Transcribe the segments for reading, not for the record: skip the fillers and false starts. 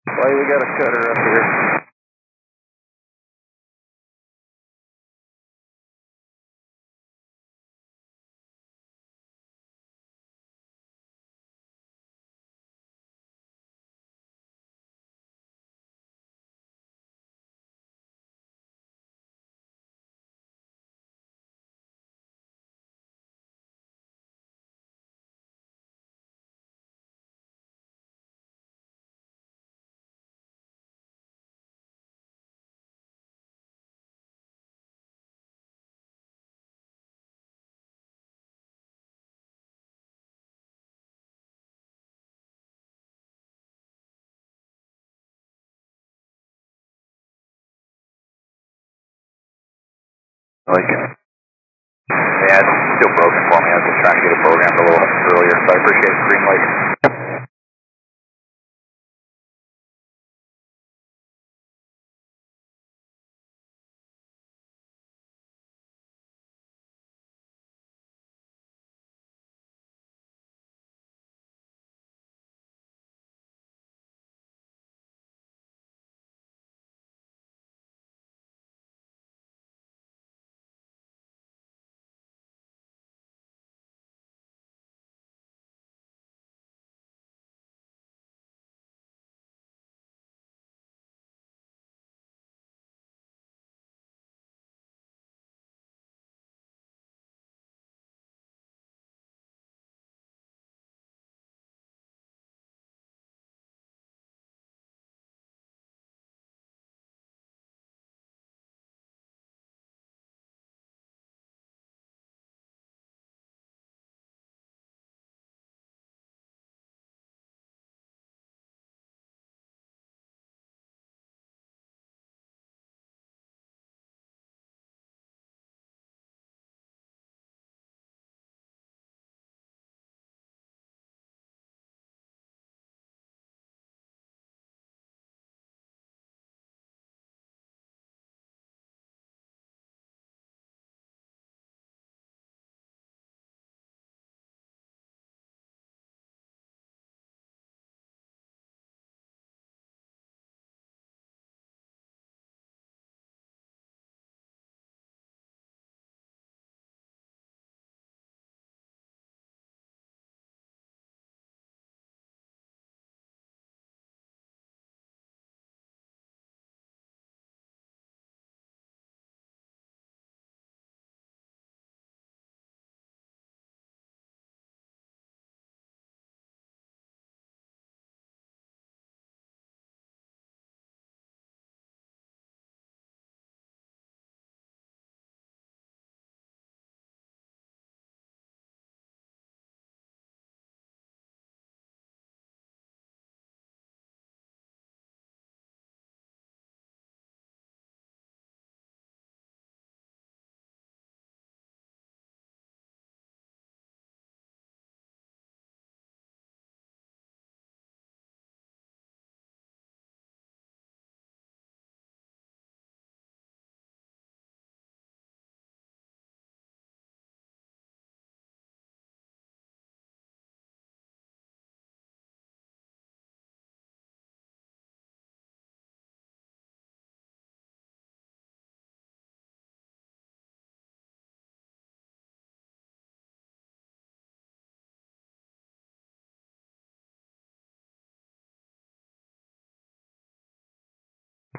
Well, we got a cutter up here. Like, yeah, it's still broken for me. I was just trying to get it programmed a little earlier, so I appreciate the Greenlake.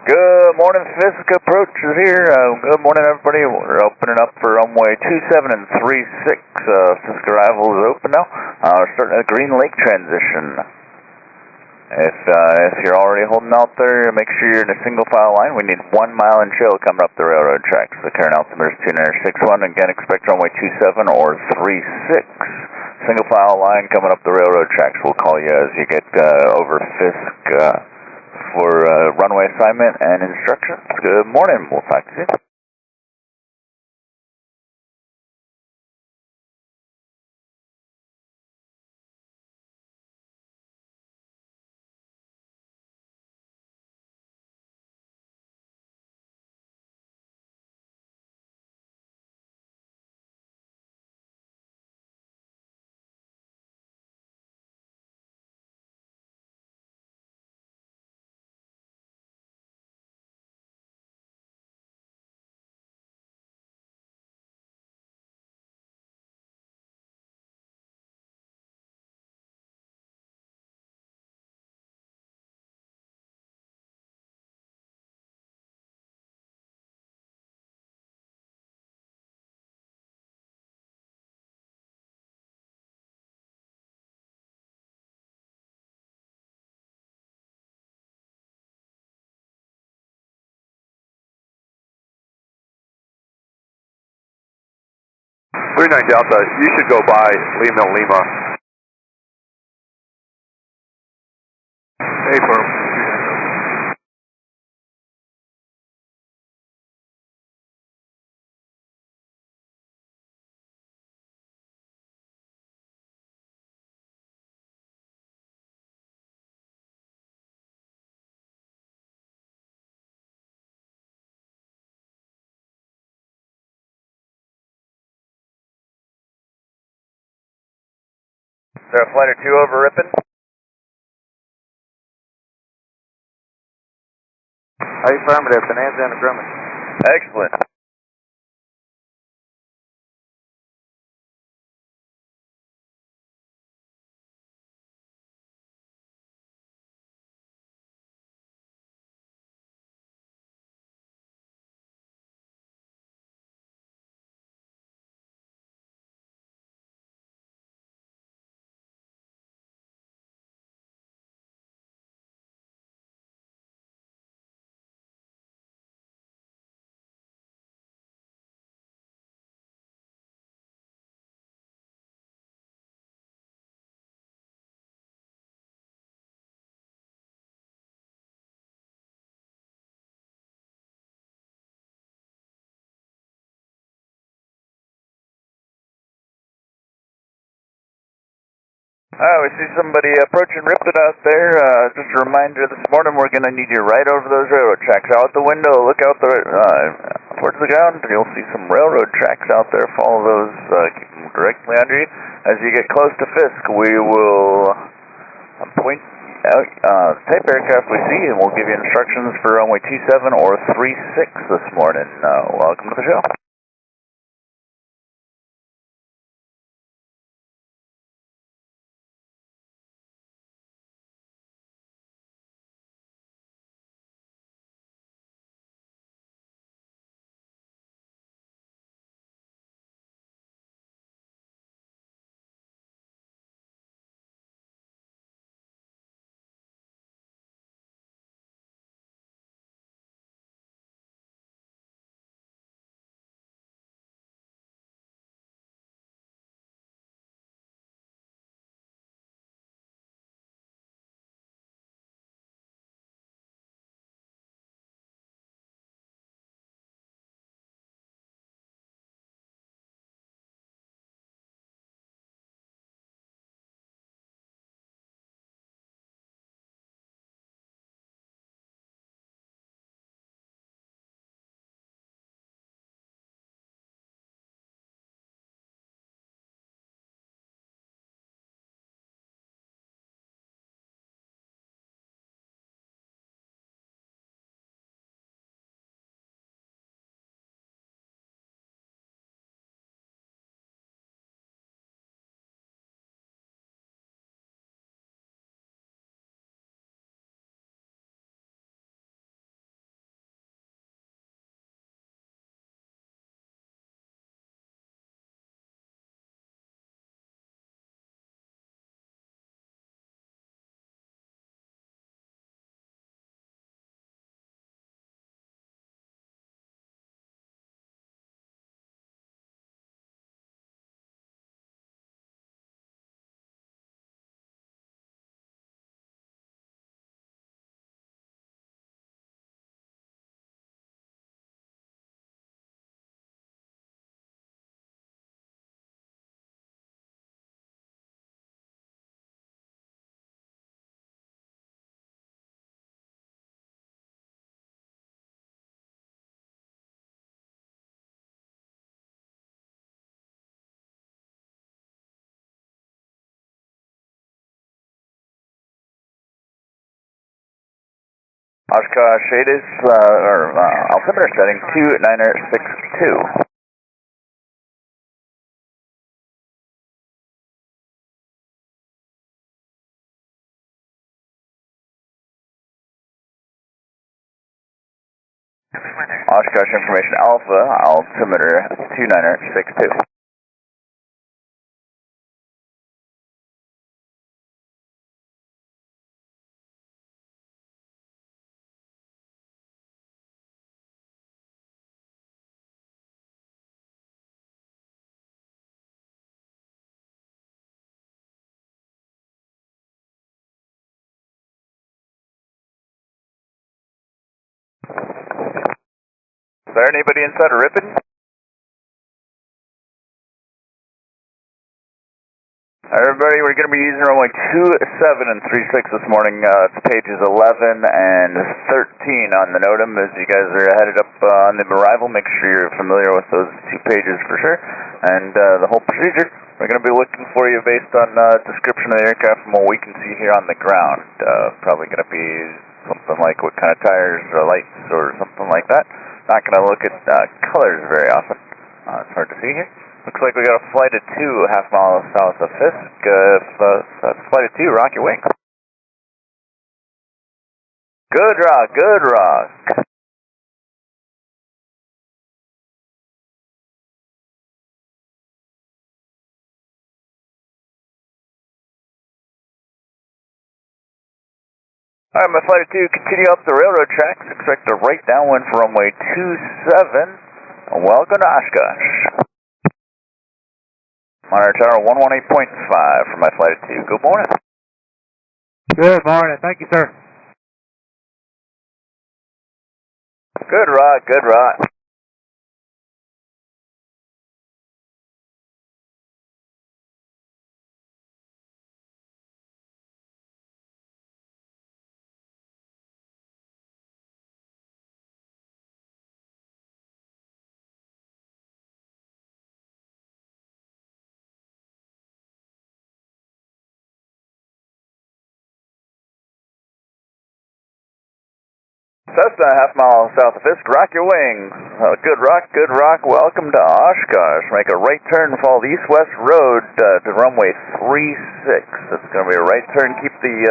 Good morning, Fisk approaches here. Good morning, everybody. We're opening up for runway 27 and 36. Fisk arrival is open now. We're starting a Greenlake transition. If you're already holding out there, make sure you're in a single file line. We need 1 mile and chill coming up the railroad tracks. The current altimeter is 2961. Again, expect runway 27 or 36. Single file line coming up the railroad tracks. We'll call you as you get over Fisk for runway assignment and instructions. Good morning. We'll talk to you. 39 Delta, you should go by Lima Lima. Hey, firm. Is there a flight or two over Ripon? Affirmative, Bonanza and Grumman. Excellent. We see somebody approaching Ripon out there. Just a reminder, this morning we're going to need you right over those railroad tracks. Out the window, look out towards the ground, and you'll see some railroad tracks out there. Follow those, keep them directly under you. As you get close to Fisk, we will point out the type aircraft we see, and we'll give you instructions for runway 27 or 36 this morning. Welcome to the show. Oshkosh 8 is, altimeter setting 2962. Oshkosh information Alpha, altimeter 2962. Is there anybody inside of Ripon? Everybody, we're going to be using runway 27 and 36 this morning. It's pages 11 and 13 on the NOTAM. As you guys are headed up on the arrival, make sure you're familiar with those 2 pages for sure. And the whole procedure, we're going to be looking for you based on description of the aircraft from what we can see here on the ground. Probably going to be something like what kind of tires or lights or something like that. Not going to look at colors very often. It's hard to see here. Looks like we got a flight of 2 half mile south of Fisk. That's flight of 2, rock your wings. Good rock, good rock. Alright, my flight of 2, continue up the railroad tracks. Expect a right downwind for runway 27. Welcome to Oshkosh. Monitor Tower 118.5 for my flight of 2. Good morning. Good morning. Thank you, sir. Good rock, good rock. Cessna, half mile south of Fisk, rock your wings. Good rock, welcome to Oshkosh. Make a right turn, follow the east-west road to runway 36. It's going to be a right turn, keep the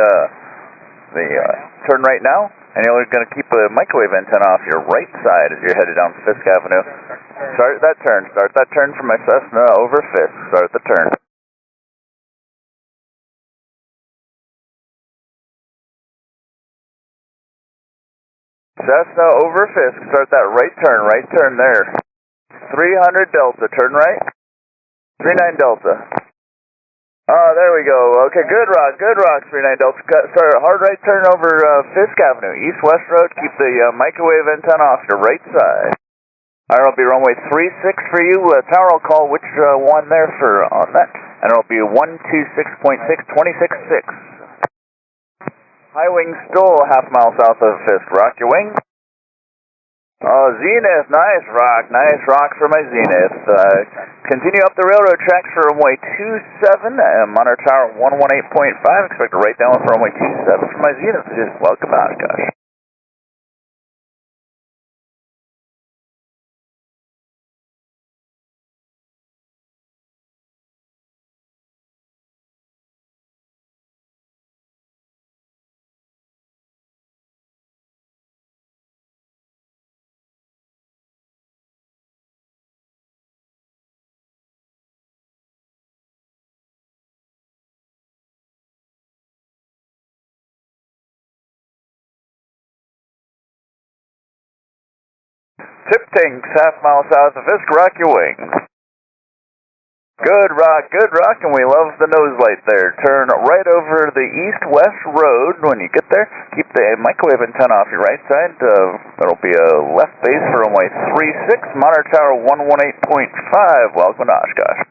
turn right now, and you're going to keep a microwave antenna off your right side as you're headed down Fisk Avenue. Start that turn from my Cessna over Fisk, start the turn. Cessna over Fisk, start that right turn there. 300 Delta, turn right. 39 Delta. There we go. Okay, good rock, 39 Delta. Start a hard right turn over Fisk Avenue, east-west road. Keep the microwave antenna off your right side. Alright, it'll be runway 36 for you. Tower will call which one there for on that. And it'll be 126.6, 26.6. High wing still half mile south of Fisk. Rock your wing. Zenith, nice rock for my Zenith. Continue up the railroad tracks for runway 27, Monitor Tower 118.5. Expect a right down for runway 27 for my Zenith. Welcome out, gosh. Tip tanks, half mile south of Fisk, rock your wings. Good rock, and we love the nose light there. Turn right over the east-west road when you get there. Keep the microwave antenna off your right side. That'll be a left base for runway 36, Monitor Tower 118.5. Welcome to Oshkosh.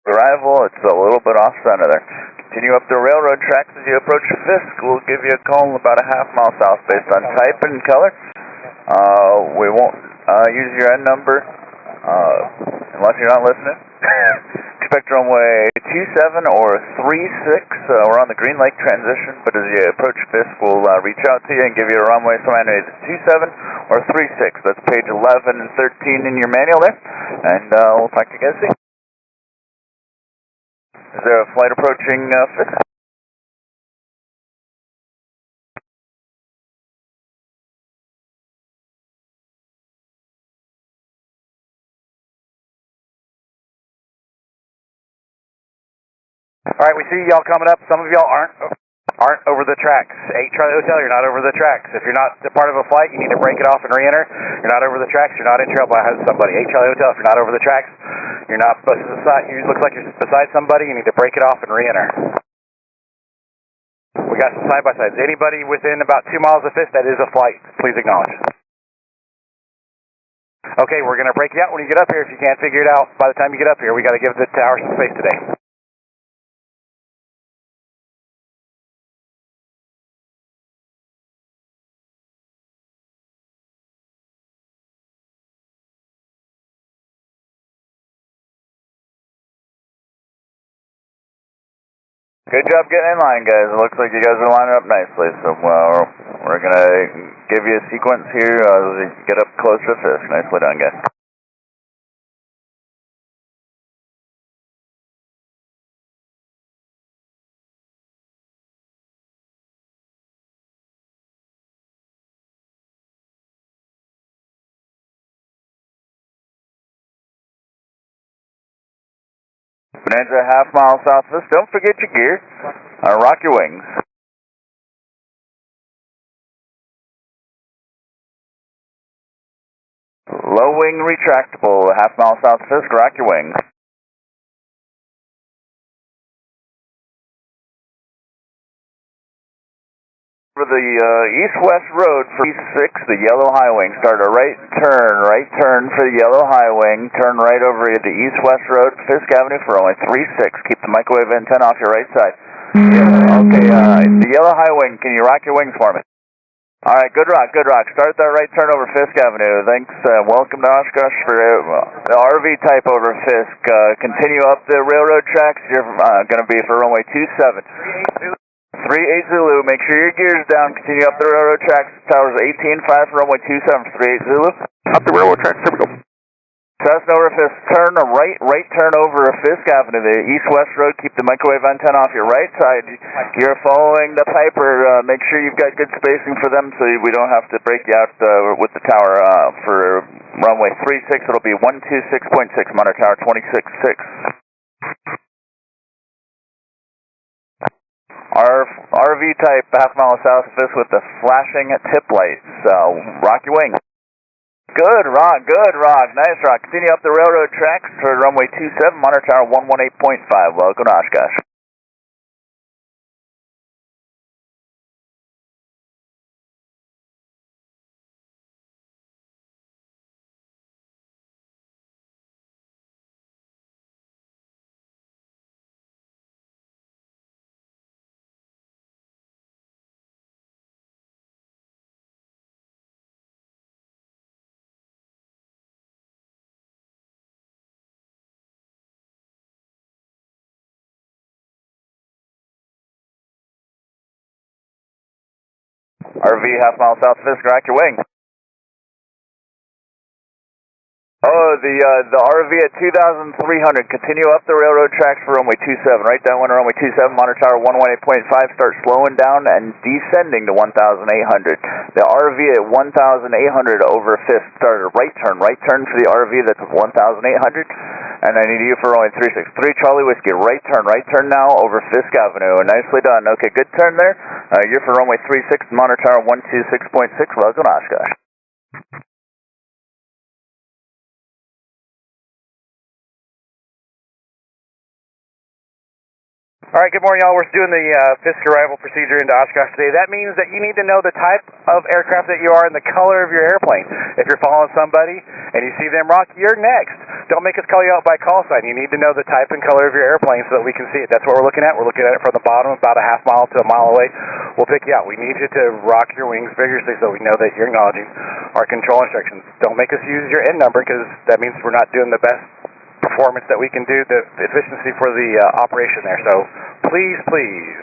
Arrival, it's a little bit off center there. Continue up the railroad tracks as you approach Fisk. We'll give you a call about a half mile south based on type and color. We won't use your end number. Unless you're not listening. Expect runway 27 or 36. We're on the Greenlake transition, but as you approach Fisk, we'll reach out to you and give you a runway command either 27 or 36. That's page 11 and 13 in your manual there, and we'll talk to you guys soon. Is there a flight approaching Fisk? All right, we see y'all coming up. Some of y'all aren't over the tracks. 8 Charlie Hotel, you're not over the tracks. If you're not a part of a flight, you need to break it off and re-enter. You're not over the tracks. You're not in trail by somebody. 8 Charlie Hotel, if you're not over the tracks, you're not beside. You look like you're beside somebody. You need to break it off and re-enter. We got some side by sides. Anybody within about 2 miles of Fisk, that is a flight. Please acknowledge. Okay, we're gonna break you out when you get up here. If you can't figure it out by the time you get up here, we got to give the tower some space today. Good job getting in line, guys. It looks like you guys are lining up nicely, so we're going to give you a sequence here as we get up close to Fisk. Nicely done, guys. Bonanza, half mile south of Fisk. Don't forget your gear. Rock your wings. Low wing retractable, half mile south of Fisk. Rock your wings. For the east-west road for E6, the yellow high wing. Start a right turn for the yellow high wing. Turn right over the east-west road, Fisk Avenue for only 36. Keep the microwave antenna off your right side. Yeah, okay, the yellow high wing, can you rock your wings for me? All right, good rock, good rock. Start that right turn over Fisk Avenue. Thanks, welcome to Oshkosh for the RV type over Fisk. Continue up the railroad tracks. You're going to be for runway 27. 38 Zulu, make sure your gear's down, continue up the railroad tracks, towers 18-5 for runway 27 for 38 Zulu. Up the railroad tracks, here we go. Cessna over Fisk, turn a right turn over Fisk Avenue, the east-west road, keep the microwave antenna off your right side. You're following the Piper, make sure you've got good spacing for them so we don't have to break you out with the tower for runway 36, it'll be 126.6, Monitor Tower 26.6. Our RV type, half mile south of Fisk with the flashing tip lights. Rock your wing. Good rock, nice rock. Continue up the railroad tracks for runway 27, Monitor Tower 118.5. Welcome to Oshkosh. RV half mile south of Fisk, rock your wing. Oh, the RV at 2,300. Continue up the railroad tracks for runway 27. Right down runway 27, Monitor Tower 118.5. Start slowing down and descending to 1,800. The RV at 1,800 over Fisk. Start a right turn for the RV that's 1,800. And I need you for runway 36. 3 Charlie Whiskey. Right turn now over Fisk Avenue. Nicely done. Okay, good turn there. You're for runway 36, Monitor Tower 126.6. Welcome to Oshkosh. All right, good morning, y'all. We're doing the Fisk arrival procedure into Oshkosh today. That means that you need to know the type of aircraft that you are and the color of your airplane. If you're following somebody and you see them rock, you're next. Don't make us call you out by call sign. You need to know the type and color of your airplane so that we can see it. That's what we're looking at. We're looking at it from the bottom, about a half mile to a mile away. We'll pick you out. We need you to rock your wings vigorously so we know that you're acknowledging our control instructions. Don't make us use your N number because that means we're not doing the best performance that we can do, the efficiency for the operation there. So please, please.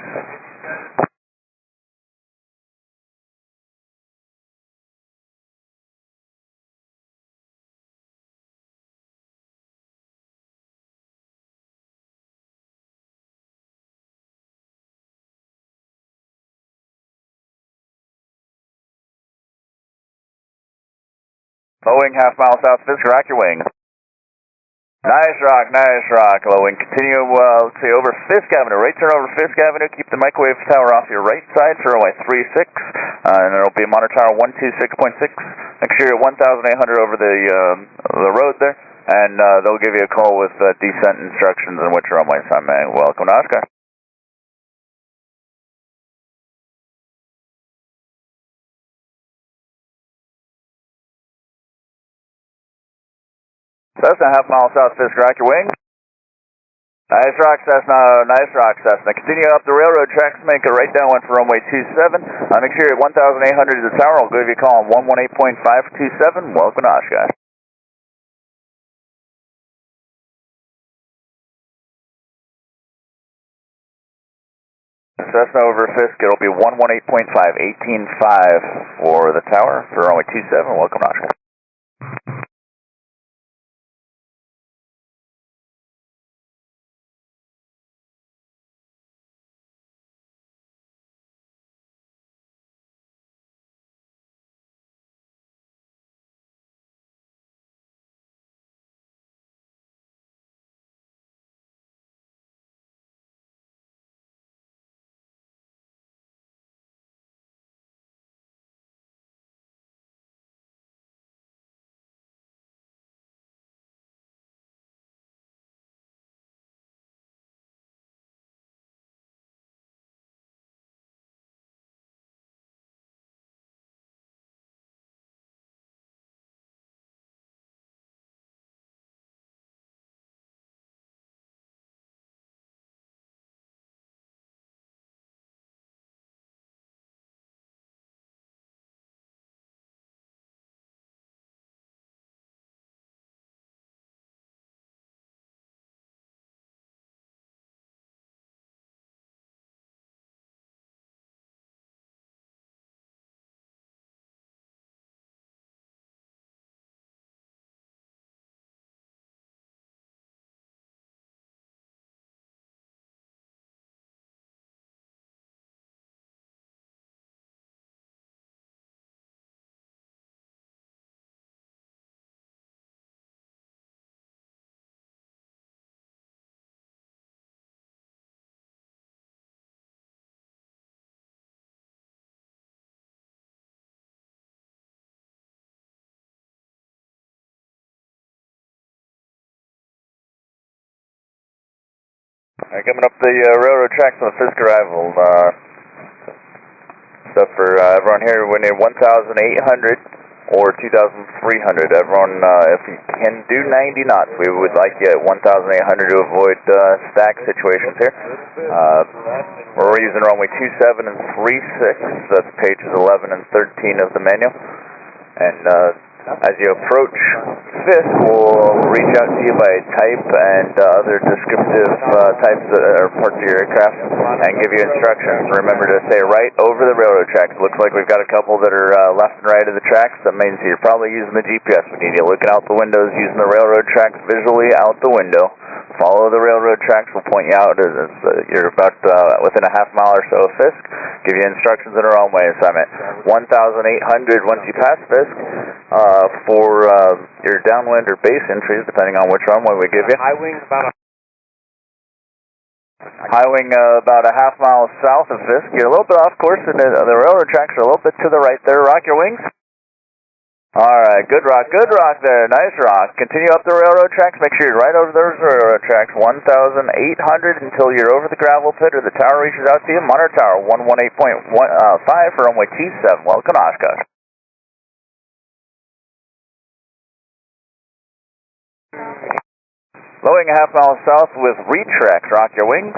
Low wing, half mile south, Fisk, rock your wing. Nice rock, low wing. Continue, let's see, over Fisk Avenue. Right turn over Fisk Avenue. Keep the microwave tower off your right side for runway 36. And it'll be monitor tower 126.6. Make sure you're 1,800 over the road there. And they'll give you a call with descent instructions and which runway is on, man. Welcome to Oshkosh. Cessna, half mile south, Fisk, rock your wing. Nice rock, Cessna. Nice rock, Cessna. Continue up the railroad tracks. Make a right downwind for runway 27. Make sure you're at 1,800 to the tower. I'll give you a call on 118.527. Welcome to Oshkosh. Cessna over Fisk. It'll be 118.5, 18.5 for the tower for runway 27. Welcome to Oshkosh. Alright, coming up the railroad tracks on the Fisk arrival. Stuff for everyone here, we're near 1,800 or 2,300. Everyone, if you can do 90 knots, we would like you at 1,800 to avoid stack situations here. We're using runway 27 and 36. That's pages 11 and 13 of the manual. And as you approach Fisk, we'll reach out to you by type and other descriptive types or parts of your aircraft and give you instructions. Remember to stay right over the railroad tracks. Looks like we've got a couple that are left and right of the tracks. That means you're probably using the GPS. We need you looking out the windows, using the railroad tracks visually out the window. Follow the railroad tracks. We'll point you out as you're about within a half mile or so of Fisk. Give you instructions on our runway assignment. 1,800 once you pass Fisk for your downwind or base entries, depending on which runway we give you. High wing about a half mile south of Fisk. You're a little bit off course, and the railroad tracks are a little bit to the right there. Rock your wings. All right. Good rock there, nice rock. Continue up the railroad tracks, make sure you're right over those railroad tracks, 1,800 until you're over the gravel pit or the tower reaches out to you. Monitor tower 118.5 for runway 27, welcome Oshkosh. Lowing a half mile south with retracts, rock your wings.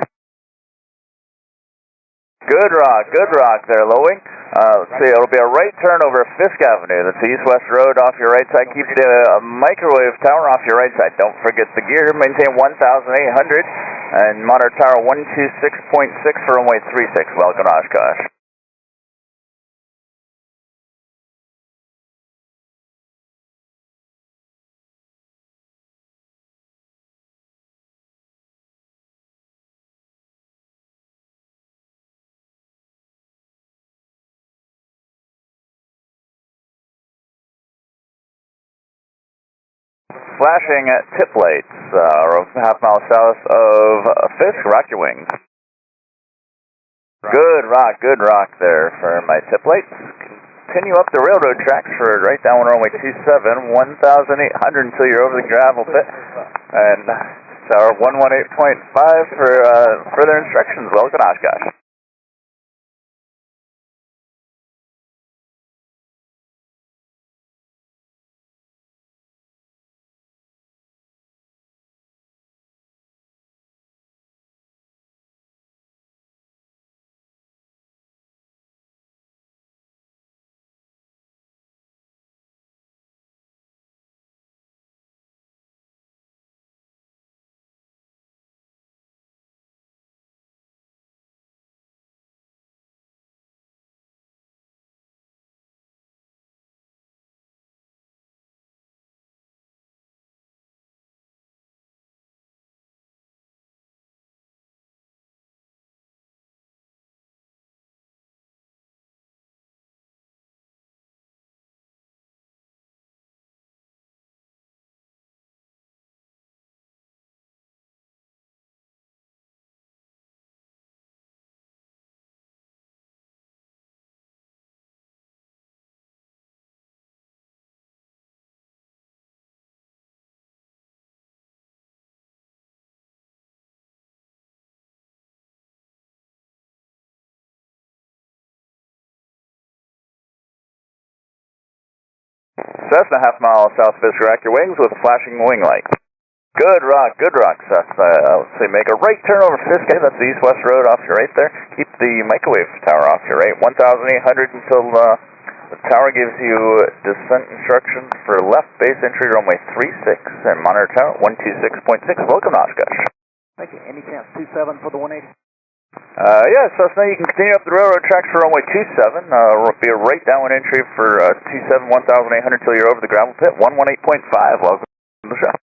Good rock there, lowing. Let's see, it'll be a right turn over Fisk Avenue. That's the east-west road off your right side. Keep the microwave tower off your right side. Don't forget the gear. Maintain 1,800. And monitor tower 126.6 for runway 36. Welcome Oshkosh. Flashing at tip lights, half mile south of Fisk, rock your wings. Good rock there for my tip lights. Continue up the railroad tracks for right down runway 27, 1,800 until you're over the gravel pit. And tower 118.5 for further instructions. Welcome Oshkosh. Cessna half mile south Fisk, rack your wings with flashing wing light. Good rock, Cessna. Let's see, make a right turn over Fisk. That's the east-west road off your right there. Keep the microwave tower off your right. 1,800 until the tower gives you descent instructions for left base entry runway 36 and monitor tower 126.6. Welcome Oshkosh. Thank you. Any chance 27 for the 180? Yeah, Cessna, you can continue up the railroad tracks for runway 27. Be a right downwind entry for 27, 1,800 until you're over the gravel pit. 118.5. Welcome to the show.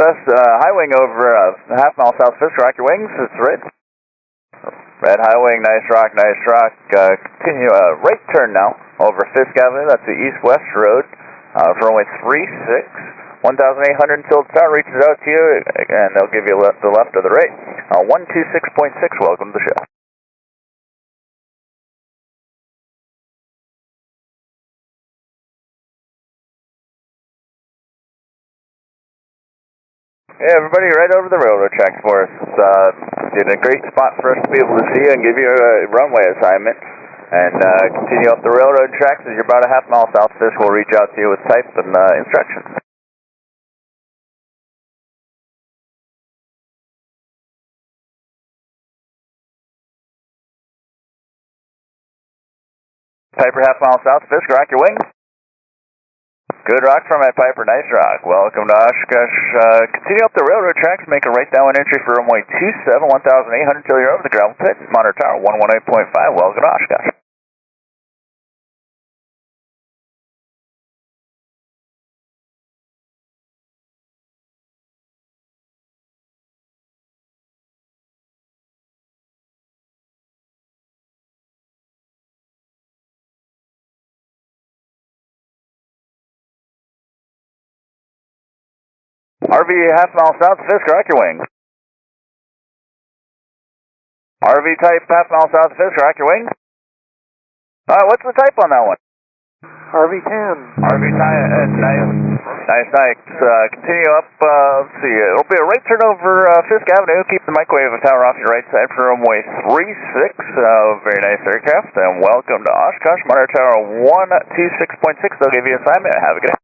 High wing over half mile south Fisk, rock your wings. It's red. Red high wing, nice rock. Continue right turn now over Fisk Avenue. That's the east-west road for runway 36. 1,800 until the tower reaches out to you, and they'll give you the left or the right. 126.6. Welcome to the show. Yeah, everybody right over the railroad tracks for us. It's a great spot for us to be able to see you and give you a runway assignment. And continue up the railroad tracks as you're about a half mile south. Fisk will reach out to you with type and instructions. Piper, half mile south, Fisk, rock your wing. Good rock from my Piper, nice rock. Welcome to Oshkosh. Continue up the railroad tracks, make a right downwind entry for runway 27, 1,800 until you're over the gravel pit. Monitor tower 118.5, welcome to Oshkosh. RV half mile south, Fisk, rock your wing. RV type half mile south, Fisk, rock your wing. What's the type on that one? RV10. RV type, nice. Continue up, let's see, it'll be a right turn over Fisk Avenue. Keep the microwave tower off your right side for runway 36. Very nice aircraft, and welcome to Oshkosh. Monitor tower 126.6, they'll give you assignment. Have a good day.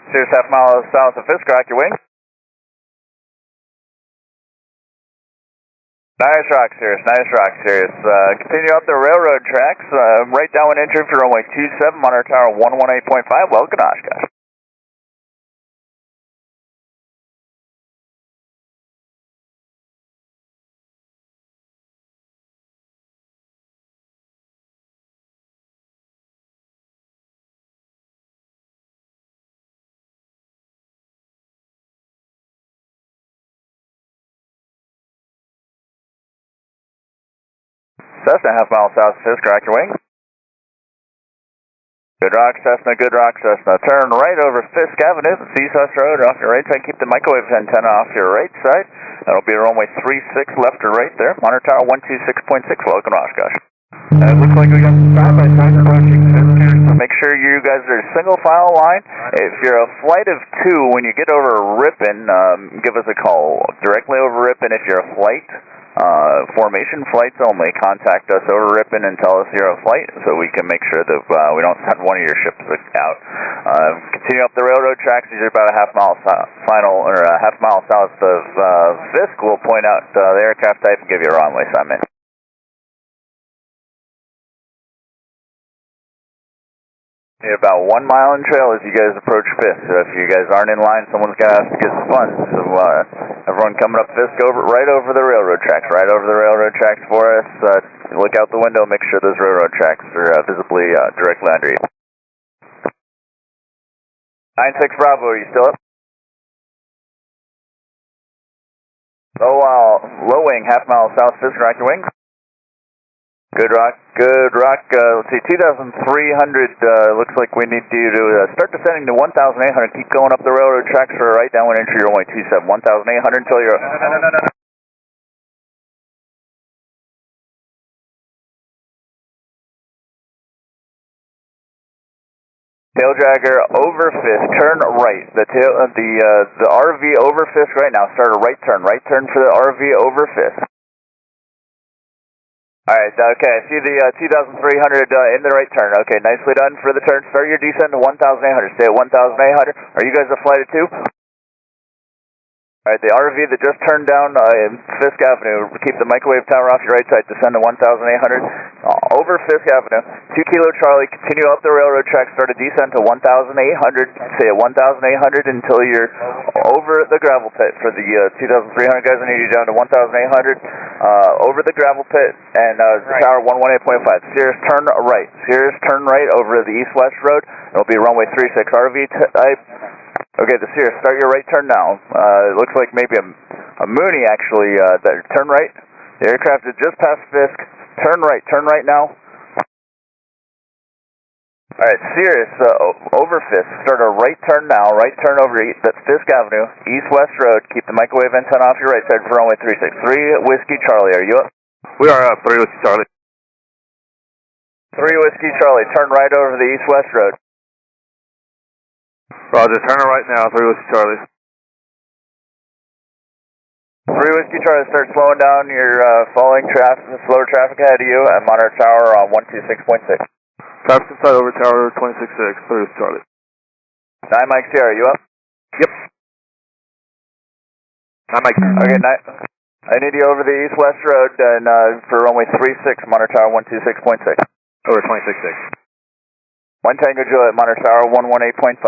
Sirius half mile south of Fisk, rock your wing. Nice rock, Sirius, nice rock, Sirius. Continue up the railroad tracks, right downwind entry for runway 27, monitor tower 118.5, welcome to Oshkosh. Cessna, half mile south of Fisk, rock your wing. Good rock, Cessna, good rock, Cessna. Turn right over Fisk Avenue, East Road, off your right side. Keep the microwave antenna off your right side. That'll be runway 36 left or right there. Monitor tower 126.6, welcome to Oshkosh. It looks like we got some side-by-side approaching Fisk here, so make sure you guys are single file line. If you're a flight of 2, when you get over Ripon, give us a call. Directly over Ripon if you're a flight. Formation flights only. Contact us over Ripon and tell us you're a flight so we can make sure that we don't send one of your ships out. Continue up the railroad tracks. These are about a half mile south of Fisk. We'll point out the aircraft type and give you a runway assignment. About 1 mile in trail as you guys approach Fisk. So if you guys aren't in line, someone's got to have to get some funds. So everyone coming up Fisk right over the railroad tracks for us. Look out the window, make sure those railroad tracks are visibly directly under you. 96 Bravo, are you still up? Low wing, half mile south Fisk, rock your wing. Good rock, let's see, 2,300, looks like we need you to start descending to 1,800, keep going up the railroad tracks for a right downwind entry, runway 27, 1,800 until you're... No. Tail dragger over Fisk, turn right, the RV over Fisk right now, start a right turn for the RV over Fisk. Alright, okay, I see the 2,300 in the right turn. Okay, nicely done for the turn. Start your descent to 1,800. Stay at 1,800. Are you guys a flight of 2? Alright, the RV that just turned down Fisk Avenue, keep the microwave tower off your right side, descend to 1,800. Over Fisk Avenue, 2 Kilo Charlie, continue up the railroad track, start a descent to 1,800. Stay at 1,800 until you're over the gravel pit. For the 2,300 guys, I need you down to 1,800. Over the gravel pit and tower 118.5. Sirius turn right over the east-west road. It'll be runway 36 RV type. Okay, the Sirius, start your right turn now. It looks like maybe a Mooney, actually, turn right. The aircraft is just past Fisk. Turn right now. Alright, Sirius, over Fisk. Start a right turn now. Right turn over Fisk Avenue, east-west road. Keep the microwave antenna off your right side for runway 36. 3 Whiskey Charlie, are you up? We are up, 3 Whiskey Charlie. 3 Whiskey Charlie, turn right over the east-west road. Roger, turn right now, 3 Whiskey Charlie. 3 Whiskey Charlie, start slowing down. You're following slower traffic ahead of you at Monitor Tower on 126.6. Traffic inside over Tower 266, 3 Whiskey Charlie. 9 Mike Sierra, you up? Yep. 9 Mike. Okay, I need you over the east-west road and for runway 36, Monitor Tower 126.6. Over 266. 1 Tango Juliet, Monitor Tower 118.5.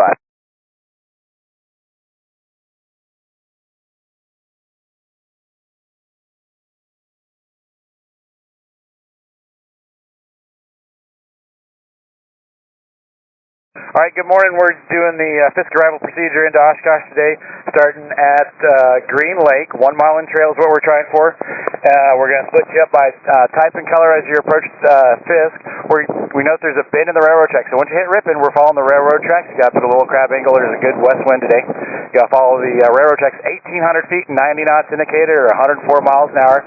Alright, good morning. We're doing the Fisk arrival procedure into Oshkosh today, starting at Greenlake. 1 mile in trail is what we're trying for. We're going to split you up by type and color as you approach Fisk. We note there's a bend in the railroad track, so once you hit Ripon, we're following the railroad tracks. You got to put a little crab angle. There's a good west wind today. You got to follow the railroad tracks 1,800 feet and 90 knots indicated, or 104 miles an hour,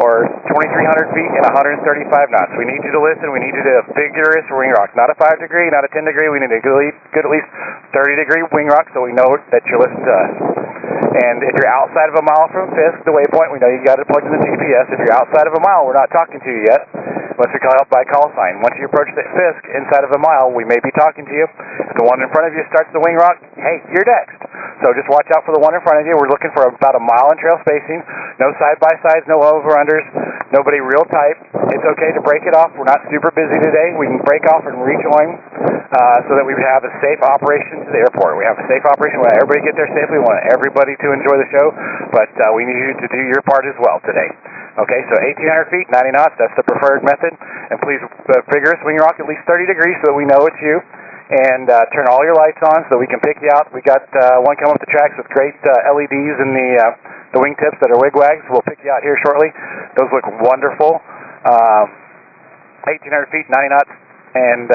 or 2,300 feet and 135 knots. We need you to listen. We need you to vigorous wing rock. Not a 5 degree, not a 10 degree. We need a good at least 30-degree wing rock so we know that you're listening to us. And if you're outside of a mile from Fisk, the waypoint, we know you got to plug in the GPS. If you're outside of a mile, we're not talking to you yet, unless we call out by call sign. Once you approach the Fisk inside of a mile, we may be talking to you. If the one in front of you starts the wing rock, hey, you're next. So just watch out for the one in front of you. We're looking for about a mile in trail spacing. No side-by-sides, no over-unders, nobody real tight. It's okay to break it off. We're not super busy today. We can break off and rejoin so that we would have a safe operation to the airport. We have a safe operation. We want everybody to get there safely. We want everybody to enjoy the show, but we need you to do your part as well today. Okay, so 1,800 feet, 90 knots, that's the preferred method. And please vigorous wing rock at least 30 degrees so that we know it's you. And turn all your lights on so we can pick you out. We got one coming up the tracks with great LEDs in the wingtips that are wigwags. We'll pick you out here shortly. Those look wonderful. 1,800 feet, 90 knots, and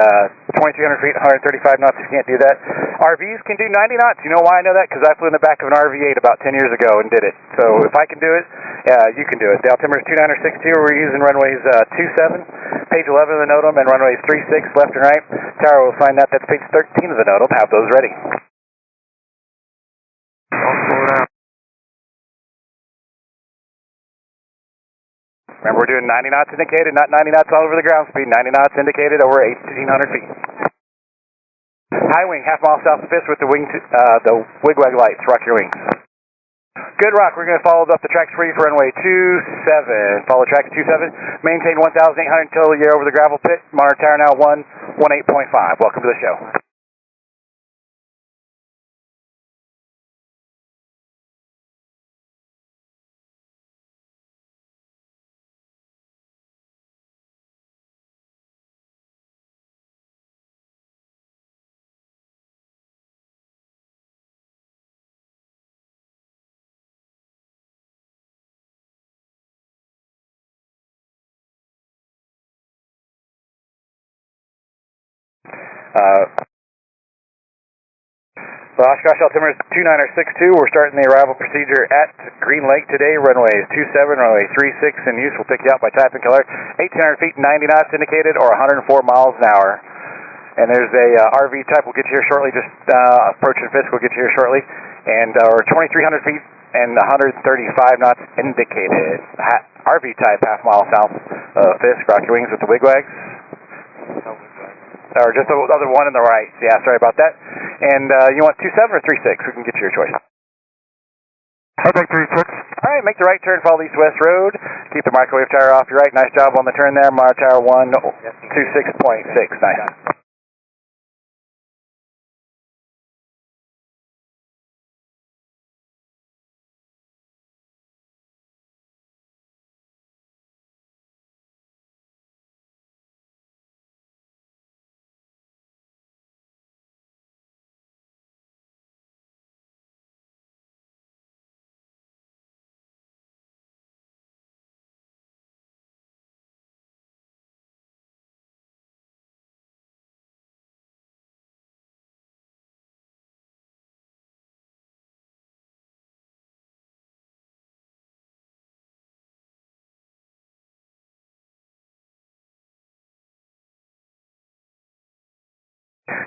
2,300 feet, 135 knots. You can't do that. RVs can do 90 knots. You know why I know that? Because I flew in the back of an RV-8 about 10 years ago and did it. So if I can do it, you can do it. The altimeter is 2962. We're using runways 27, page 11 of the NOTAM, and runways 36 left and right. Tower will sign that. That's page 13 of the NOTAM. Have those ready. Remember, we're doing 90 knots indicated, not 90 knots all over the ground speed. 90 knots indicated over 1,800 feet. High wing, half mile south of Fisk with the wigwag lights. Rock your wings. Good rock. We're going to follow up the tracks for you for runway 27. Follow tracks 27. Maintain 1,800 until you're over the gravel pit. Monitor tower now 118.5. Welcome to the show. So Oshkosh altimeter is 2962. We're starting the arrival procedure at Greenlake today. Runway is 27, runway 36 in use. We'll pick you out by type and color. 1,800 feet, 90 knots indicated, or 104 miles an hour. And there's a RV type. We'll get you here shortly. Just approaching Fisk. We'll get you here shortly. And or 2,300 feet and 135 knots indicated. RV type, half mile south of Fisk. Rock your wings with the wigwags. Or just the other one on the right. Yeah, sorry about that. And you want 27 or 36? We can get you your choice. I'll take 36. All right, make the right turn, follow the east-west road. Keep the microwave tower off your right. Nice job on the turn there. Monitor tower 126.6. Nice.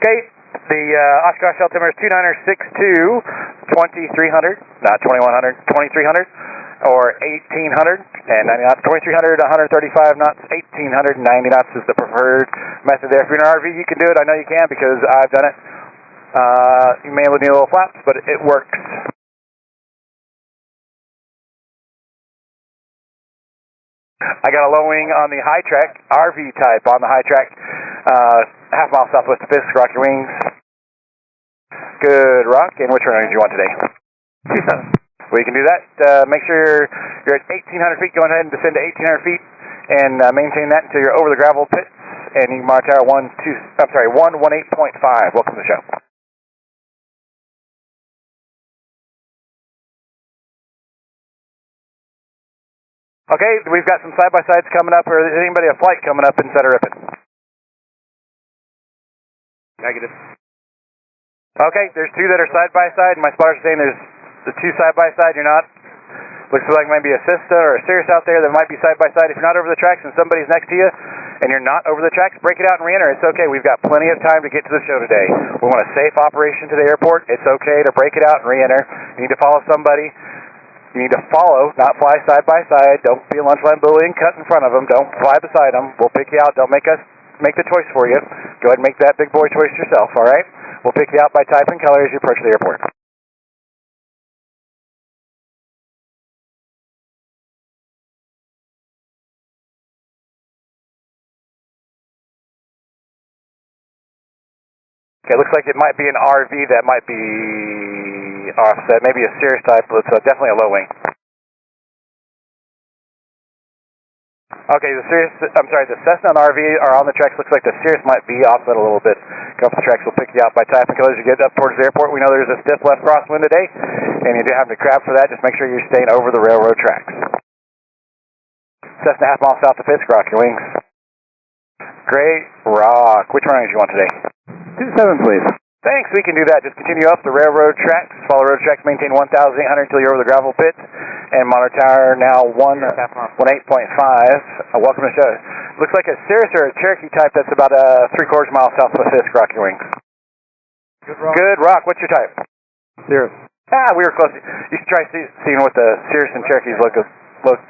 Okay, the Oshkosh altimeter is 2962, 2300, not 2100, 2300, or 1800 and 90 knots. 2300, 135 knots, 1890 knots is the preferred method there. If you're in an RV, you can do it. I know you can because I've done it. You may need a little flaps, but it works. I got a low wing on the high track, RV type on the high track, half mile southwest of Fisk, rock your wings. Good rock, and which running do you want today? 27. We can do that. Make sure you're at 1,800 feet, go ahead and descend to 1,800 feet, and maintain that until you're over the gravel pits, and you can monitor 118.5. Welcome to the show. Okay, we've got some side-by-sides coming up, or is anybody a flight coming up inside of Ripon? Negative. Okay, there's two that are side-by-side, and my spotters are saying there's the two side-by-side. You're not, looks like maybe a Sista or a Cirrus out there that might be side-by-side. If you're not over the tracks and somebody's next to you, and you're not over the tracks, break it out and re-enter. It's okay, we've got plenty of time to get to the show today. We want a safe operation to the airport. It's okay to break it out and re-enter. You need to follow somebody. You need to follow, not fly side by side. Don't be a lunch line bully and cut in front of them. Don't fly beside them. We'll pick you out. Don't make us make the choice for you. Go ahead and make that big boy choice yourself, all right? We'll pick you out by type and color as you approach the airport. Okay, looks like it might be an RV that might be offset, maybe a Cirrus type, but it's definitely a low wing. Okay, the Cessna and RV are on the tracks. Looks like the Cirrus might be offset a little bit. Go up the tracks, we'll pick you out by type and color as you get up towards the airport. We know there's a stiff left crosswind today, and you do have to crab for that. Just make sure you're staying over the railroad tracks. Cessna half mile south of Fisk, rock your wings. Great rock. Which running do you want today? 27, please. Thanks, we can do that. Just continue up the railroad tracks. Follow road tracks, maintain 1,800 until you're over the gravel pits. And monitor tower now 18.5. Welcome to the show. Looks like a Cirrus or a Cherokee type that's about 3/4 mile south of Fisk, rock your wings. Good rock. Good rock. What's your type? Cirrus. We were close. You should try seeing what the Cirrus and Cherokees look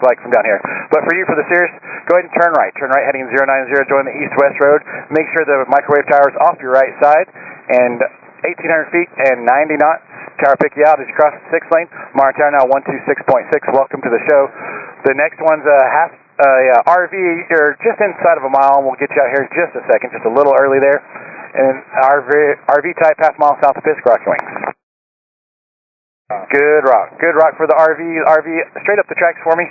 like from down here. But for you, for the Cirrus, go ahead and turn right. Turn right heading 090, join the east-west road. Make sure the microwave tower is off your right side. And 1,800 feet and 90 knots. Tower pick you out as you cross the 6 lane. Monitor tower now 126.6. Welcome to the show. The next one's a RV. You're just inside of a mile. We'll get you out here in just a second, just a little early there. And RV type, half mile south of Fisk, rock your wings. Good rock. Good rock for the RV. RV, straight up the tracks for me.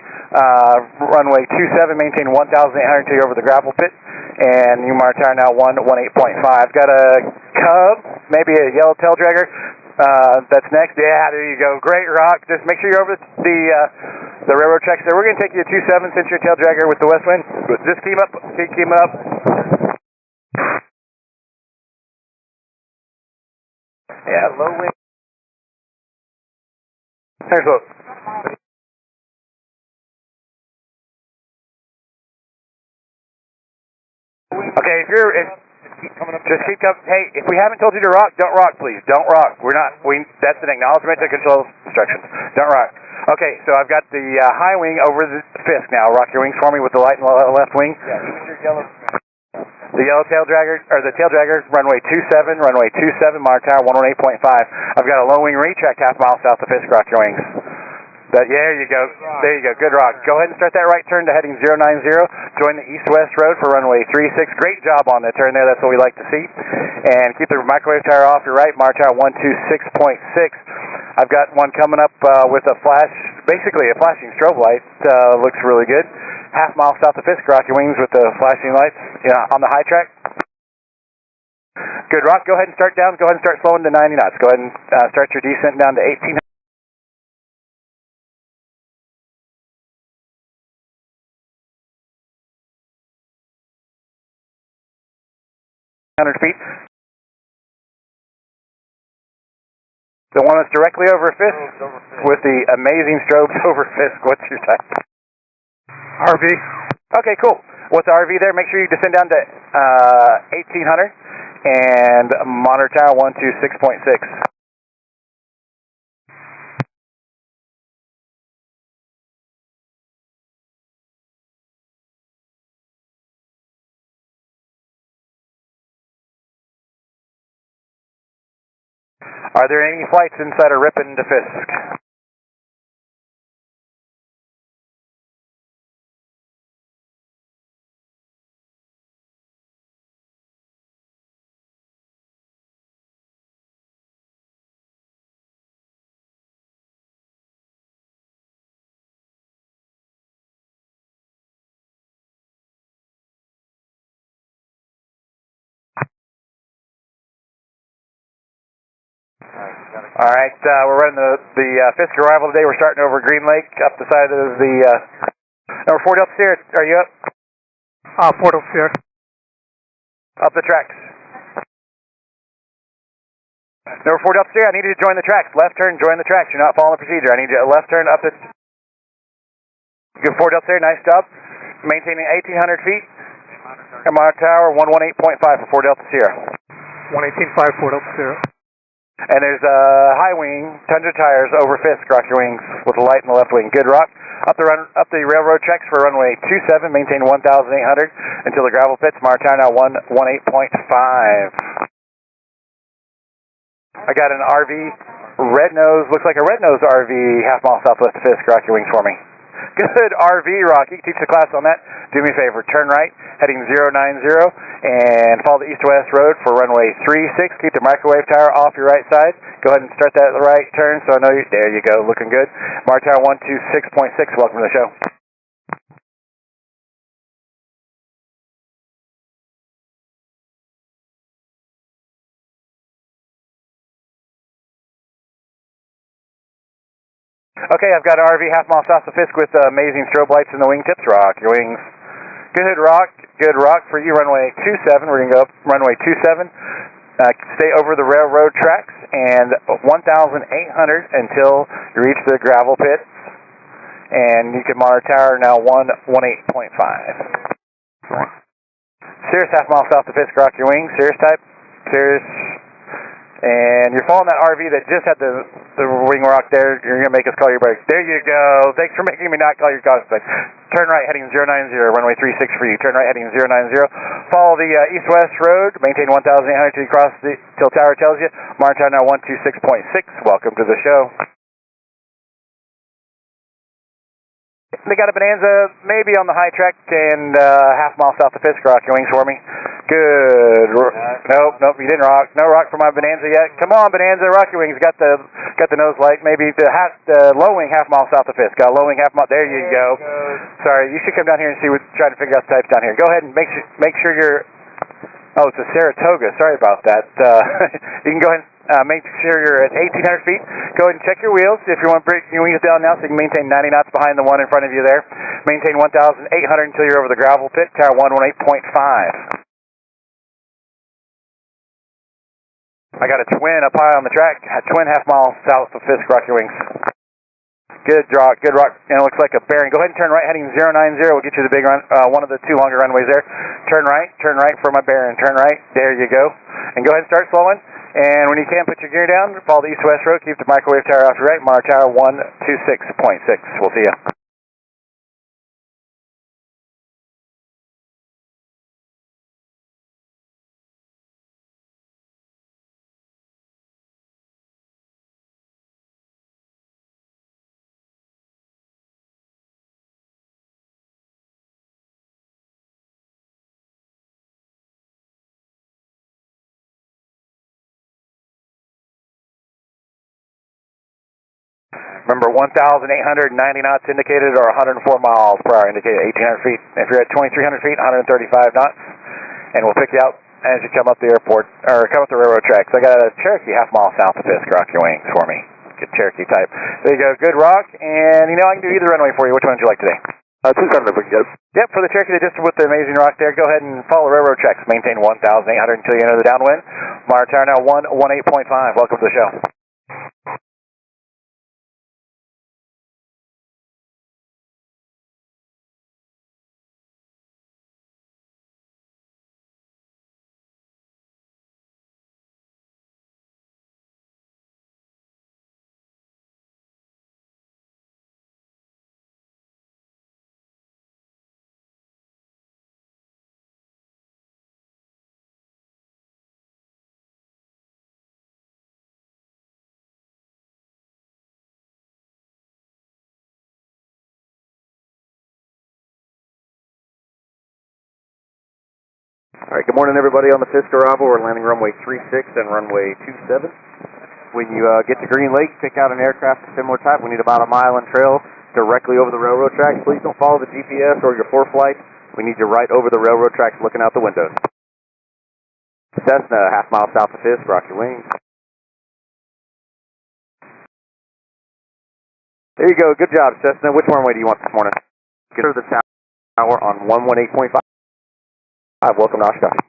Runway 27, maintain 1,800 until you're over the gravel pit. And you monitor tower now 118.5. Got a Cub, maybe a yellow tail dragger. That's next. Yeah, there you go. Great rock. Just make sure you're over the railroad tracks there. We're going to take you to 27 since you're tail dragger with the west wind. Just keep up. Keep it up. Yeah, low wind. There's a... Okay, just keep coming. Hey, if we haven't told you to rock, don't rock, please. Don't rock. That's an acknowledgement to control instructions. Don't rock. Okay, so I've got the high wing over the Fisk now. Rock your wings for me with the light and left wing. Yeah, your yellow. The yellow tail dragger, or the tail dragger, runway 27, monitor tower 118.5. I've got a low wing retract half mile south of Fisk, rock your wings. There you go. There you go. Good rock. Go ahead and start that right turn to heading 090. Join the east-west road for runway 36. Great job on the turn there. That's what we like to see. And keep the microwave tower off your right. Monitor tower 126.6. I've got one coming up with a flash, basically a flashing strobe light. Looks really good. Half mile south of Fisk, rock your wings with the flashing lights on the high track. Good rock. Go ahead and start down. Go ahead and start slowing to 90 knots. Go ahead and start your descent down to 1,800. Feet. The one that's directly over Fisk with the amazing strobes over Fisk. What's your type? RV. Okay, cool. With the RV there, make sure you descend down to 1,800 and monitor tower 126.6. Are there any flights inside of Ripon to Fisk? All right, we're running the Fisk arrival today. We're starting over Greenlake, up the side of the number 4 Delta Sierra. Are you up? 4 Delta Sierra. Up the tracks. Number 4 Delta Sierra, I need you to join the tracks. Left turn, join the tracks. You're not following the procedure. I need you to left turn up the. Good 4 Delta Sierra, nice job. Maintaining 1,800 feet. And monitor tower 118.5 for 4 Delta Sierra. 118.5, 4 Delta Sierra. And there's a high wing, tons of tires over Fisk, rock your wings with a light in the left wing. Good rock. Up the railroad tracks for runway 27, maintain 1,800 until the gravel pits. Monitor tower now 118.5. I got an RV, red nose, looks like a red nose RV, half mile southwest of Fisk, rock your wings for me. Good RV, Rocky. Teach the class on that. Do me a favor. Turn right, heading 090, and follow the east-west road for runway 36. Keep the microwave tower off your right side. Go ahead and start that right turn so I know you. There you go. Looking good. Monitor tower 126.6. Welcome to the show. Okay, I've got an RV half mile south of Fisk with amazing strobe lights in the wingtips. Rock your wings. Good rock for you. Runway 27. We're going to go up runway 27. Stay over the railroad tracks and 1,800 until you reach the gravel pits. And you can monitor tower now 118.5. Cirrus half mile south of Fisk. Rock your wings. Cirrus type. Cirrus. And you're following that RV that just had the wing rock there. You're going to make us call your brakes. There you go. Thanks for making me not call your cause brakes. Turn right, heading 090, runway 36 for you. Turn right, heading 090. Follow the east-west road. Maintain 1,800 till you cross till tower tells you. Monitor tower now 126.6. Welcome to the show. They got a Bonanza maybe on the high track and half mile south of Fisk. Rock your wings for me. Good. Nope, you didn't rock. No rock for my Bonanza yet. Come on, Bonanza, rock your wings. Got the nose light. Maybe the low wing half mile south of Fisk. Got a low wing half mile. There you go. Sorry, you should come down here and see what. Try to figure out the types down here. Go ahead and make sure you're. Oh, it's a Saratoga. Sorry about that. You can go ahead and make sure you're at 1,800 feet. Go ahead and check your wheels. If you want to bring your wheels down now so you can maintain 90 knots behind the one in front of you there. Maintain 1,800 until you're over the gravel pit. Tower 118.5. I got a twin up high on the track. A twin half mile south of Fisk. Rock your wings. Good rock, and it looks like a bearing. Go ahead and turn right, heading 090. We'll get you the big run, one of the two longer runways there. Turn right for my bearing. Turn right. There you go. And go ahead and start slowing. And when you can, put your gear down. Follow the east-west road. Keep the microwave tower off your right. Monitor tower 126.6. We'll see you. Remember, 1,890 knots indicated or 104 miles per hour indicated, 1,800 feet. If you're at 2,300 feet, 135 knots. And we'll pick you out as you come up the airport, or come up the railroad tracks. I got a Cherokee half mile south of Fisk. Rock your wings for me. Good Cherokee type. There you go. Good rock. And, I can do either runway for you. Which one would you like today? 270 if we can get it. Yep, for the Cherokee, just with the amazing rock there, go ahead and follow railroad tracks. Maintain 1,800 until you enter the downwind. Monitor tower now 118.5. Welcome to the show. All right, good morning everybody on the Fisk arrival. We're landing runway 36 and runway 27. When you get to Greenlake, pick out an aircraft of similar type. We need about a mile in trail directly over the railroad tracks. Please don't follow the GPS or your FlightRadar. We need you right over the railroad tracks looking out the windows. Cessna, half mile south of Fisk, rock your wings. There you go, good job Cessna. Which runway do you want this morning? Get to the tower on 118.5. Welcome to Oshkosh.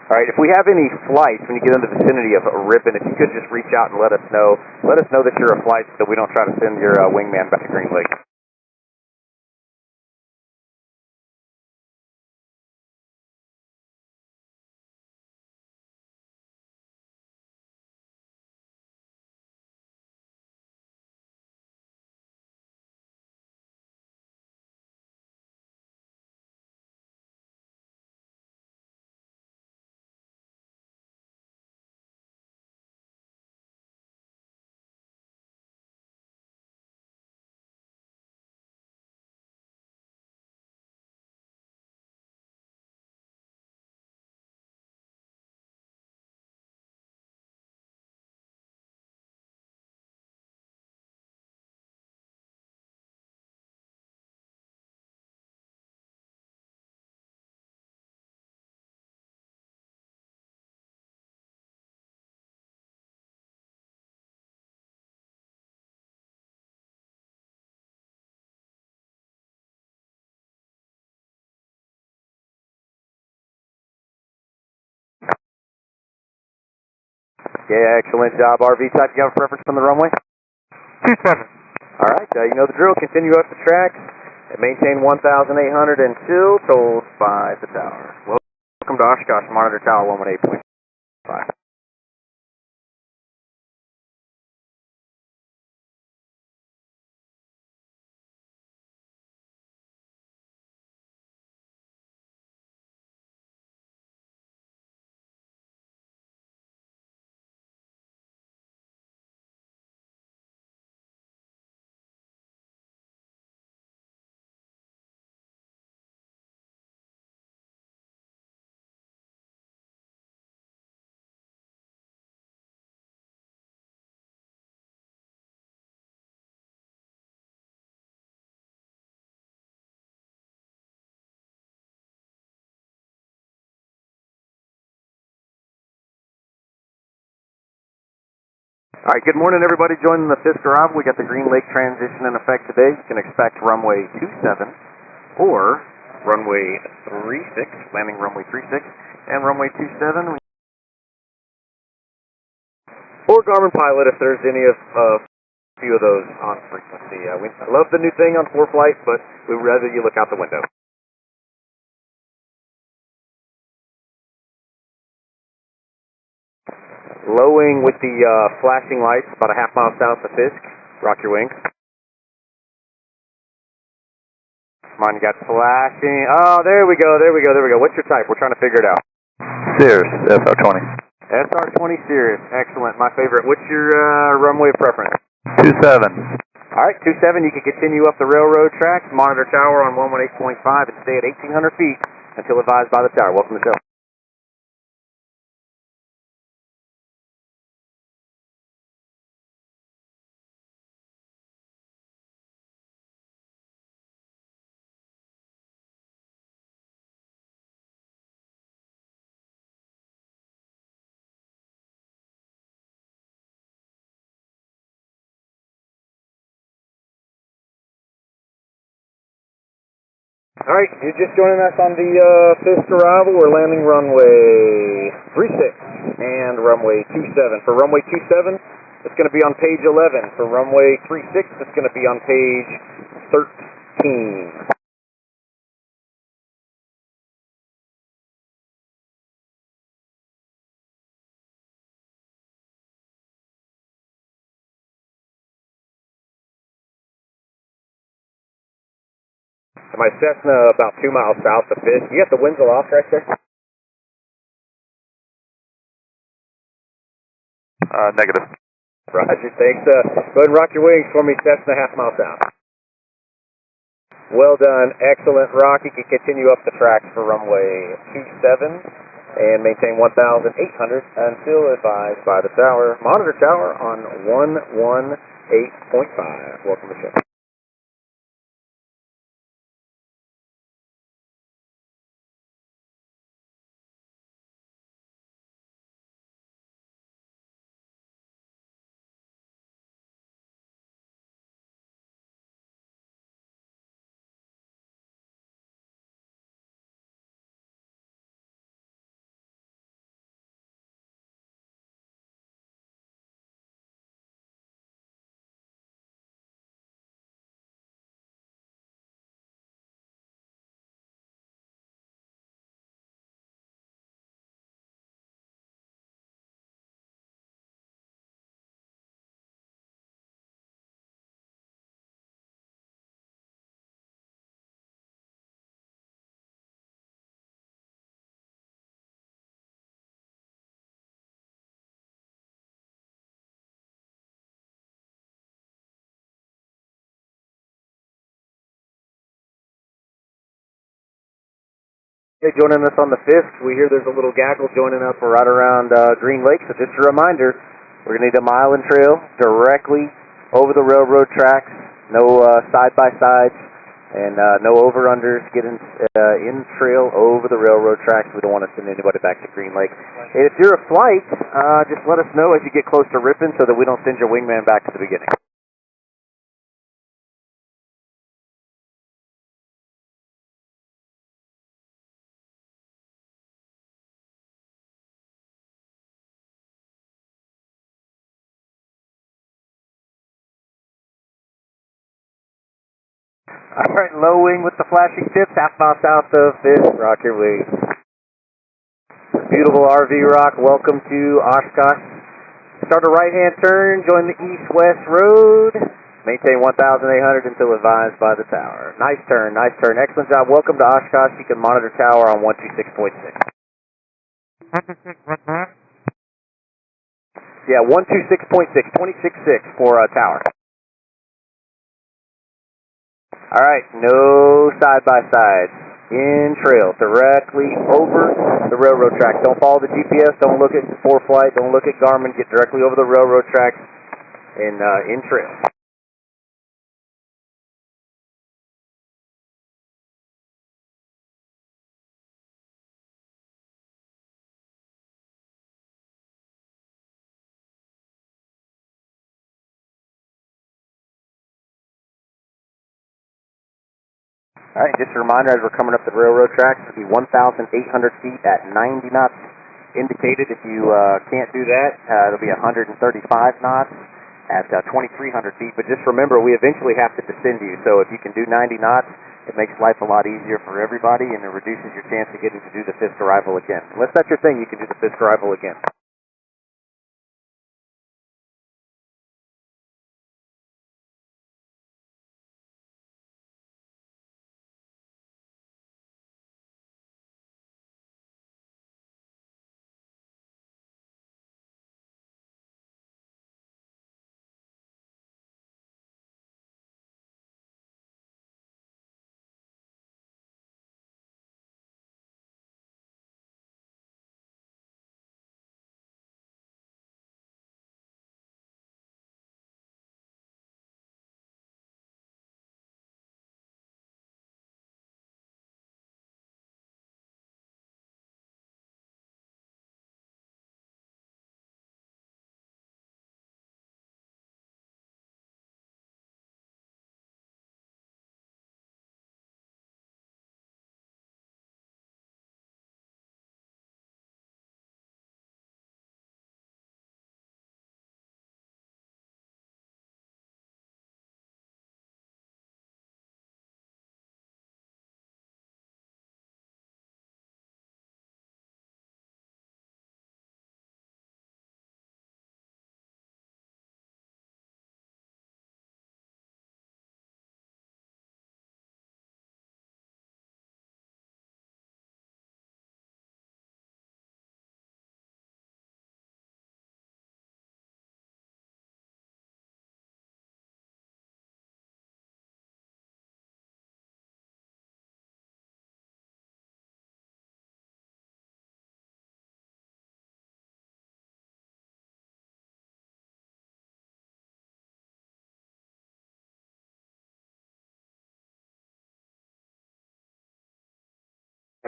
Alright, if we have any flights when you get in the vicinity of Ripon, if you could just reach out and let us know. Let us know that you're a flight so we don't try to send your wingman back to Greenlake. Yeah, excellent job. RV type, you have a preference on the runway? 27. Alright, you know the drill. Continue up the tracks and maintain 1,800 until told by the tower. Welcome to Oshkosh, monitor tower 118.5. Alright, good morning everybody joining the Fisk arrival. We got the Greenlake transition in effect today. You can expect runway 27 or runway 36, landing runway 36 and runway 27. Or Garmin Pilot if there's any of a few of those on frequency. I love the new thing on FlightRadar, but we'd rather you look out the window. Low wing with the flashing lights, about a half mile south of Fisk. Rock your wings. Come on, you got flashing. Oh, there we go, there we go, there we go. What's your type? We're trying to figure it out. Cirrus, SR20. SR20 Cirrus, excellent, my favorite. What's your runway of preference? 27. Alright, 27, you can continue up the railroad tracks, monitor tower on 118.5 and stay at 1,800 feet until advised by the tower. Welcome to the show. Alright, you're just joining us on the Fisk arrival. We're landing runway 36 and runway 27. For runway 27, it's going to be on page 11. For runway 36, it's going to be on page 13. My Cessna about 2 miles south of Fisk. You got the winds aloft right there? Negative. Roger, thanks. Go ahead and rock your wings for me, Cessna, half mile south. Well done. Excellent, Rock. You can continue up the tracks for runway 27 and maintain 1,800 until advised by the tower. Monitor tower on 118.5. Welcome to show. Hey, joining us on the Fisk, we hear there's a little gaggle joining up right around Greenlake, so just a reminder, we're going to need a mile in trail directly over the railroad tracks, no side-by-sides, and no over-unders, get in trail over the railroad tracks. We don't want to send anybody back to Greenlake. Hey, if you're a flight, just let us know as you get close to Ripon so that we don't send your wingman back to the beginning. All right, low wing with the flashing tips, half mile south of Fisk. Rock your wing. Beautiful RV Rock, welcome to Oshkosh. Start a right-hand turn, join the east-west road. Maintain 1,800 until advised by the tower. Nice turn, nice turn. Excellent job. Welcome to Oshkosh. You can monitor tower on 126.6. Yeah, 126.6, 26.6 for tower. All right, no side-by-sides. In trail, directly over the railroad tracks. Don't follow the GPS, don't look at ForeFlight, don't look at Garmin, get directly over the railroad tracks and in trail. All right, just a reminder as we're coming up the railroad tracks, it'll be 1,800 feet at 90 knots indicated. If you can't do that, it'll be 135 knots at 2,300 feet. But just remember, we eventually have to descend you. So if you can do 90 knots, it makes life a lot easier for everybody, and it reduces your chance of getting to do the Fisk arrival again. Unless that's your thing, you can do the Fisk arrival again.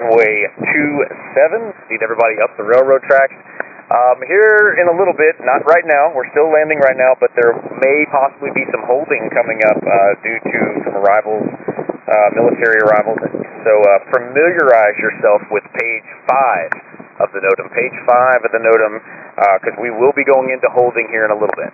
runway 27. Need everybody up the railroad tracks. Here in a little bit, not right now, we're still landing right now, but there may possibly be some holding coming up due to some arrivals, military arrivals. So familiarize yourself with page 5 of the NOTAM. Page 5 of the NOTAM, because we will be going into holding here in a little bit.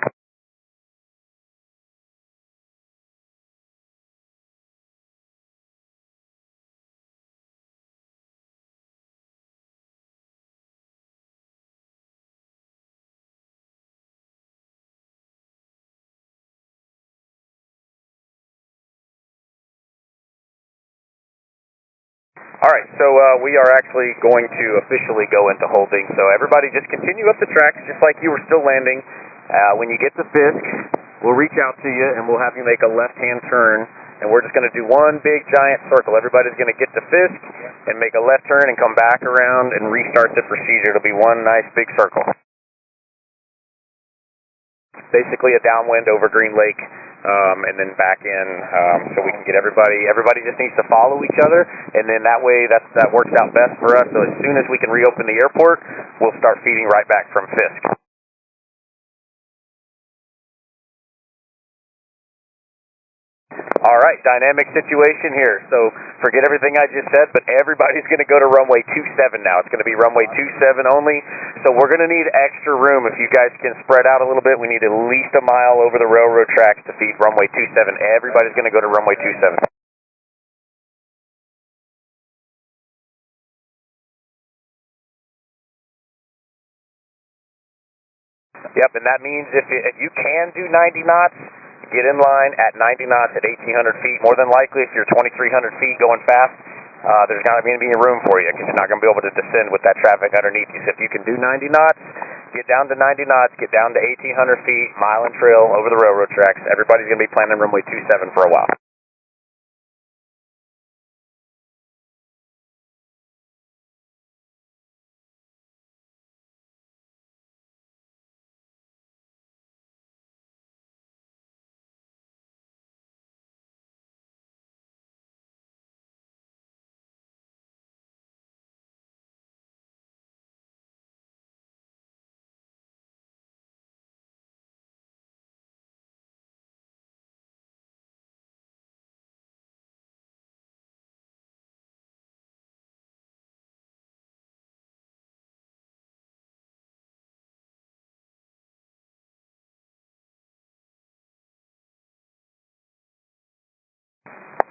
Alright, so we are actually going to officially go into holding, so everybody just continue up the tracks just like you were still landing. When you get to Fisk, we'll reach out to you and we'll have you make a left-hand turn, and we're just going to do one big giant circle. Everybody's going to get to Fisk and make a left turn and come back around and restart the procedure. It'll be one nice big circle. Basically a downwind over Greenlake, and then back in, so we can get everybody just needs to follow each other, and then that way that works out best for us. So as soon as we can reopen the airport, we'll start feeding right back from Fisk. Alright, dynamic situation here. So forget everything I just said, but everybody's going to go to runway 27 now. It's going to be runway 27 only. So we're going to need extra room. If you guys can spread out a little bit, we need at least a mile over the railroad tracks to feed runway 27. Everybody's going to go to runway 27. Yep, and that means if you can do 90 knots, get in line at 90 knots at 1,800 feet. More than likely, if you're 2,300 feet going fast, there's not going to be any room for you because you're not going to be able to descend with that traffic underneath you. So if you can do 90 knots, get down to 90 knots, get down to 1,800 feet, mile and trail over the railroad tracks. Everybody's going to be planning runway 27 for a while.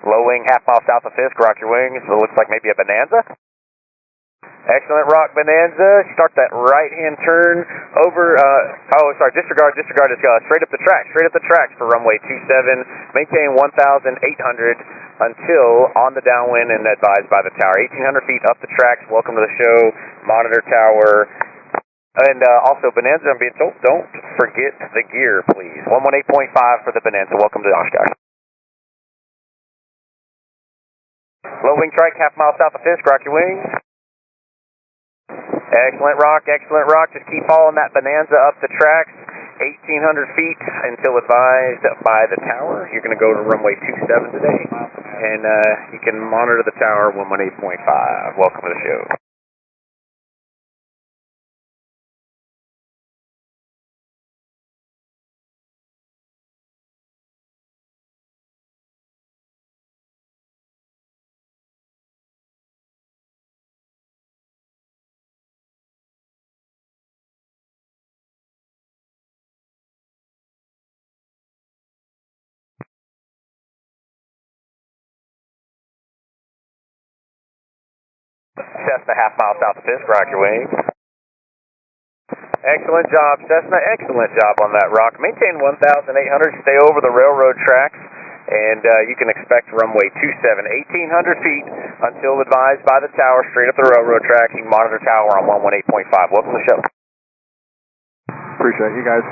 Low wing, half mile south of Fisk, rock your wings. It looks like maybe a Bonanza. Excellent, rock Bonanza. Start that right-hand turn over, disregard. Just straight up the tracks for runway 27. Maintain 1,800 until on the downwind and advised by the tower. 1,800 feet up the tracks. Welcome to the show, monitor tower. And also, Bonanza, I'm being told, don't forget the gear, please. 118.5 for the Bonanza. Welcome to Oshkosh. Low wing trike, half mile south of Fisk, rock your wings. Excellent rock. Just keep following that Bonanza up the tracks. 1,800 feet until advised by the tower. You're going to go to runway 27 today. And you can monitor the tower, 118.5. Welcome to the show. Cessna, half mile south of Fisk, rock your wings. Excellent job, Cessna. Excellent job on that rock. Maintain 1,800. Stay over the railroad tracks, and you can expect runway 27. 1,800 feet until advised by the tower, straight up the railroad track. You can monitor tower on 118.5. Welcome to the show. Appreciate you guys.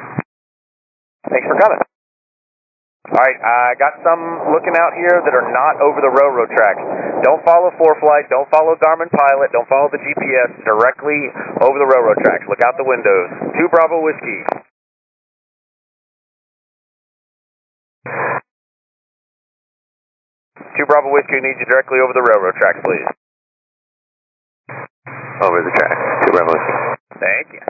Thanks for coming. Alright, I got some looking out here that are not over the railroad tracks. Don't follow ForeFlight, don't follow Garmin Pilot, don't follow the GPS, directly over the railroad tracks. Look out the windows. 2 Bravo Whiskey. 2 Bravo Whiskey needs you directly over the railroad tracks, please. over the track. 2 Bravo Whiskey. Thank you.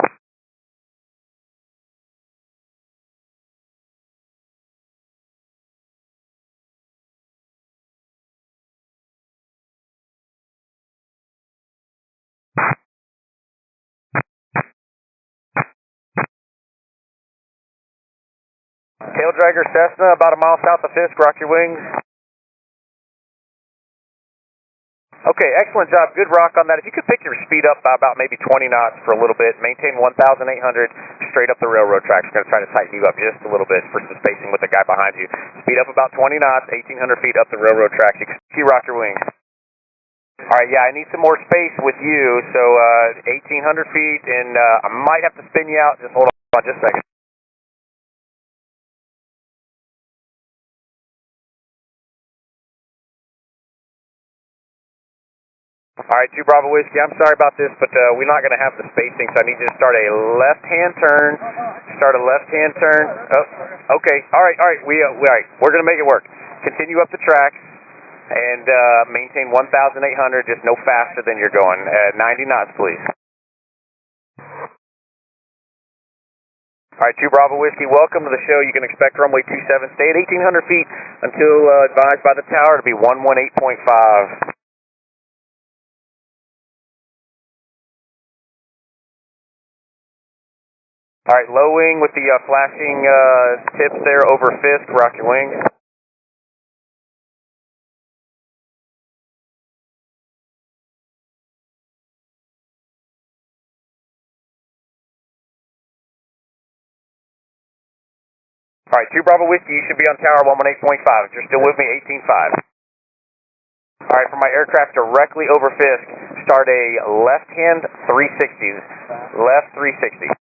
Tail dragger Cessna, about a mile south of Fisk, rock your wings. Okay, excellent job, good rock on that. If you could pick your speed up by about maybe 20 knots for a little bit, maintain 1,800 straight up the railroad tracks. We're going to try to tighten you up just a little bit for some spacing with the guy behind you. Speed up about 20 knots, 1,800 feet up the railroad tracks. You rock your wings. Alright, yeah, I need some more space with you, so 1,800 feet, and I might have to spin you out. Just hold on just a second. Alright, 2 Bravo Whiskey, I'm sorry about this, but we're not going to have the spacing, so I need you to start a left-hand turn. Start a left-hand turn. Oh, okay, alright, we're going to make it work. Continue up the tracks and maintain 1,800, just no faster than you're going. 90 knots, please. Alright, 2 Bravo Whiskey, welcome to the show. You can expect runway 27. Stay at 1,800 feet until advised by the tower to be 118.5. Alright, low wing with the flashing tips there over Fisk, rock your wings. Alright, 2 Bravo Whiskey, you should be on tower 118.5. If you're still with me, 18.5. Alright, for my aircraft directly over Fisk, start a left-hand 360. Left 360.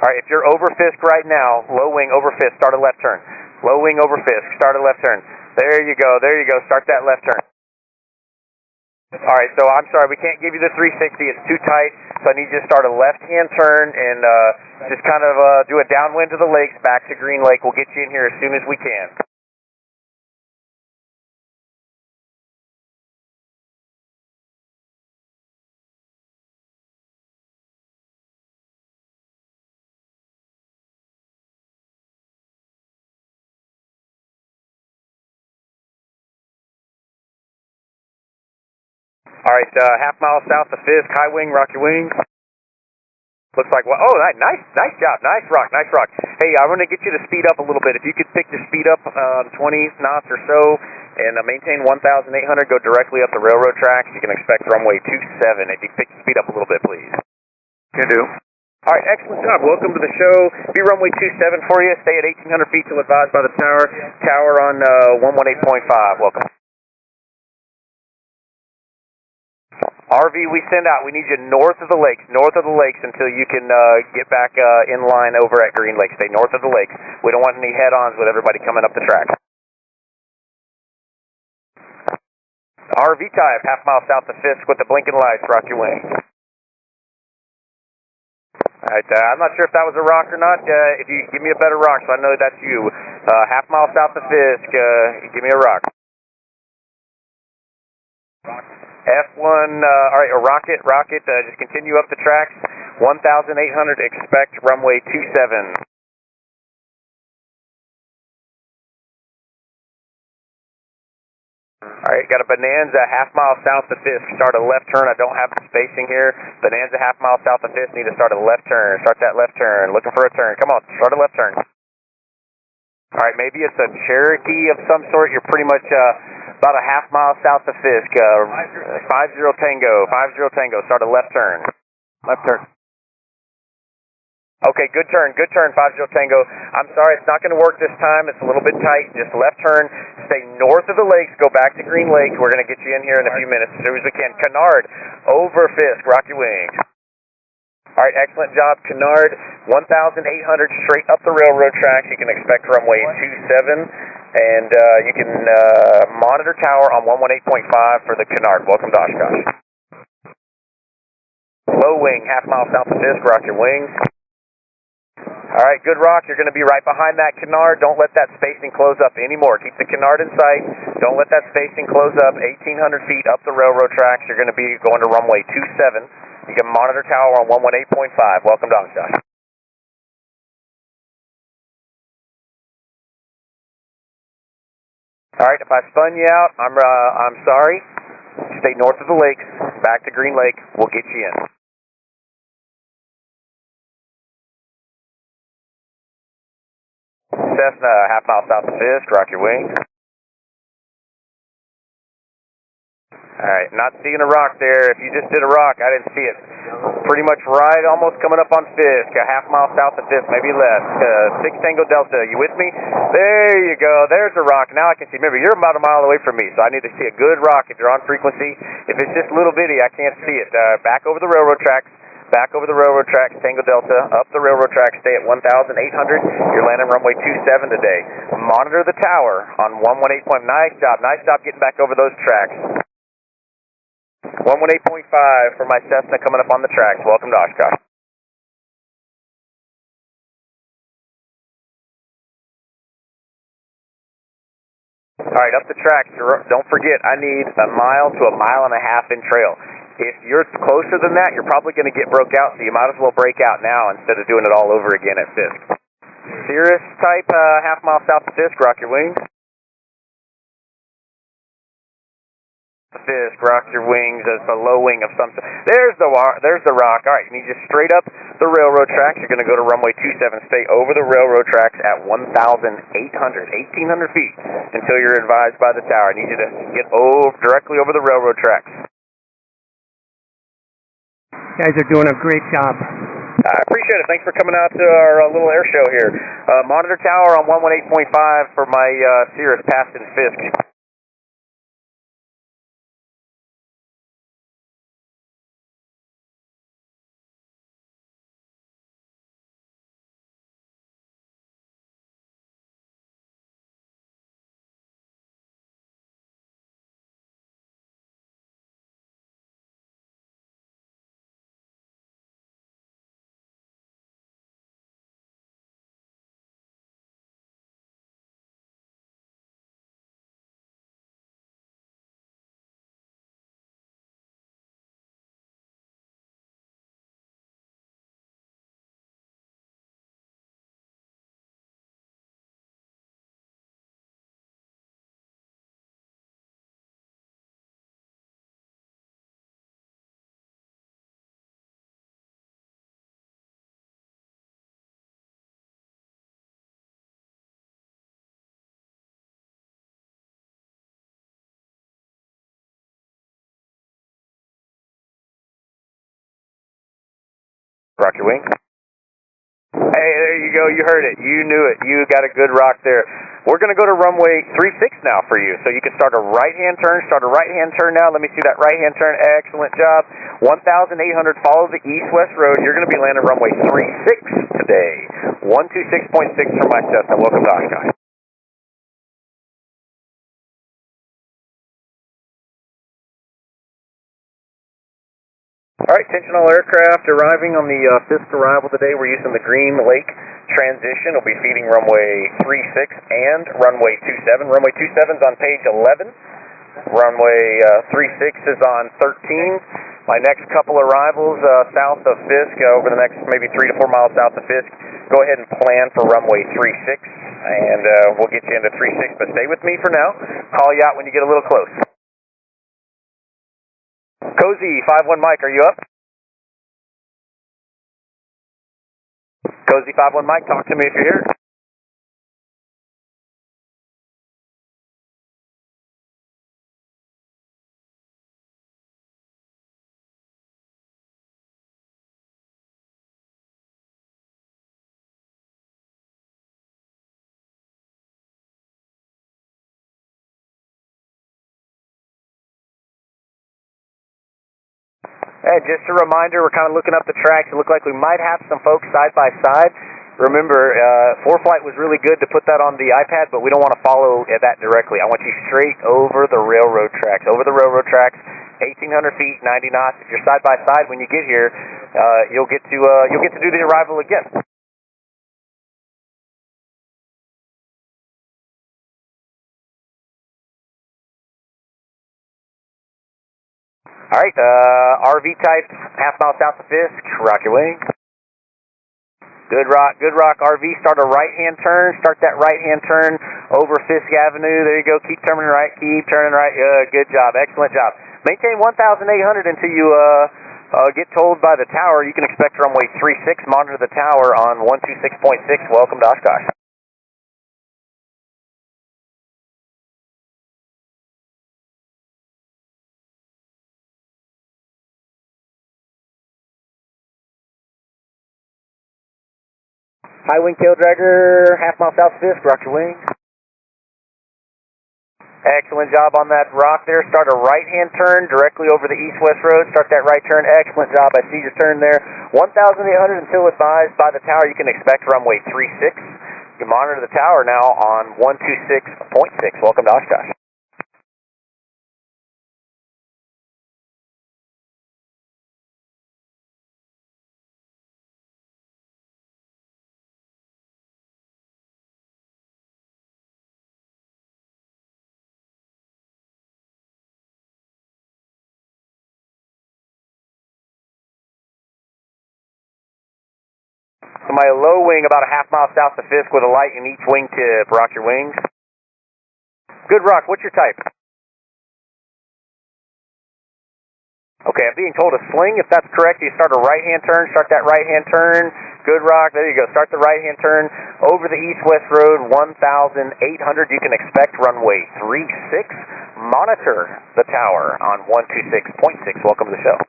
Alright, if you're over Fisk right now, low wing over Fisk, start a left turn. Low wing over Fisk, start a left turn. There you go, start that left turn. Alright, so I'm sorry, we can't give you the 360, it's too tight, so I need you to start a left-hand turn and just kind of do a downwind to the lakes, back to Greenlake. We'll get you in here as soon as we can. Alright, half mile south of Fisk, high wing, rock your wings. Looks like, well, oh, nice job, nice rock. Hey, I want to get you to speed up a little bit. If you could pick the speed up 20 knots or so and maintain 1,800, go directly up the railroad tracks. You can expect runway 27. If you pick the speed up a little bit, please. Can do. Alright, excellent job. Welcome to the show. Be runway 27 for you. Stay at 1,800 feet till advised by the tower. Tower on 118.5. Welcome. RV, we send out. We need you north of the lakes until you can get back in line over at Greenlake. Stay north of the lakes. We don't want any head-ons with everybody coming up the track. RV type, half mile south of Fisk with the blinking lights. Rock your wings. Alright, I'm not sure if that was a rock or not. If you give me a better rock, so I know that's you. Half mile south of Fisk, give me a rock. F1, alright, a rocket, just continue up the tracks, 1,800, expect runway 27. Alright, got a Bonanza half mile south of Fisk, start a left turn. I don't have the spacing here. Bonanza half mile south of Fisk, need to start a left turn. Start that left turn, looking for a turn. Come on, start a left turn. Alright, maybe it's a Cherokee of some sort. You're pretty much about a half mile south of Fisk. 50 Tango, start a left turn. Left turn. Okay, good turn, 50 Tango. I'm sorry, it's not going to work this time. It's a little bit tight. Just left turn. Stay north of the lakes. Go back to Greenlake. We're going to get you in here in a few minutes as soon as we can. Canard, over Fisk. Rock your wings. All right, excellent job, Canard. 1,800 straight up the railroad tracks. You can expect runway 27, and you can monitor tower on 118.5 for the Canard. Welcome to Oshkosh. Low wing, half mile south of Fisk. Rock your wings. All right, good rock. You're going to be right behind that canard. Don't let that spacing close up anymore. Keep the canard in sight. Don't let that spacing close up. 1,800 feet up the railroad tracks. You're going to be going to runway 27. You can monitor tower on 118.5. Welcome to Oshkosh. All right, if I spun you out, I'm sorry. Stay north of the lakes, back to Greenlake. We'll get you in. Cessna, half mile south of Fisk, rock your wings. Alright, not seeing a rock there. If you just did a rock, I didn't see it. Pretty much right, almost coming up on Fisk, a half mile south of Fisk, maybe less. 6 Tango Delta, you with me? There you go, there's a rock. Now I can see. Remember, you're about a mile away from me, so I need to see a good rock if you're on frequency. If it's just little bitty, I can't see it. Back over the railroad tracks. Back over the railroad tracks, Tango Delta, up the railroad tracks, stay at 1,800. You're landing runway 27 today. Monitor the tower on 118. Nice job getting back over those tracks. 118.5 for my Cessna coming up on the tracks. Welcome to Oshkosh. All right, up the tracks. Don't forget, I need a mile to a mile and a half in trail. If you're closer than that, you're probably going to get broke out, so you might as well break out now instead of doing it all over again at Fisk. Cirrus type, half mile south of Fisk, rock your wings. Fisk, rock your wings. It's a low wing of some sort. There's the rock. All right, you need just straight up the railroad tracks. You're going to go to runway 27. Stay over the railroad tracks at 1,800 feet until you're advised by the tower. I need you to get directly over the railroad tracks. You guys are doing a great job. I appreciate it. Thanks for coming out to our little air show here. Monitor tower on 118.5 for my Cirrus passed in Fisk. Rock your wings. Hey, there you go. You heard it. You knew it. You got a good rock there. We're going to go to runway 36 now for you. So you can start a right-hand turn. Start a right-hand turn now. Let me see that right-hand turn. Excellent job. 1,800. Follow the east-west road. You're going to be landing runway 36 today. 126.6 from my Cessna. Welcome to Oshkosh. All right, attention all aircraft arriving on the Fisk arrival today. We're using the Greenlake transition. We'll be feeding runway 36 and runway 27. Runway 27 is on page 11. Runway 36 is on 13. My next couple arrivals south of Fisk, over the next maybe 3 to 4 miles south of Fisk, go ahead and plan for runway 36, and we'll get you into 36, but stay with me for now. Call you out when you get a little close. Cozy, 5-1 Mike, are you up? Cozy 5-1 Mike, talk to me if you're here. Hey, just a reminder, we're kind of looking up the tracks. It looked like we might have some folks side by side. Remember, ForeFlight was really good to put that on the iPad, but we don't want to follow that directly. I want you straight over the railroad tracks. Over the railroad tracks, 1,800 feet, 90 knots. If you're side by side when you get here, you'll get to do the arrival again. Alright, RV type, half mile south of Fisk, rock your wing. Good rock, RV, start a right-hand turn, start that right-hand turn over Fisk Avenue, there you go, keep turning right, good job, excellent job. Maintain 1,800 until you get told by the tower. You can expect runway 36, monitor the tower on 126.6, welcome to Oshkosh. High wing tail dragger, half mile south Fisk, rock your wing. Excellent job on that rock there. Start a right-hand turn directly over the east-west road. Start that right turn. Excellent job. I see your turn there. 1,800 until advised by the tower. You can expect runway 36. You can monitor the tower now on 126.6. Welcome to Oshkosh. So my low wing about a half mile south of Fisk with a light in each wing tip. Rock your wings. Good rock. What's your type? Okay, I'm being told to sling. If that's correct, you start a right-hand turn. Start that right-hand turn. Good rock. There you go. Start the right-hand turn over the east-west road, 1,800. You can expect runway 36. Monitor the tower on 126.6. Welcome to the show.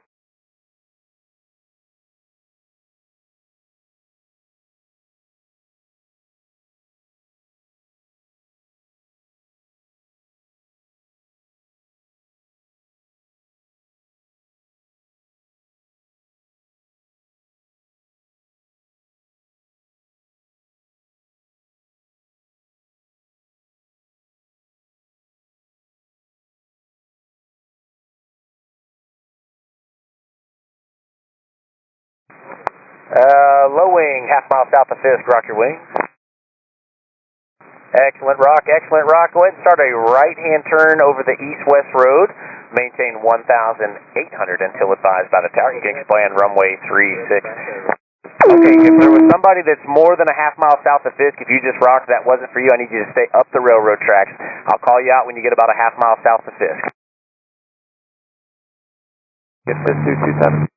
Low wing, half mile south of Fisk, rock your wing. Excellent rock, excellent rock. Go ahead and start a right-hand turn over the east-west road. Maintain 1,800 until advised by the tower. You can expand runway 36. Okay, if there was somebody that's more than a half mile south of Fisk, if you just rocked, that wasn't for you. I need you to stay up the railroad tracks. I'll call you out when you get about a half mile south of Fisk. Get Fisk 227.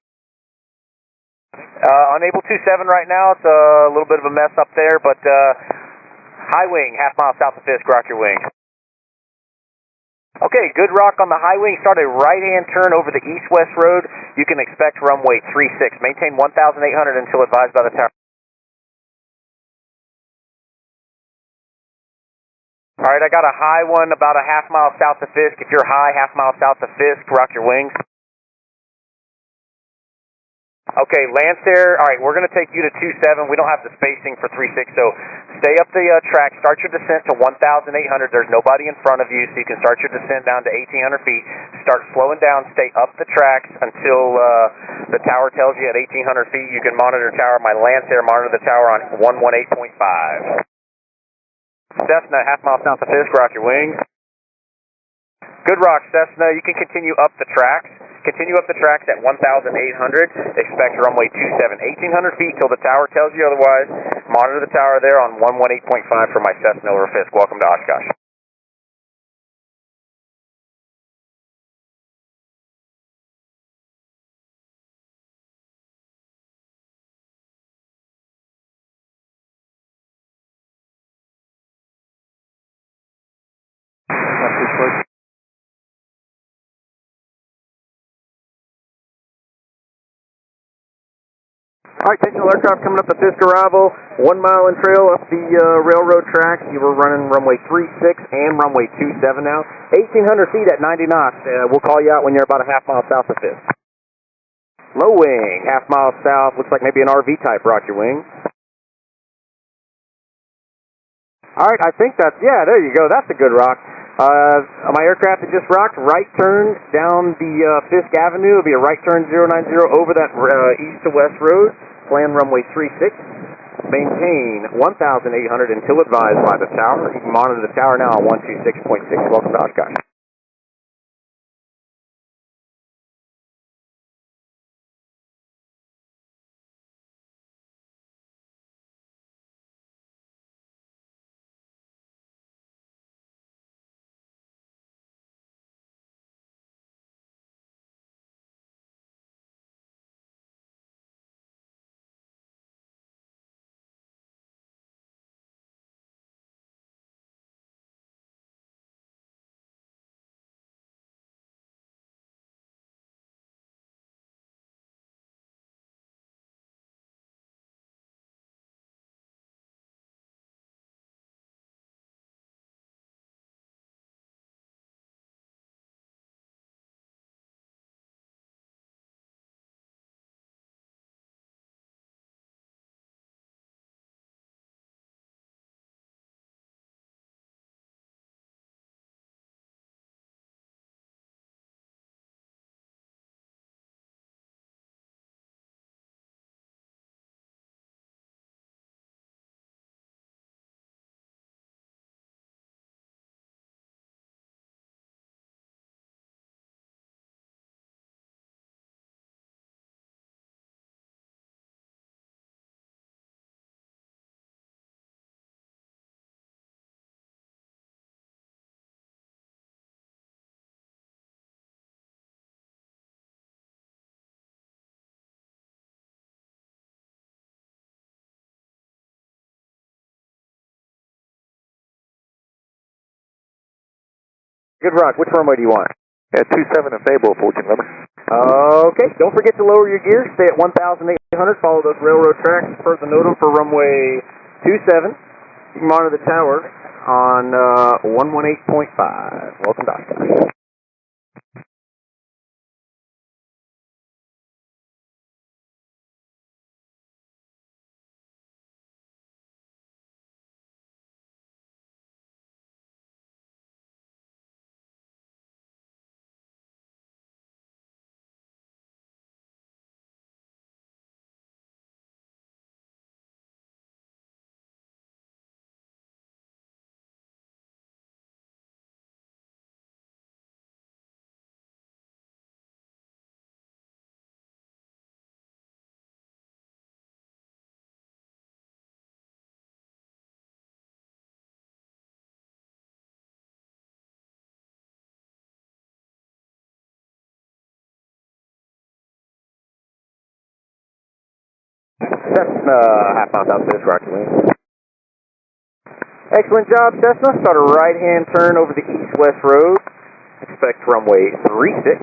Unable 27 right now. It's a little bit of a mess up there, but high wing, half mile south of Fisk, rock your wing. Okay, good rock on the high wing. Start a right-hand turn over the east-west road. You can expect runway 36. Maintain 1,800 until advised by the tower. All right, I got a high one about a half mile south of Fisk. If you're high, half mile south of Fisk, rock your wings. Okay, Lance there. All right, we're going to take you to 27. We don't have the spacing for 36, so stay up the track. Start your descent to 1,800. There's nobody in front of you, so you can start your descent down to 1,800 feet. Start slowing down. Stay up the tracks until the tower tells you at 1,800 feet. You can monitor the tower. My Lance there, monitor the tower on 118.5. Cessna, half mile south of Fisk, rock your wings. Good rock, Cessna. You can continue up the tracks. Continue up the tracks at 1,800. Expect runway 27. 1,800 feet till the tower tells you otherwise. Monitor the tower there on 118.5 for my Cessna over Fisk. Welcome to Oshkosh. All right, Sentinel aircraft coming up at Fisk arrival, 1 mile in trail up the railroad tracks. You were running runway 36 and runway 27 now. 1,800 feet at 90 knots. We'll call you out when you're about a half mile south of Fisk. Low wing, half mile south. Looks like maybe an RV type. Rock your wings. All right, I think that's, yeah, there you go. That's a good rock. My aircraft had just rocked. Right turn down the Fisk Avenue. It'll be a right turn 090 over that east to west road. Plan runway 36. Maintain 1,800 until advised by the tower. You can monitor the tower now on 126.6. Welcome to Oshkosh. good rock. Which runway do you want? At 27 and Fable, 14 number. Okay, don't forget to lower your gear. Stay at 1,800. Follow those railroad tracks. Further NOTAM for runway 27. You can monitor the tower on 118.5. Welcome to Oshkosh. Cessna, half mile south Fisk, Rocky Wing. Excellent job, Cessna. Start a right-hand turn over the east-west road. Expect runway 36.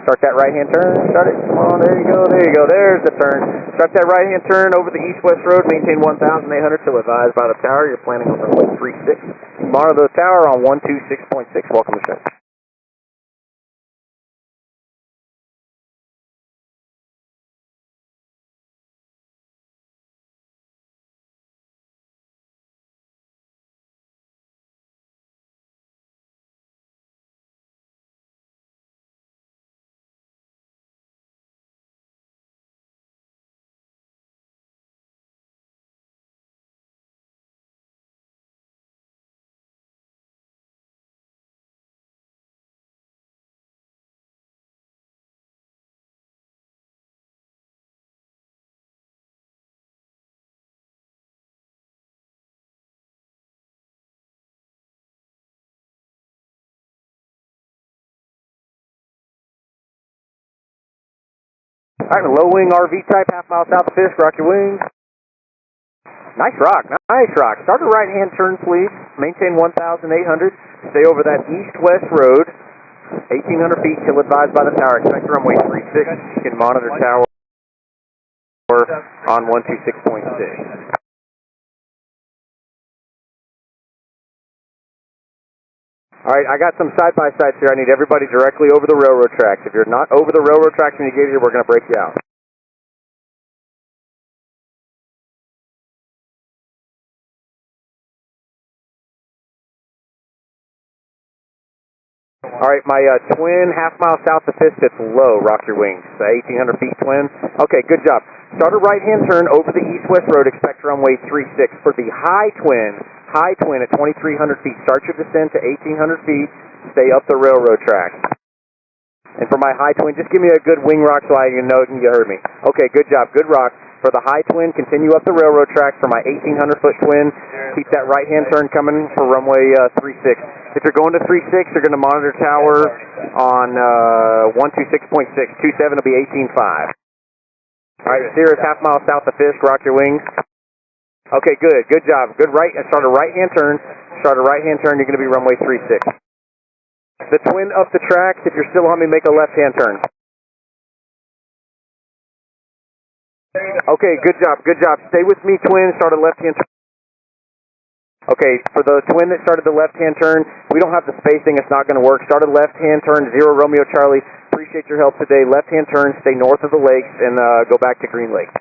Start that right-hand turn. Start it. Come on, there you go, there you go. There's the turn. Start that right-hand turn over the east-west road. Maintain 1,800 till advised by the tower. You're planning on runway 36. Monitor the tower on 126.6. Welcome to show. All right, low wing RV type, half mile south of Fisk, rock your wings. Nice rock, nice rock. Start a right-hand turn, please. Maintain 1,800. Stay over that east-west road, 1,800 feet till advised by the tower. Expect runway 36. You can monitor tower on 126.6. All right, I got some side-by-sides here. I need everybody directly over the railroad tracks. If you're not over the railroad tracks when you get here, we're going to break you out. All right, my twin, half mile south of Fisk, it's low. Rock your wings. 1,800 feet twin. Okay, good job. Start a right-hand turn over the east-west road. Expect runway 36. For the high twin at 2,300 feet. Start your descent to 1,800 feet. Stay up the railroad track. And for my high twin, just give me a good wing rock so I can know you heard me. Okay, good job. Good rock. For the high twin, continue up the railroad track. For my 1,800-foot twin, keep that right-hand turn coming for runway 36. If you're going to 36, you're going to monitor tower on 126.6. 27 will be 18.5. All right, Sierra's half mile south of Fisk. Rock your wings. Okay, good. Good job. Good right. Start a right-hand turn. Start a right-hand turn. You're going to be runway 36. The twin up the tracks. If you're still on me, make a left-hand turn. Okay, good job. Good job. Stay with me, twin. Start a left-hand turn. Okay, for the twin that started the left-hand turn, we don't have the spacing. It's not going to work. Start a left-hand turn. 0 Romeo Charlie. Appreciate your help today. Left-hand turn. Stay north of the lakes and go back to Greenlake.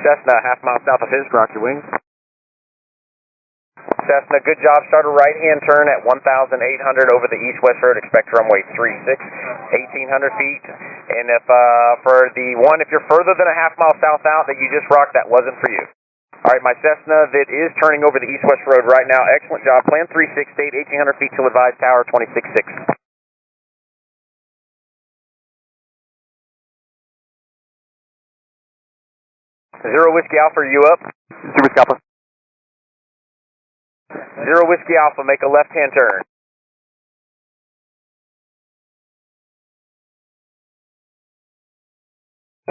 Cessna, half mile south of Fisk. Rock your wings. Cessna, good job. Start a right-hand turn at 1,800 over the east-west road. Expect runway 36, 1,800 feet. And if for the one, if you're further than a half mile south out that you just rocked, that wasn't for you. All right, my Cessna that is turning over the east-west road right now. Excellent job. Plan 36, stay at 1,800 feet till advised tower 26.6. 0 Whiskey Alpha, are you up? 0 Whiskey Alpha. 0 Whiskey Alpha, make a left-hand turn.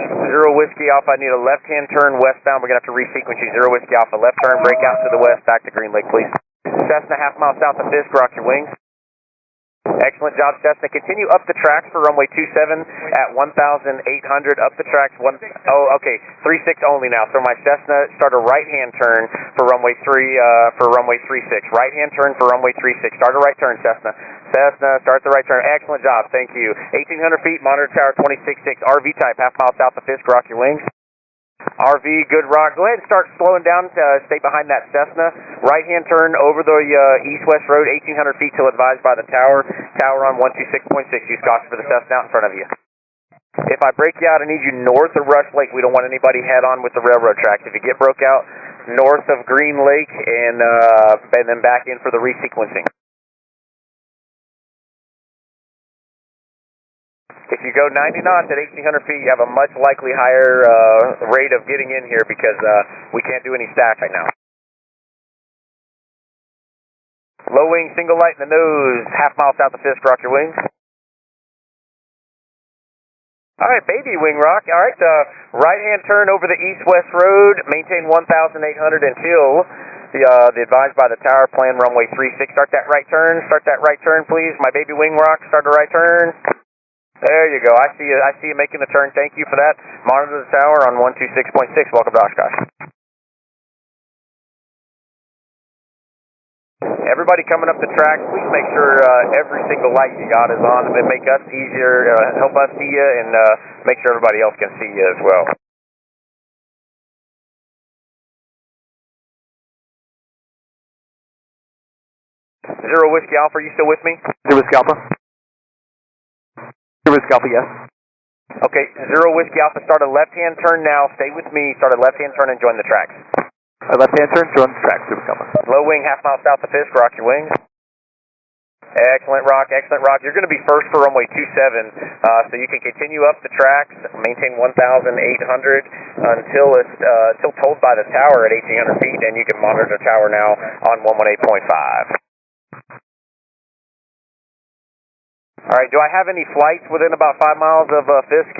Zero Whiskey Alpha, I need a left-hand turn westbound. We're going to have to resequence you. Zero Whiskey Alpha, left turn, break out to the west, back to Greenlake, please. Cessna, half mile south of Fisk, rock your wings. Excellent job, Cessna. Continue up the tracks for runway 27 at 1,800. Up the tracks. 36 only now. So my Cessna, start a right-hand turn for runway 36. Right-hand turn for runway 36. Start a right turn, Cessna. Cessna, start the right turn. Excellent job. Thank you. 1,800 feet, monitor tower 26.6. RV type, half mile south of Fisk. Rock your wings. RV, good rock. Go ahead and start slowing down to stay behind that Cessna. Right-hand turn over the east-west road, 1,800 feet till advised by the tower. Tower on 126.6. Use caution for the Cessna out in front of you. If I break you out, I need you north of Rush Lake. We don't want anybody head-on with the railroad tracks. If you get broke out, north of Greenlake and then back in for the resequencing. If you go 90 knots at 1,800 feet, you have a much likely higher rate of getting in here because we can't do any stack right now. Low wing, single light in the nose, half mile south of Fisk, rock your wings. All right, baby wing rock. All right, right-hand turn over the east-west road, maintain 1,800 until the advised by the tower plan runway 36. Start that right turn, please. My baby wing rock, start a right turn. There you go. I see you making the turn. Thank you for that. Monitor the tower on 126.6. Welcome to Oshkosh. Everybody coming up the track, please make sure every single light you got is on. It'll make us easier, help us see you, and make sure everybody else can see you as well. Zero Whiskey Alpha, are you still with me? Zero Whiskey Alpha. Zero Whiskey Alpha, yes. Okay, Zero Whiskey Alpha, start a left-hand turn now. Stay with me. Start a left-hand turn and join the tracks. Left-hand turn, join the tracks. Zero Whiskey Alpha. Low wing, half mile south of Fisk. Rock your wings. Excellent rock, excellent rock. You're going to be first for runway 27, so you can continue up the tracks, maintain 1,800 until told by the tower at 1,800 feet, and you can monitor the tower now on 118.5. All right, do I have any flights within about 5 miles of Fisk?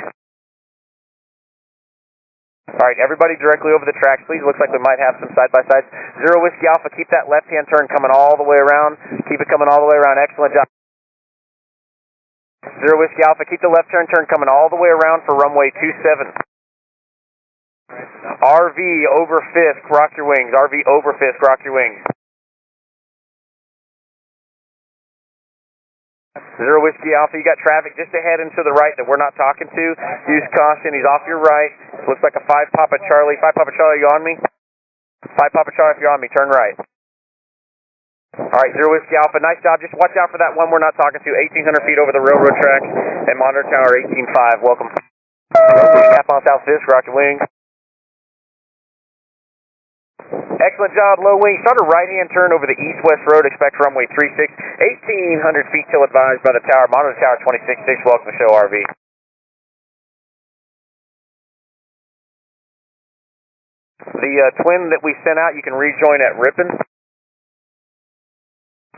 All right, everybody directly over the tracks, please. Looks like we might have some side-by-sides. Zero Whiskey Alpha, keep that left-hand turn coming all the way around. Keep it coming all the way around. Excellent job. Zero Whiskey Alpha, keep the left-hand turn coming all the way around for runway 27. RV over Fisk, rock your wings. RV over Fisk, rock your wings. Zero Whiskey Alpha, you got traffic just ahead and to the right that we're not talking to. Use caution, he's off your right. Looks like a 5 Papa Charlie. 5 Papa Charlie, are you on me? 5 Papa Charlie, if you're on me, turn right. Alright, Zero Whiskey Alpha, nice job. Just watch out for that one we're not talking to. 1,800 feet over the railroad tracks and monitor tower 18.5. Welcome. Half mile south Fisk, rock your wings. Excellent job, low wing. Start a right-hand turn over the east-west road. Expect runway 36. 1,800 feet till advised by the tower. Monitor tower 26.6. Welcome to show RV. The twin that we sent out, you can rejoin at Ripon.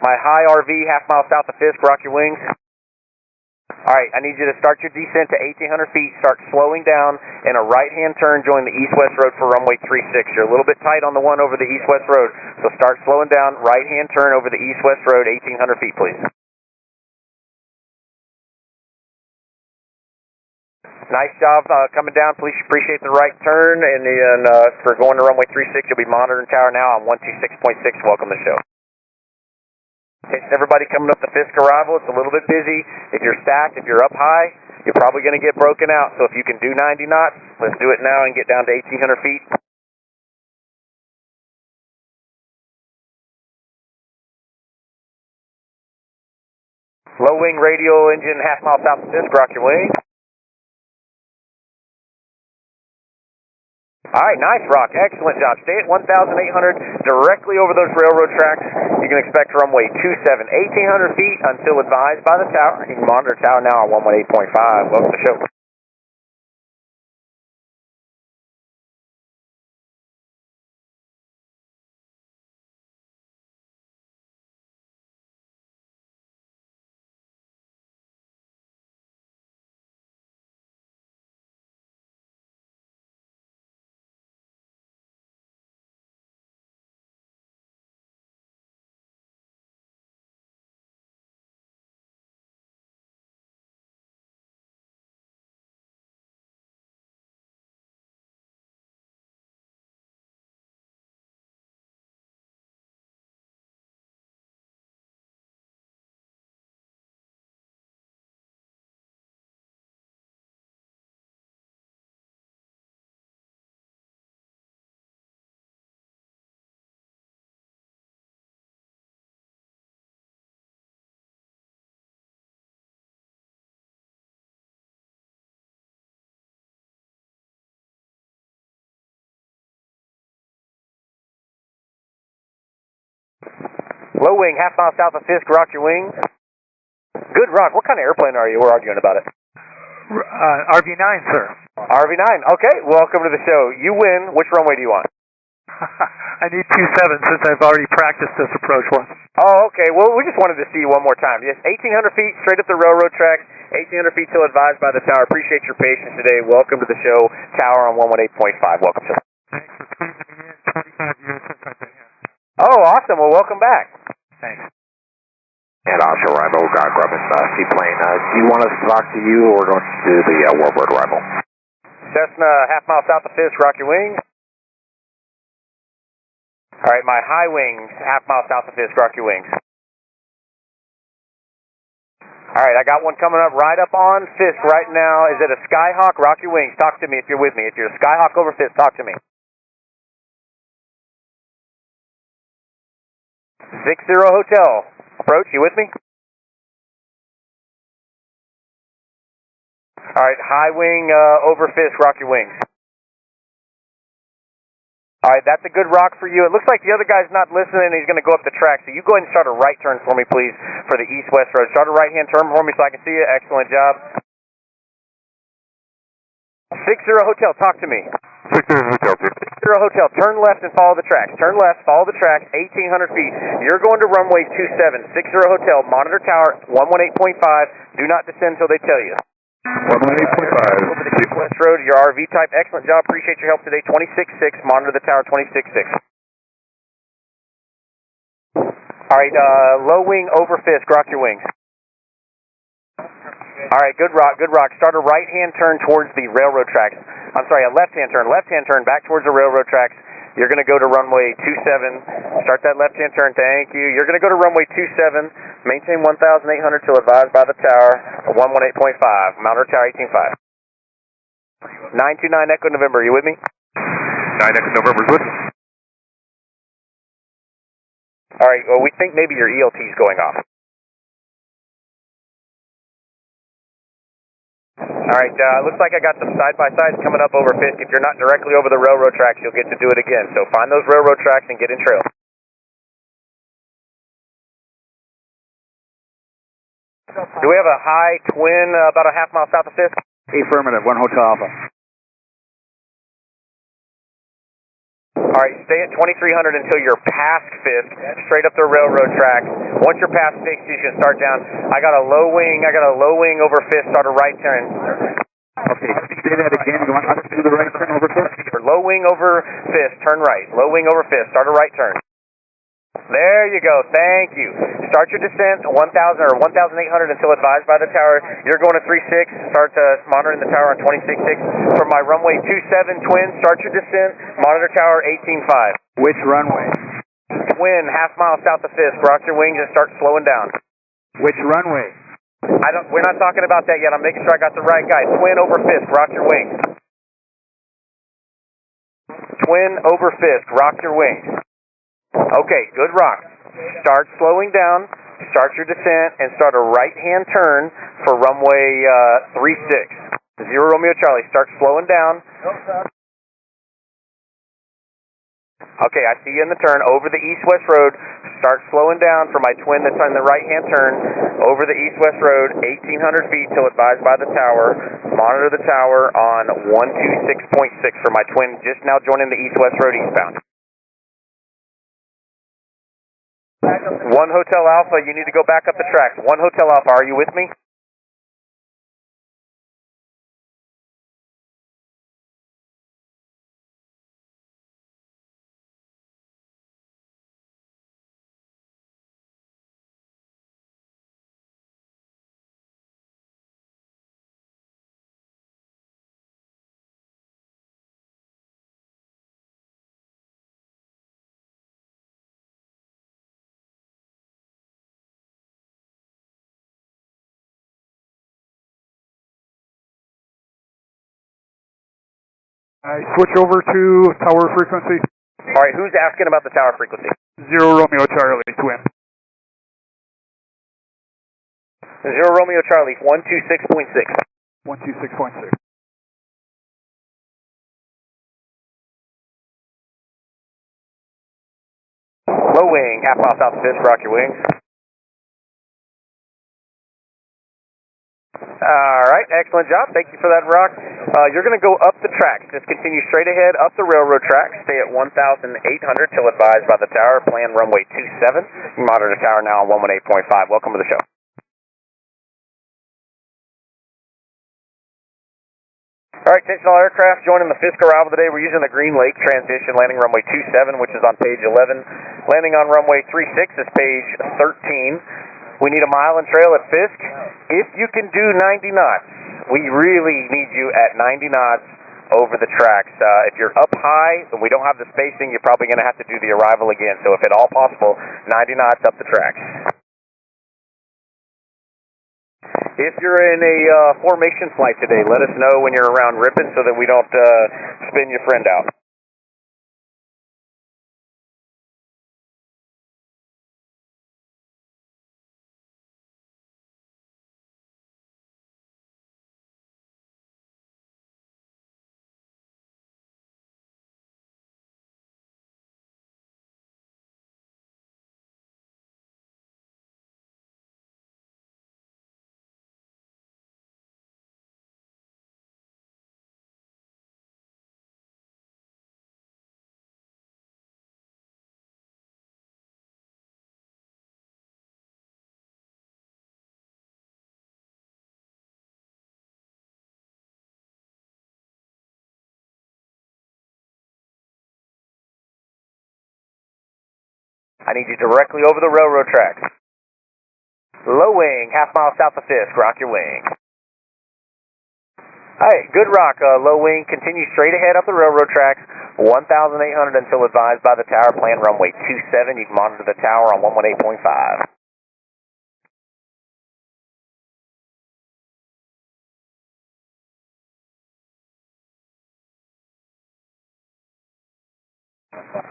My high RV, half mile south of Fisk. Rock your wings. Alright, I need you to start your descent to 1,800 feet, start slowing down, and a right-hand turn, join the east-west road for runway 36. You're a little bit tight on the one over the east-west road, so start slowing down, right-hand turn over the east-west road, 1,800 feet, please. Nice job coming down. Please appreciate the right turn, and for going to runway 36, you'll be monitoring tower now on 126.6. Welcome to the show. Everybody coming up the Fisk arrival, it's a little bit busy. If you're stacked, if you're up high, you're probably going to get broken out. So if you can do 90 knots, let's do it now and get down to 1,800 feet. Low wing radial engine, half mile south of Fisk, rock your wing. Alright, nice rock. Excellent job. Stay at 1,800 directly over those railroad tracks. You can expect runway 27, 1,800 feet until advised by the tower. You can monitor tower now on 118.5. Welcome to the show. Low wing, half mile south of Fisk, rock your wings. Good rock. What kind of airplane are you? We're arguing about it. RV9, sir. RV9. Okay, welcome to the show. You win. Which runway do you want? I need 27 since I've already practiced this approach once. Oh, okay. Well, we just wanted to see you one more time. Yes, 1,800 feet straight up the railroad tracks, 1,800 feet till advised by the tower. Appreciate your patience today. Welcome to the show. Tower on 118.5. Welcome, sir. Thanks for squeezing me in. 25 years since I've been here. Oh, awesome. Well, welcome back. Thanks. And offshore arrival, Grumman, seaplane. Do you want us to talk to you or don't you do the warbird arrival? Cessna, half mile south of Fisk, rock your wings. All right, my high wings, half mile south of Fisk, rock your wings. All right, I got one coming up right up on Fisk right now. Is it a Skyhawk? Rock your wings. Talk to me if you're with me. If you're a Skyhawk over Fisk, talk to me. 60 Hotel. Approach, you with me? All right, high wing over Fisk, rock your wings. All right, that's a good rock for you. It looks like the other guy's not listening. He's going to go up the track. So you go ahead and start a right turn for me, please, for the east-west road. Start a right-hand turn for me so I can see you. Excellent job. 60 Hotel, talk to me. 60 Hotel. 60 Hotel, turn left and follow the tracks. Turn left, follow the tracks, 1,800 feet. You're going to runway 27. 60 Hotel, monitor tower, 118.5. Do not descend until they tell you. 118.5. Over the east-west road, your RV type. Excellent job. Appreciate your help today. 26.6. Monitor the tower. 26.6. All right. Low wing over Fisk. Rock your wings. All right. Good rock. Good rock. Start a right-hand turn towards the railroad tracks. I'm sorry, a left-hand turn. Left-hand turn back towards the railroad tracks. You're going to go to runway 27. Start that left-hand turn. Thank you. You're going to go to runway 27. Maintain 1,800 till advised by the tower. 118.5. Mount tower 18.5. 929 Echo November. Are you with me? 9 Echo November's with me. All right. Well, we think maybe your ELT's going off. All right, looks like I got some side-by-sides coming up over Fisk. If you're not directly over the railroad tracks, you'll get to do it again. So find those railroad tracks and get in trail. Do we have a high twin about a half mile south of Fisk? Affirmative, 1 Hotel Alpha. All right, stay at 2300 until you're past Fisk, straight up the railroad track. Once you're past Fisk, you can start down. I got a low wing over Fisk, start a right turn. Okay, say that again. You want us to do the right turn over Fisk? Low wing over Fisk, turn right. Low wing over Fisk, start a right turn. There you go. Thank you. Start your descent 1,000 or 1,800 until advised by the tower. You're going to 36. Start monitoring the tower on 26.6. From my runway 27 twin, start your descent. Monitor tower 18.5. Which runway? Twin, half mile south of Fisk. Rock your wings and start slowing down. Which runway? We're not talking about that yet. I'm making sure I got the right guy. Twin over Fisk. Rock your wings. Twin over Fisk. Rock your wings. Okay, good rock. Start slowing down, start your descent, and start a right-hand turn for runway 36. 0 Romeo Charlie, start slowing down. Okay, I see you in the turn over the east-west road. Start slowing down for my twin that's on the right-hand turn over the east-west road, 1,800 feet till advised by the tower. Monitor the tower on 126.6 for my twin just now joining the east-west road eastbound. 1 Hotel Alpha, you need to go back up the tracks. 1 Hotel Alpha, are you with me? I switch over to tower frequency. All right, who's asking about the tower frequency? 0 Romeo Charlie, twin. 0 Romeo Charlie, 126.6. 126.6. Low wing, half mile south of Fisk, rock your wings. Alright, excellent job. Thank you for that, Rock. You're going to go up the track. Just continue straight ahead up the railroad track. Stay at 1,800 till advised by the tower. Plan runway 27. You monitor the tower now on 118.5. Welcome to the show. Alright, attention all aircraft joining the Fisk arrival today. We're using the Greenlake transition, landing runway 27, which is on page 11. Landing on runway 36 is page 13. We need a mile and trail at Fisk. If you can do 90 knots, we really need you at 90 knots over the tracks. If you're up high and we don't have the spacing, you're probably going to have to do the arrival again. So if at all possible, 90 knots up the tracks. If you're in a formation flight today, let us know when you're around Ripon so that we don't spin your friend out. I need you directly over the railroad tracks. Low wing, half mile south of Fisk, rock your wing. Alright, good rock, low wing, continue straight ahead up the railroad tracks, 1,800 until advised by the tower, plan runway 27, you can monitor the tower on 118.5.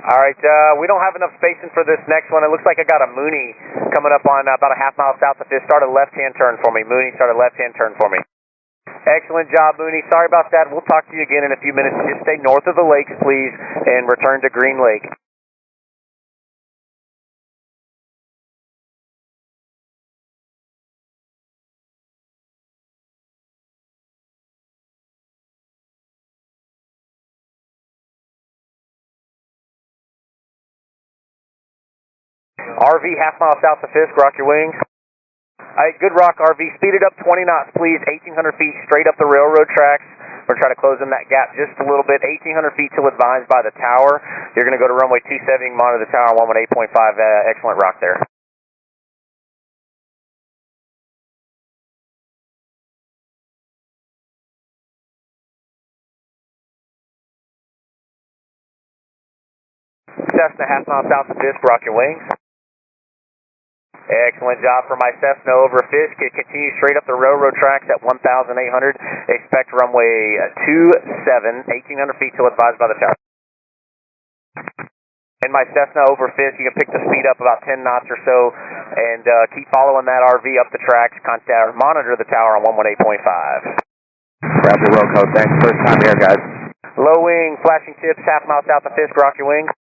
Alright, we don't have enough spacing for this next one. It looks like I got a Mooney coming up on about a half mile south of Fisk. Start a left-hand turn for me. Mooney, start a left-hand turn for me. Excellent job, Mooney. Sorry about that. We'll talk to you again in a few minutes. Just stay north of the lakes, please, and return to Greenlake. RV half mile south of Fisk, rock your wings. Alright, good rock, RV. Speed it up 20 knots, please. 1,800 feet straight up the railroad tracks. We're trying to close in that gap just a little bit. 1,800 feet till advised by the tower. You're going to go to runway 27, you can monitor the tower on 118.5. Excellent rock there. Cessna half mile south of Fisk, rock your wings. Excellent job for my Cessna over Fisk. It continues straight up the railroad tracks at 1,800. Expect runway 27, 1,800 feet till advised by the tower. And my Cessna over Fisk, you can pick the speed up about 10 knots or so, and keep following that RV up the tracks. Monitor the tower on 118.5. Grab the roll code. Thanks. First time here, guys. Low wing, flashing tips, half mile south of Fisk, rock your wing.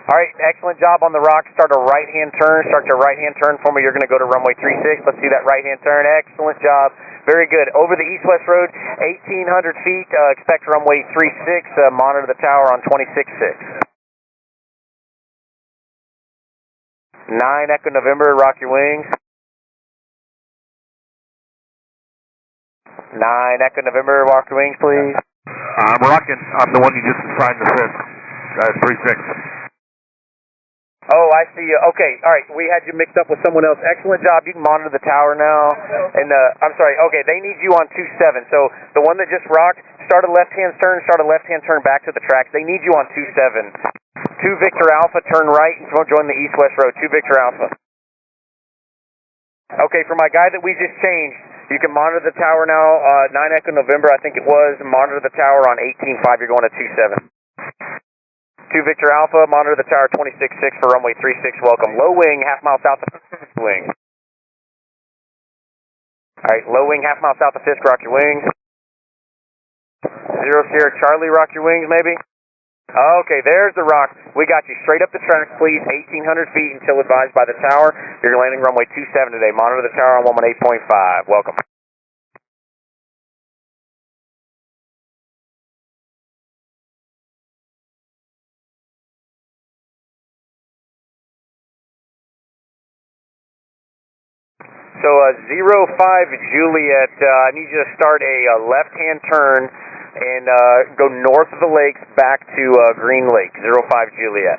Alright, excellent job on the rock. Start a right-hand turn. Start your right-hand turn for me. You're going to go to runway 36. Let's see that right-hand turn. Excellent job. Very good. Over the east-west road, 1,800 feet. Expect runway 36. Monitor the tower on 26.6. 9 Echo November, rock your wings. 9 Echo November, rock your wings, please. I'm rocking. I'm the one you just assigned the Fisk. 36. Oh, I see you. Okay, all right. We had you mixed up with someone else. Excellent job. You can monitor the tower now. And I'm sorry. Okay, they need you on 27. So the one that just rocked, start a left-hand turn. Start a left-hand turn back to the tracks. They need you on 27. 2 Victor Alpha, turn right and join the east-west road. 2 Victor Alpha. Okay, for my guy that we just changed, you can monitor the tower now. 9 Echo November, I think it was. Monitor the tower on 18.5. You're going to 27. 2 Victor Alpha, monitor the tower 26.6 for runway 36. Welcome. Low wing, half mile south of Fisk wing. Alright, low wing, half mile south of Fisk, rock your wings. 0 Sierra Charlie, rock your wings maybe. Okay, there's the rock. We got you straight up the track, please. 1,800 feet until advised by the tower. You're landing runway 27 today. Monitor the tower on 118.5. Welcome. So 05 Juliet, I need you to start a left-hand turn and go north of the lakes back to Greenlake, 05 Juliet.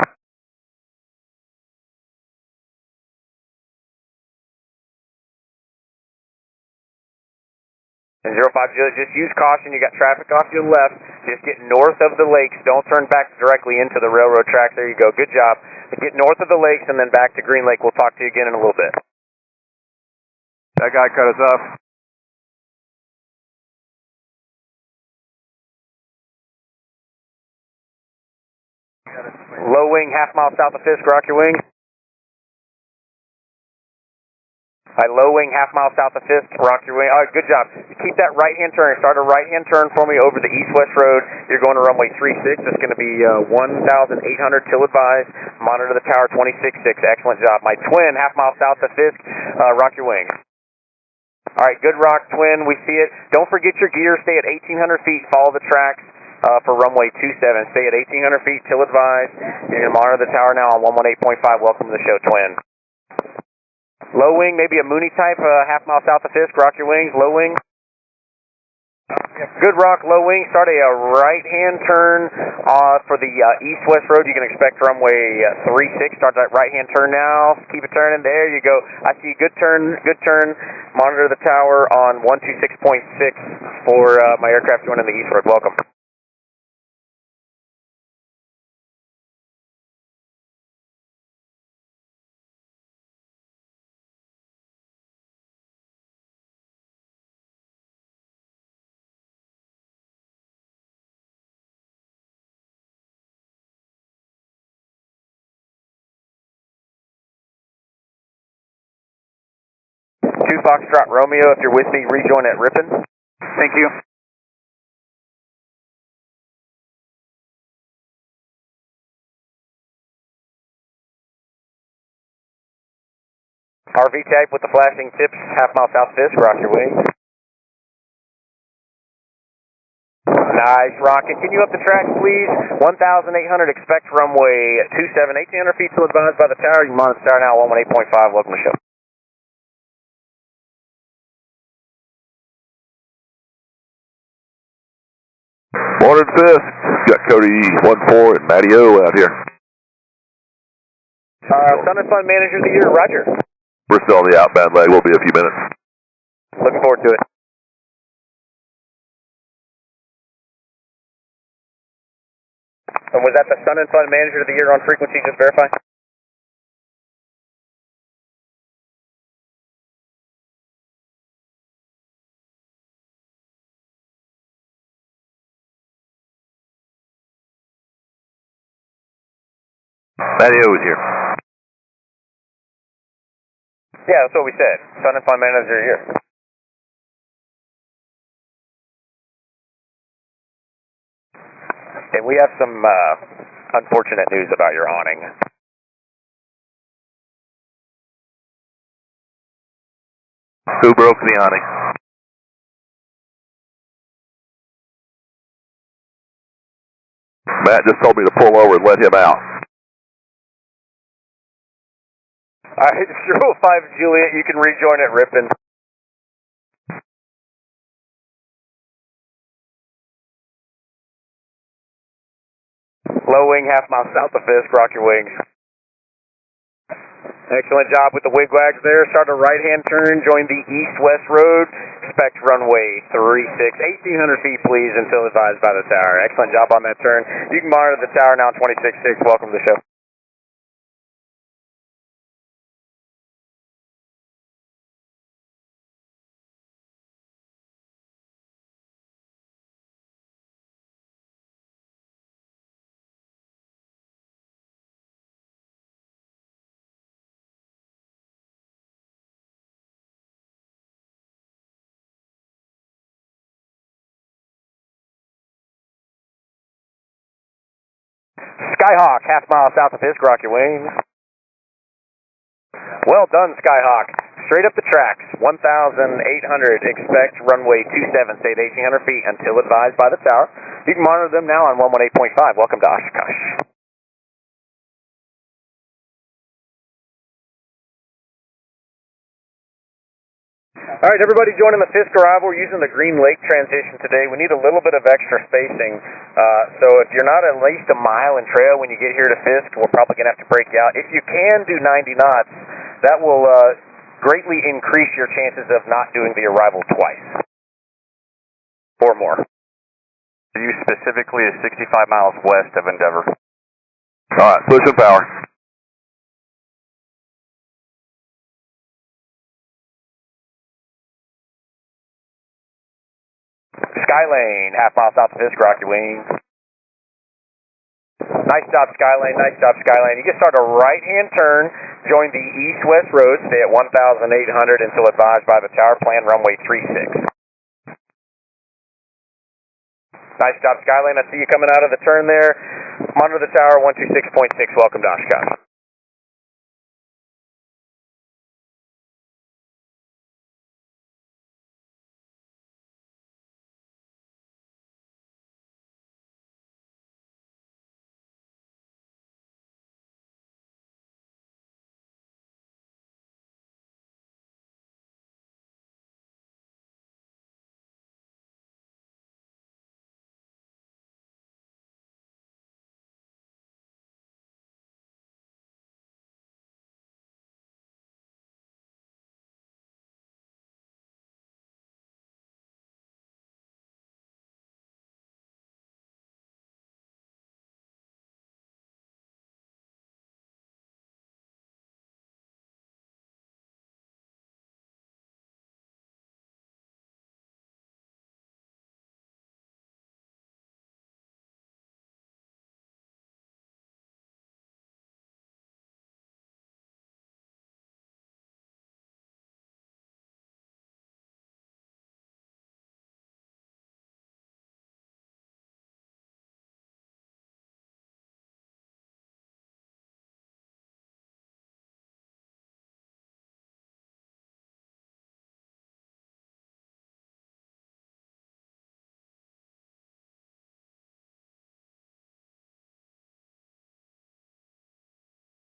And 05 Juliet, just use caution. You got traffic off your left. Just get north of the lakes. Don't turn back directly into the railroad tracks. There you go. Good job. Get north of the lakes and then back to Greenlake. We'll talk to you again in a little bit. That guy cut us off. Low wing, half mile south of Fisk, rock your wing. Alright, low wing, half mile south of Fisk, rock your wing. Alright, good job. Keep that right-hand turn. Start a right-hand turn for me over the east-west road. You're going to runway 36. It's going to be 1,800 till advised. Monitor the tower 26.6. Excellent job. My twin, half mile south of Fisk, rock your wing. Alright, good rock, twin. We see it. Don't forget your gear. Stay at 1,800 feet. Follow the tracks. For runway 27. Stay at 1,800 feet till advised. You're going to monitor the tower now on 118.5. Welcome to the show, twin. Low wing, maybe a Mooney type, half mile south of Fisk. Rock your wings, low wing. Good rock, low wing. Start a right-hand turn for the east-west road. You can expect runway 36. Start that right-hand turn now. Keep it turning. There you go. I see good turn, good turn. Monitor the tower on 126.6 for my aircraft going in the east road. Welcome. Two Foxtrot Romeo, if you're with me, rejoin at Ripon. Thank you. RV type with the flashing tips, half mile south Fisk, rock your wings. Nice rock. Continue up the track, please. 1,800, expect runway 27, 1,800 feet till advised by the tower. You can monitor the tower now, 118.5. Welcome to the show. Morning, Fisk. Got Cody 14 and Matty O out here. Sun and Fun Manager of the Year, Roger. We're still on the outbound leg. We'll be a few minutes. Looking forward to it. And was that the Sun and Fun Manager of the Year on frequency? Just verify. Matty O is here. Yeah, that's what we said. Sun and Fun Manager of the Year. Okay, we have some unfortunate news about your awning. Who broke the awning? Matt just told me to pull over and let him out. Alright, 05 Juliet, you can rejoin at Ripon. Low wing, half mile south of Fisk, rock your wings. Excellent job with the wigwags there. Start a right-hand turn, join the east-west road. Expect runway 36, 1,800 feet, please, until advised by the tower. Excellent job on that turn. You can monitor the tower now, 26.6. Welcome to the show. Skyhawk, half mile south of Fisk, rock your wings. Well done, Skyhawk. Straight up the tracks, 1,800, expect runway 27, stay at 1,800 feet until advised by the tower. You can monitor them now on 118.5. Welcome to Oshkosh. All right, everybody joining the Fisk arrival. We're using the Greenlake transition today. We need a little bit of extra spacing. So if you're not at least a mile in trail when you get here to Fisk, we're probably going to have to break you out. If you can do 90 knots, that will greatly increase your chances of not doing the arrival twice. Or more. You specifically is 65 miles west of Endeavor. All right, push the power. Skylane, half mile south of Fisk, rock your wings. Nice job, Skylane, nice job, Skylane. You can start a right-hand turn, join the east-west road, stay at 1,800 until advised by the tower, plan runway 36. Nice job, Skylane. I see you coming out of the turn there. Monitor the tower, 126.6. Welcome to Oshkosh.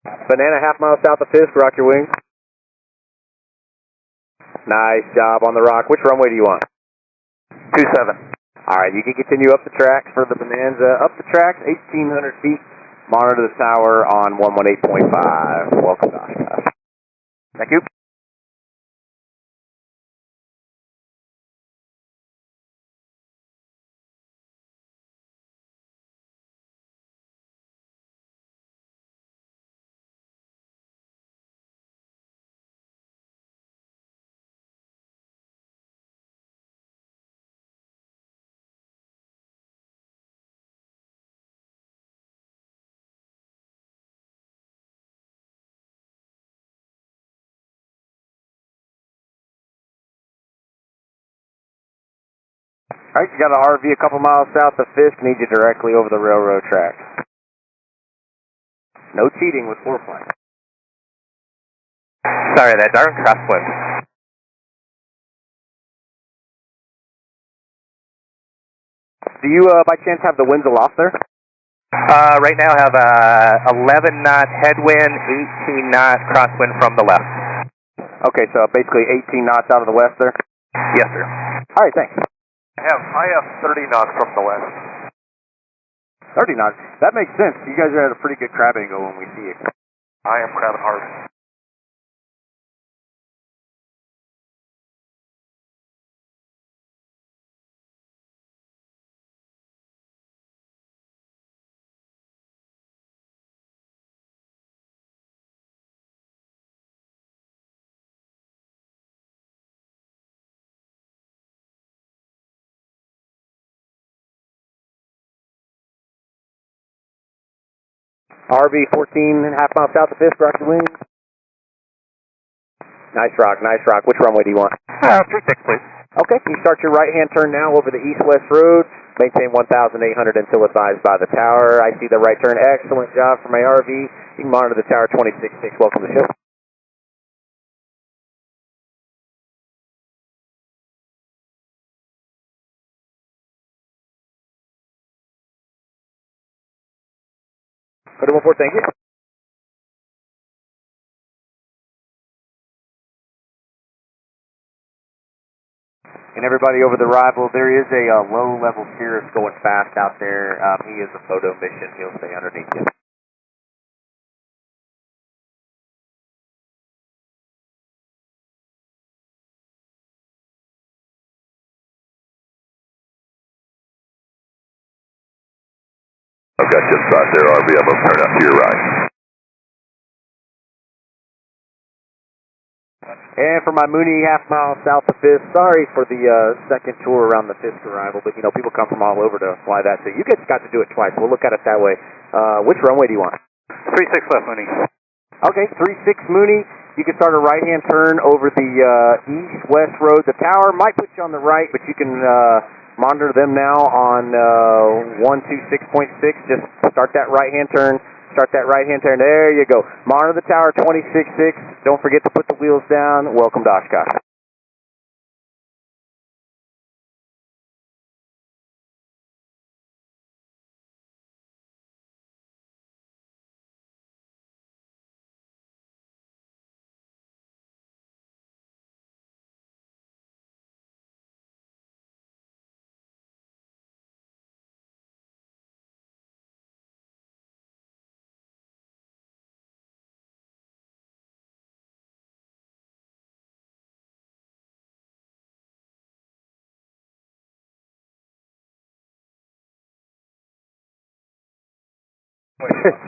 Banana, half mile south of Fisk, rock your wings. Nice job on the rock. Which runway do you want? 27. All right, you can continue up the tracks for the Bonanza. Up the tracks, 1,800 feet. Monitor the tower on 118.5. Welcome to Oshkosh. Thank you. All right, you got an RV a couple miles south of Fisk. Need you directly over the railroad tracks. No cheating with foreplay. Sorry, that darn crosswind. Do you, by chance, have the winds aloft there? Right now I have 11 knot headwind, 18 knot crosswind from the left. Okay, so basically 18 knots out of the west there? Yes, sir. All right, thanks. I have 30 knots from the west. 30 knots? That makes sense. You guys are at a pretty good crab angle when we see it. I am crabbing hard. RV 14 half mile south of Fisk, rock your wings. Nice rock, nice rock. Which runway do you want? 36, please. Okay, you start your right-hand turn now over the east-west road. maintain 1,800 until advised by the tower. I see the right turn. Excellent job for my RV. You can monitor the tower 266. Welcome to the show. Code 14, thank you. And everybody over the arrival, there is a low-level Cirrus going fast out there. He is a photo mission. He'll stay underneath you. I've got just spot there, RV. I'm going to turn up to your right. And for my Mooney half-mile south of Fisk, sorry for the second tour around the Fisk arrival, but, you know, people come from all over to fly that, so you guys got to do it twice. We'll look at it that way. Which runway do you want? 36 left, Mooney. Okay, 36 Mooney. You can start a right-hand turn over the east-west road. The tower might put you on the right, but you can monitor them now on 126.6. Just start that right-hand turn. Start that right-hand turn. There you go. Monitor the tower 266. Don't forget to put the wheels down. Welcome to Oshkosh.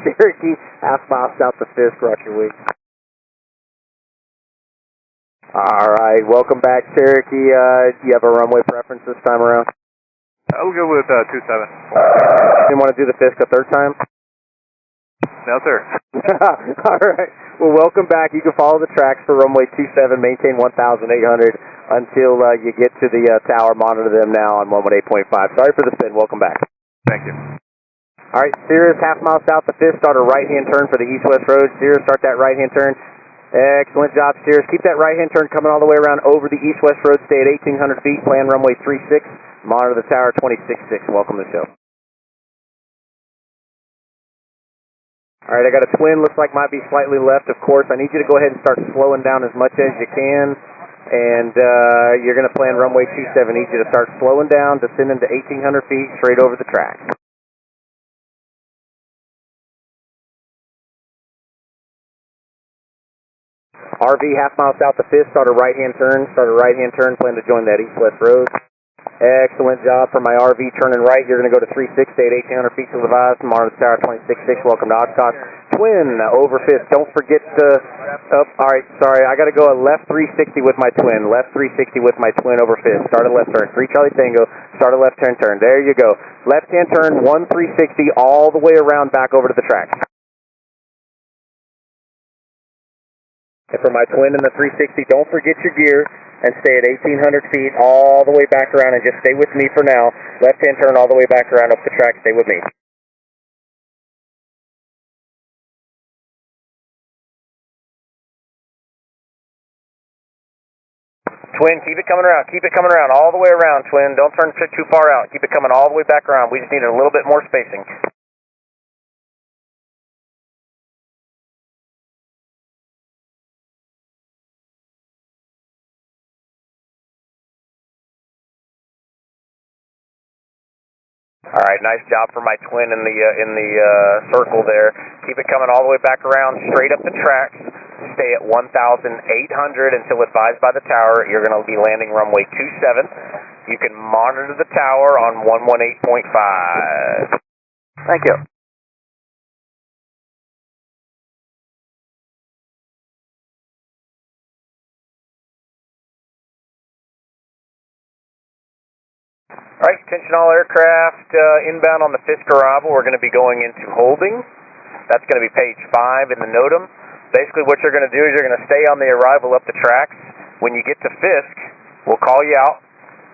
Cherokee, half-mile south of Fisk, Roger Week. All right, welcome back, Cherokee. Do you have a runway preference this time around? I'll go with 27. Didn't want to do the Fisk a third time? No, sir. All right. Well, welcome back. You can follow the tracks for runway 27, maintain 1,800 until you get to the tower. Monitor them now on 118.5. Sorry for the spin. Welcome back. Thank you. All right, Cirrus, half-mile south of Fisk. Start a right-hand turn for the east-west road. Cirrus, start that right-hand turn. Excellent job, Cirrus. Keep that right-hand turn coming all the way around over the east-west road. Stay at 1,800 feet. Plan runway 36. Monitor the tower 266. Welcome to the show. All right, I got a twin. Looks like might be slightly left, of course. I need you to go ahead and start slowing down as much as you can. And you're going to plan runway 27. Need you to start slowing down, descending to 1,800 feet, straight over the track. RV half-mile south of Fisk, start a right-hand turn. Start a right-hand turn, plan to join that east-west road. Excellent job for my RV turning right. You're going to go to 360 at 1,800 feet to the advised. Monitor the tower 266. Welcome to Oshkosh. Twin over Fisk. Don't forget to... all right, sorry. I got to go a left 360 with my twin. Left 360 with my twin over Fisk. Start a left turn. 3 Charlie Tango. Start a left turn. There you go. Left-hand turn, 1 360 all the way around back over to the track. And for my twin in the 360, don't forget your gear and stay at 1,800 feet all the way back around and just stay with me for now. Left-hand turn all the way back around up the track. Stay with me. Twin, keep it coming around. Keep it coming around all the way around, twin. Don't turn too far out. Keep it coming all the way back around. We just need a little bit more spacing. All right, nice job for my twin in the circle there. Keep it coming all the way back around, straight up the tracks. Stay at 1,800 until advised by the tower. You're going to be landing runway 27. You can monitor the tower on 118.5. Thank you. All right, attention all aircraft inbound on the Fisk arrival. We're going to be going into holding. That's going to be page 5 in the NOTAM. Basically what you're going to do is you're going to stay on the arrival up the tracks. When you get to Fisk, we'll call you out.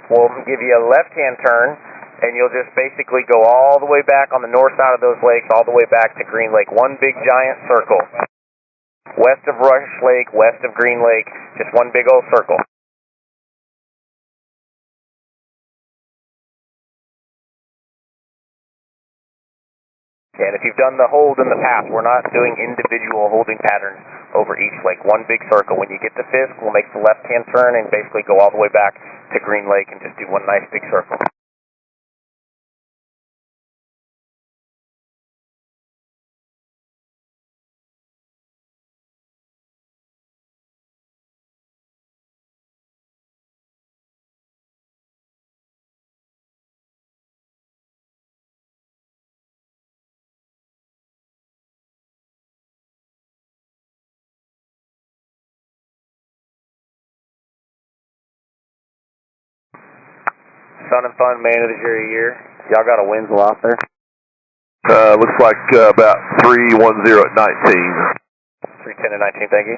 We'll give you a left-hand turn, and you'll just basically go all the way back on the north side of those lakes, all the way back to Greenlake. One big giant circle. West of Rush Lake, west of Greenlake, just one big old circle. And if you've done the hold in the past, we're not doing individual holding patterns over each lake. One big circle. When you get to Fisk, we'll make the left-hand turn and basically go all the way back to Greenlake and just do one nice big circle. Sun and Fun Man of the Year. Y'all got a Winslow out there? Looks like about 310 at 19. 310 and 19, thank you.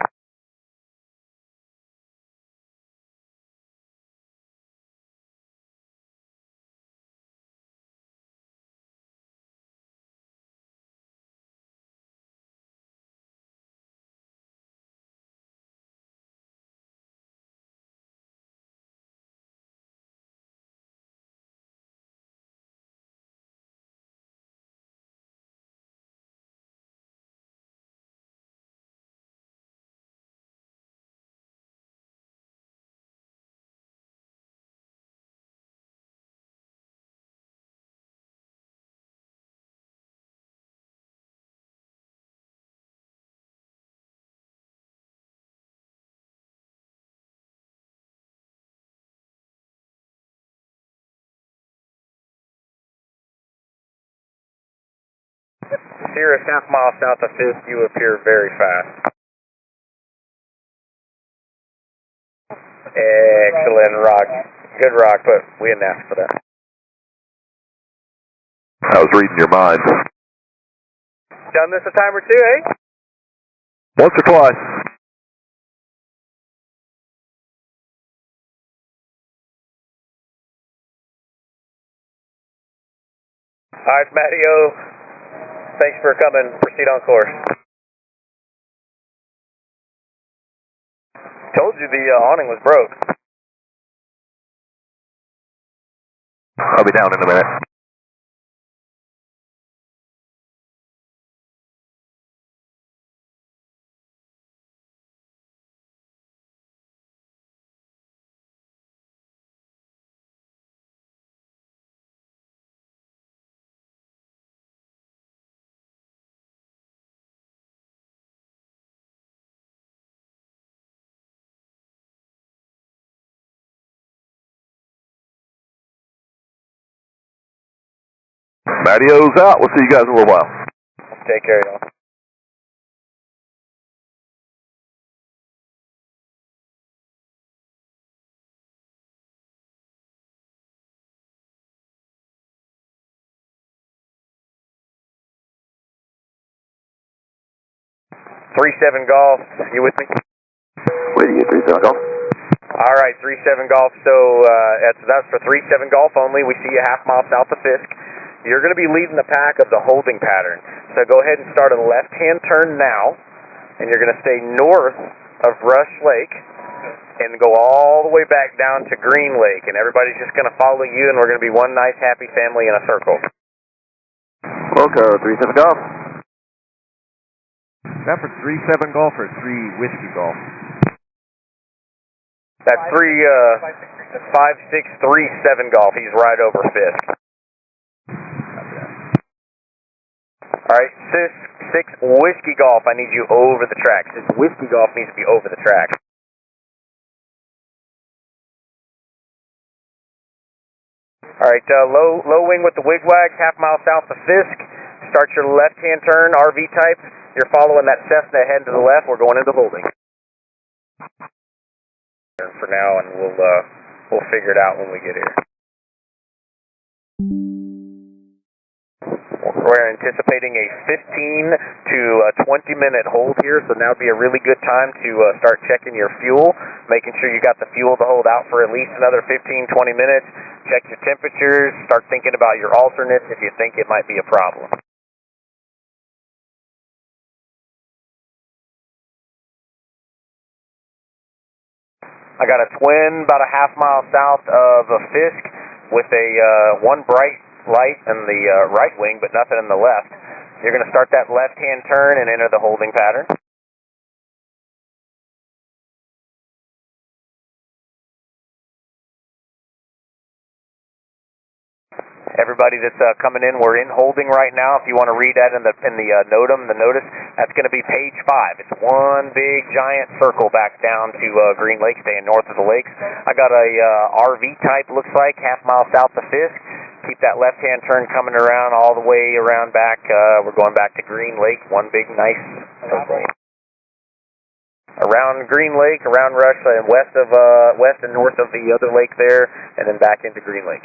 Sierra, half mile south of Fisk, you appear very fast. Excellent rock. Good rock, but we didn't ask for that. I was reading your mind. Done this a time or two, eh? Once or twice. All right, Mateo. Thanks for coming. Proceed on course. Told you the awning was broke. I'll be down in a minute. Matteo's out. We'll see you guys in a little while. Take care, y'all. Three-7 Golf, you with me? Where do you get 37 Golf? All right, 3-7 Golf. So that's for 3-7 Golf only. We see you half mile south of Fisk. You're going to be leading the pack of the holding pattern. So go ahead and start a left-hand turn now, and you're going to stay north of Rush Lake and go all the way back down to Greenlake. And everybody's just going to follow you, and we're going to be one nice, happy family in a circle. Loco, 37 Golf. Is that for 3-7 Golf or 3 Whiskey Golf? That's 5-6-3-7 Golf. He's right over Fisk. All right, 6 Whiskey Golf. I need you over the track. 6 Whiskey Golf needs to be over the track. All right, low wing with the wigwag, half mile south of Fisk. Start your left-hand turn, RV type. You're following that Cessna heading to the left. We're going into holding. For now, and we'll figure it out when we get here. We're anticipating a 15 to 20 minute hold here, so now would be a really good time to start checking your fuel. making sure you got the fuel to hold out for at least another 15-20 minutes. Check your temperatures, start thinking about your alternates if you think it might be a problem. I got a twin about a half-mile south of Fisk with a one bright light in the right wing, but nothing in the left. You're going to start that left-hand turn and enter the holding pattern. Everybody that's coming in, we're in holding right now. If you want to read that in the NOTAM, the notice, that's going to be page 5. It's one big giant circle back down to Greenlake, staying north of the lakes. I got a RV type, looks like, half-mile south of Fisk. Keep that left-hand turn coming around all the way around back. We're going back to Greenlake, one big nice circle. Around Greenlake, around Rush, and west and north of the other lake there, and then back into Greenlake.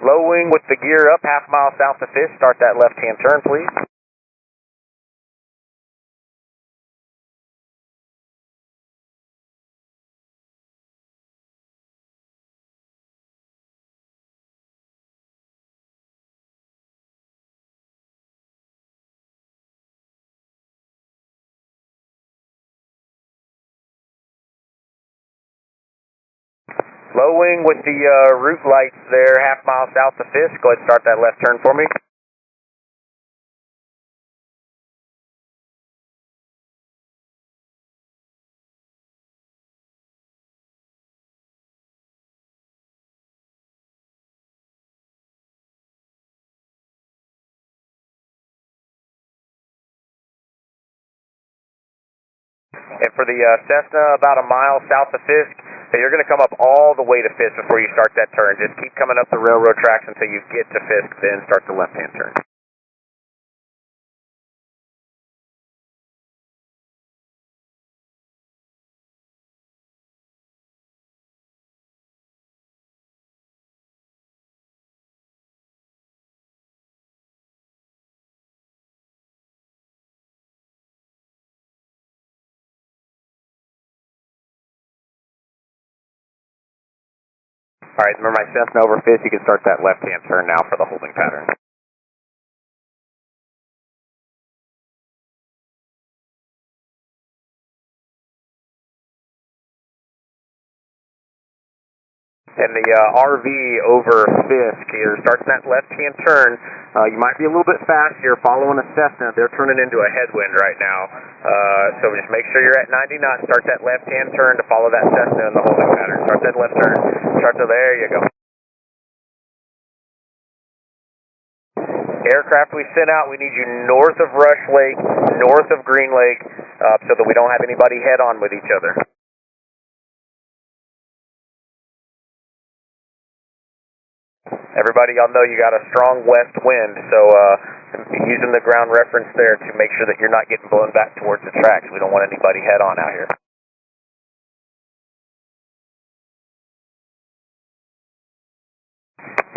Low wing with the gear up, half-mile south of Fisk. Start that left-hand turn, please. Low wing with the route lights there, half-mile south of Fisk. Go ahead and start that left turn for me. And for the Cessna, about a mile south of Fisk, you're going to come up all the way to Fisk before you start that turn. Just keep coming up the railroad tracks until you get to Fisk, then start the left-hand turn. All right, remember my Cessna over Fisk, you can start that left-hand turn now for the holding pattern. And the RV over Fisk here starts that left-hand turn. You might be a little bit fast here following a Cessna. They're turning into a headwind right now. So just make sure you're at 90 knots. Start that left-hand turn to follow that Cessna in the holding pattern. Start that left turn. Start to there you go. Aircraft we sent out, we need you north of Rush Lake, north of Greenlake, so that we don't have anybody head-on with each other. Everybody, y'all know you got a strong west wind, so using the ground reference there to make sure that you're not getting blown back towards the tracks. We don't want anybody head-on out here.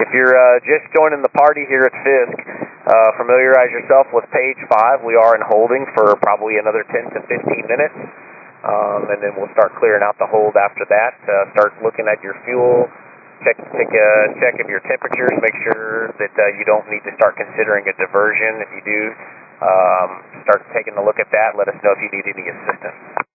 If you're just joining the party here at Fisk, familiarize yourself with page 5. We are in holding for probably another 10 to 15 minutes, and then we'll start clearing out the hold after that. Start looking at your fuel. Take a check of your temperatures. Make sure that you don't need to start considering a diversion. If you do, start taking a look at that. Let us know if you need any assistance.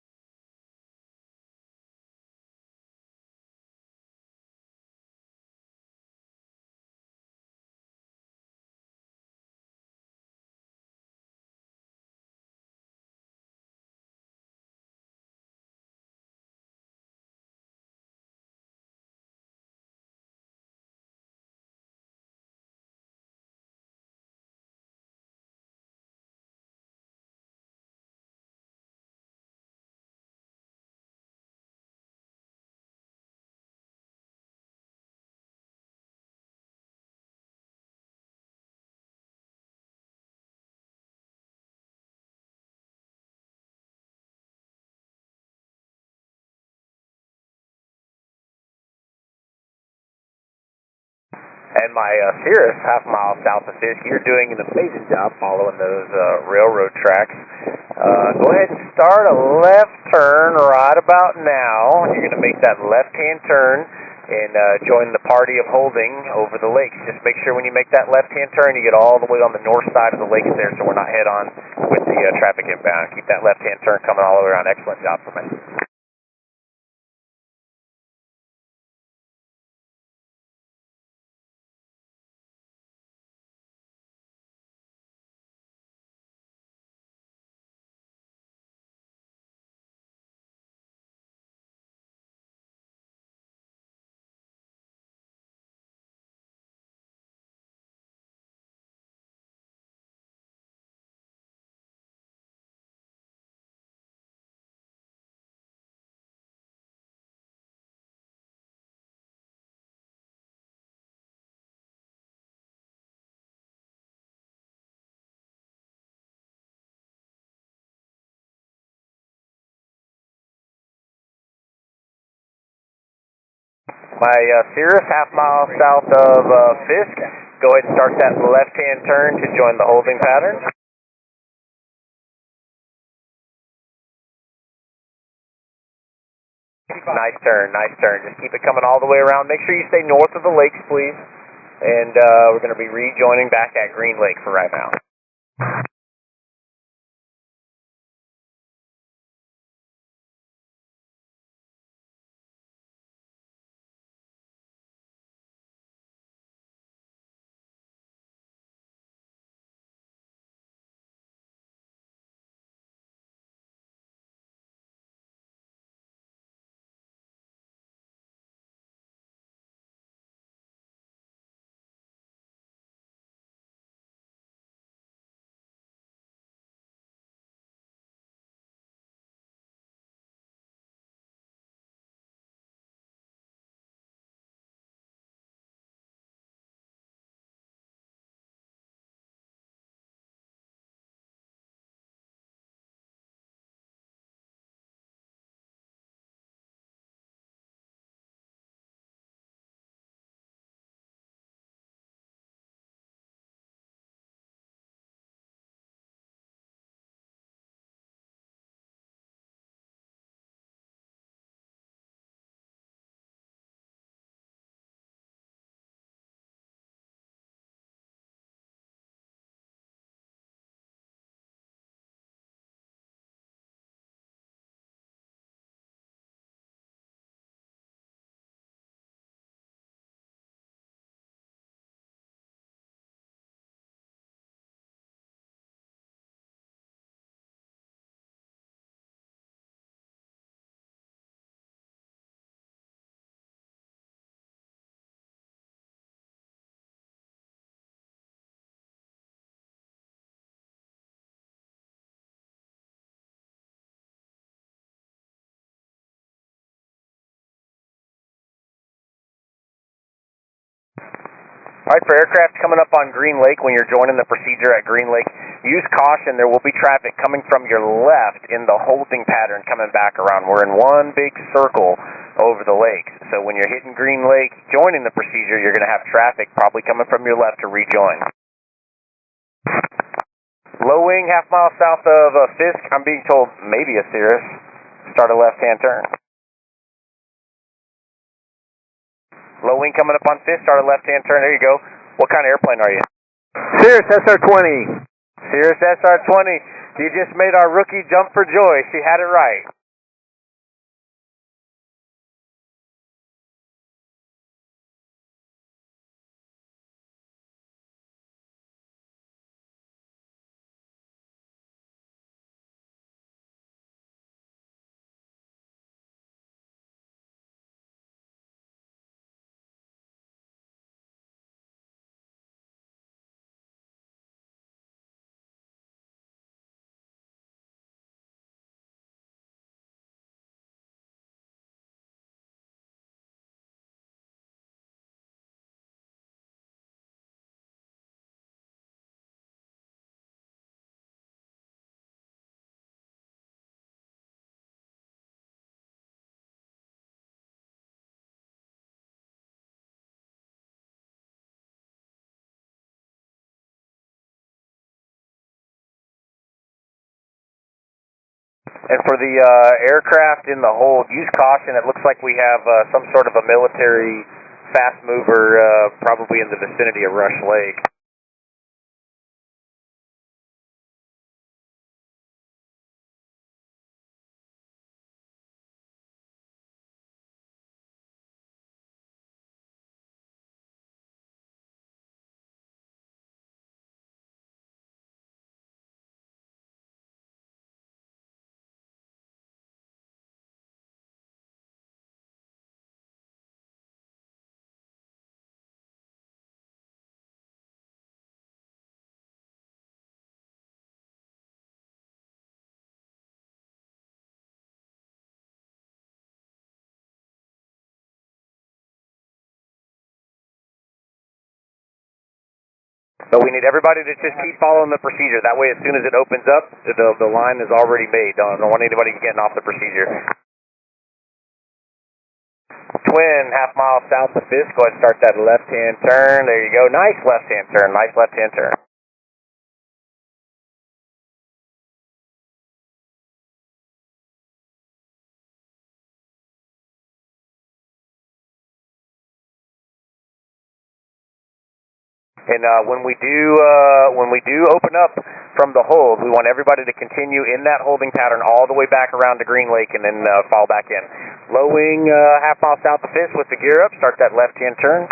And my Cirrus, half mile south of Fisk, you're doing an amazing job following those railroad tracks. Go ahead and start a left turn right about now. You're going to make that left-hand turn and join the party of holding over the lakes. Just make sure when you make that left-hand turn, you get all the way on the north side of the lakes there so we're not head-on with the traffic inbound. Keep that left-hand turn coming all the way around. Excellent job for me. My Cirrus, half mile south of Fisk. Go ahead and start that left-hand turn to join the holding pattern. Nice turn, nice turn. Just keep it coming all the way around. Make sure you stay north of the lakes, please. And we're going to be rejoining back at Greenlake for right now. All right, for aircraft coming up on Greenlake, when you're joining the procedure at Greenlake, use caution. There will be traffic coming from your left in the holding pattern coming back around. We're in one big circle over the lake. So when you're hitting Greenlake, joining the procedure, you're going to have traffic probably coming from your left to rejoin. Low wing, half mile south of Fisk. I'm being told maybe a Cirrus. Start a left-hand turn. Low wing coming up on Fisk, start a left-hand turn. There you go. What kind of airplane are you? Cirrus SR-20. Cirrus SR-20. You just made our rookie jump for joy. She had it right. And for the aircraft in the hold, use caution. It looks like we have some sort of a military fast mover probably in the vicinity of Rush Lake. So we need everybody to just keep following the procedure. That way, as soon as it opens up, the line is already made. Don't want anybody getting off the procedure. Twin, half mile south of Fisk. Go ahead and start that left-hand turn. There you go. Nice left-hand turn. Nice left-hand turn. And when we do open up from the hold, we want everybody to continue in that holding pattern all the way back around to Greenlake and then fall back in. Low wing, half mile south of Fisk with the gear up. Start that left-hand turn.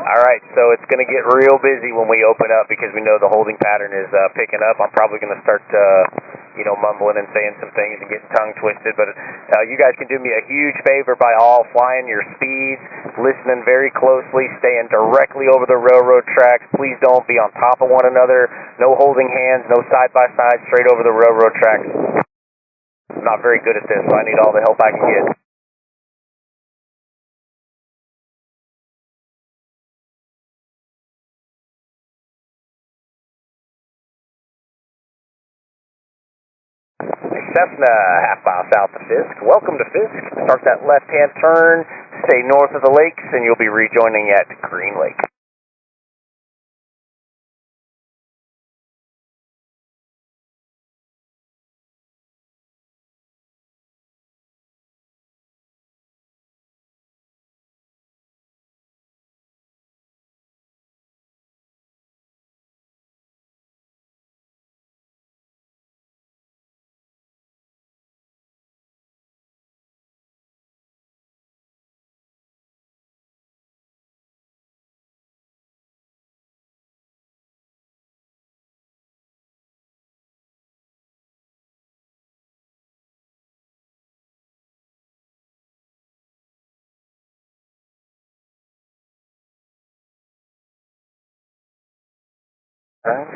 All right, so it's going to get real busy when we open up because we know the holding pattern is picking up. I'm probably going to start, mumbling and saying some things and getting tongue twisted. But you guys can do me a huge favor by all flying your speeds, listening very closely, staying directly over the railroad tracks. Please don't be on top of one another. No holding hands, no side-by-side, straight over the railroad tracks. I'm not very good at this, so I need all the help I can get. Cessna, half mile south of Fisk. Welcome to Fisk. Start that left-hand turn, stay north of the lakes, and you'll be rejoining at Greenlake.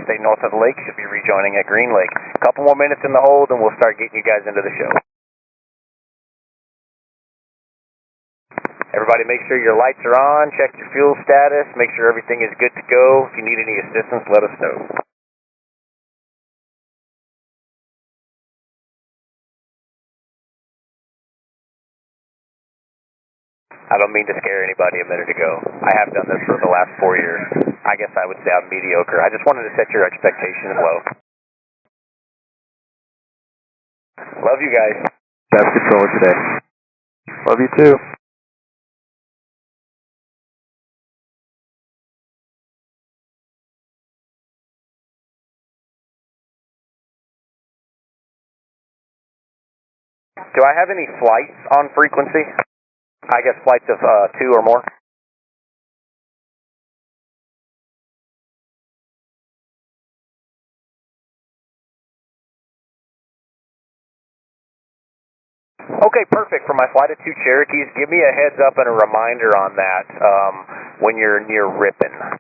Stay north of the lake, should be rejoining at Greenlake. A couple more minutes in the hold and we'll start getting you guys into the show. Everybody make sure your lights are on, check your fuel status, make sure everything is good to go. If you need any assistance, let us know. I don't mean to scare anybody a minute ago. I have done this for the last 4 years. I guess I would say I'm mediocre. I just wanted to set your expectations low. Love you guys. Best controller today. Love you too. Do I have any flights on frequency? I guess flights of 2 or more. Okay, perfect. For my flight of 2 Cherokees, give me a heads up and a reminder on that when you're near Ripon.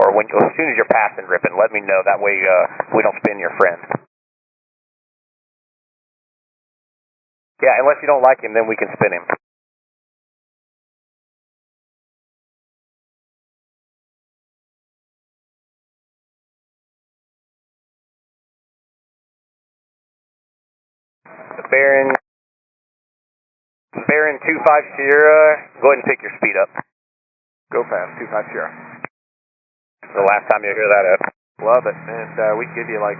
Or as soon as you're passing Ripon, let me know. That way we don't spin your friend. Yeah, unless you don't like him, then we can spin him. Baron 25 Sierra, go ahead and pick your speed up. Go fast, 25 Sierra. The last time you hear that, Ed. Love it, and we can give you like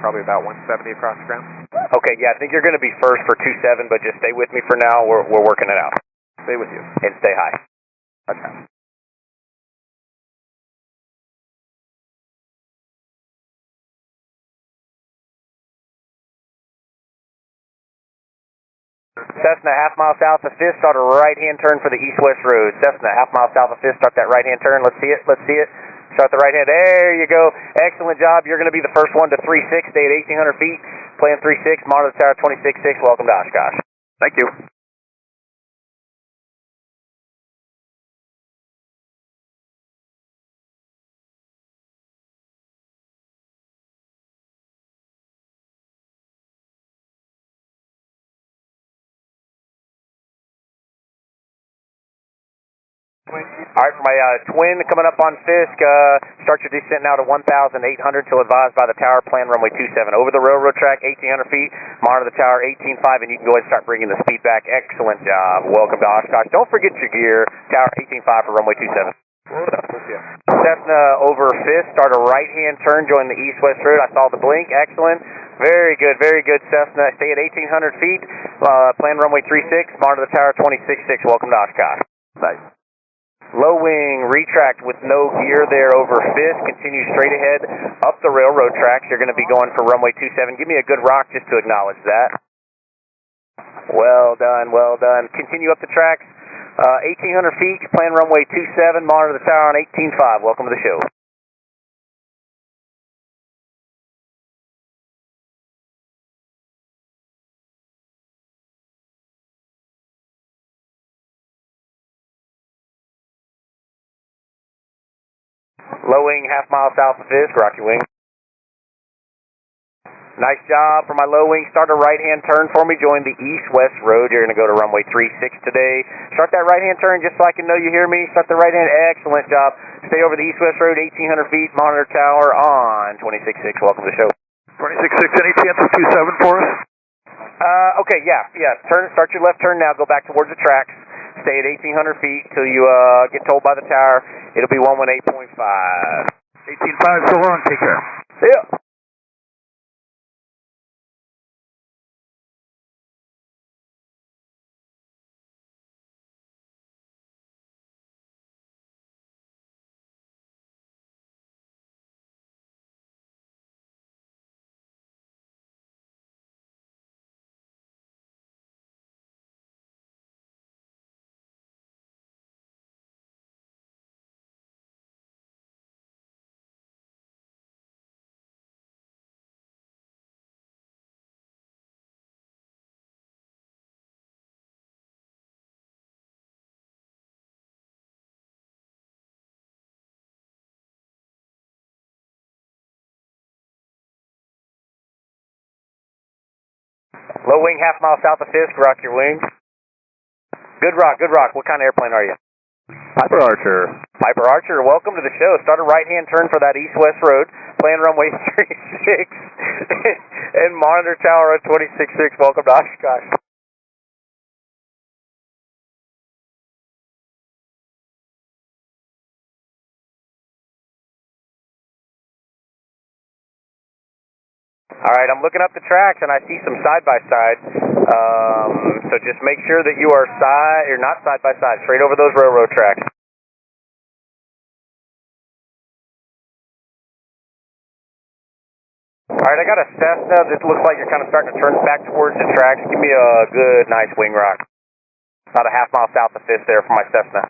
probably about 170 across the ground. Okay, yeah, I think you're going to be first for 27, but just stay with me for now. We're working it out. Stay with you. And stay high. Okay. Cessna, half mile south of Fisk, start a right-hand turn for the east-west road. Cessna, half mile south of Fisk, start that right-hand turn. Let's see it, let's see it. Start the right hand. There you go. Excellent job. You're going to be the first one to 3-6. Stay at 1,800 feet. Plan 3-6. Monitor the tower 26-6. Welcome to Oshkosh. Thank you. All right, for my twin coming up on Fisk, start your descent now to 1,800 till advised by the tower. Plan runway 27 over the railroad track, 1,800 feet. Monitor the tower 18.5, and you can go ahead and start bringing the speed back. Excellent job. Welcome to Oshkosh. Don't forget your gear. Tower 18.5 for runway 27. Cessna over Fisk, start a right-hand turn, join the east-west road. I saw the blink. Excellent. Very good, Cessna. Stay at 1,800 feet. Plan runway 36. Monitor the tower 26.6. Welcome to Oshkosh. Nice. Low wing, retract with no gear there over Fisk. Continue straight ahead up the railroad tracks. You're going to be going for runway 27. Give me a good rock just to acknowledge that. Well done, well done. Continue up the tracks. 1,800 feet, plan runway 27. Monitor the tower on 18.5. Welcome to the show. Low wing, half mile south of Fisk, rocky wing. Nice job for my low wing. Start a right-hand turn for me. Join the east-west road. You're going to go to runway 36 today. Start that right-hand turn just so I can know you hear me. Start the right-hand. Excellent job. Stay over the east-west road, 1,800 feet. Monitor tower on 26.6. Welcome to the show. 26.6, any chance of 27 for us? Okay, yeah. Start your left turn now. Go back towards the tracks. Stay at 1,800 feet till you get told by the tower. It'll be 118.5. 18.5, so long. Take care. See ya. Low wing, half mile south of Fisk. Rock your wing. Good rock, good rock. What kind of airplane are you? Piper Archer. Piper Archer, welcome to the show. Start a right-hand turn for that east-west road. Plan runway 36 and monitor tower at 26.6. Welcome to Oshkosh. All right, I'm looking up the tracks and I see some side-by-side. So just make sure that you are not side-by-side, straight over those railroad tracks. All right, I got a Cessna that looks like you're kind of starting to turn back towards the tracks. Give me a good, nice wing rock. About a half mile south of Fisk there for my Cessna.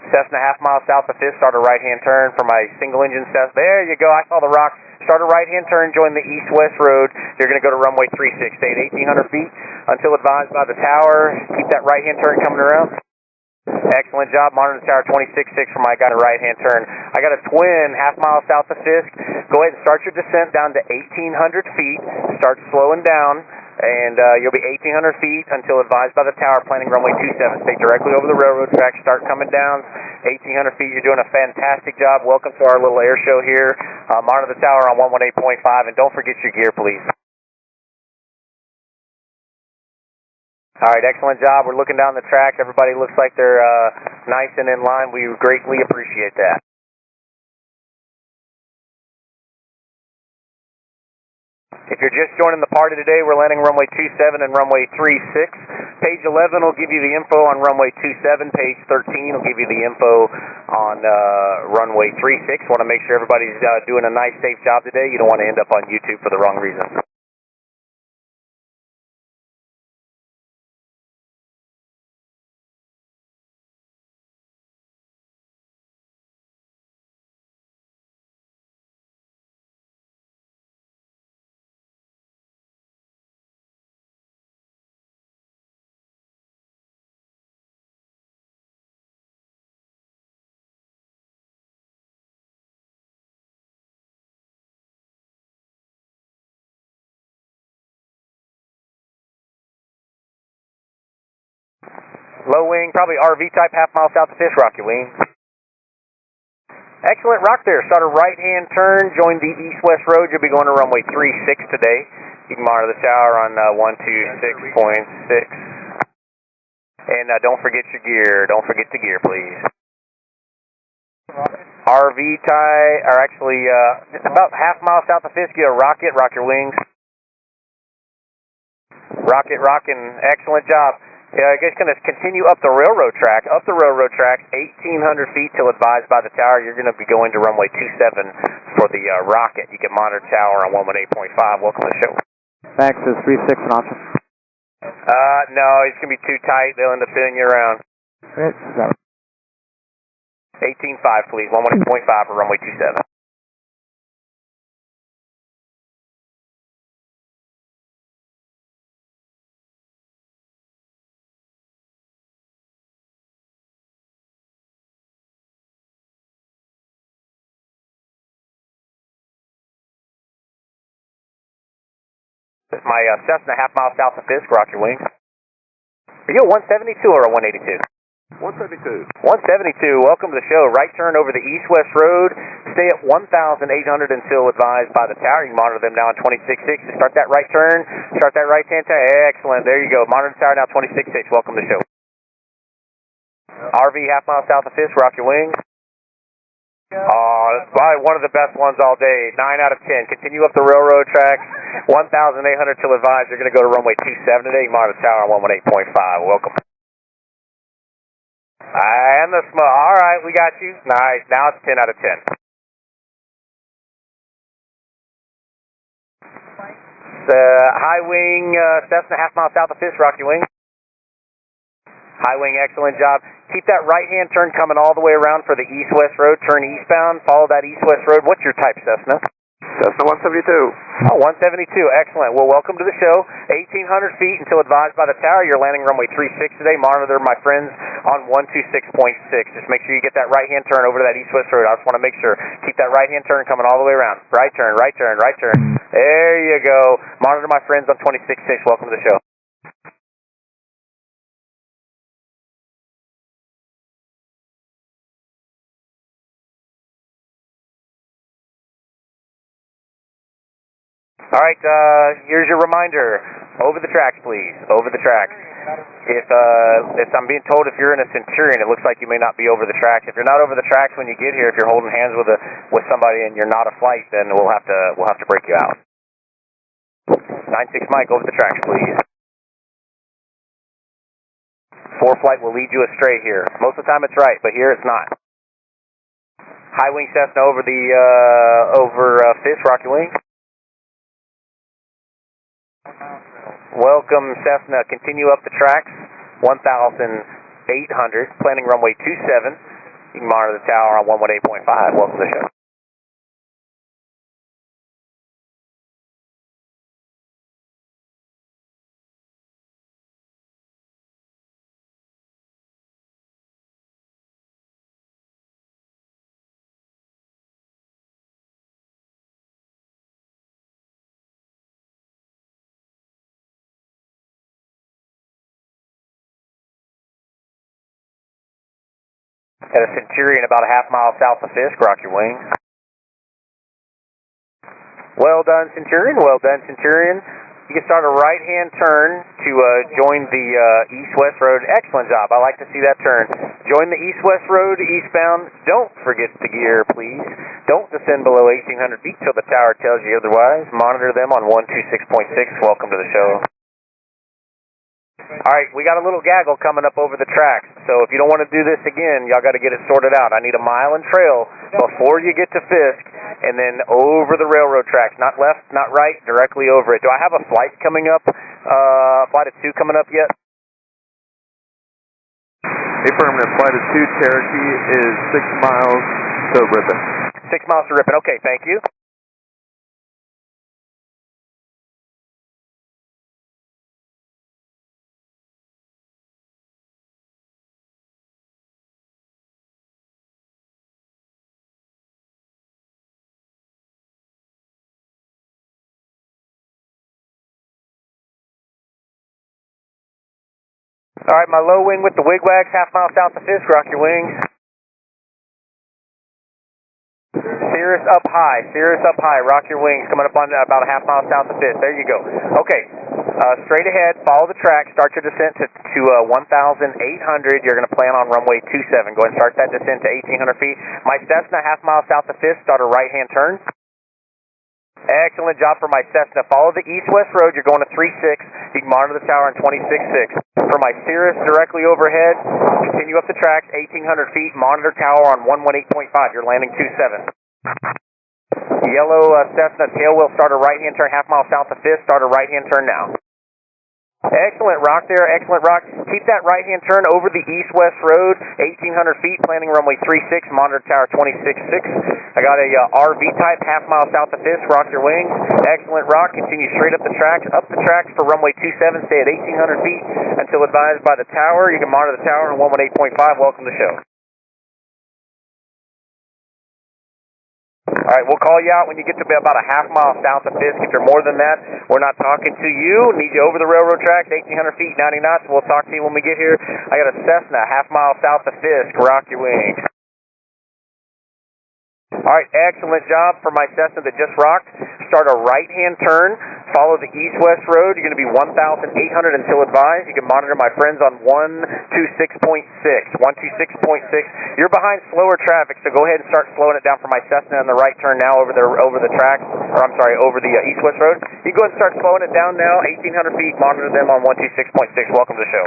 Cessna, half mile south of Fisk, start a right-hand turn for my single-engine Cessna. There you go, I saw the rock. Start a right-hand turn, join the east-west road. You're going to go to runway 36, stay at 1,800 feet until advised by the tower. Keep that right-hand turn coming around. Excellent job. Monitor the tower 26.6 for my guy to right-hand turn. I got a twin, half mile south of Fisk. Go ahead and start your descent down to 1,800 feet. Start slowing down. And you'll be 1,800 feet until advised by the tower, planning runway 27. Stay directly over the railroad track. Start coming down 1,800 feet. You're doing a fantastic job. Welcome to our little air show here. Monitor the tower on 118.5, and don't forget your gear, please. All right, excellent job. We're looking down the track. Everybody looks like they're nice and in line. We greatly appreciate that. If you're just joining the party today, we're landing runway 27 and runway 36. Page 11 will give you the info on runway 27. Page 13 will give you the info on runway 36. Want to make sure everybody's doing a nice, safe job today. You don't want to end up on YouTube for the wrong reason. Low wing, probably RV type, half mile south of Fisk, rock your wing. Excellent rock there. Start a right-hand turn, join the east-west road. You'll be going to runway 36 today. You can monitor the tower on 126.6. And don't forget your gear. Don't forget the gear, please. RV tie, or actually just about half mile south of Fisk, you rocket, rock your wings. Rocket, rocking, excellent job. Yeah, I guess going to continue up the railroad track. Up the railroad track, 1,800 feet till advised by the tower. You're going to be going to runway 27 for the rocket. You can monitor tower on 118.5. Welcome to the show. Max is 36 an option. No, it's going to be too tight. They'll end up spinning you around. 18.5, please. 118.5 for runway 27. This is my Cessna half mile south of Fisk, rock your wings. Are you a 172 or a 182? 172. 172, welcome to the show. Right turn over the east-west road. Stay at 1,800 until advised by the tower. You can monitor them now on 26.6. Start that right turn. Start that right-hand turn. Excellent. There you go. Monitor the tower now 26.6. Welcome to the show. RV half mile south of Fisk, rock your wings. Oh, that's probably one of the best ones all day. 9 out of 10. Continue up the railroad tracks. 1,800 till advised. You're going to go to runway 27 today. You monitor the tower on 118.5. Welcome. And the smoke. All right, we got you. Nice. Now it's 10 out of 10. The high wing, Cessna half mile south of Fisk, rock your wing. High wing, excellent job. Keep that right-hand turn coming all the way around for the east-west road. Turn eastbound, follow that east-west road. What's your type, Cessna? Cessna 172. Oh, 172, excellent. Well, welcome to the show. 1,800 feet until advised by the tower. You're landing runway 36 today. Monitor my friends on 126.6. Just make sure you get that right-hand turn over to that east-west road. I just want to make sure. Keep that right-hand turn coming all the way around. Right turn, right turn, right turn. There you go. Monitor my friends on 26.6. Welcome to the show. All right, here's your reminder. Over the tracks, please. Over the tracks. If I'm being told if you're in a Centurion, it looks like you may not be over the tracks. If you're not over the tracks when you get here, if you're holding hands with somebody and you're not a flight, then we'll have to break you out. 96 Mike, over the tracks, please. 4 flight will lead you astray here. Most of the time it's right, but here it's not. High wing Cessna over Fisk, rock your wing. Welcome, Cessna. Continue up the tracks, 1,800, planning runway 27. You can monitor the tower on 118.5. Welcome to the show. At a Centurion about a half mile south of Fisk, rock your wings. Well done, Centurion. Well done, Centurion. You can start a right-hand turn to join the east-west road. Excellent job. I like to see that turn. Join the east-west road eastbound. Don't forget the gear, please. Don't descend below 1,800 feet till the tower tells you otherwise. Monitor them on 126.6. Welcome to the show. All right, we got a little gaggle coming up over the tracks. So if you don't want to do this again, y'all got to get it sorted out. I need a mile and trail before you get to Fisk, and then over the railroad tracks. Not left, not right, directly over it. Do I have a flight coming up, flight of 2 coming up yet? Affirmative. Flight of 2 Cherokee is 6 miles to Ripon. 6 miles to Ripon. Okay, thank you. All right, my low wing with the wigwags, half mile south of Fisk, rock your wings. Cirrus up high, rock your wings, coming up on about a half mile south of Fisk. There you go. Okay, straight ahead, follow the track, start your descent to 1,800. You're going to plan on runway 27. Go ahead and start that descent to 1,800 feet. My Cessna, half mile south of Fisk, start a right-hand turn. Excellent job for my Cessna. Follow the east-west road. You're going to 36. You can monitor the tower on 26.6. For my Cirrus directly overhead, continue up the tracks, 1,800 feet. Monitor tower on 118.5. You're landing 27. Yellow Cessna tail wheel, start a right-hand turn, half mile south of Fisk. Start a right-hand turn now. Excellent rock there, excellent rock. Keep that right-hand turn over the east-west road, 1,800 feet, planning runway 36, monitor tower 26.6. I got a RV type, half mile south of Fisk, rock your wings. Excellent rock, continue straight up the tracks for runway 27, stay at 1,800 feet until advised by the tower. You can monitor the tower on 118.5. Welcome to the show. All right, we'll call you out when you get to about a half mile south of Fisk. If you're more than that, we're not talking to you. Need you over the railroad tracks, 1,800 feet, 90 knots. We'll talk to you when we get here. I got a Cessna, half mile south of Fisk. Rock your wings. All right, excellent job for my Cessna that just rocked. Start a right-hand turn. Follow the east-west road. You're going to be 1,800 until advised. You can monitor my friends on 126.6. 126.6. You're behind slower traffic, so go ahead and start slowing it down for my Cessna on the right turn now over the tracks, or I'm sorry, over the east-west road. You go ahead and start slowing it down now. 1,800 feet. Monitor them on 126.6. Welcome to the show.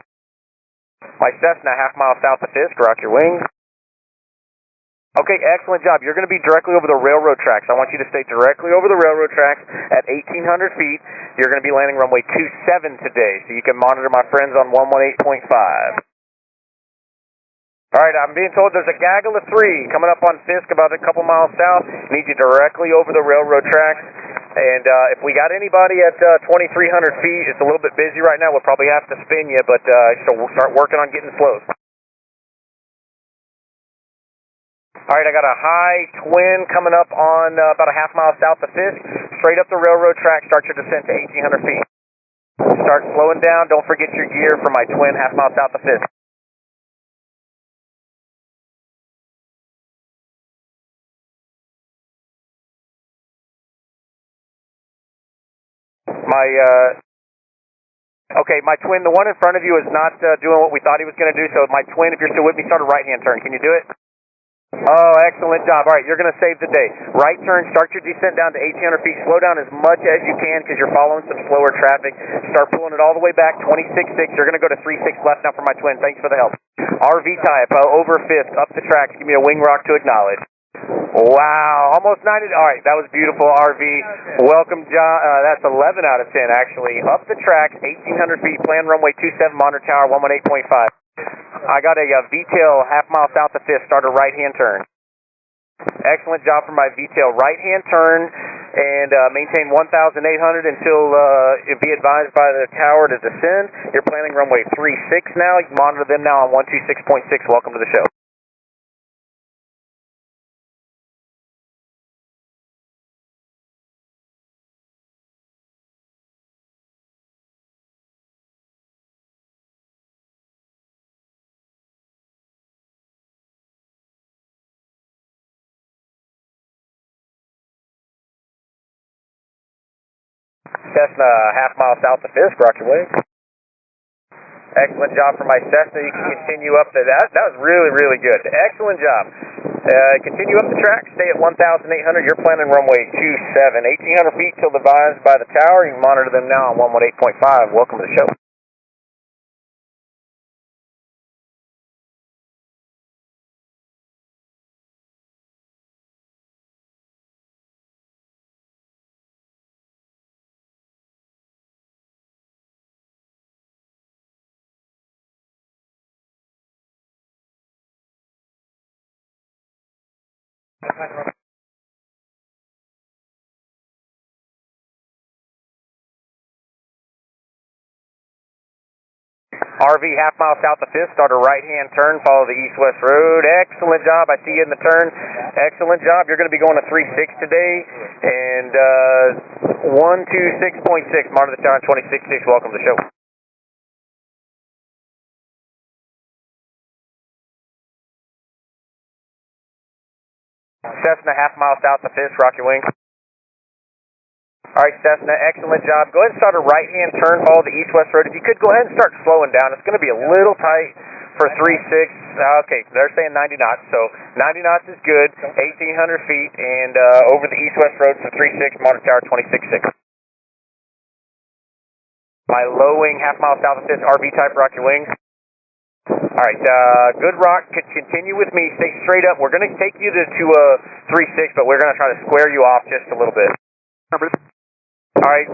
My Cessna, half mile south of Fisk. Rock your wings. Okay, excellent job. You're going to be directly over the railroad tracks. I want you to stay directly over the railroad tracks at 1,800 feet. You're going to be landing runway 27 today, so you can monitor my friends on 118.5. All right, I'm being told there's a gaggle of 3 coming up on Fisk about a couple miles south. Need you directly over the railroad tracks. And if we got anybody at 2,300 feet, it's a little bit busy right now. We'll probably have to spin you, but so we'll start working on getting slows. All right, I got a high twin coming up on about a half mile south of Fisk. Straight up the railroad track, start your descent to 1,800 feet. Start slowing down. Don't forget your gear for my twin, half mile south of Fisk. Okay, my twin, the one in front of you is not doing what we thought he was going to do, so my twin, if you're still with me, start a right-hand turn. Can you do it? Oh, excellent job. All right, you're going to save the day. Right turn, start your descent down to 1,800 feet. Slow down as much as you can because you're following some slower traffic. Start pulling it all the way back, 26.6. You're going to go to 3.6 left now for my twin. Thanks for the help. RV type, over Fisk, up the tracks. Give me a wing rock to acknowledge. Wow, almost 90. All right, that was beautiful, RV. Welcome, John. That's 11 out of 10, actually. Up the tracks, 1,800 feet, plan runway 27, monitor tower 118.5. I got a V-tail half mile south of Fisk. Start a right-hand turn. Excellent job for my V-tail. Right-hand turn and maintain 1,800 until be advised by the tower to descend. You're planning runway 36 now. You can monitor them now on 126.6. Welcome to the show. Cessna, half mile south of Fisk, rock your way. Excellent job for my Cessna. You can continue up to that. That was really, really good. Excellent job. Continue up the track. Stay at 1,800. You're planning runway 27. 1,800 feet till advised by the tower. You can monitor them now on 118.5. Welcome to the show. RV half mile south of Fisk, start a right-hand turn, follow the east-west road. Excellent job. I see you in the turn. Excellent job. You're going to be going to 36 today, and 126.6, monitor the tower 26.6. Welcome to the show. Cessna half mile south of Fisk, rock your wing. All right, Cessna, excellent job. Go ahead and start a right-hand turn, follow the east-west road. If you could, go ahead and start slowing down. It's going to be a little tight for 36. Okay, they're saying 90 knots, so 90 knots is good. 1,800 feet, and over the east-west road for 36, monitor tower 26.6. My low wing, half mile south of Fisk, RV type, rock your wings. All right, good rock. Continue with me. Stay straight up. We're going to take you to 36, but we're going to try to square you off just a little bit. All right,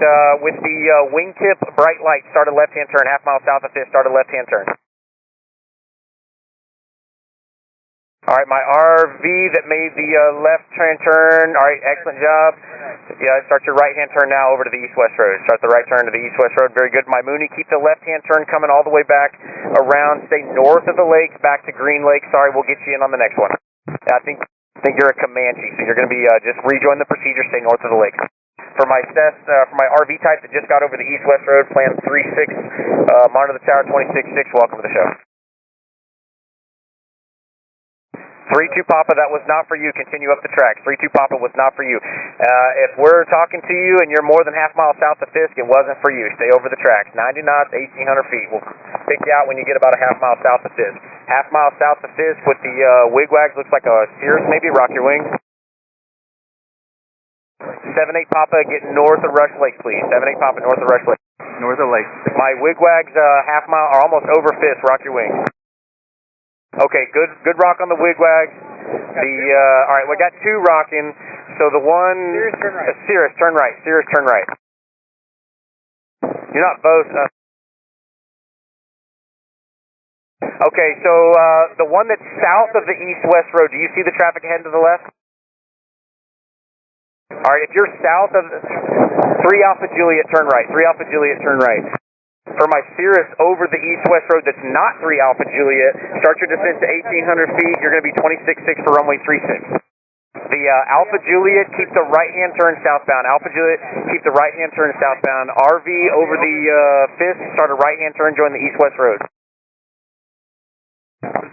with the wingtip bright light, start a left-hand turn, half mile south of Fisk, start a left-hand turn. All right, my RV that made the left-hand turn, all right, excellent job. Yeah, start your right-hand turn now over to the east-west road. Start the right turn to the east-west road, very good. My Mooney, keep the left-hand turn coming all the way back around, stay north of the lake, back to Greenlake. Sorry, we'll get you in on the next one. I think you're a Comanche, so you're going to be, just rejoin the procedure, stay north of the lake. For my for my RV type that just got over the east-west road, plan 36, monitor the tower 26.6, welcome to the show. 3-2 Papa, that was not for you, continue up the track. 3-2 Papa was not for you. If we're talking to you and you're more than half mile south of Fisk, it wasn't for you. Stay over the tracks, 90 knots, 1,800 feet. We'll pick you out when you get about a half mile south of Fisk. Half mile south of Fisk with the wigwags, looks like a Sears maybe, rock your wings. 7-8 Papa, get north of Rush Lake, please. 7-8 Papa, north of Rush Lake. North of Lake. My wigwags, half mile, are almost over Fisk. Rock your wings. Okay, good rock on the wigwags. All right, we got two rocking. So the one, Cirrus, turn right. Cirrus, turn right. You're not both. Okay, so the one that's south of the east-west road. Do you see the traffic ahead to the left? All right, if you're south of 3 Alpha Juliet, turn right. 3 Alpha Juliet, turn right. For my Cirrus over the east-west road that's not 3 Alpha Juliet, start your descent to 1,800 feet. You're going to be 26.6 for runway 36. The Alpha Juliet, keep the right-hand turn southbound. Alpha Juliet, keep the right-hand turn southbound. RV over the Fisk, start a right-hand turn, join the east-west road.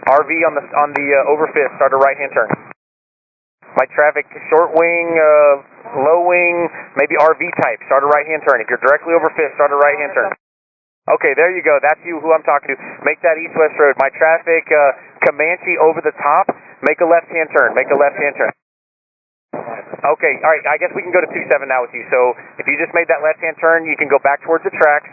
RV on the over Fisk, start a right-hand turn. My traffic, short wing, low wing, maybe RV type, start a right-hand turn. If you're directly over Fisk, start a right-hand turn. Okay, there you go. That's you who I'm talking to. Make that east-west road. My traffic, Comanche over the top, make a left-hand turn. Make a left-hand turn. Okay, all right, I guess we can go to 27 now with you. So if you just made that left-hand turn, you can go back towards the tracks.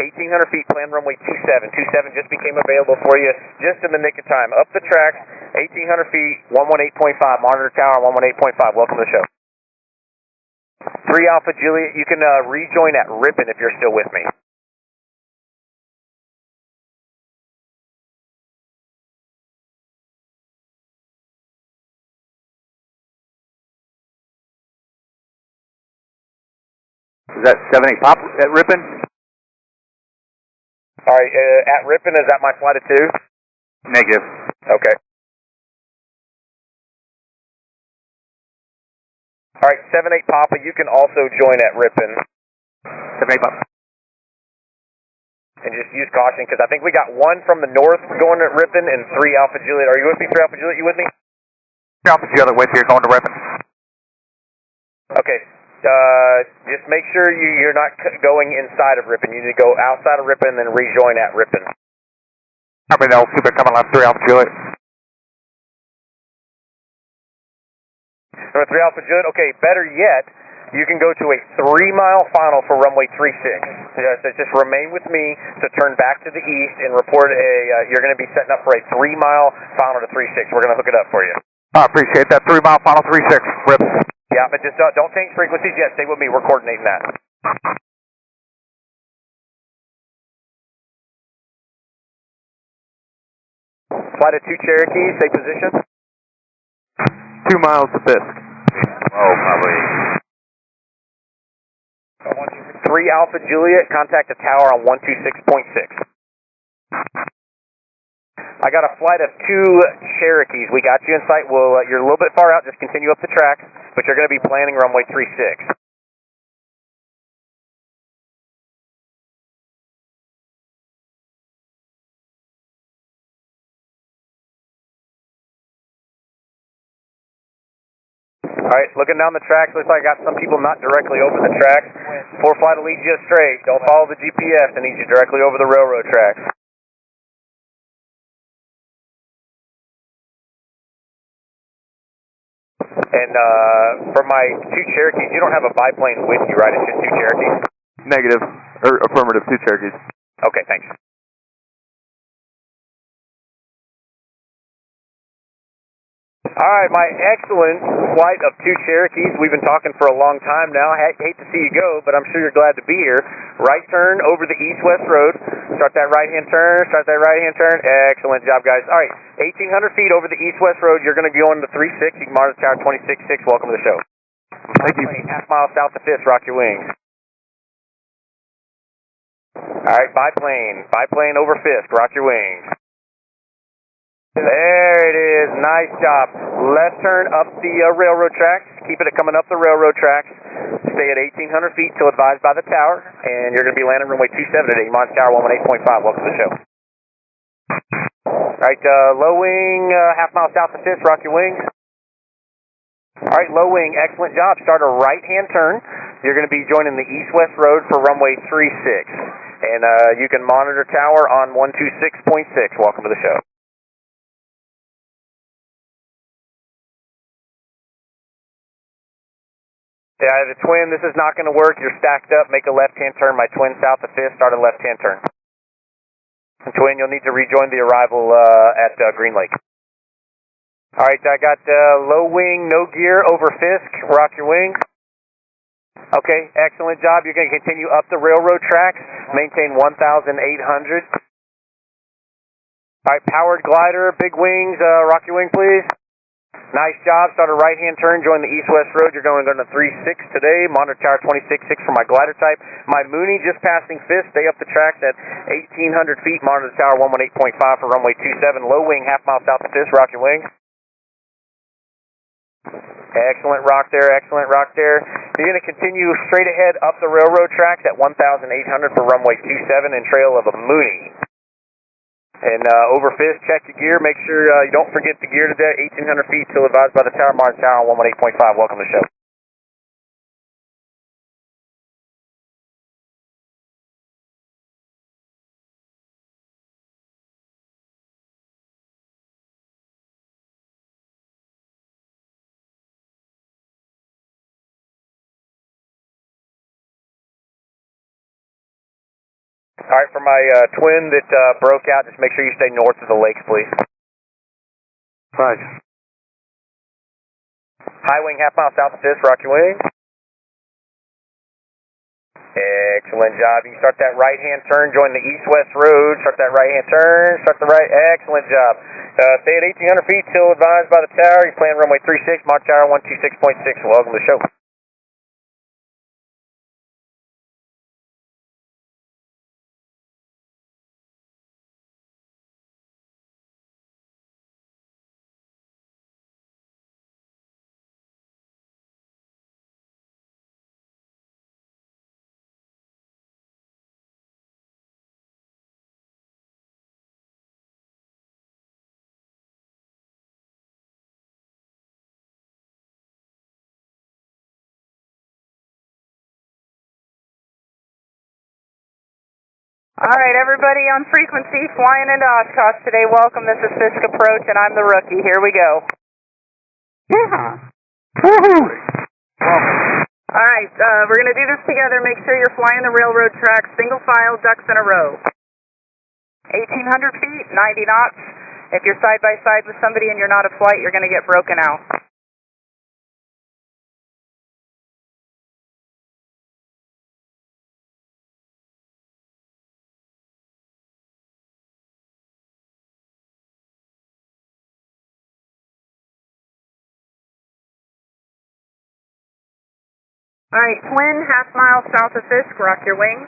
1,800 feet, plan runway 27. 27 just became available for you just in the nick of time. Up the tracks, 1,800 feet, 118.5, monitor tower, 118.5. Welcome to the show. 3 Alpha Juliet, you can rejoin at Ripon if you're still with me. Is that 7-8 Pop at Ripon? All right, at Ripon, is that my flight of 2? Negative. Okay. All right, 7-8 Papa, you can also join at Ripon. 7-8 Pop. And just use caution, because I think we got one from the north going at Ripon and 3 Alpha Juliet. Are you with me, 3 Alpha Juliet? You with me? 3 Alpha Juliet, wait here, going to Ripon. Okay. just make sure you're not going inside of Ripon. You need to go outside of Ripon and then rejoin at Ripon. Copy, they'll keep it coming left 3 Alpha Juliet. Number 3 Alpha Juliet, okay, better yet, you can go to a 3-mile final for runway 36. So just remain with me to turn back to the east and report you're going to be setting up for a 3-mile final to 36. We're going to hook it up for you. I appreciate that. 3-mile final 36. Rip. Yeah, but just don't change frequencies yet. Stay with me. We're coordinating that. Flight of 2 Cherokee, stay position. 2 miles to Fisk. Oh, probably. 3 Alpha Juliet, contact the tower on 126.6. I got a flight of 2 Cherokees. We got you in sight. You're a little bit far out. Just continue up the track, but you're going to be planning runway 36. Alright, looking down the tracks, looks like I got some people not directly over the tracks. Poor flight will lead you straight. Don't follow the GPS, it leads you directly over the railroad tracks. And for my 2 Cherokees, you don't have a biplane with you, right? It's just 2 Cherokees? Negative. Or affirmative, 2 Cherokees. Okay, thanks. Alright, my excellent flight of 2 Cherokees. We've been talking for a long time now. I hate to see you go, but I'm sure you're glad to be here. Right turn over the east-west road. Start that right-hand turn. Start that right-hand turn. Excellent job, guys. Alright, 1,800 feet over the east-west road. You're going to go into 36. You can monitor tower 26.6. Welcome to the show. Thank you. Half mile south of Fisk. Rock your wings. Alright, biplane. Biplane over Fisk. Rock your wings. There it is. Nice job. Left turn up the railroad tracks. Keep it coming up the railroad tracks. Stay at 1,800 feet till advised by the tower. And you're going to be landing runway 27 at monitor tower 118.5. Welcome to the show. Alright, low wing, half mile south of Fisk. Rock your wings. Alright, low wing. Excellent job. Start a right-hand turn. You're going to be joining the east-west road for runway 36. And you can monitor tower on 126.6. Welcome to the show. Yeah, the twin, this is not going to work. You're stacked up. Make a left-hand turn. My twin south of Fisk, start a left-hand turn. Twin, you'll need to rejoin the arrival at Greenlake. All right, I got low wing, no gear over Fisk. Rock your wings. Okay, excellent job. You're going to continue up the railroad tracks. Maintain 1,800. All right, powered glider, big wings. Rock your wing, please. Nice job. Start a right-hand turn. Join the east-west road. You're going to 36 today. Monitor tower 26.6 for my glider type. My Mooney just passing Fisk. Stay up the tracks at 1,800 feet. Monitor tower 118.5 for runway 27. Low wing, half mile south of Fisk. Rock your wings. Excellent rock there. Excellent rock there. You're going to continue straight ahead up the railroad tracks at 1,800 for runway 27 and trail of a Mooney. And over Fisk, check your gear. Make sure you don't forget the gear today. 1,800 feet till advised by the tower. Monitor tower 118.5. Welcome to the show. All right, for my twin that broke out, just make sure you stay north of the lakes, please. Right. High wing, half mile south of Fisk. Rock your wing. Excellent job. You start that right-hand turn, join the east-west road. Start that right-hand turn. Start the right. Excellent job. Stay at 1,800 feet till advised by the tower. You're playing runway 36, monitor tower 126.6. Welcome to the show. Alright, everybody on frequency flying into Oshkosh today. Welcome, this is Fisk Approach, and I'm the rookie. Here we go. Yeah. Alright, we're going to do this together. Make sure you're flying the railroad tracks, single file, ducks in a row. 1,800 feet, 90 knots. If you're side by side with somebody and you're not a flight, you're going to get broken out. Alright, twin, half mile south of Fisk, rock your wings.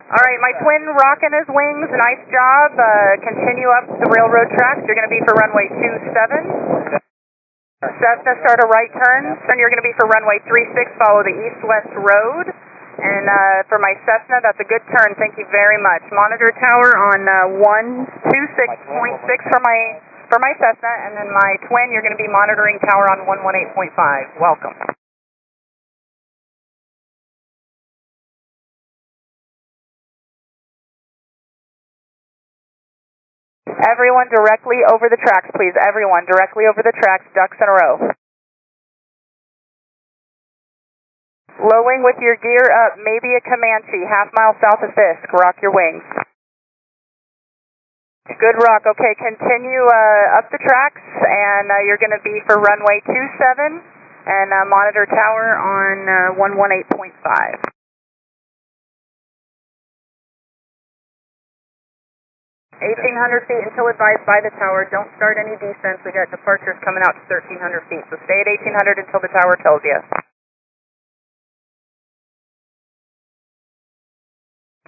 Alright, my twin rocking his wings, nice job. Continue up the railroad tracks. You're going to be for runway 27. Cessna, start a right turn. Then you're going to be for runway 36, follow the east-west road. And for my Cessna, that's a good turn. Thank you very much. Monitor tower on 126.6 for my Cessna, and then my twin, you're going to be monitoring tower on 118.5. Welcome. Everyone directly over the tracks, please. Everyone directly over the tracks, ducks in a row. Low wing with your gear up, maybe a Comanche, half mile south of Fisk. Rock your wings. Good rock. Okay, continue up the tracks, and you're going to be for runway 27 and monitor tower on 118.5. 1,800 feet until advised by the tower. Don't start any descents. We got departures coming out to 1,300 feet, so stay at 1,800 until the tower tells you.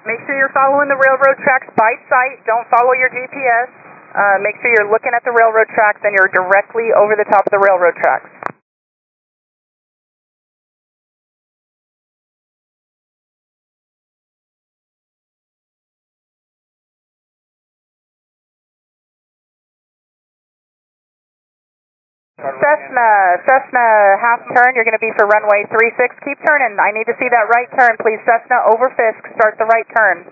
Make sure you're following the railroad tracks by sight. Don't follow your GPS. Make sure you're looking at the railroad tracks and you're directly over the top of the railroad tracks. Cessna, half turn. You're going to be for runway 36. Keep turning. I need to see that right turn, please. Cessna over Fisk. Start the right turn.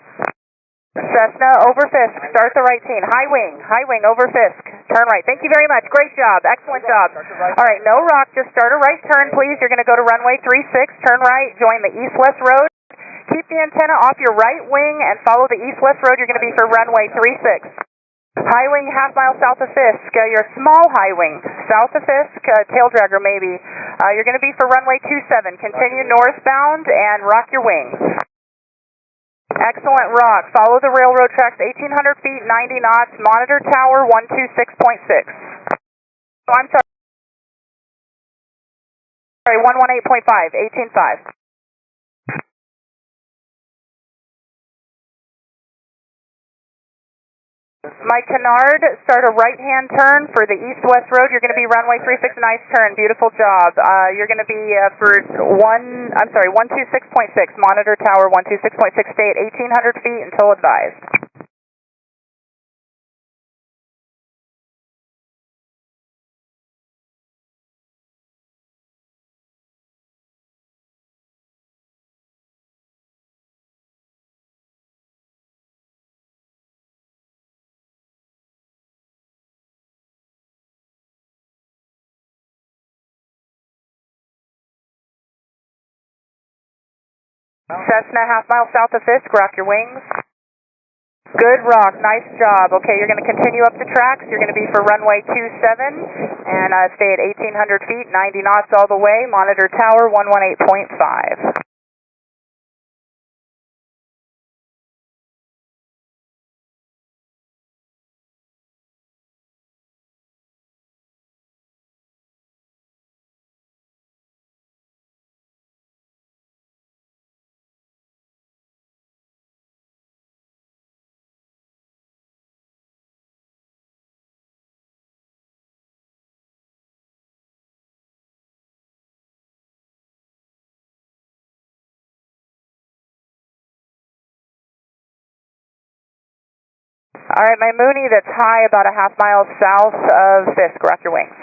Cessna over Fisk. Start the right team. High wing over Fisk. Turn right. Thank you very much. Great job. Excellent job. All right, no rock. Just start a right turn, please. You're going to go to runway 36. Turn right. Join the east-west road. Keep the antenna off your right wing and follow the east-west road. You're going to be for runway 36. High wing, half mile south of Fisk. Your small high wing, south of Fisk, tail dragger maybe. You're going to be for runway 27. Continue northbound and rock your wings. Excellent rock. Follow the railroad tracks, 1,800 feet, 90 knots. Monitor tower 126.6. Oh, I'm sorry. Sorry, 118.5, 18.5. My Canard, start a right-hand turn for the east-west road. You're going to be runway 36, nice turn, beautiful job. You're going to be for 126.6, monitor tower 126.6, stay at 1,800 feet until advised. Cessna, half mile south of Fisk, rock your wings. Good rock, nice job. Okay, you're going to continue up the tracks. You're going to be for runway 27 and stay at 1,800 feet, 90 knots all the way. Monitor tower 118.5. All right, my Mooney that's high about a half mile south of Fisk. Rock your wings.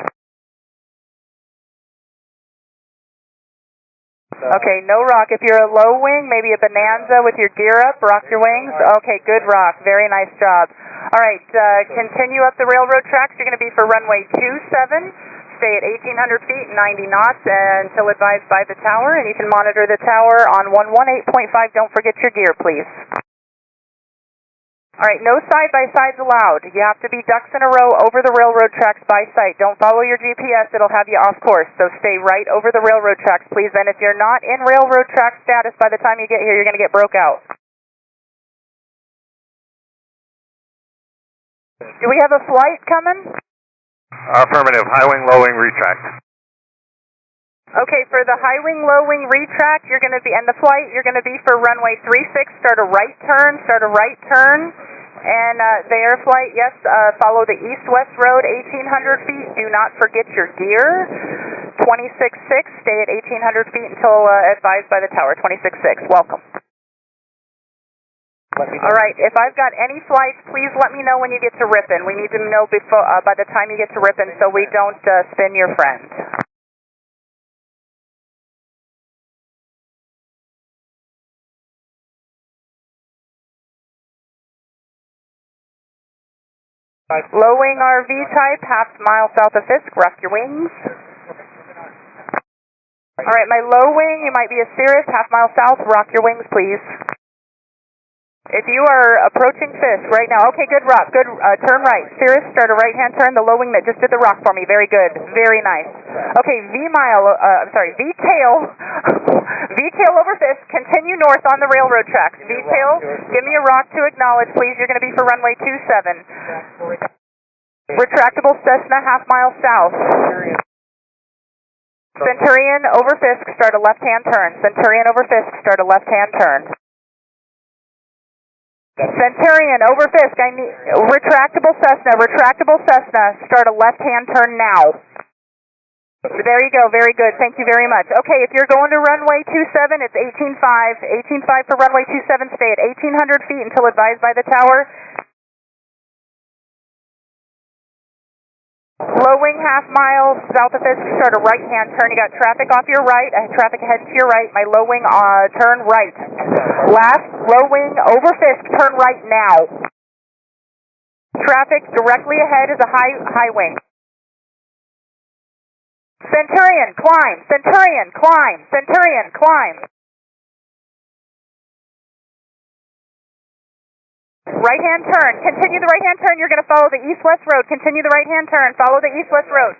Okay, no rock. If you're a low wing, maybe a Bonanza with your gear up, rock your wings. Okay, good rock. Very nice job. All right, continue up the railroad tracks. You're going to be for runway 27. Stay at 1,800 feet, 90 knots until advised by the tower, and you can monitor the tower on 118.5. Don't forget your gear, please. All right, no side-by-sides allowed. You have to be ducks in a row over the railroad tracks by sight. Don't follow your GPS. It'll have you off course. So stay right over the railroad tracks, please. And if you're not in railroad track status by the time you get here, you're going to get broke out. Do we have a flight coming? Affirmative. High wing, low wing, retract. Okay, for the high wing, low wing retract, you're going to be, and the flight, you're going to be for runway 36, start a right turn. And the air flight, yes, follow the east-west road, 1,800 feet. Do not forget your gear. 26.6, stay at 1,800 feet until advised by the tower. 26.6, welcome. All right, if I've got any flights, please let me know when you get to Ripon. We need to know before, by the time you get to Ripon so we don't spin your friend. Low wing RV type, half mile south of Fisk, rock your wings. All right, my low wing, you might be a Cirrus, half mile south, rock your wings, please. If you are approaching Fisk right now, okay, good rock, good, turn right. Cirrus, start a right-hand turn, the low wing that just did the rock for me, very good, very nice. Okay, V-tail, V-tail over Fisk, continue north on the railroad tracks. V-tail, give me a rock to acknowledge, please, you're going to be for runway 27. Retractable Cessna, half mile south. Centurion over Fisk, start a left-hand turn. Centurion over Fisk, start a left-hand turn. Centurion over Fisk, I need retractable Cessna, start a left-hand turn now. There you go, very good, thank you very much. Okay, if you're going to runway 27, it's 18.5 for runway 27, stay at 1,800 feet until advised by the tower. Low wing, half mile south of Fisk, start a right-hand turn. You got traffic off your right, traffic heading to your right. My low wing, turn right. Last low wing over Fisk, turn right now. Traffic directly ahead is a high wing. Centurion, climb. Centurion, climb. Centurion, climb. Right-hand turn. Continue the right-hand turn. You're going to follow the east-west road. Continue the right-hand turn. Follow the east-west road.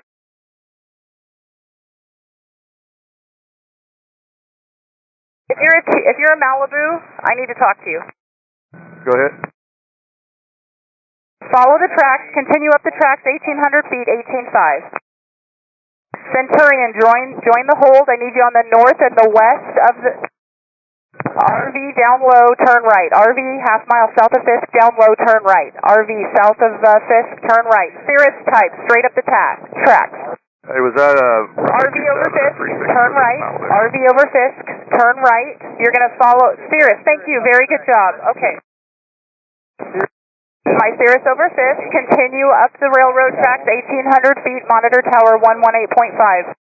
If you're a Malibu, I need to talk to you. Go ahead. Follow the tracks. Continue up the tracks. 1,800 feet. 18.5. Centurion, join the hold. I need you on the north and the west of the RV down low, turn right. RV half mile south of Fisk, down low, turn right. RV south of Fisk, turn right. Cirrus type, straight up the tracks. Hey, was that RV over Fisk, turn right. RV over Fisk, turn right. You're going to follow Cirrus. Thank you. Very good job. Okay. My Cirrus over Fisk, continue up the railroad tracks, 1,800 feet, monitor tower 118.5.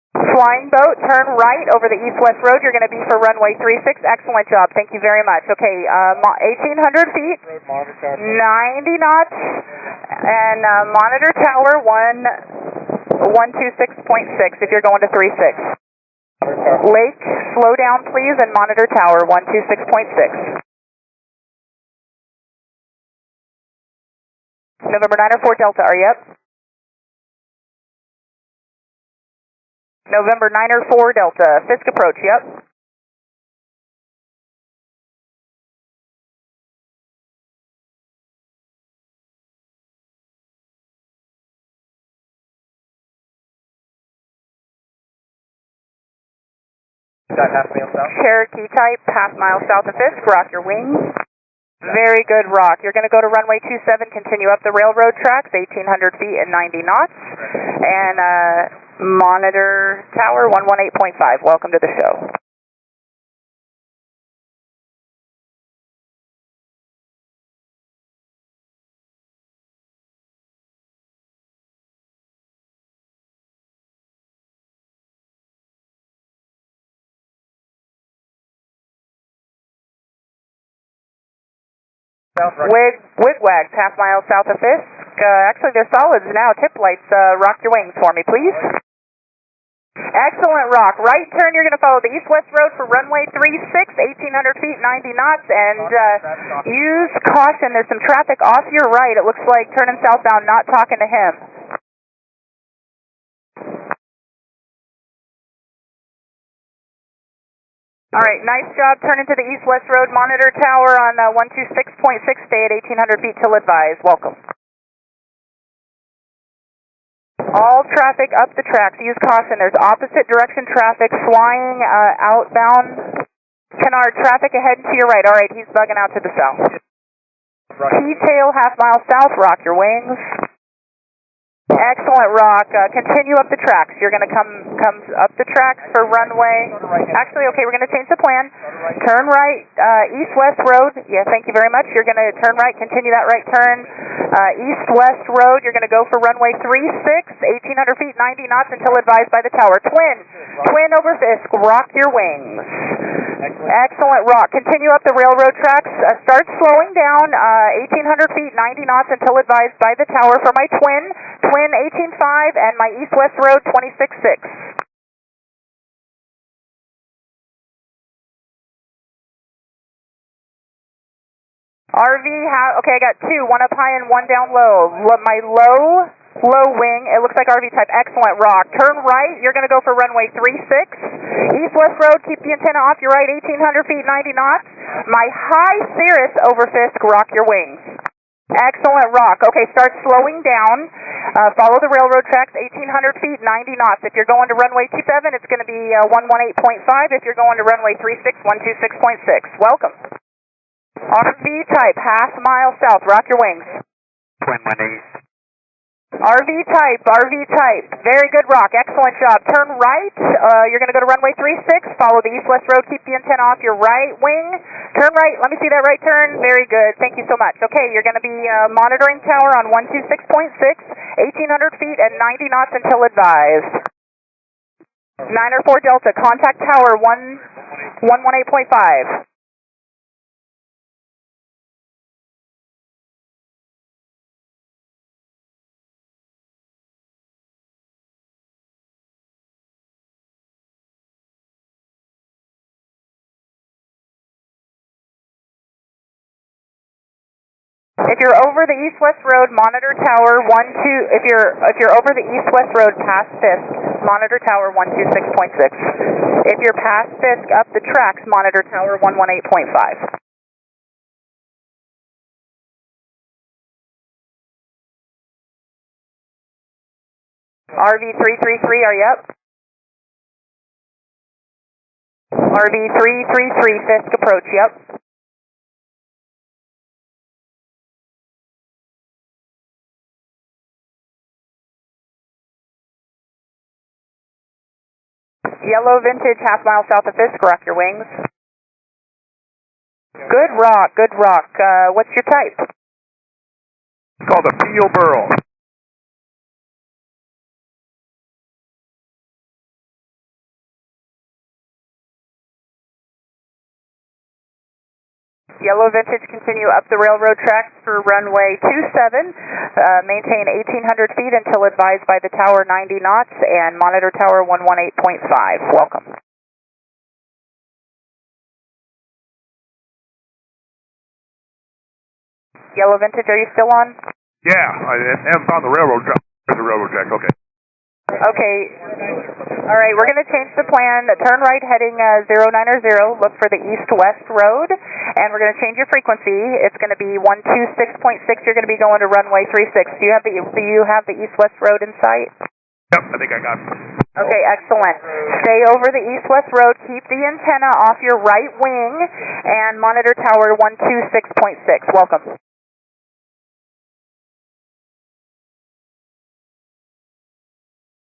Flying boat, turn right over the east-west road. You're going to be for runway 36. Excellent job. Thank you very much. Okay, 1,800 feet, 90 knots, and monitor tower 126.6 if you're going to 36. Lake, slow down please, and monitor tower 126.6. November 904 Delta, are you up? November 904 Delta, Fisk approach, yep. Cherokee type, half mile south of Fisk, rock your wings. Very good rock. You're going to go to runway 27, continue up the railroad tracks, 1,800 feet and 90 knots, and monitor tower 118.5. Welcome to the show. Wigwags, half mile south of Fisk. Actually, they're solids now. Tip lights, rock your wings for me, please. Excellent, rock. Right turn, you're going to follow the east-west road for runway 36, 1,800 feet, 90 knots, and use caution. There's some traffic off your right. It looks like turning southbound, not talking to him. All right, nice job. Turn into the east-west road. Monitor tower on 126.6. Stay at 1,800 feet till advised. Welcome. All traffic up the tracks. Use caution. There's opposite direction traffic flying outbound. Canard, traffic ahead and to your right. All right, he's bugging out to the south. T-tail, half mile south. Rock your wings. Excellent, rock. Continue up the tracks. You're going to come up the tracks for runway. Actually, okay, we're going to change the plan. Turn right, east-west road. Yeah, thank you very much. You're going to turn right, continue that right turn. East-west road. You're going to go for runway 36, 1,800 feet, 90 knots until advised by the tower. Twin over Fisk. Rock your wings. Excellent, rock. Continue up the railroad tracks. Start slowing down. 1,800 feet, 90 knots until advised by the tower for my twin 18.5, and my east-west road 26.6. RV, okay, I got two, one up high and one down low. My low wing, it looks like RV type, excellent, rock. Turn right, you're going to go for runway 36. East-west road, keep the antenna off your right, 1,800 feet, 90 knots. My high Cirrus over Fisk, rock your wings. Excellent, rock. Okay, start slowing down. Follow the railroad tracks, 1,800 feet, 90 knots. If you're going to runway 27, it's going to be 118.5. If you're going to runway 36, 126.6. Welcome. RV type, half mile south. Rock your wings. Twin 1 RV type. Very good, rock. Excellent job. Turn right. You're going to go to runway 36. Follow the east-west road. Keep the antenna off your right wing. Turn right. Let me see that right turn. Very good. Thank you so much. Okay, you're going to be monitoring tower on 126.6, 1,800 feet and 90 knots until advised. 9 or 4 Delta. Contact tower 118.5. If you're over the east-west road, monitor tower 12. If you're over the east-west road past Fisk, monitor tower 126.6. If you're past Fisk up the tracks, monitor tower 118.5. RV333, are you up? RV333, Fisk approach, yep. Yellow Vintage, half mile south of Fisk, rock your wings. Good rock. What's your type? It's called a Peel Burl. Yellow Vintage, continue up the railroad tracks for runway 27. Maintain 1,800 feet until advised by the tower 90 knots and monitor tower 118.5. Welcome. Yellow Vintage, are you still on? Yeah, I haven't found the railroad track. There's the railroad track, okay. Okay. All right, we're going to change the plan. Turn right heading 090. Look for the east-west road, and we're going to change your frequency. It's going to be 126.6. You're going to be going to runway 36. Do you have the east-west road in sight? Yep, I think I got it. Okay, excellent. Stay over the east-west road. Keep the antenna off your right wing, and monitor tower 126.6. Welcome.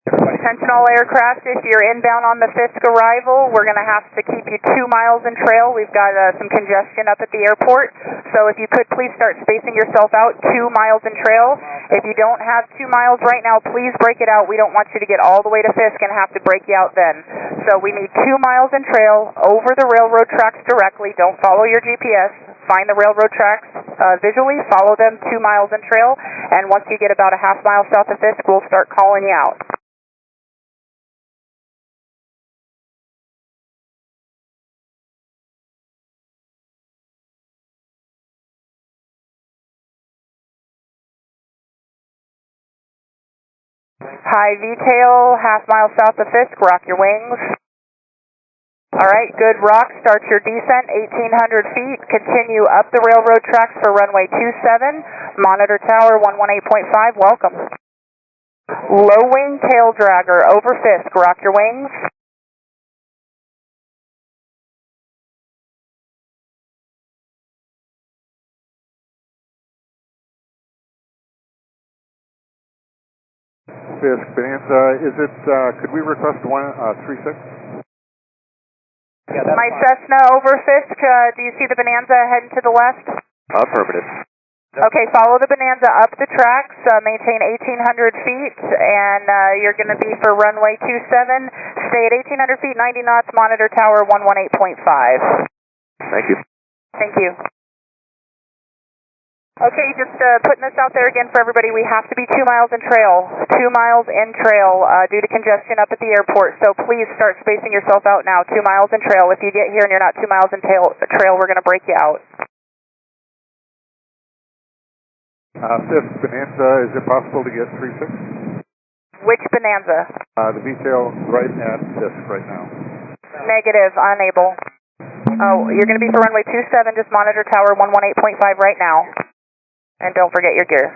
Attention all aircraft, if you're inbound on the Fisk arrival, we're going to have to keep you 2 miles in trail. We've got some congestion up at the airport, so if you could please start spacing yourself out 2 miles in trail. If you don't have 2 miles right now, please break it out. We don't want you to get all the way to Fisk and have to break you out then. So we need 2 miles in trail over the railroad tracks directly. Don't follow your GPS. find the railroad tracks visually, follow them 2 miles in trail, and once you get about a half mile south of Fisk, we'll start calling you out. High V-tail, half mile south of Fisk, rock your wings. Alright, good rock, start your descent, 1,800 feet, continue up the railroad tracks for runway 27, monitor tower 118.5, welcome. Low wing tail dragger, over Fisk, rock your wings. Fisk, Bonanza, could we request 136? Yeah, that's My fine. Cessna over Fisk, do you see the Bonanza heading to the left? Affirmative. Okay, follow the Bonanza up the tracks, maintain 1,800 feet, and you're going to be for runway 27. Stay at 1,800 feet, 90 knots, monitor tower 118.5. Thank you. Thank you. Okay, just putting this out there again for everybody. We have to be 2 miles in trail. 2 miles in trail due to congestion up at the airport. So please start spacing yourself out now. 2 miles in trail. If you get here and you're not 2 miles in trail, we're going to break you out. Fisk, Bonanza, is it possible to get 36? Which Bonanza? The detail right at Fisk right now. Negative, unable. Oh, you're going to be for runway 27. Just monitor tower 118.5 right now. And don't forget your gear.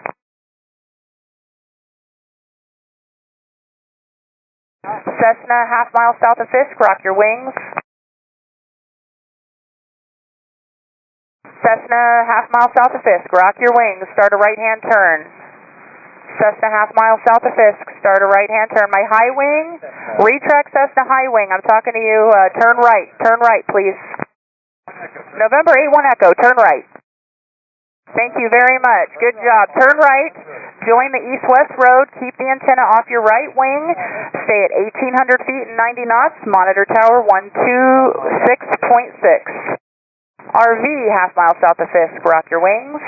Cessna, half mile south of Fisk, rock your wings. Cessna, half mile south of Fisk, rock your wings, start a right-hand turn. Cessna, half mile south of Fisk, start a right-hand turn. My high wing, retract Cessna high wing, I'm talking to you, turn right, please. November 81 Echo, turn right. Thank you very much. Good job. Turn right. Join the east-west road. Keep the antenna off your right wing. Stay at 1,800 feet and 90 knots. Monitor tower 126.6. RV, half mile south of Fisk. Rock your wings.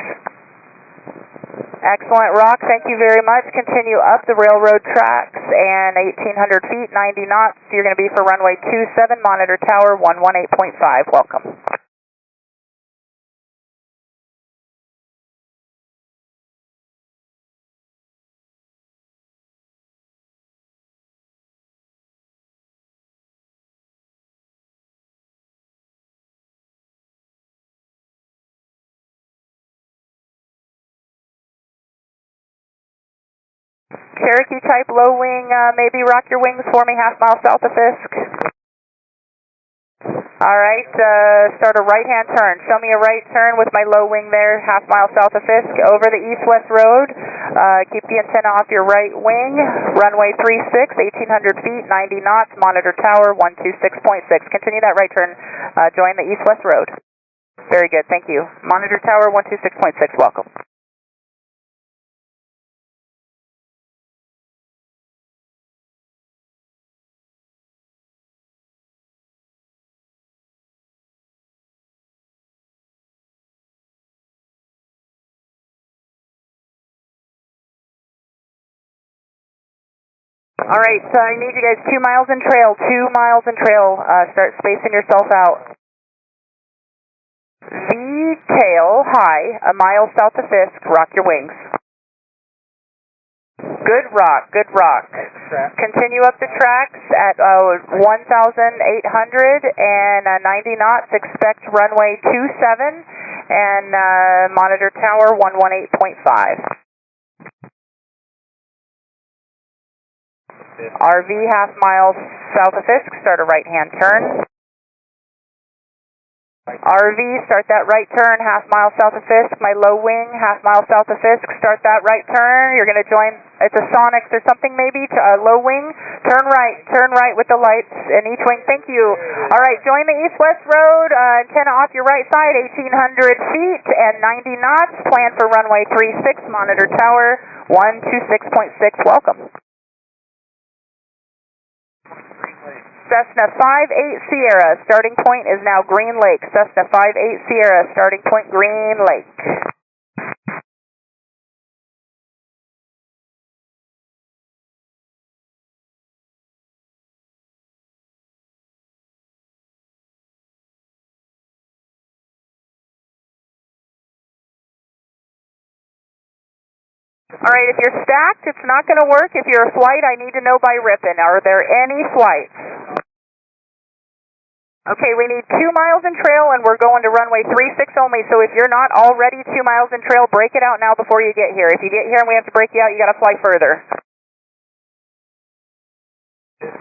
Excellent rock. Thank you very much. Continue up the railroad tracks and 1,800 feet, 90 knots. You're going to be for runway 27. Monitor tower 118.5. Welcome. Cherokee type low wing, maybe rock your wings for me, half mile south of Fisk. Alright, start a right-hand turn. Show me a right turn with my low wing there, half mile south of Fisk, over the east-west road. Keep the antenna off your right wing. Runway 36, 1,800 feet, 90 knots, monitor tower 126.6. Continue that right turn. Join the east-west road. Very good, thank you. Monitor tower 126.6, welcome. Alright, so I need you guys 2 miles in trail, 2 miles in trail. Start spacing yourself out. V-tail high, a mile south of Fisk, rock your wings. Good rock, good rock. Continue up the tracks at 1,800 and 90 knots. Expect runway 27 and monitor tower 118.5. RV half mile south of Fisk, start a right-hand turn. RV, start that right turn, half mile south of Fisk. My low wing, half mile south of Fisk, start that right turn. You're going to join, it's a Sonics or something maybe, low wing. Turn right with the lights in each wing. Thank you. All right, join the east-west road, antenna off your right side, 1,800 feet and 90 knots. Plan for runway 36, monitor tower 126.6. Welcome. Cessna 58 Sierra, starting point is now Greenlake. Cessna 58 Sierra, starting point Greenlake. Alright, if you're stacked, it's not going to work. If you're a flight, I need to know by ripping. Are there any flights? Okay, we need 2 miles in trail, and we're going to runway 36 only, so if you're not already 2 miles in trail, break it out now before you get here. If you get here and we have to break you out, you got to fly further.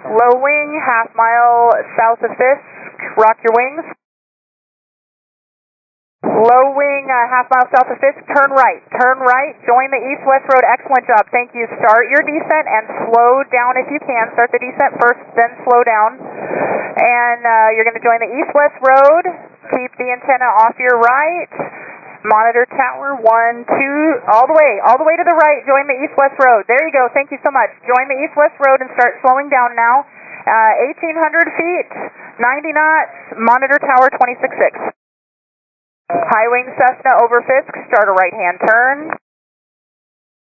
Low wing, half mile south of Fisk, rock your wings. Low wing, half mile south of Fisk, turn right, join the east-west road, excellent job, thank you. Start your descent and slow down if you can. Start the descent first, then slow down. And you're going to join the east-west road, keep the antenna off your right. Monitor tower 1, 2, all the way to the right, join the east-west road. There you go, thank you so much. Join the east-west road and start slowing down now. 1,800 feet, 90 knots, monitor tower 26.6. High wing Cessna over Fisk, start a right-hand turn.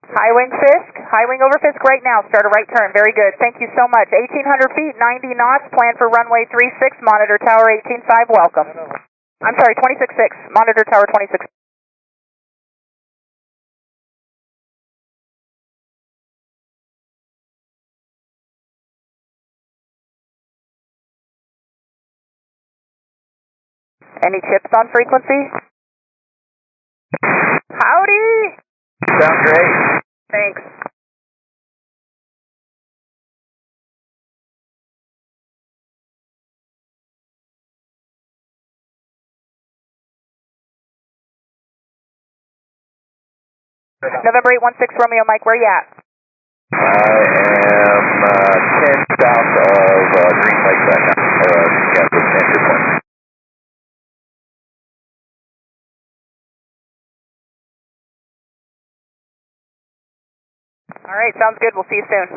High wing Fisk, high wing over Fisk right now, start a right turn. Very good, thank you so much. 1,800 feet, 90 knots, plan for runway 36, monitor tower 18.5, welcome. I'm sorry, 26.6, monitor tower 26. Any chips on frequency? Howdy! Sounds great. Thanks. November 816 Romeo Mike, where you at? I am 10 south of Greenlake right now. This entry point. All right, sounds good. We'll see you soon.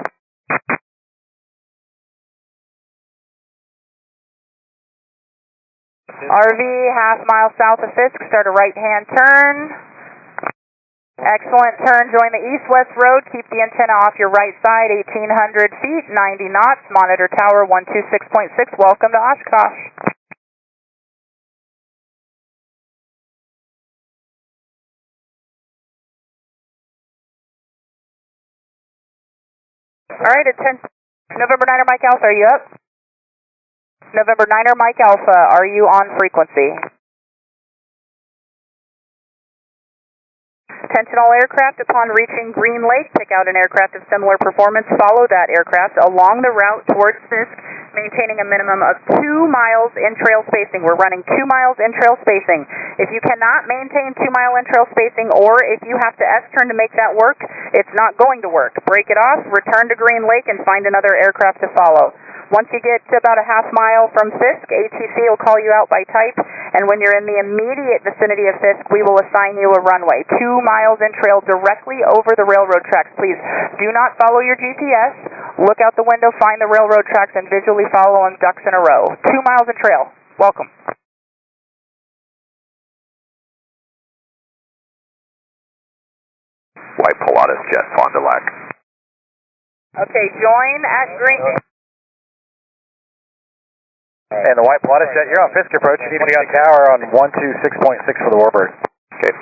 RV, half mile south of Fisk, start a right-hand turn. Excellent turn, join the east-west road, keep the antenna off your right side, 1,800 feet, 90 knots, monitor tower 126.6, welcome to Oshkosh. Alright, attention, November 9er Mike Alpha, are you up? November 9er Mike Alpha, are you on frequency? Attention all aircraft, upon reaching Greenlake, pick out an aircraft of similar performance, follow that aircraft along the route towards Fisk, maintaining a minimum of 2 miles in trail spacing. We're running 2 miles in trail spacing. If you cannot maintain 2 mile in trail spacing, or if you have to S-turn to make that work, it's not going to work. Break it off, return to Greenlake, and find another aircraft to follow. Once you get to about a half mile from Fisk, ATC will call you out by type, and when you're in the immediate vicinity of Fisk, we will assign you a runway. 2 miles in trail directly over the railroad tracks. Please do not follow your GPS. Look out the window, find the railroad tracks, and visually follow them ducks in a row. 2 miles in trail. Welcome. White Pilatus jet, Fond du Lac. Okay, join at Green. And the White Pilatus jet, you're on Fisk approach. You need to be on tower on 126.6 for the Warbird. Okay.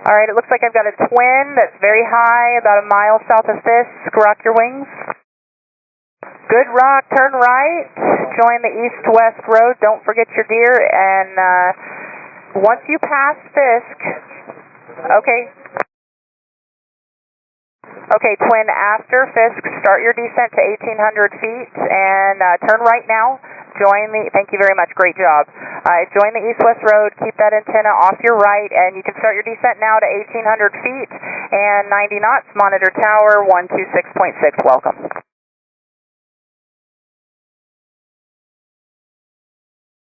Alright, it looks like I've got a twin that's very high, about a mile south of Fisk. Rock your wings. Good rock, turn right, join the east-west road, don't forget your gear, and once you pass Fisk, okay, twin after Fisk, start your descent to 1,800 feet, and turn right now. Thank you very much, great job. Join the east-west road, keep that antenna off your right, and you can start your descent now to 1,800 feet and 90 knots, monitor tower 126.6, welcome.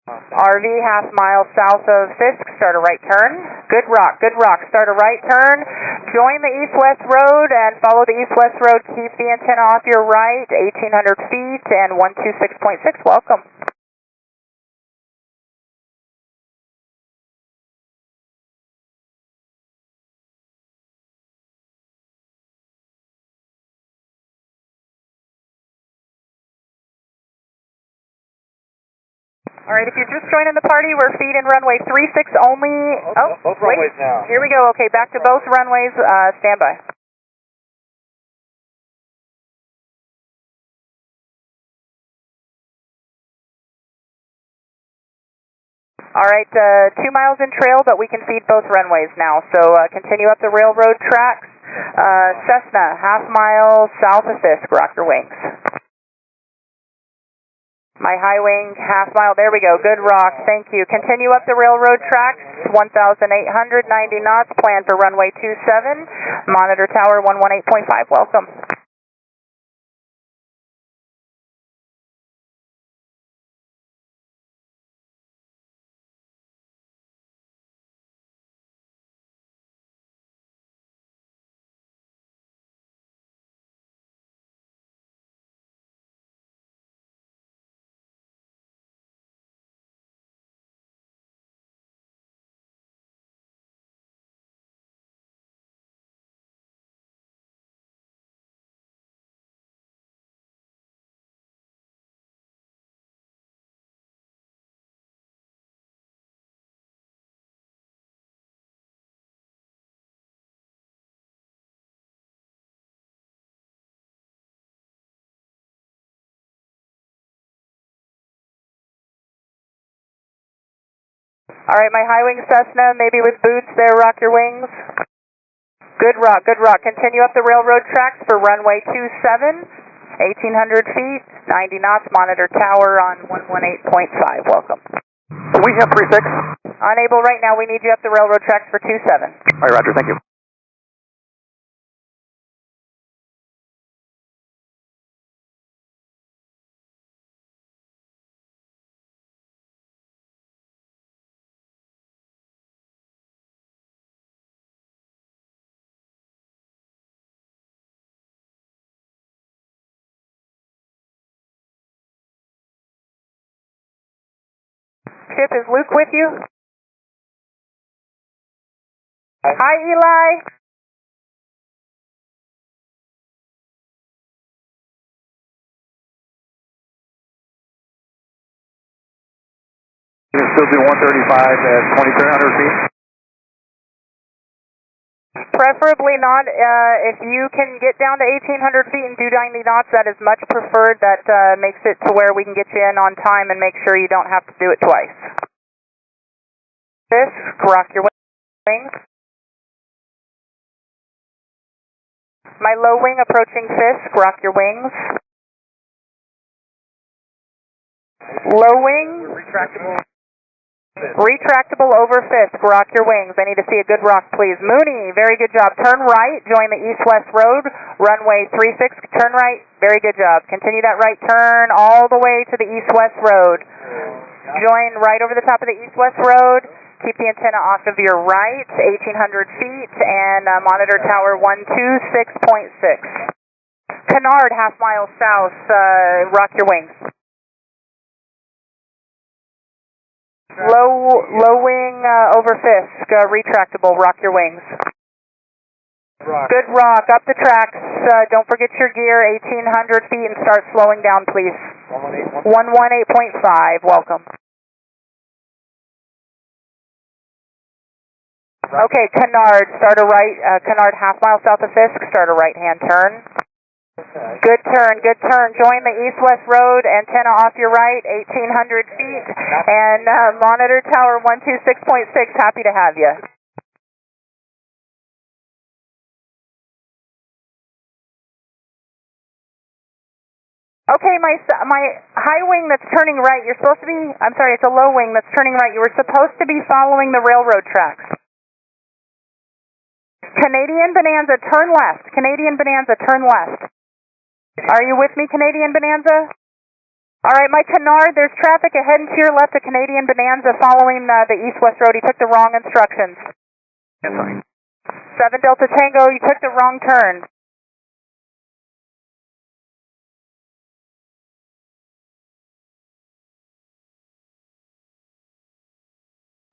RV half mile south of Fisk, start a right turn. Good rock, start a right turn. Join the east-west road and follow the east-west road. Keep the antenna off your right, 1,800 feet and 126.6, welcome. Alright, if you're just joining the party, we're feeding runway 36 only. Both runways now. Here we go. Okay, back to both runways. Stand by. Alright, 2 miles in trail, but we can feed both runways now. So continue up the railroad tracks. Cessna, half mile south of Fisk. Rock your wings. My high wing, half mile, there we go, good rock, thank you. Continue up the railroad tracks, 1,890 knots, plan for runway 27, monitor tower 118.5, welcome. Alright, my high wing Cessna, maybe with boots there, rock your wings. Good rock, continue up the railroad tracks for runway 27, 1,800 feet, 90 knots, monitor tower on 118.5, welcome. We have 36. Unable right now, we need you up the railroad tracks for 27. Alright, roger, thank you. Chip, is Luke with you? Hi, Eli. It'll still be 135 at 2,300 feet? Preferably not. If you can get down to 1,800 feet and do 90 knots, that is much preferred. That makes it to where we can get you in on time and make sure you don't have to do it twice. Fisk, rock your wings. My low wing approaching Fisk, rock your wings. Low wing. Retractable over Fisk, rock your wings. I need to see a good rock, please. Mooney, very good job. Turn right, join the east-west road, runway 36, turn right, very good job. Continue that right turn all the way to the east-west road. Join right over the top of the east-west road. Keep the antenna off of your right, 1,800 feet, and monitor tower 126.6. Kennard, half mile south, rock your wings. Low wing over Fisk, retractable, rock your wings. Good rock, up the tracks, don't forget your gear, 1,800 feet, and start slowing down, please. 118.5, welcome. Okay, Kennard, start a right, Kennard half mile south of Fisk, start a right-hand turn. Good turn, good turn. Join the east-west road, antenna off your right, 1,800 feet, and monitor tower 126.6, happy to have you. Okay, my high wing that's turning right, you're supposed to be, I'm sorry, it's a low wing that's turning right. You were supposed to be following the railroad tracks. Canadian Bonanza, turn left. Canadian Bonanza, turn left. Are you with me, Canadian Bonanza? All right, my Kennard, there's traffic ahead and to your left of Canadian Bonanza following the east-west road. He took the wrong instructions. 7 Delta Tango, you took the wrong turn.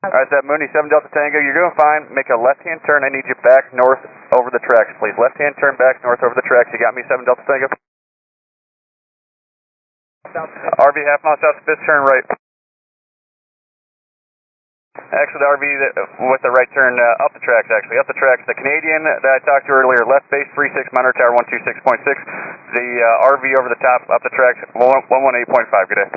All right, that Mooney 7 Delta Tango, you're doing fine. Make a left-hand turn. I need you back north over the tracks, please. Left-hand turn back north over the tracks. You got me, 7 Delta Tango? RV half mile south, Fisk, turn right. Actually, the RV with the right turn up the tracks, actually. Up the tracks. The Canadian that I talked to earlier, left base 36, monitor tower 126.6. The RV over the top, up the tracks, 118.5. Good day.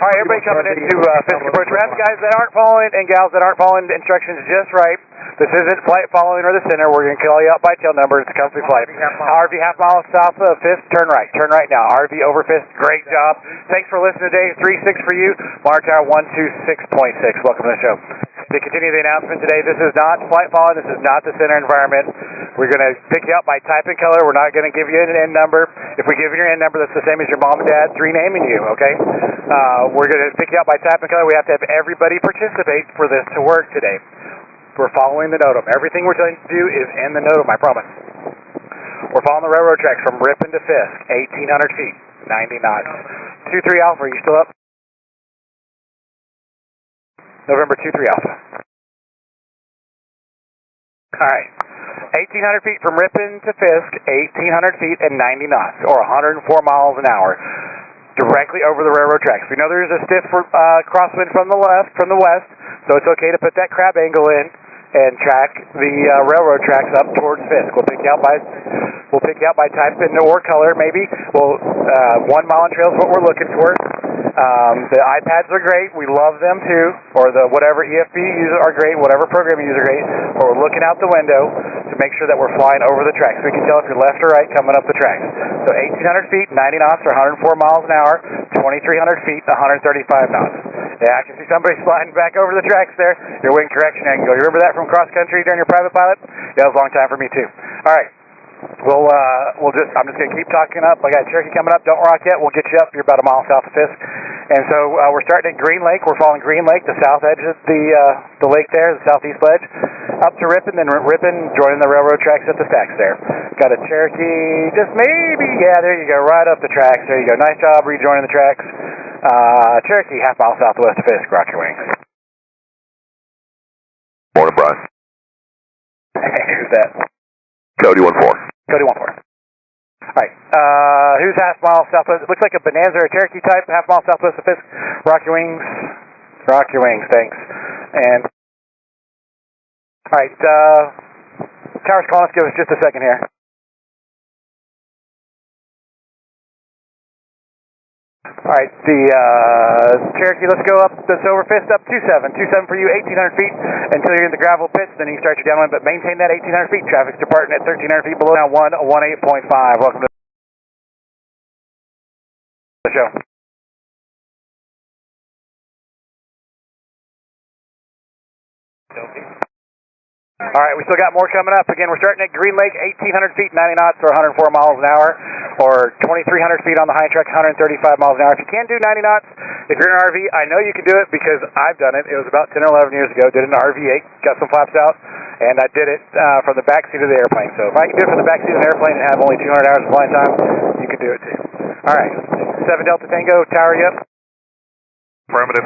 All right, everybody coming into Fisk approach ramp. Guys that aren't following and gals that aren't following the instructions just right, this isn't flight following or the center. We're going to call you out by tail number. It's a company flight. RV half mile south of Fisk, turn right. Turn right now. RV over Fisk, great job. Thanks for listening today. 3-6 for you. Monitor tower 126.6. Welcome to the show. To continue the announcement today, this is not flight following. This is not the center environment. We're going to pick you up by type and color. We're not going to give you an N number. If we give you your N number, that's the same as your mom and dad's renaming you, okay? We're going to pick you up by type and color. We have to have everybody participate for this to work today. We're following the NOTAM. Everything we're trying to do is in the NOTAM, I promise. We're following the railroad tracks from Ripon to Fisk, 1,800 feet, 90 knots. 23 Alpha, are you still up? November 23 Alpha. All right. 1,800 feet from Ripon to Fisk, 1,800 feet and 90 knots, or 104 miles an hour, directly over the railroad tracks. We know there's a stiff crosswind from the west, so it's okay to put that crab angle in and track the railroad tracks up towards Fisk. We'll pick you out by type and or color, maybe. 1 mile on trail is what we're looking for. The iPads are great. We love them too. Or the whatever EFB you use are great. Whatever program you use are great. But we're looking out the window to make sure that we're flying over the tracks. We can tell if you're left or right coming up the tracks. So 1,800 feet, 90 knots, or 104 miles an hour. 2,300 feet, 135 knots. Yeah, I can see somebody sliding back over the tracks there. Your wing correction angle. You remember that from cross country during your private pilot? Yeah, it was a long time for me too. All right. I'm just going to keep talking up. I got Cherokee coming up. Don't rock yet. We'll get you up. You're about a mile south of Fisk. And so we're starting at Greenlake. We're following Greenlake, the south edge of the lake there, the southeast ledge, up to Ripon, then Ripon, joining the railroad tracks at the stacks there. Got a Cherokee, just maybe, yeah, there you go, right up the tracks. There you go. Nice job rejoining the tracks. Cherokee, half mile southwest of Fisk. Rock your wings. Morning, Brian. Who's that? Cody 14. Cody 14. All right. Who's half mile southwest? Looks like a Bonanza or a Cherokee type, half mile southwest of Fisk. Rock your wings. Rock your wings, thanks. And, all right, tower's calling us. Give us just a second here. All right, the Cherokee, let's go up, that's over Fisk, up 27 for you, 1,800 feet until you're in the gravel pits, then you can start your downwind, but maintain that 1,800 feet. Traffic's departing at 1,300 feet below now, 118.5. Welcome to the show. All right, we still got more coming up. Again, we're starting at Greenlake, 1,800 feet, 90 knots, or 104 miles an hour, or 2,300 feet on the high track, 135 miles an hour. If you can do 90 knots, if you're in an RV, I know you can do it because I've done it. It was about 10 or 11 years ago. Did it in an RV-8, got some flaps out, and I did it from the back seat of the airplane. So if I can do it from the back seat of an airplane and have only 200 hours of flying time, you can do it too. All right, 7 Delta Tango, tower you up. Affirmative.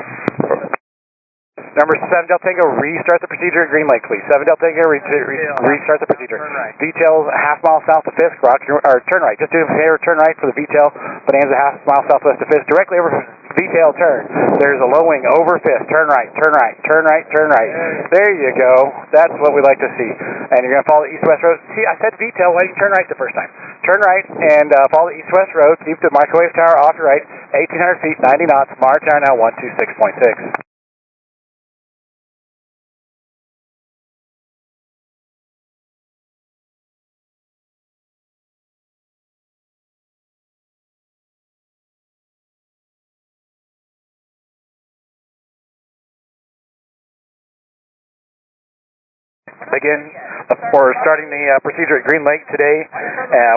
Number 7 Delta Tango, restart the procedure at Greenlake, please. 7 Delta Tango, restart the procedure. VTAL half mile south of Fisk, or turn right. Just do a favor, turn right for the VTAL. Bonanza half mile southwest of Fisk, directly over VTAL turn. There's a low wing over Fisk. Turn right, turn right, turn right, turn right. There you go. That's what we like to see. And you're going to follow the east-west road. See, I said VTAL. Why didn't you turn right the first time? Turn right and follow the east-west road. Keep the microwave tower off your right. 1,800 feet, 90 knots. Mars tower now 126.6. Again, we're starting the procedure at Greenlake today.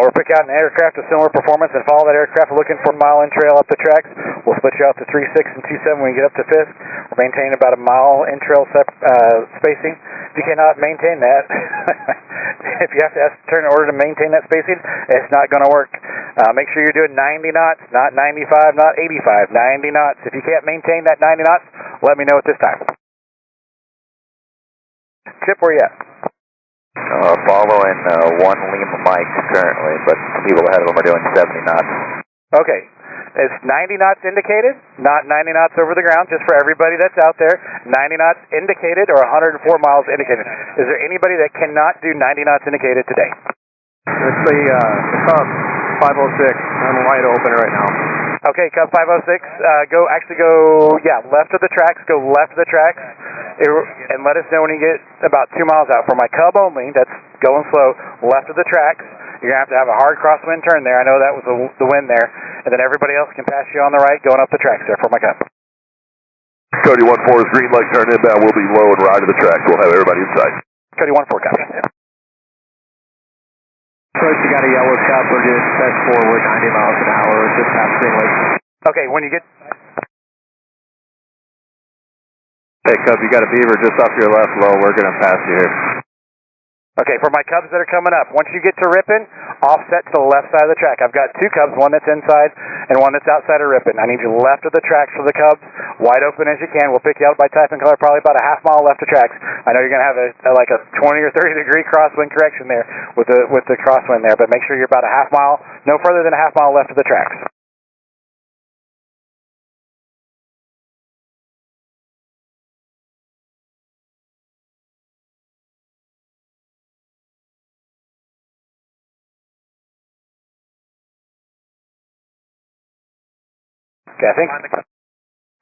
We're picking out an aircraft of similar performance and follow that aircraft. We're looking for a mile in trail up the tracks. We'll split you out to 3, 6, and 2, 7 when we get up to Fisk. We're maintaining about a mile in trail spacing. If you cannot maintain that, if you have to turn in order to maintain that spacing, it's not going to work. Make sure you're doing 90 knots, not 95, not 85, 90 knots. If you can't maintain that 90 knots, let me know at this time. Chip, where you at? Following 1 Lima Mike currently, but people ahead of them are doing 70 knots. Okay. It's 90 knots indicated, not 90 knots over the ground, just for everybody that's out there. 90 knots indicated or 104 miles indicated. Is there anybody that cannot do 90 knots indicated today? It's the Cub 506. I'm wide open right now. Okay, Cub 506, go left of the tracks, and let us know when you get about 2 miles out. For my Cub only, that's going slow, left of the tracks, you're going to have a hard crosswind turn there. I know that was the wind there. And then everybody else can pass you on the right going up the tracks there for my Cub. Cody 14 is Greenlake, turn inbound. We'll be low and right of the tracks. We'll have everybody inside. Cody 14, copy. Coach, you got a yellow Cub. We're just set forward 90 miles an hour, just past Greenlake. Okay, when you get... Hey, Cub, you got a Beaver just off your left low. We're going to pass you here. Okay, for my Cubs that are coming up, once you get to Ripon, offset to the left side of the track. I've got 2 Cubs, one that's inside and one that's outside of Ripon. I need you left of the tracks for the Cubs, wide open as you can. We'll pick you out by type and color, probably about a half mile left of tracks. I know you're going to have like a 20 or 30 degree crosswind correction there with the crosswind there, but make sure you're about a half mile, no further than a half mile left of the tracks. Okay, I think.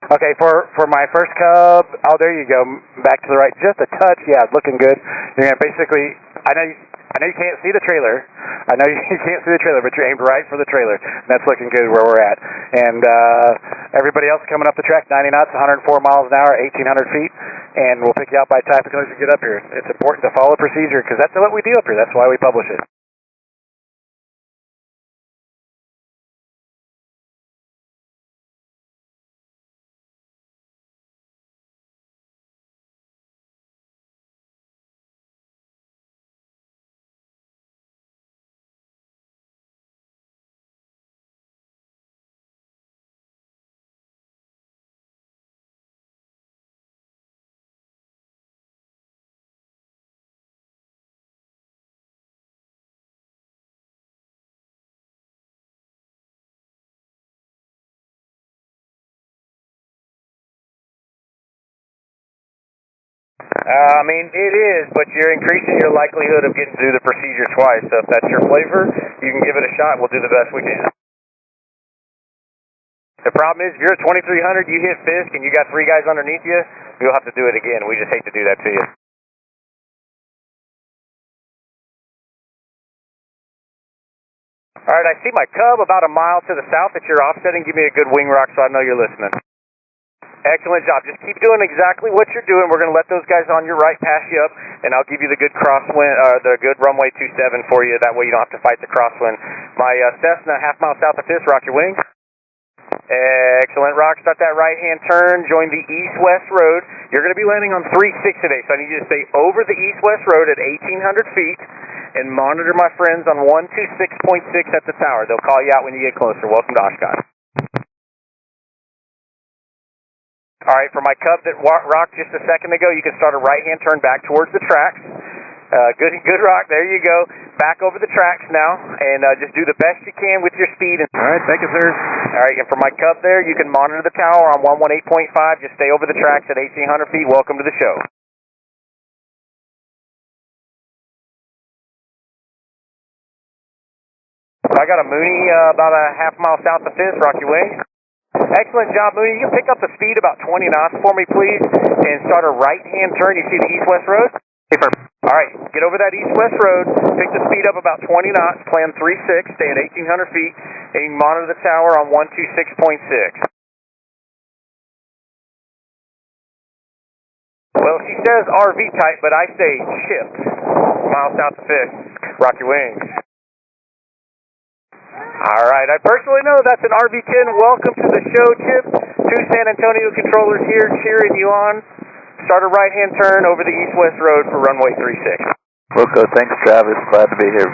Okay, for my first Cub, oh, there you go, back to the right, just a touch, yeah, looking good. You're going to basically, I know you can't see the trailer, but you're aimed right for the trailer. And that's looking good where we're at. And everybody else coming up the track, 90 knots, 104 miles an hour, 1,800 feet, and we'll pick you out by type as soon as you get up here. It's important to follow procedure because that's what we do up here. That's why we publish it. I mean, it is, but you're increasing your likelihood of getting through the procedure twice. So if that's your flavor, you can give it a shot. We'll do the best we can. The problem is, if you're at 2300, you hit Fisk, and you got 3 guys underneath you, you'll have to do it again. We just hate to do that to you. All right, I see my Cub about a mile to the south that you're offsetting. Give me a good wing rock so I know you're listening. Excellent job. Just keep doing exactly what you're doing. We're going to let those guys on your right pass you up, and I'll give you the good crosswind, the good runway 27 for you. That way you don't have to fight the crosswind. My Cessna, half mile south of Fisk, rock your wing. Excellent, rock. Start that right-hand turn. Join the east-west road. You're going to be landing on 3-6 today, so I need you to stay over the east-west road at 1,800 feet and monitor my friends on 126.6 at the tower. They'll call you out when you get closer. Welcome to Oshkosh. All right, for my Cub that rocked just a second ago, you can start a right-hand turn back towards the tracks. Good rock. There you go. Back over the tracks now, and just do the best you can with your speed. All right, thank you, sir. All right, and for my Cub there, you can monitor the tower on 118.5. Just stay over the tracks at 1,800 feet. Welcome to the show. I got a Mooney about a half mile south of Fisk, Rocky Wing. Excellent job, Mooney. You can pick up the speed about 20 knots for me, please, and start a right-hand turn. You see the east-west road? All right, get over that east-west road, pick the speed up about 20 knots, plan 3-6, stay at 1,800 feet, and you can monitor the tower on 126.6. Well, she says RV type, but I say chip. Miles south of Fisk, Rocky Wings. All right, I personally know that's an RV10. Welcome to the show, Chip. Two San Antonio controllers here cheering you on. Start a right-hand turn over the east-west road for runway 36. Wilco, thanks, Travis. Glad to be here.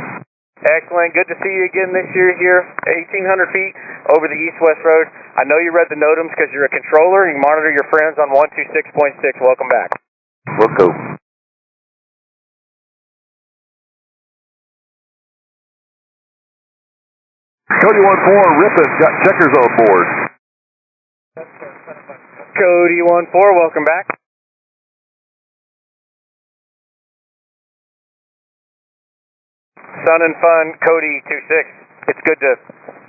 Excellent. Good to see you again this year here. 1,800 feet over the east-west road. I know you read the NOTAMs because you're a controller. You monitor your friends on 126.6. Welcome back. Wilco. Cody 1-4, Rippin, got checkers on board. Cody 1-4, welcome back. Sun and Fun, Cody 2-6. It's good to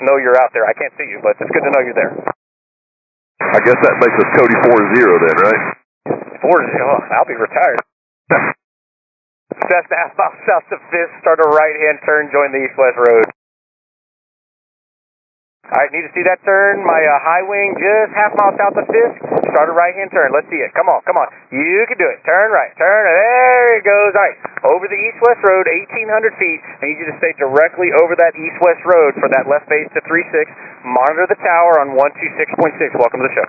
know you're out there. I can't see you, but it's good to know you're there. I guess that makes us Cody 4-0 then, right? 4-0, I'll be retired. Cessna half mile south of Fisk, start a right-hand turn, join the east-west road. All right, need to see that turn. My high wing just half mile south of Fisk. Start a right-hand turn. Let's see it. Come on, come on. You can do it. Turn right. Turn. There it goes. All right, over the east-west road, 1,800 feet. I need you to stay directly over that east-west road for that left base to 36. Monitor the tower on 126.6. Welcome to the show.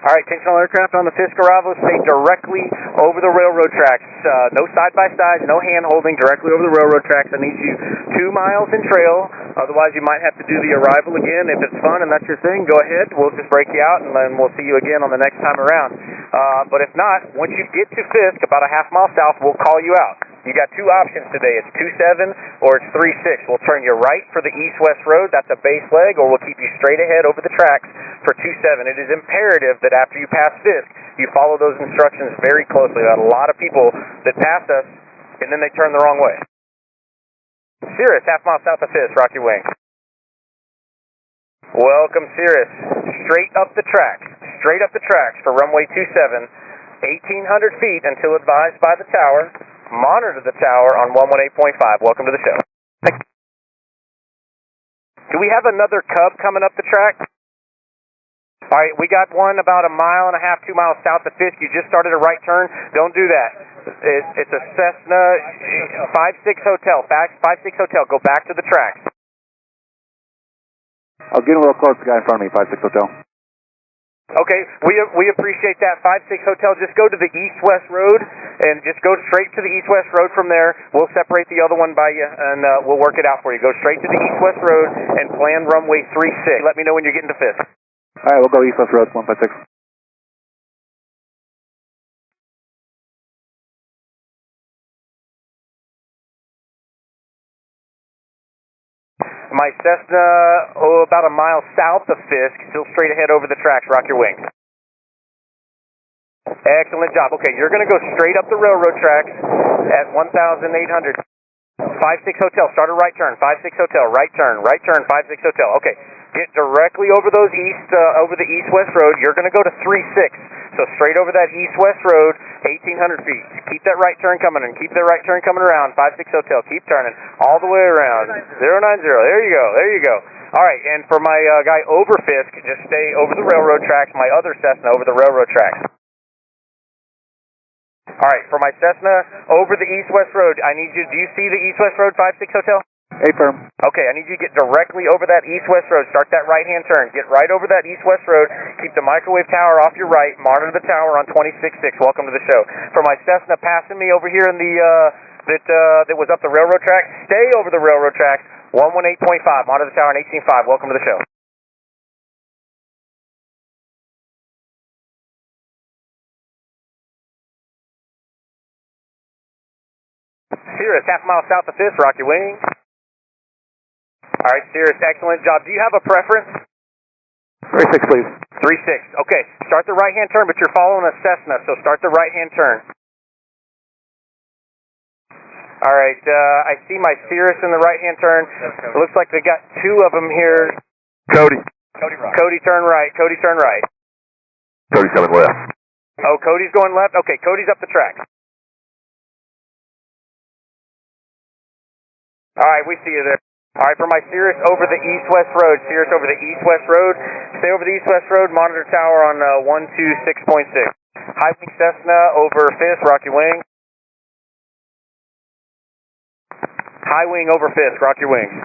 All right, attentional aircraft on the Fisk arrival, stay directly over the railroad tracks. No side-by-sides, no hand-holding, directly over the railroad tracks. I need you 2 miles in trail. Otherwise, you might have to do the arrival again. If it's fun and that's your thing, go ahead. We'll just break you out, and then we'll see you again on the next time around. But if not, once you get to Fisk, about a half mile south, we'll call you out. You got two options today. It's 27 or it's 36. We'll turn you right for the east-west road. That's a base leg, or we'll keep you straight ahead over the tracks for 27. It is imperative that after you pass Fisk, you follow those instructions very closely. We got a lot of people that pass us, and then they turn the wrong way. Cirrus, half mile south of Fisk, Rocky Wing. Welcome, Cirrus. Straight up the tracks for runway 27. 1,800 feet until advised by the tower. Monitor the tower on 118.5. Welcome to the show. Do we have another Cub coming up the track? All right, we got one about 1.5 miles, 2 miles south of Fisk. You just started a right turn. Don't do that. It's a Cessna 5-6 Hotel. 5-6 Hotel. Go back to the tracks. I was getting a little close to the guy in front of me, 5-6 Hotel. Okay, we appreciate that. 5-6 Hotel, just go to the east-west road and just go straight to the east-west road from there. We'll separate the other one by you, and we'll work it out for you. Go straight to the east-west road and plan runway 36. Let me know when you're getting to Fisk. All right, we'll go east-west road, 156. My Cessna, about 1 mile south of Fisk, still straight ahead over the tracks. Rock your wings. Excellent job. Okay, you're going to go straight up the railroad tracks at 1,800. 5-6 Hotel, start a right turn. 5-6 Hotel, right turn, 5-6 Hotel. Okay, get directly over those over the east-west road. You're going to go to 3-6. So straight over that east-west road, 1,800 feet. Keep that right turn coming and keep that right turn coming around. 5-6 Hotel, keep turning all the way around. 090, there you go, there you go. All right, and for my guy over Fisk, just stay over the railroad tracks. My other Cessna over the railroad tracks. All right, for my Cessna over the east-west road, I need you, do you see the east-west road, 5-6 Hotel? Affirm. Okay, I need you to get directly over that east-west road. Start that right-hand turn. Get right over that east-west road. Keep the microwave tower off your right. Monitor the tower on 26.6. Welcome to the show. For my Cessna passing me over here in the that was up the railroad track, stay over the railroad tracks. 118.5. Monitor the tower on 18.5. Welcome to the show. Cirrus, half mile south of Fisk, rock your wings. All right, Cirrus, excellent job. Do you have a preference? 36, please. 3-6. Okay, start the right-hand turn, but you're following a Cessna, so start the right-hand turn. All right, I see my Cirrus in the right-hand turn. It looks like they got two of them here. Cody. Cody, turn right. Cody, turn right. Cody's coming left. Oh, Cody's going left? Okay, Cody's up the track. All right, we see you there. All right, for my Cirrus over the east-west road. Cirrus over the east-west road. Stay over the east-west road. Monitor tower on 126.6. High wing Cessna over Fisk. Rock your wing. High wing over Fisk. Rock your wing.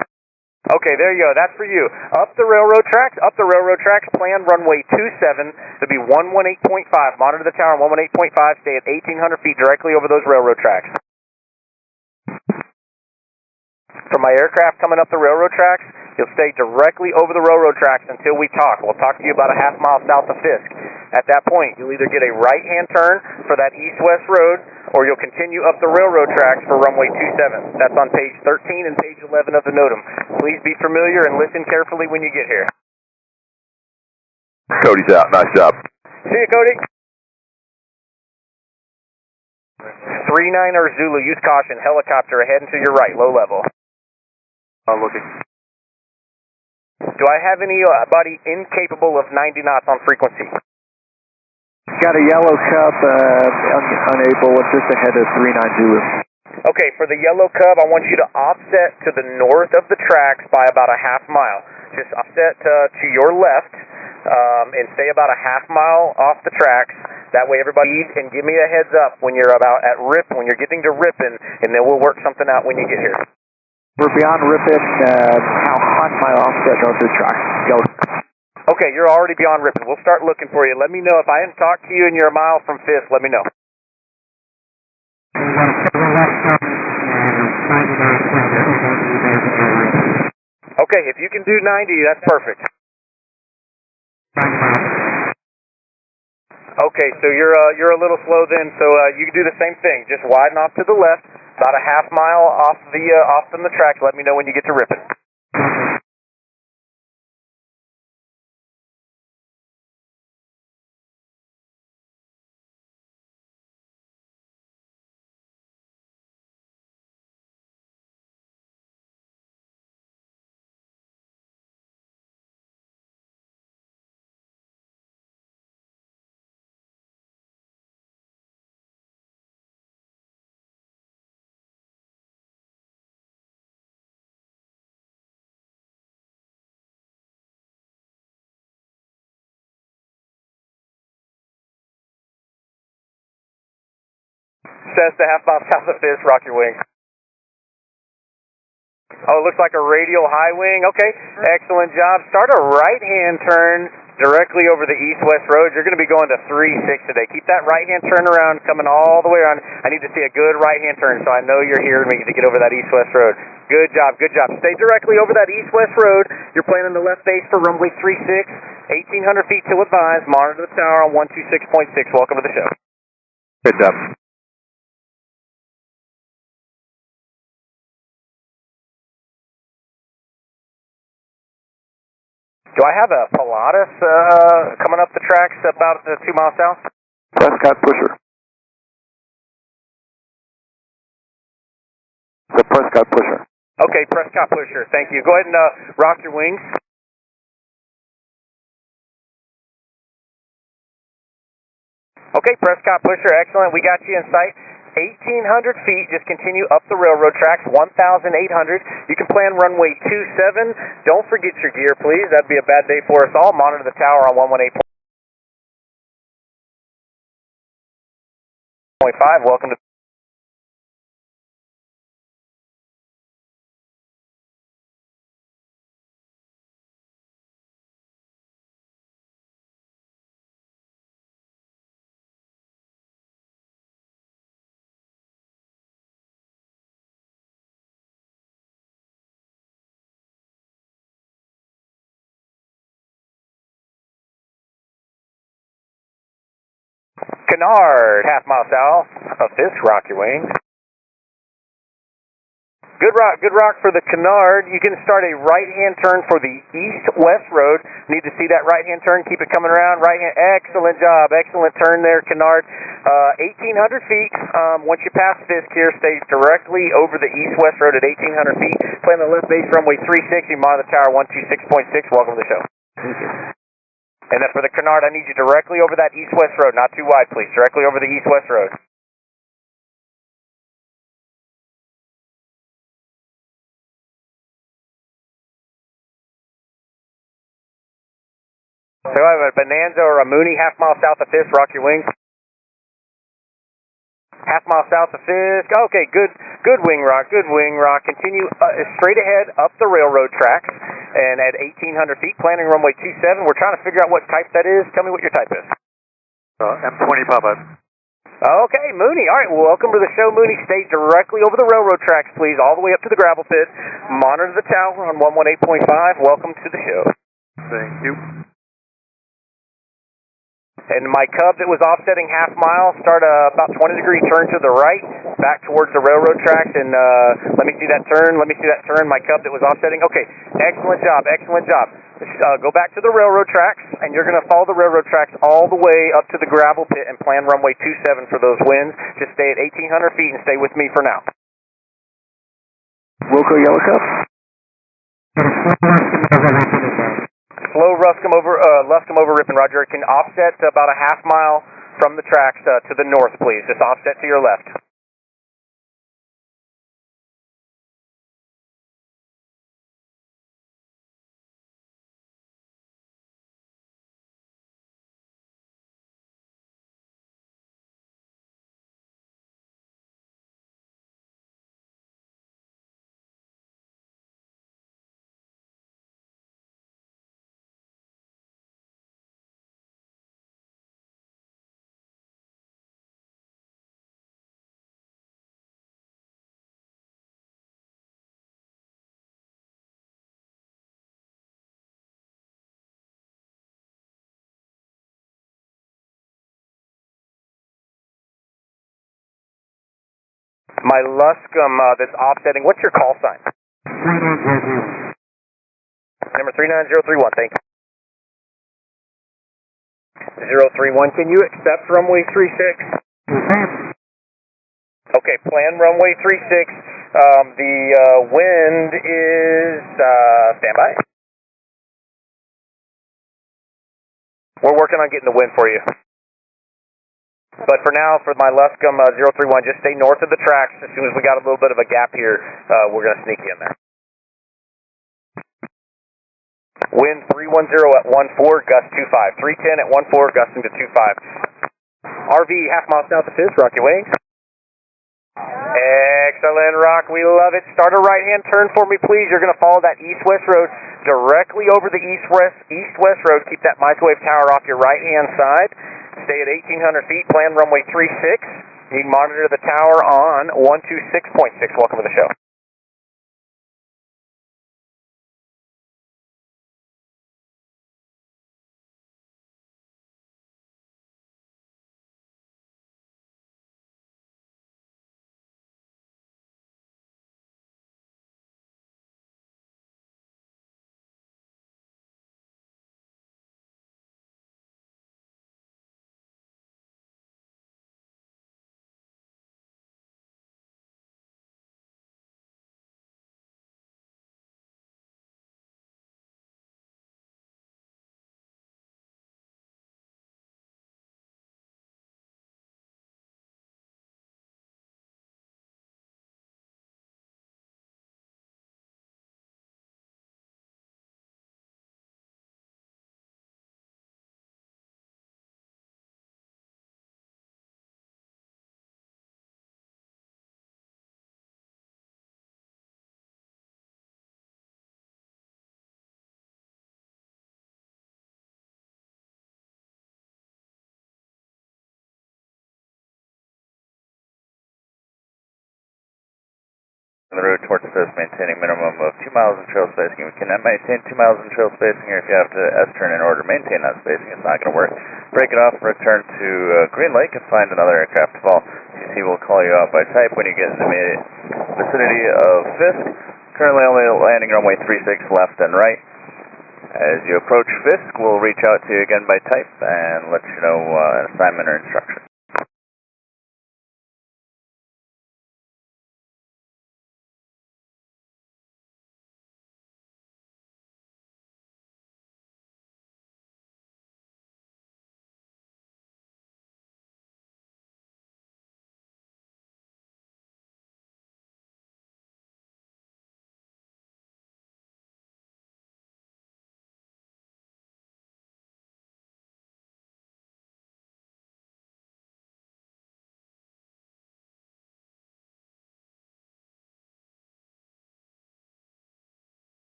Okay, there you go. That's for you. Up the railroad tracks. Up the railroad tracks. Plan runway 27 to be 118.5. Monitor the tower on 118.5. Stay at 1,800 feet directly over those railroad tracks. From my aircraft coming up the railroad tracks, you'll stay directly over the railroad tracks until we talk. We'll talk to you about a half mile south of Fisk. At that point, you'll either get a right-hand turn for that east-west road, or you'll continue up the railroad tracks for runway 27. That's on page 13 and page 11 of the NOTAM. Please be familiar and listen carefully when you get here. Cody's out. Nice job. See you, Cody. 39er Zulu, use caution. Helicopter ahead and to your right, low level. Looking. Do I have anybody incapable of 90 knots on frequency? Got a yellow Cub, unable, just ahead of 39 Zulu. Okay, for the yellow Cub, I want you to offset to the north of the tracks by about a half mile. Just offset to your left and stay about a half mile off the tracks. That way everybody, and give me a heads up when you're about at Rip, when you're getting to Ripon, and then we'll work something out when you get here. We're beyond Ripon, how hot my offset of the track. Go. Okay, you're already beyond Ripon. We'll start looking for you. Let me know if I didn't talk to you and you're a mile from Fisk. Let me know. Okay, if you can do 90, that's perfect. Okay, so you're a little slow then, so you can do the same thing. Just widen off to the left, about a half mile off from the track. Let me know when you get to Ripon. Cessna, half mile south of Fisk, rock your wing. Oh, it looks like a radial high wing. Okay, excellent job. Start a right-hand turn directly over the east-west road. You're going to be going to 3-6 today. Keep that right-hand turn around, coming all the way around. I need to see a good right-hand turn so I know you're here and we get to get over that east-west road. Good job, good job. Stay directly over that east-west road. You're planning the left base for runway 36, 1,800 feet till advised. Monitor the tower on 126.6. Welcome to the show. Good job. Do I have a Pilatus coming up the tracks about 2 miles south? Prescott pusher. The Prescott pusher. Okay, Prescott pusher. Thank you. Go ahead and rock your wings. Okay, Prescott pusher. Excellent. We got you in sight. 1,800 feet, just continue up the railroad tracks, 1,800. You can plan runway 27. Don't forget your gear, please. That'd be a bad day for us all. Monitor the tower on 118.5. Welcome to Kennard, half mile south of Fisk, rock your wings. Good rock for the Canard. You can start a right-hand turn for the east-west road. Need to see that right-hand turn. Keep it coming around. Right-hand. Excellent job. Excellent turn there, Canard. 1,800 feet. Once you pass Fisk here, stay directly over the east-west road at 1,800 feet. Play on the left base runway 360. Monitor the tower 126.6. Welcome to the show. Thank you. And then for the Canard, I need you directly over that east-west road. Not too wide, please. Directly over the east-west road. So I have a Bonanza or a Mooney half mile south of Fisk. Rock your wings. Half mile south of Fisk. Okay, good wing rock. Good wing rock. Continue straight ahead up the railroad tracks. And at 1,800 feet, planning runway 27. We're trying to figure out what type that is. Tell me what your type is. M20 Papa. Okay, Mooney. All right, well, welcome to the show, Mooney. Stay directly over the railroad tracks, please, all the way up to the gravel pit. Monitor the tower on 118.5. Welcome to the show. Thank you. And my Cub that was offsetting half mile, start about 20-degree turn to the right, back towards the railroad tracks, and let me see that turn, my Cub that was offsetting. Okay, excellent job. Go back to the railroad tracks, and you're going to follow the railroad tracks all the way up to the gravel pit and plan runway 27 for those winds. Just stay at 1,800 feet and stay with me for now. Wilco Yellow Cup. Slow left come over Ripon, Roger. Can offset about a half mile from the tracks to the north, please. Just offset to your left. My Luscombe that's offsetting, what's your call sign? Number 39031, thank you. 031, can you accept runway 36? Okay, plan runway 36. The wind is standby. We're working on getting the wind for you. But for now, for my Luscombe 031, just stay north of the tracks. As soon as we got a little bit of a gap here, we're going to sneak you in there. Wind 310 at 14, gust 25. 310 at 14, gusting to 25. RV half mile south of Fisk, rock your wings. Excellent, Rock. We love it. Start a right-hand turn for me, please. You're going to follow that east-west road directly over the east-west road. Keep that microwave tower off your right-hand side. Stay at 1,800 feet. Plan runway 36. You can monitor the tower on 126.6. Welcome to the show. the route towards Fisk, maintaining minimum of 2 miles in trail spacing. If you cannot maintain 2 miles in trail spacing, or if you have to S-turn in order to maintain that spacing, it's not going to work. Break it off, return to Greenlake, and find another aircraft to fall. TC will call you out by type when you get in the vicinity of Fisk. Currently only landing runway 36 left and right. As you approach Fisk, we'll reach out to you again by type and let you know an assignment or instruction.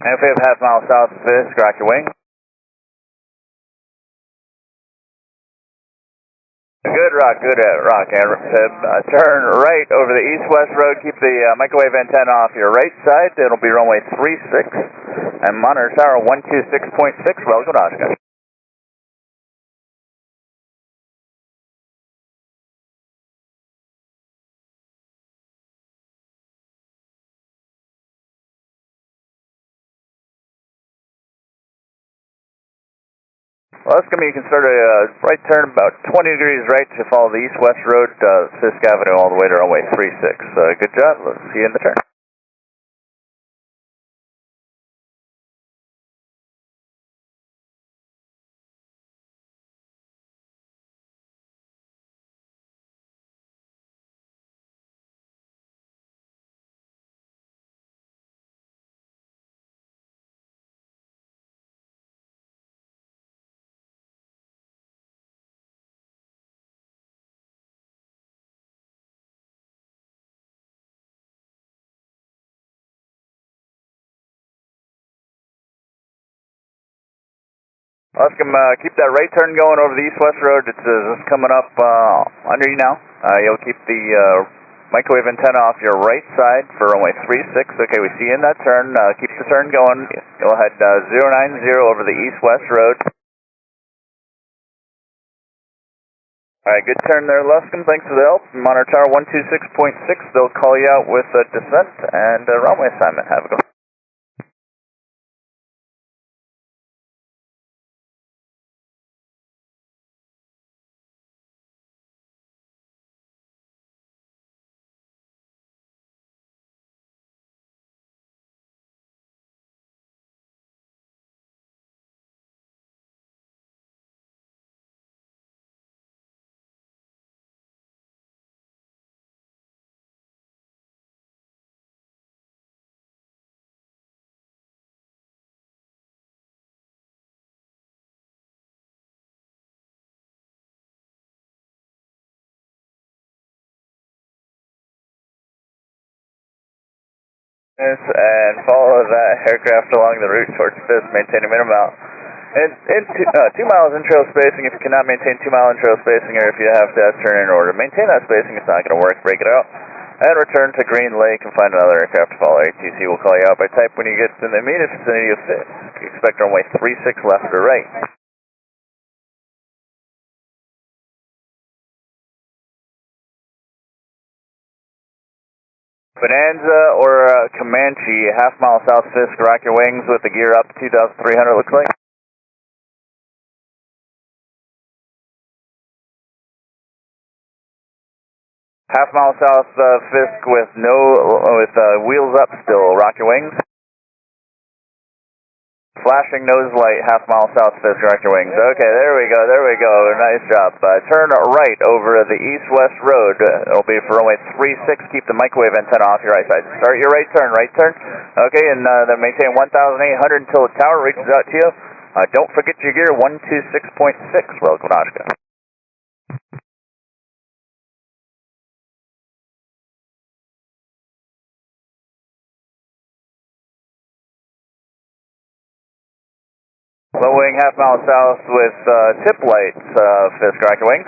And if we have half mile south of Fisk, rock your wing. Good rock, and turn right over the east-west road. Keep the microwave antenna off your right side. It'll be runway 36. And monitor tower 126.6, welcome to Oshkosh. Well, that's going to be, you can start a right turn about 20 degrees right to follow the east-west road, Fisk Avenue, all the way to runway 36. Good job. Let's see you in the turn. Well, let's keep that right turn going over the east-west road. It's just coming up under you now. You'll keep the microwave antenna off your right side for runway 36. Okay, we see you in that turn. Keep the turn going. You'll head 090 over the east-west road. All right, good turn there, Luscombe. Thanks for the help. Monitor tower 126.6. They'll call you out with descent and runway assignment. Have a good one. And follow that aircraft along the route towards Fisk, maintain a minimum in 2 miles in trail spacing. If you cannot maintain 2 mile in trail spacing, or if you have to turn in order to maintain that spacing, it's not going to work. Break it out and return to Greenlake and find another aircraft to follow. ATC will call you out by type when you get in the immediate vicinity of Fisk. Expect runway 36 left or right. Bonanza or Comanche, half mile south Fisk, rock your wings with the gear up, 2,300 looks like. Half mile south Fisk with wheels up still, rock your wings. Flashing nose light, half mile south Fisk, rock your wings. Okay, there we go, nice job. Turn right over the east-west road. It'll be for runway 36. Keep the microwave antenna off your right side. Start your right turn. Okay, and then maintain 1,800 until the tower reaches out to you. Don't forget your gear, 126.6. Welcome to Oshkosh. Low wing, half mile south with tip lights, Fisk, rocket wing.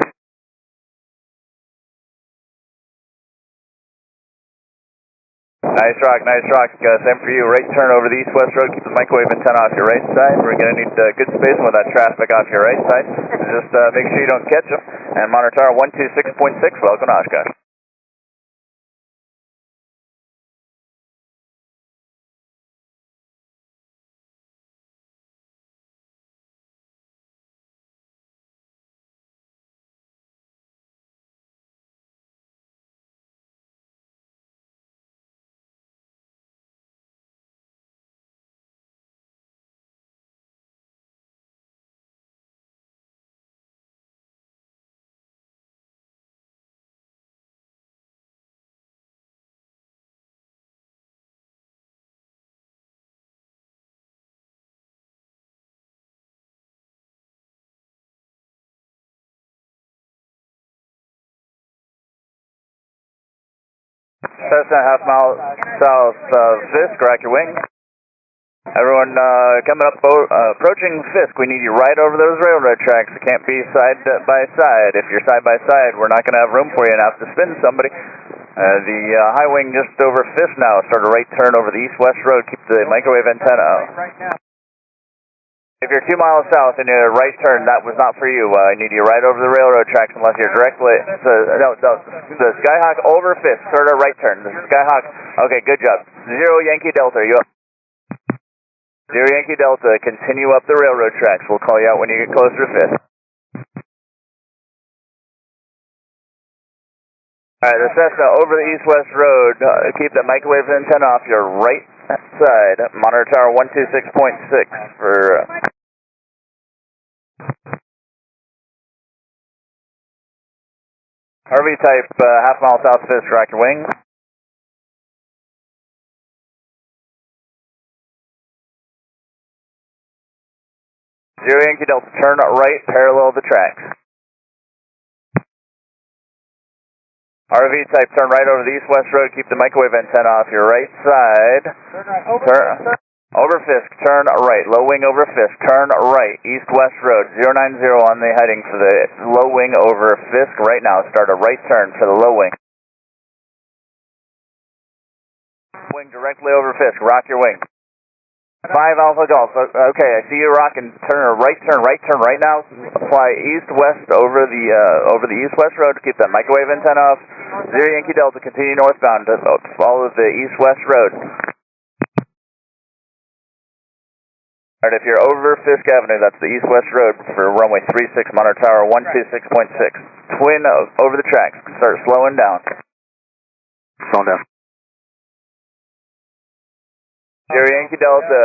Nice rock, nice rock. Same for you. Right turn over the east-west road. Keep the microwave antenna off your right side. We're going to need good space with that traffic off your right side. Just make sure you don't catch them. And monitor tower 126.6. Welcome to Oshkosh. Cessna, half mile south of Fisk, rock your wing. Everyone coming up, approaching Fisk, we need you right over those railroad tracks. It can't be side by side. If you're side by side, we're not going to have room for you and have to spin somebody. The high wing just over Fisk now. Start a right turn over the east-west road. Keep the microwave antenna out. If you're 2 miles south and you're right turn, that was not for you. I need you right over the railroad tracks unless you're directly... No, the Skyhawk over Fisk. Start a right turn. The Skyhawk... Okay, good job. 0 Yankee Delta, are you up? 0 Yankee Delta, continue up the railroad tracks. We'll call you out when you get closer to Fisk. Alright, the Cessna over the east-west road. Keep the microwave antenna off your right side. Monitor tower 126.6 for... RV type, half mile south Fisk, rock your wing. Zero Yankee Delta, turn right, parallel the tracks. RV type, turn right over the east-west road, keep the microwave antenna off your right side. Turn over Fisk, turn right, low wing over Fisk, turn right, east-west road, 090 on the heading for the low wing over Fisk right now. Start a right turn for the low wing. Wing directly over Fisk, rock your wing. 5 Alpha Golf, okay, I see you rocking, turn right right now, fly east-west over the east-west road to keep that microwave antenna off. 0 Yankee Delta, continue northbound to follow the east-west road. Alright, if you're over Fisk Avenue, that's the east-west road for runway 36, monitor tower 126.6. Twin over the tracks, start slowing down. Slowing down. 0 Yankee Delta,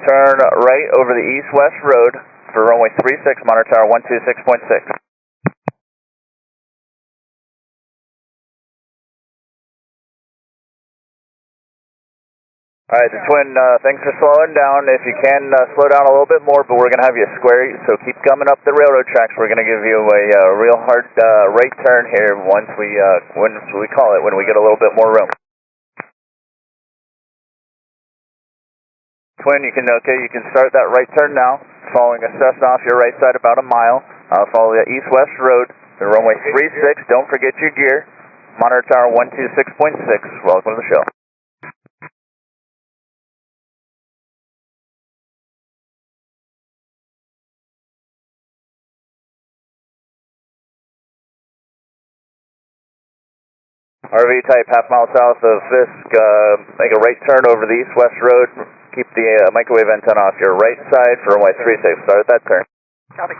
turn right over the east-west road for runway 36, monitor tower 126.6. Alright, the Twin, thanks for slowing down. If you can, slow down a little bit more, but we're going to have you square, so keep coming up the railroad tracks. We're going to give you a real hard right turn here once we call it, when we get a little bit more room. Twin, you can start that right turn now, following a Cessna off your right side about a mile. Follow the east-west road, the runway 36. Don't forget your gear. Monitor tower 126.6. Welcome to the show. RV type, half mile south of Fisk. Make a right turn over the east-west road. Keep the microwave antenna off your right side for runway 36. Start that turn. Copy.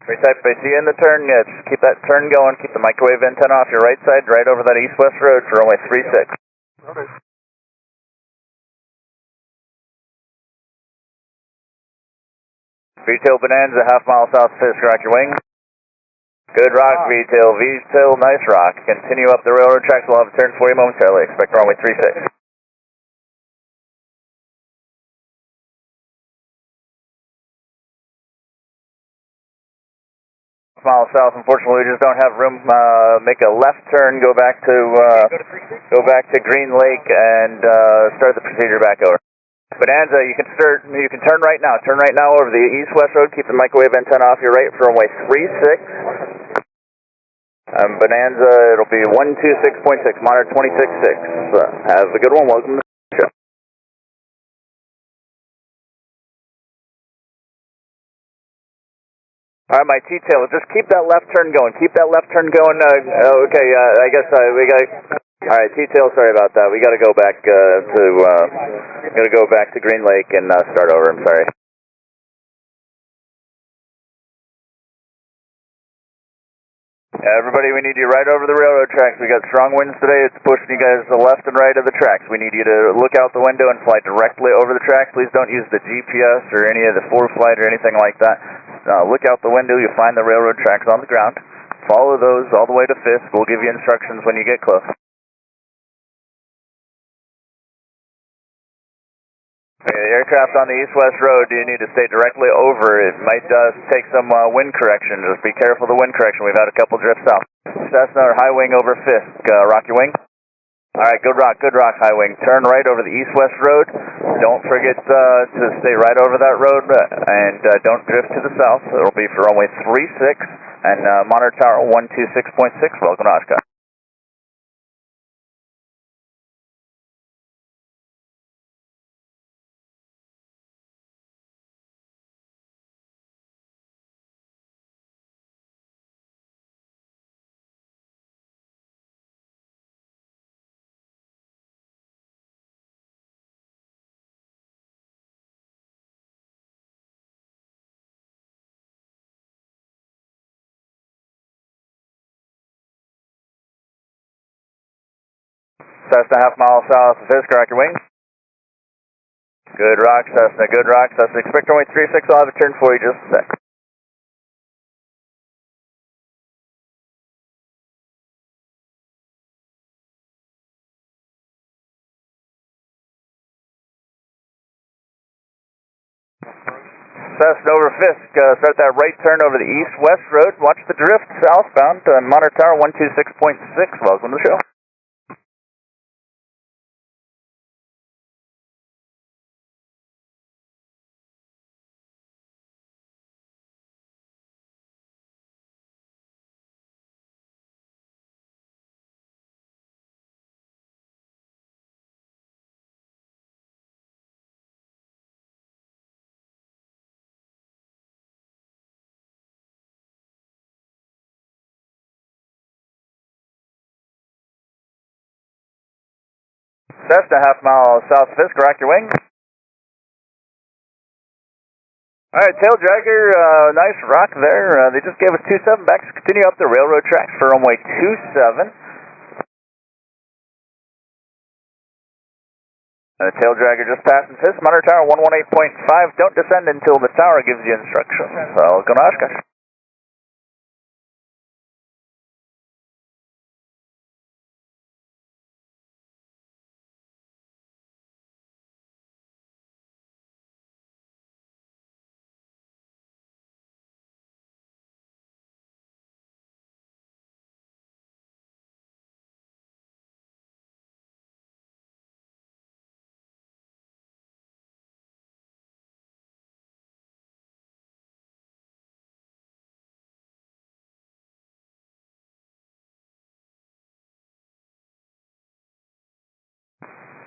Type, I see you in the turn. Yeah, just keep that turn going. Keep the microwave antenna off your right side, right over that east-west road for runway 36. Okay. V-tail Bonanza, half mile south Fisk, rock your wing. Good rock, V-tail. V-tail, nice rock. Continue up the railroad tracks. We'll have a turn for you momentarily. Expect runway 36. Mile south, unfortunately, we just don't have room. Make a left turn, go back to Greenlake, and start the procedure back over. Bonanza, you can turn right now. Turn right now over the east-west road. Keep the microwave antenna off your right for runway 36. Bonanza, it'll be 126.6, monitor 26.6. Have a good one. Welcome to the show. All right, my T-tail, just keep that left turn going. Keep that left turn going. Okay, I guess we got. All right, T-tail, sorry about that. We got to go back to Greenlake and start over. I'm sorry. Everybody, we need you right over the railroad tracks. We got strong winds today. It's pushing you guys to the left and right of the tracks. We need you to look out the window and fly directly over the tracks. Please don't use the GPS or any of the FlightRadar or anything like that. Look out the window. You'll find the railroad tracks on the ground. Follow those all the way to Fisk. We'll give you instructions when you get close. The aircraft on the east-west road, you need to stay directly over. It might take some wind correction. Just be careful of the wind correction. We've had a couple drifts south. Cessna or high wing over Fisk. Rock your wing. All right, good rock, high wing. Turn right over the east-west road. Don't forget to stay right over that road, and don't drift to the south. It'll be for runway 36 and monitor tower 126.6. Welcome to Oshkosh. Cessna half mile south of Fisk, rock your wing. Good rock, Cessna, good rock, Cessna. Expect runway 36, I'll have a turn for you just a sec. Cessna over Fisk, start that right turn over the east-west road. Watch the drift southbound on monitor tower 126.6. Welcome to the show. Cessna half mile south of Fisk, rock your wing. All right, tail dragger, nice rock there. They just gave us 27 back. Continue up the railroad tracks for runway 27. Tail dragger just passing Fisk, monitor tower 118.5. Don't descend until the tower gives you instructions. Welcome to Oshkosh.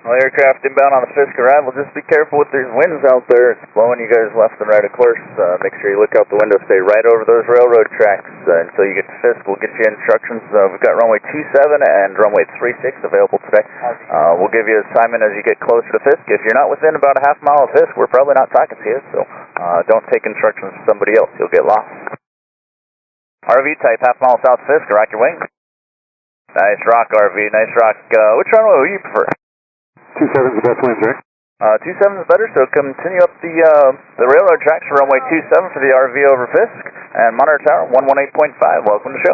All aircraft inbound on the Fisk arrival, just be careful with these winds out there. It's blowing you guys left and right, of course. Make sure you look out the window, stay right over those railroad tracks until you get to Fisk. We'll get you instructions. We've got runway 27 and runway 36 available today. We'll give you an assignment as you get closer to Fisk. If you're not within about a half mile of Fisk, we're probably not talking to you, so don't take instructions from somebody else. You'll get lost. RV type, half mile south of Fisk, rock your wing. Nice rock, RV, nice rock. Which runway would you prefer? 27 is the best winds, right? 27 is better, so continue up the railroad tracks for runway 27 for the RV over Fisk, and monitor tower 118.5. Welcome to the show.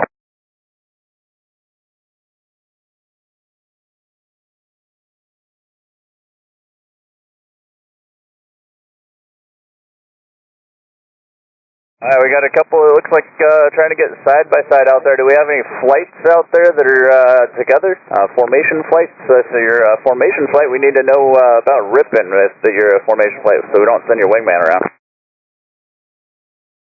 Alright, we got a couple, it looks like trying to get side by side out there. Do we have any flights out there that are together? Formation flights? So if you're a formation flight, we need to know about ripping if you're a formation flight so we don't send your wingman around.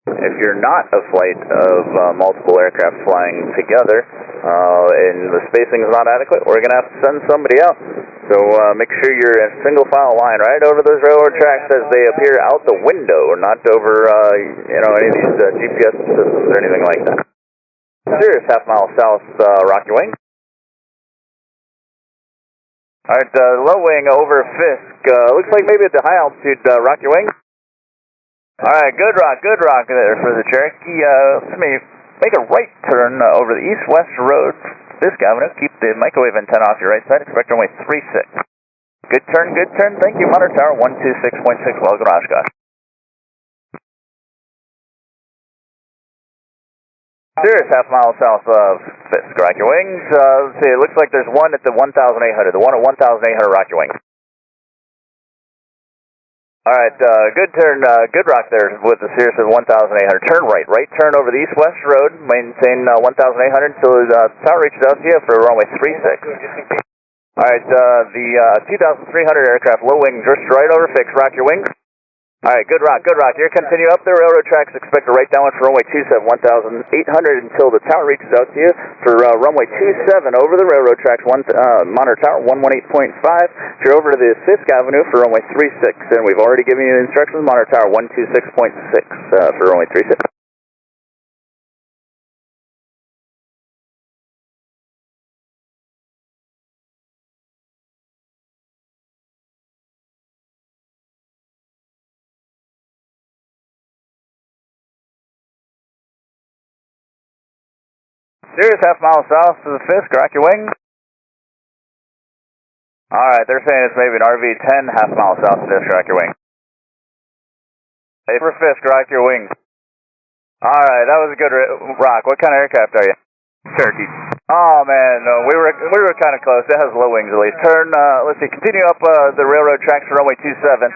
If you're not a flight of multiple aircraft flying together and the spacing is not adequate, we're going to have to send somebody out. So make sure you're in single file line right over those railroad tracks as they appear out the window, not over any of these GPS systems or anything like that. Sirius, half mile south, Rocky Wing. Alright, low wing over Fisk. Looks like maybe at the high altitude, Rocky Wing. Alright, good rock there for the Cherokee. Let me make a right turn over the east-west road, Fisk Avenue. Keep the microwave antenna off your right side. Expect runway 36. Good turn. Thank you. Monitor Tower 126.6. Welcome to Oshkosh. Sirius, half mile south of Fisk, Rocky Wings. Let's see, it looks like there's one at the 1,800. The one at 1,800 Rocky Wings. Alright, good turn, good rock there with the Sirius at 1,800. Turn right turn over the east-west road, maintain 1,800 until the tower reaches out to you for runway 36. Alright, the 2,300 aircraft, low wing, just right over Fisk, rock your wings. Alright, good rock. Here, continue up the railroad tracks, expect a right downwind for runway 27, 1,800 until the tower reaches out to you for runway 27 over the railroad tracks, Monitor Tower 118.5. If you're over to the Fisk Avenue for runway 36, and we've already given you the instructions, Monitor Tower 126.6 for runway 36. Sirius, half mile south to the Fisk, rock your wing. Alright, they're saying it's maybe an RV-10, half mile south to Fisk, rock your wing. Hey, for Fisk, rock your wing. Alright, that was a good rock. What kind of aircraft are you? Cherokee. Oh man, no, we were kind of close. It has low wings at least. Turn, let's see, continue up the railroad tracks for runway 27,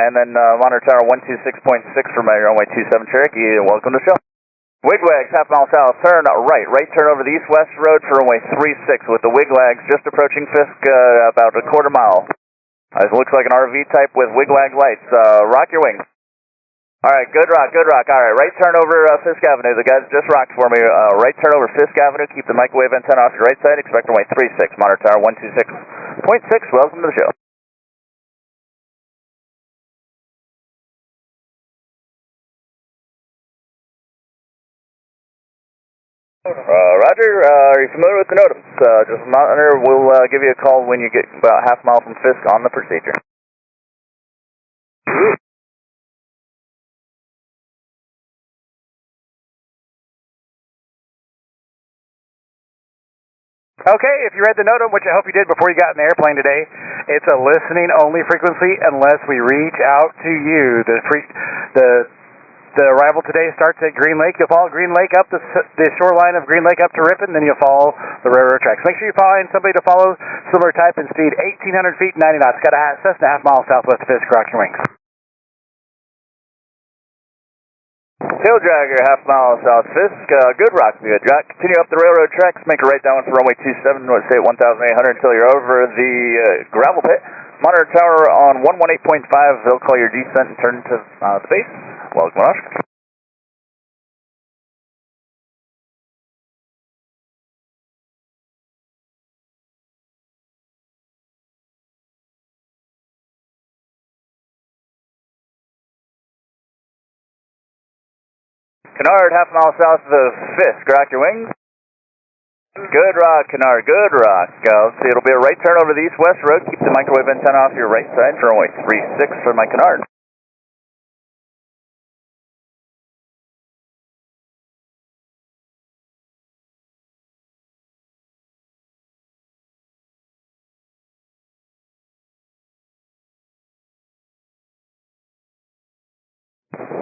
and then Monitor Tower 126.6 for my runway 27 Cherokee. Welcome to the show. Wigwags, half mile south, turn right turn over the east-west road for runway 36 with the wigwags just approaching Fisk about a quarter mile. It looks like an RV type with wigwag lights. Rock your wings. Alright, good rock. Alright, right turn over Fisk Avenue. The guys just rocked for me. Right turn over Fisk Avenue. Keep the microwave antenna off your right side. Expect runway 36. Monitor Tower 126.6. Welcome to the show. Roger, are you familiar with the notice? Just monitor, we'll give you a call when you get about half a mile from Fisk on the procedure. Okay, if you read the NOTAM, which I hope you did before you got in the airplane today, it's a listening only frequency unless we reach out to you. The arrival today starts at Greenlake. You'll follow Greenlake up the shoreline of Greenlake up to Ripon, then you'll follow the railroad tracks. Make sure you find somebody to follow, similar type and speed, 1,800 feet, 90 knots. Got a Cessna half mile southwest of Fisk, rock your wings. Tail dragger, half mile south Fisk, good rock. Continue up the railroad tracks, make a right down for runway 27, stay at 1,800 until you're over the gravel pit. Monitor Tower on 118.5, they'll call your descent and turn to the base. Welcome, Oshkosh. Kennard, half mile south of Fisk, rock your wings. Good rock, Kennard, good rock. Let's see, it'll be a right turn over the east-west road. Keep the microwave antenna off your right side for runway 36 for my Kennard.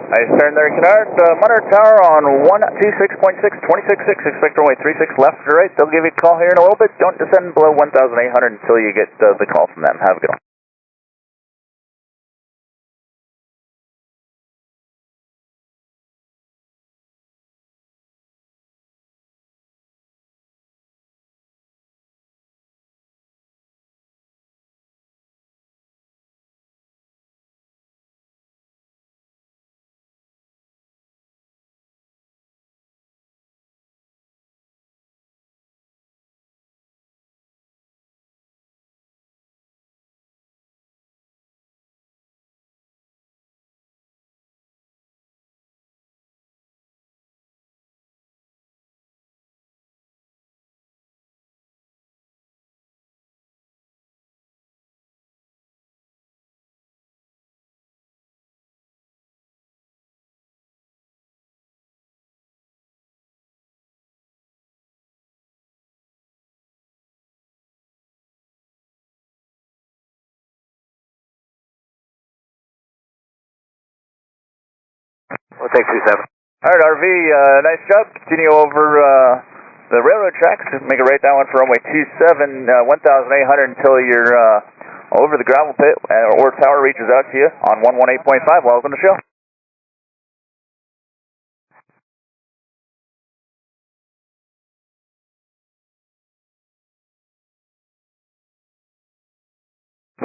Nice turn there, Kennard. Monitor Tower on 126.6, 26.6. Expect runway 36 left or right. They'll give you a call here in a little bit. Don't descend below 1,800 until you get the call from them. Have a good one. take 27. Alright, RV, nice job. Continue over the railroad tracks. Make it right that one for runway 27, 1,800 until you're over the gravel pit or tower reaches out to you on 118.5. Welcome to the show.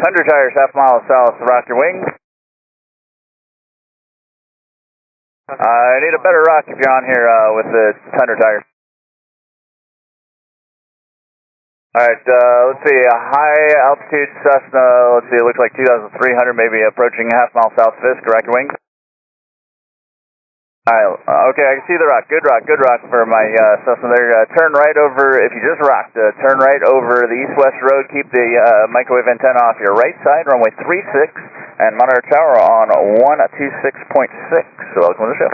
Thunder tires, half mile south, rock your wing. I need a better rock if you're on here with the Thunder tires. Alright, let's see, a high altitude Cessna, let's see, it looks like 2,300, maybe approaching half mile south Fisk, rock your wing. Alright, okay, I can see the rock, good rock for my Cessna there. Turn right over, if you just rocked, turn right over the east-west road, keep the microwave antenna off your right side, runway 36, and monitor tower on 126.6, so welcome to the show.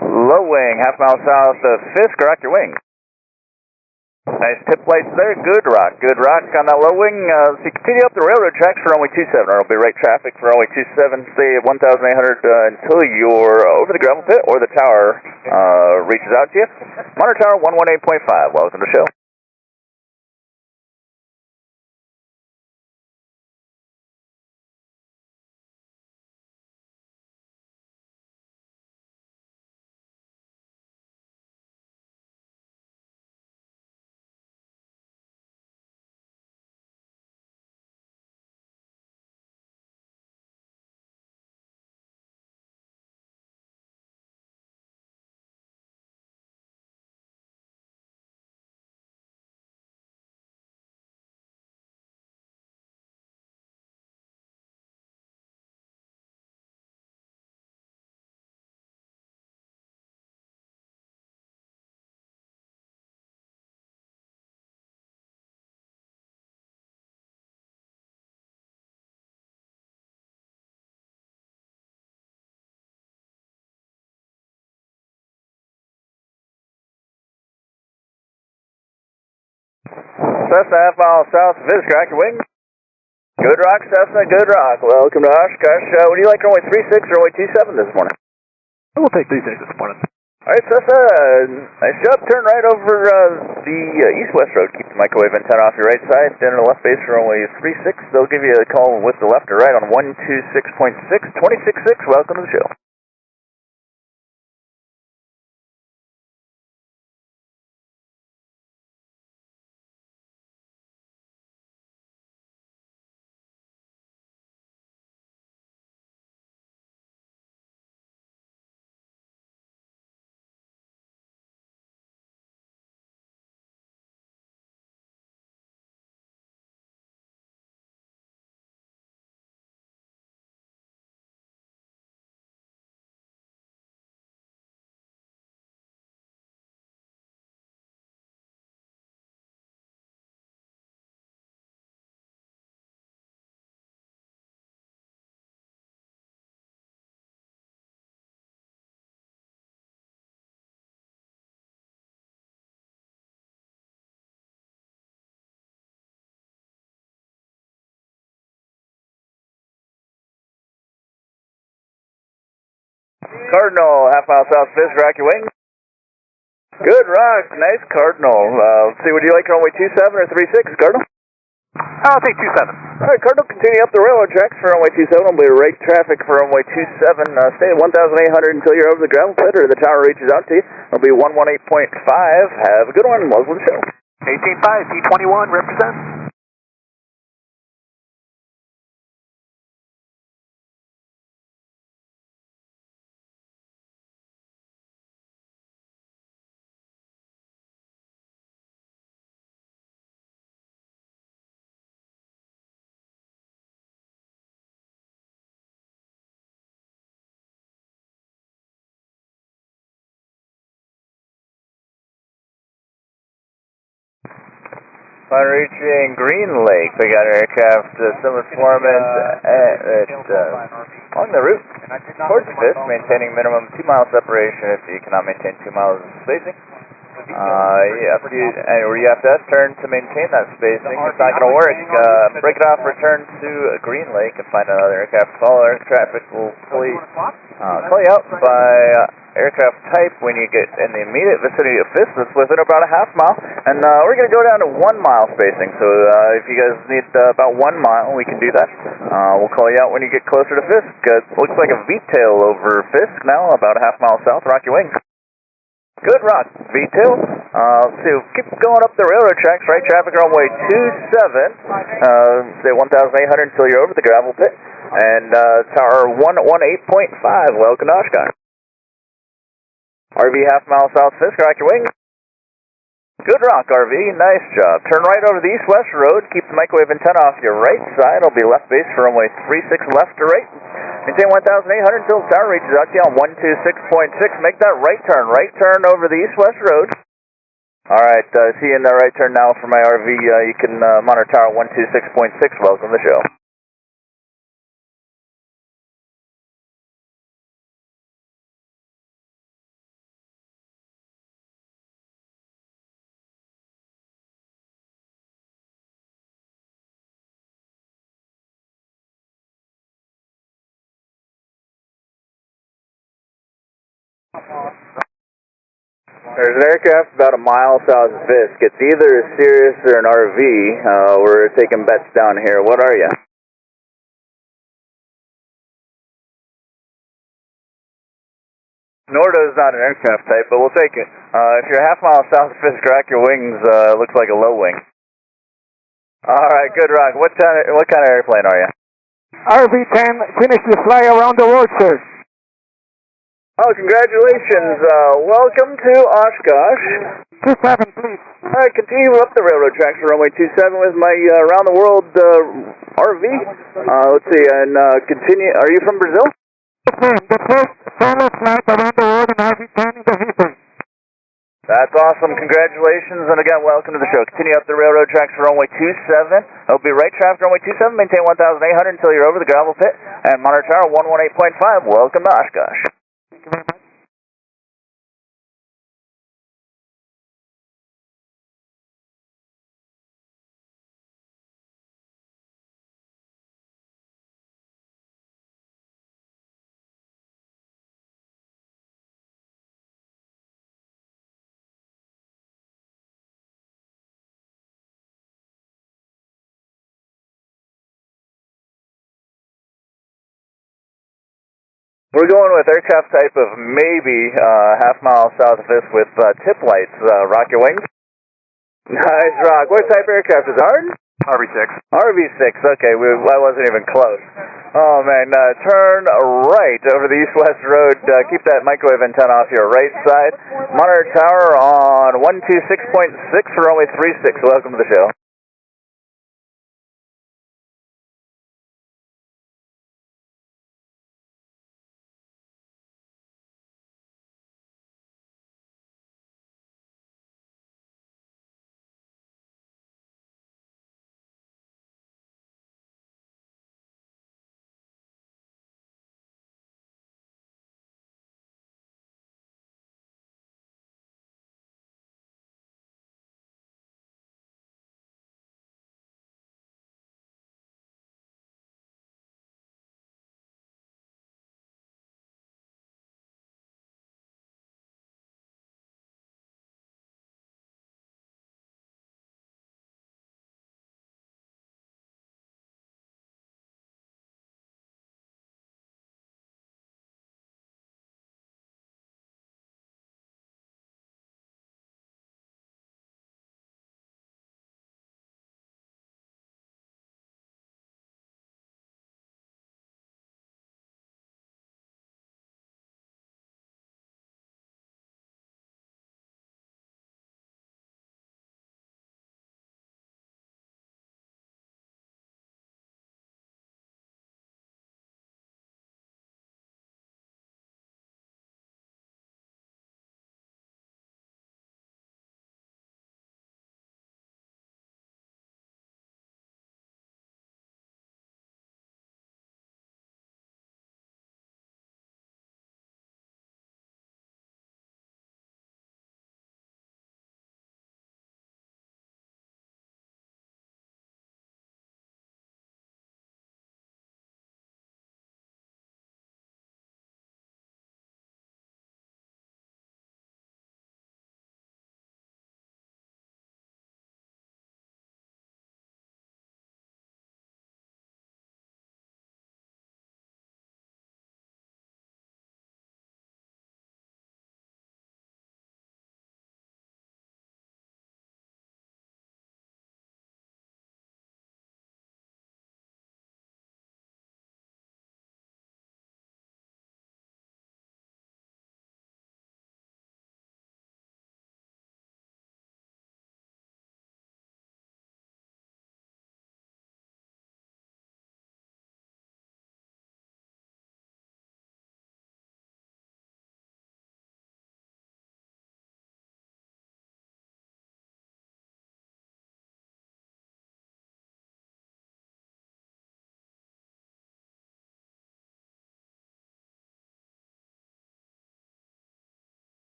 Low wing, half mile south of Fisk, rock your wing. Nice tip lights there, good rock on that low wing. So you continue up the railroad tracks for runway 27, or it'll be right traffic for runway 27, stay at 1,800 until you're over the gravel pit or the tower reaches out to you. Monitor tower 118.5, welcome to the show. Cessna, half mile south, Fisk, rock your wing. Good rock, Cessna, good rock. Welcome to Oshkosh. Would you like runway 36 or runway 27 this morning? We'll take 36 this morning. Alright, Cessna, nice job. Turn right over the east-west road. Keep the microwave antenna off your right side. Then to the left base for runway 36. They'll give you a call with the left or right on 126.6, 26.6. Welcome to the show. Cardinal, half mile south Fisk, rock your wing. Good rock, nice Cardinal. Let's see, would you like runway 27 or 36, Cardinal? I'll take 27. Alright, Cardinal, continue up the railroad tracks for runway 27. It'll be right traffic for runway 27. Stay at 1,800 until you're over the gravel pit or the tower reaches out to you. It'll be 118.5. Have a good one. Welcome to the show. 18.5, P21, represent. On reaching Greenlake, we got our aircraft similar performance on the route towards Fisk, maintaining minimum 2 mile separation if you cannot maintain 2 miles of spacing. You have to turn to maintain that spacing. It's not going to work. Break it off, return to Greenlake, and find another aircraft. All our traffic will call you out by aircraft type when you get in the immediate vicinity of Fisk. That's within about a half mile. And we're going to go down to 1 mile spacing. So if you guys need about 1 mile, we can do that. We'll call you out when you get closer to Fisk. Looks like a V-tail over Fisk now, about a half mile south. Rock your wings. Good rock, V-tail. So keep going up the railroad tracks, right traffic runway 27, say 1,800 until you're over the gravel pit, and tower 118.5, welcome to Oshkosh. RV half mile south Fisk, rock your wings. Good rock, RV, nice job. Turn right over the east-west road, keep the microwave antenna off your right side, it'll be left base for runway 36 left to right. Maintain 1,800 until the tower reaches out to you on 126.6. Make that right turn over the east-west road. Alright, see you in the right turn now for my RV. You can monitor tower 126.6. Welcome to the show. There's an aircraft about a mile south of Fisk. It's either a Cirrus or an RV. We're taking bets down here. What are you? Nordo is not an aircraft type, but we'll take it. If you're a half mile south of Fisk, rack your wings. Looks like a low wing. Alright, good rock. What kind of airplane are you? RV-10, finish the fly around the world, sir. Oh, congratulations. Welcome to Oshkosh. 27, please. Alright, continue up the railroad tracks for runway 27 with my around the world RV. Let's see, and continue. Are you from Brazil? The first solo flight around the world in RV-10 in the history. That's awesome. Congratulations, and again, welcome to the show. Continue up the railroad tracks for runway 27. It'll be right traffic runway 27. Maintain 1,800 until you're over the gravel pit. And monitor tower 118.5. Welcome to Oshkosh. Thank you very much. We're going with aircraft type of maybe half mile south of Fisk with tip lights. Rock your wings. Nice rock. What type of aircraft is ours? RV6. RV6. Okay, I wasn't even close. Oh man, turn right over the east-west road. Keep that microwave antenna off your right side. Monitor tower on 126.6 for runway 36. Welcome to the show.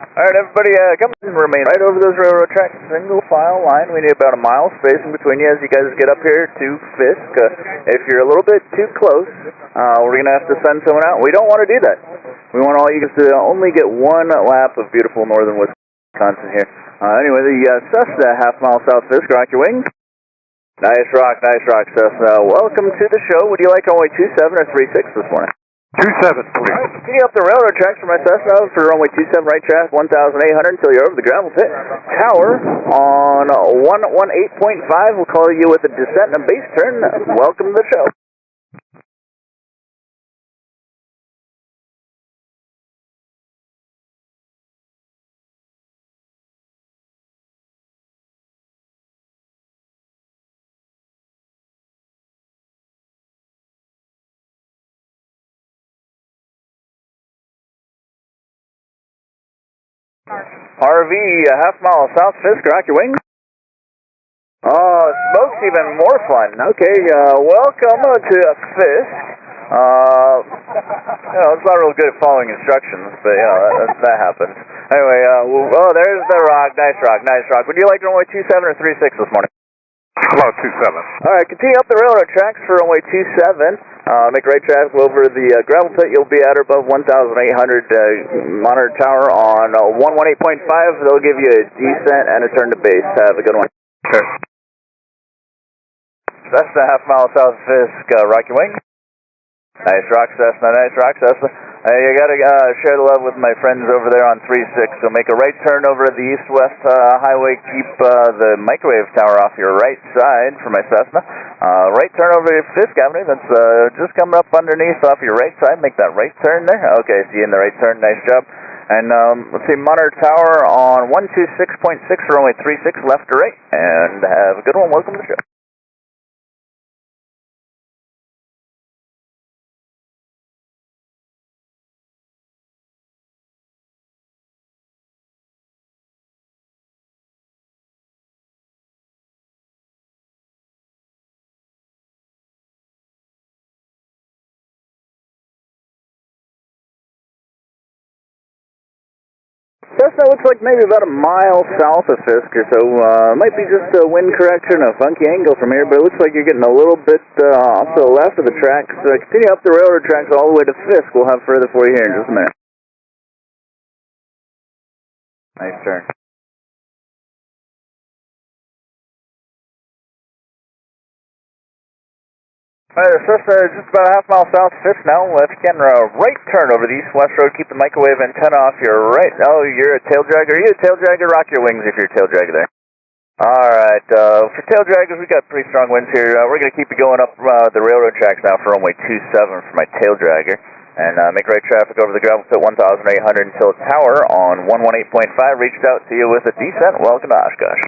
Alright, everybody, come and remain right over those railroad tracks, single file line. We need about a mile spacing between you as you guys get up here to Fisk. If you're a little bit too close, we're going to have to send someone out. We don't want to do that. We want all you guys to only get one lap of beautiful northern Wisconsin here. Anyway, the Cessna, half mile south Fisk, rock your wings. Nice rock, Cessna. Welcome to the show. Would you like runway 27 or 36 this morning? 27, please. Alright, continue up the railroad tracks for my Cessna for runway 27 right track, 1,800 until you're over the gravel pit. Tower on 118.5. We'll call you with a descent and a base turn. Welcome to the show. RV, half mile south Fisk, rock your wings. Oh, smoke's even more fun. Okay, welcome to Fisk. It's not real good at following instructions, but that happens. Anyway, there's the rock. Nice rock. Would you like runway 27 or 36 this morning? Hello, 27. Alright, continue up the railroad tracks for runway 27. Make right traffic over the gravel pit. You'll be at or above 1,800 monitor tower on 118.5. They'll give you a descent and a turn to base. Have a good one. Okay. Cessna, half mile south Fisk, rock your wing. Nice rock, Cessna. You gotta share the love with my friends over there on 36. So make a right turn over the east-west highway. Keep the microwave tower off your right side for my Cessna. Right turn over Fisk Avenue. That's just coming up underneath off your right side. Make that right turn there. Okay, see you in the right turn. Nice job. And let's see, monitor tower on 126.6 for runway 36 left to right. And have a good one. Welcome to the show. Cessna looks like maybe about a mile south of Fisk or so. Might be just a wind correction, a funky angle from here, but it looks like you're getting a little bit off to the left of the tracks. Continue up the railroad tracks all the way to Fisk. We'll have further for you here in just a minute. Nice turn. Alright, Cessna just about a half mile south of Fisk now. If you can, right turn over the east-west road. Keep the microwave antenna off your right. Oh, you're a tail dragger. Are you a tail dragger? Rock your wings if you're a tail dragger there. Alright, for tail draggers, we got pretty strong winds here. We're going to keep you going up the railroad tracks now for runway 27 for my tail dragger. And make right traffic over the gravel pit 1,800 until tower on 118.5. Reached out to you with a descent. Welcome to Oshkosh.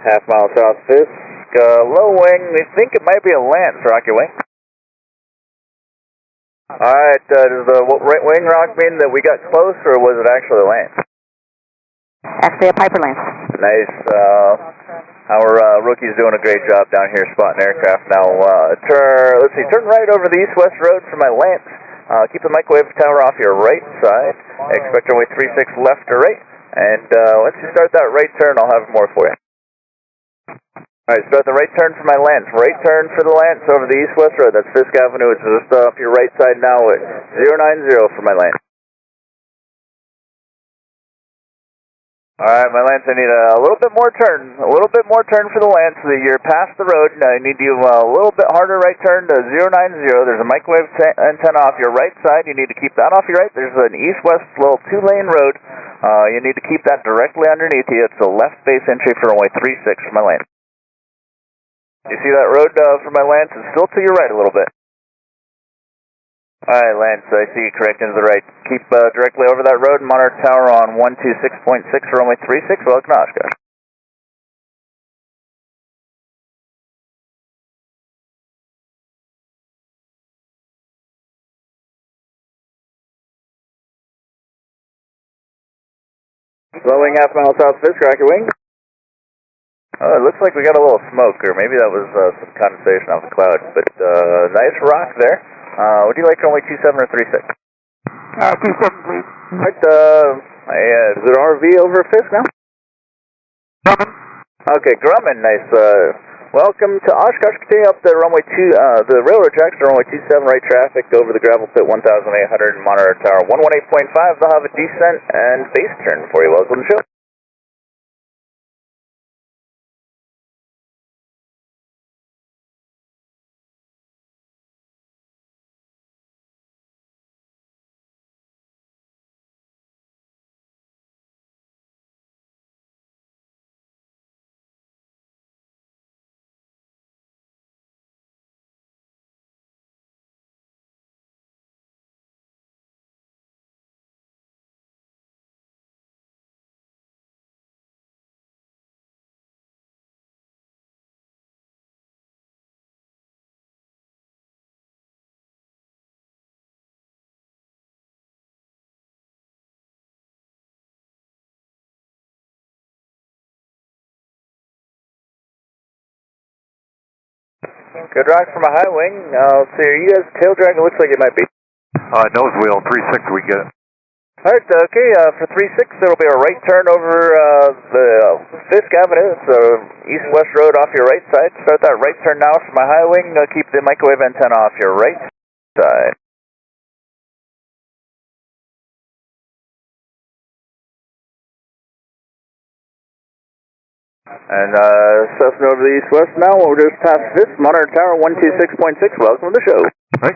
Half mile south Fisk, low wing. We think it might be a Lance. Rock your wing. Alright, does the right wing rock mean that we got close, or was it actually a Lance? Actually a Piper Lance. Nice. Our rookie's doing a great job down here spotting aircraft now. Turn right over the east-west road for my Lance. Keep the microwave tower off your right side. Expect runway 36 left or right. And once you start that right turn, I'll have more for you. Alright, start the right turn for my Lance. Right turn for the Lance over the east-west road. That's Fisk Avenue. It's just off your right side now at 090 for my Lance. Alright, my Lance, I need a little bit more turn. A little bit more turn for the Lance. You're past the road. I need you a little bit harder right turn to 090. There's a microwave antenna off your right side. You need to keep that off your right. There's an east-west little two-lane road. You need to keep that directly underneath you. It's a left base entry for runway 36 for my Lance. You see that road for my Lance? It's still to your right a little bit. Alright, Lance, I see you correcting to the right. Keep directly over that road. Monitor tower on 126.6 for runway 36. Welcome to Oshkosh. Slowing half mile south Fisk, rocket wing. Oh, it looks like we got a little smoke, or maybe that was some condensation off the cloud, but nice rock there. Would you like runway 27 or 36? 27, please. Alright, is it RV over Fisk now? Grumman. Okay, Grumman, nice. Welcome to Oshkosh. Continue up the runway 2, the railroad tracks to runway 27, right traffic over the gravel pit 1,800, monitor tower 118.5. They'll have a descent and base turn for you. Welcome to the show. Good rock from a high wing. Let's see, are you guys tail drag? It looks like it might be. Nose wheel, 36, we get it. Alright, okay, for 36, there will be a right turn over the Fisk Avenue. It's east-west road off your right side. Start that right turn now from a high wing. Keep the microwave antenna off your right side. And Cessna over the east-west now. We're just past Fisk, monitor tower 126.6. Welcome to the show. Right.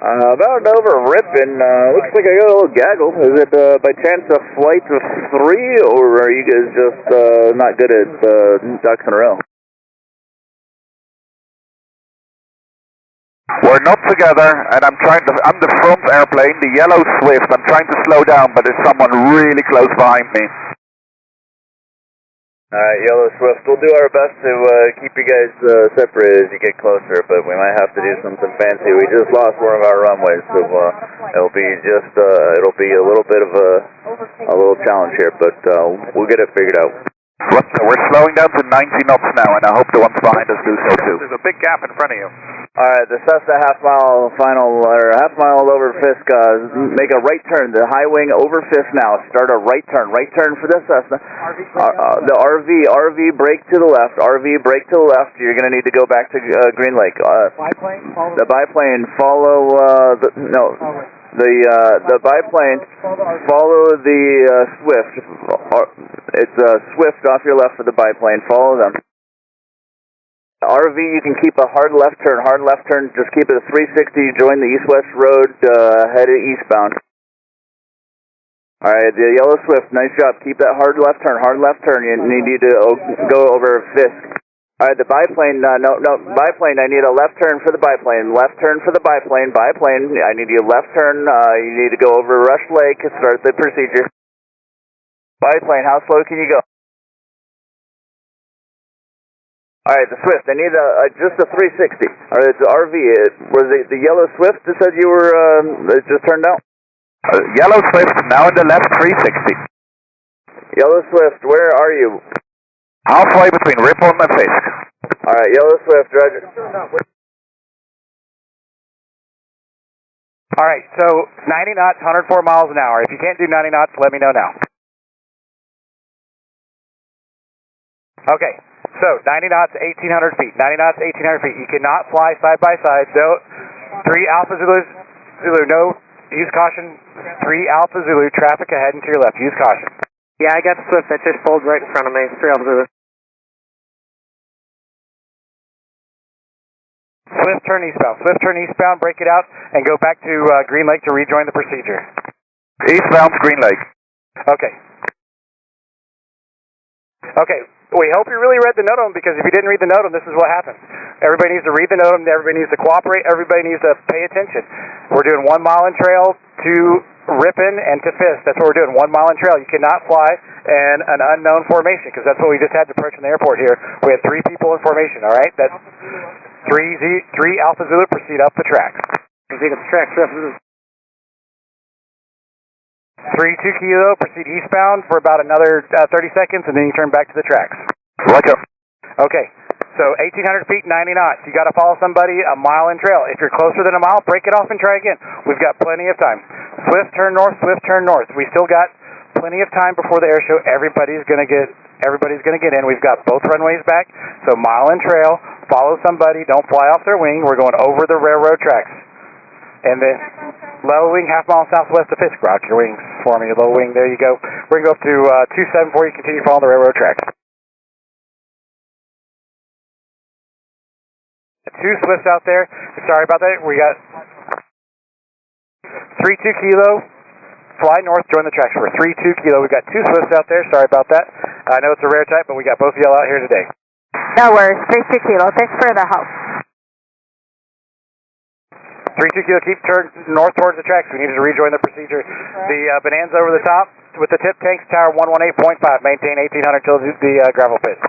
About over Ripon, looks like I got a little gaggle. Is it by chance a flight of 3, or are you guys just not good at ducks in a row? We're not together, and I'm the front airplane, the yellow Swift. I'm trying to slow down, but there's someone really close behind me. Alright, Yellow Swift, we'll do our best to keep you guys separated as you get closer, but we might have to do something fancy. We just lost one of our runways, so it'll be a little bit of a little challenge here, but we'll get it figured out. We're slowing down to 90 knots now, and I hope the ones behind us do so too. There's a big gap in front of you. Alright, the Cessna half mile over Fisk, make a right turn, the high wing over Fisk now, start a right turn for the Cessna. The RV, brake to the left, you're going to need to go back to Greenlake. The biplane, follow, the biplane, follow the Swift, it's Swift off your left for the biplane, follow them. RV, you can keep a hard left turn, just keep it a 360, join the east-west road, headed eastbound. Alright, the Yellow Swift, nice job, keep that hard left turn, you need to go over Fisk. Alright, the biplane, biplane, I need a left turn for the biplane, biplane, I need you left turn, you need to go over Rush Lake, start the procedure. Biplane, how slow can you go? Alright, the Swift, I need just a 360. Alright, it's the RV. Was it the Yellow Swift that said you were, it just turned out? Yellow Swift, now in the left 360. Yellow Swift, where are you? Halfway between Ripon and Fisk. Alright, Yellow Swift, roger. Alright, so 90 knots, 104 miles an hour. If you can't do 90 knots, let me know now. Okay. So, 90 knots, 1,800 feet. 90 knots, 1,800 feet. You cannot fly side by side. So, 3 Alpha Zulu, no, use caution. 3 Alpha Zulu, traffic ahead and to your left. Use caution. Yeah, I got the Swift that just pulled right in front of me. 3 Alpha Zulu. Swift turn eastbound, break it out, and go back to Greenlake to rejoin the procedure. Eastbound Greenlake. Okay. Okay. We hope you really read the NOTAM, because if you didn't read the NOTAM, this is what happens. Everybody needs to read the NOTAM, everybody needs to cooperate, everybody needs to pay attention. We're doing 1 mile in trail, 2 Ripon and to Fisk. That's what we're doing, 1 mile in trail. You cannot fly in an unknown formation because that's what we just had to approach in the airport here. We had 3 people in formation, all right? That's 3 Alpha Zulu, proceed up the tracks. Proceed up the tracks, 3-2 Kilo, proceed eastbound for about another 30 seconds, and then you turn back to the tracks. Roger. Okay, so 1,800 feet, 90 knots. You got to follow somebody a mile in trail. If you're closer than a mile, break it off and try again. We've got plenty of time. Swift turn north, swift turn north. We still got plenty of time before the air show. Everybody's gonna get in. We've got both runways back, so mile in trail. Follow somebody. Don't fly off their wing. We're going over the railroad tracks. And then low wing, half mile southwest of Fisk. Rock your wings for me. Low wing, there you go. We're going to go up to 274. You continue following the railroad tracks. 2 Swifts out there. Sorry about that. We got 3-2 Kilo. Fly north, join the tracks. We're 3-2 Kilo. We've got 2 Swifts out there. Sorry about that. I know it's a rare type, but we got both of y'all out here today. No worries. 3-2 Kilo. Thanks for the help. 3-2 Kilo, keep turn north towards the tracks. We needed to rejoin the procedure. The Bonanza over the top with the tip tanks, tower 118.5. Maintain 1,800 till the gravel pit.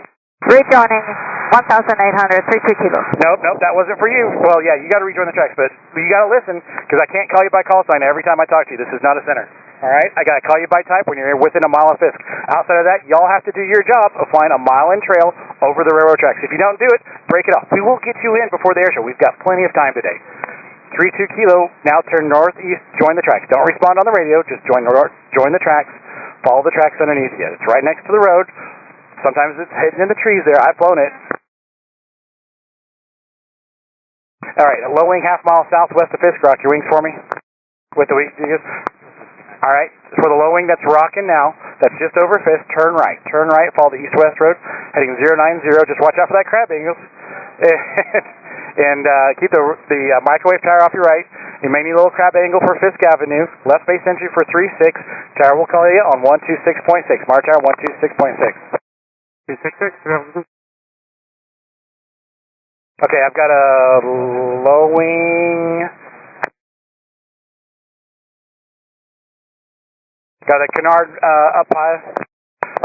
Rejoining 1,800, 3-2 Kilo. Nope, that wasn't for you. Well, yeah, you got to rejoin the tracks, but you got to listen because I can't call you by call sign every time I talk to you. This is not a center. All right? I got to call you by type when you're within a mile of Fisk. Outside of that, y'all have to do your job of flying a mile in trail over the railroad tracks. If you don't do it, break it off. We will get you in before the air show. We've got plenty of time today. 3-2 Kilo, now turn northeast, join the tracks. Don't respond on the radio, just join the tracks, follow the tracks underneath you. It's right next to the road. Sometimes it's hidden in the trees there. I've flown it. All right, low wing, half mile southwest of Fisk. Rock your wings for me. With the wings. All right, for the low wing that's rocking now, that's just over Fisk, turn right. Turn right, follow the east-west road, heading 090. Just watch out for that crab angle. And keep the microwave tower off your right. You may need a little crab angle for Fisk Avenue. Left base entry for 36. Tower will call you on 126.6. Mar tower 126.6. 266. Okay, I've got a low wing. Got a canard up high.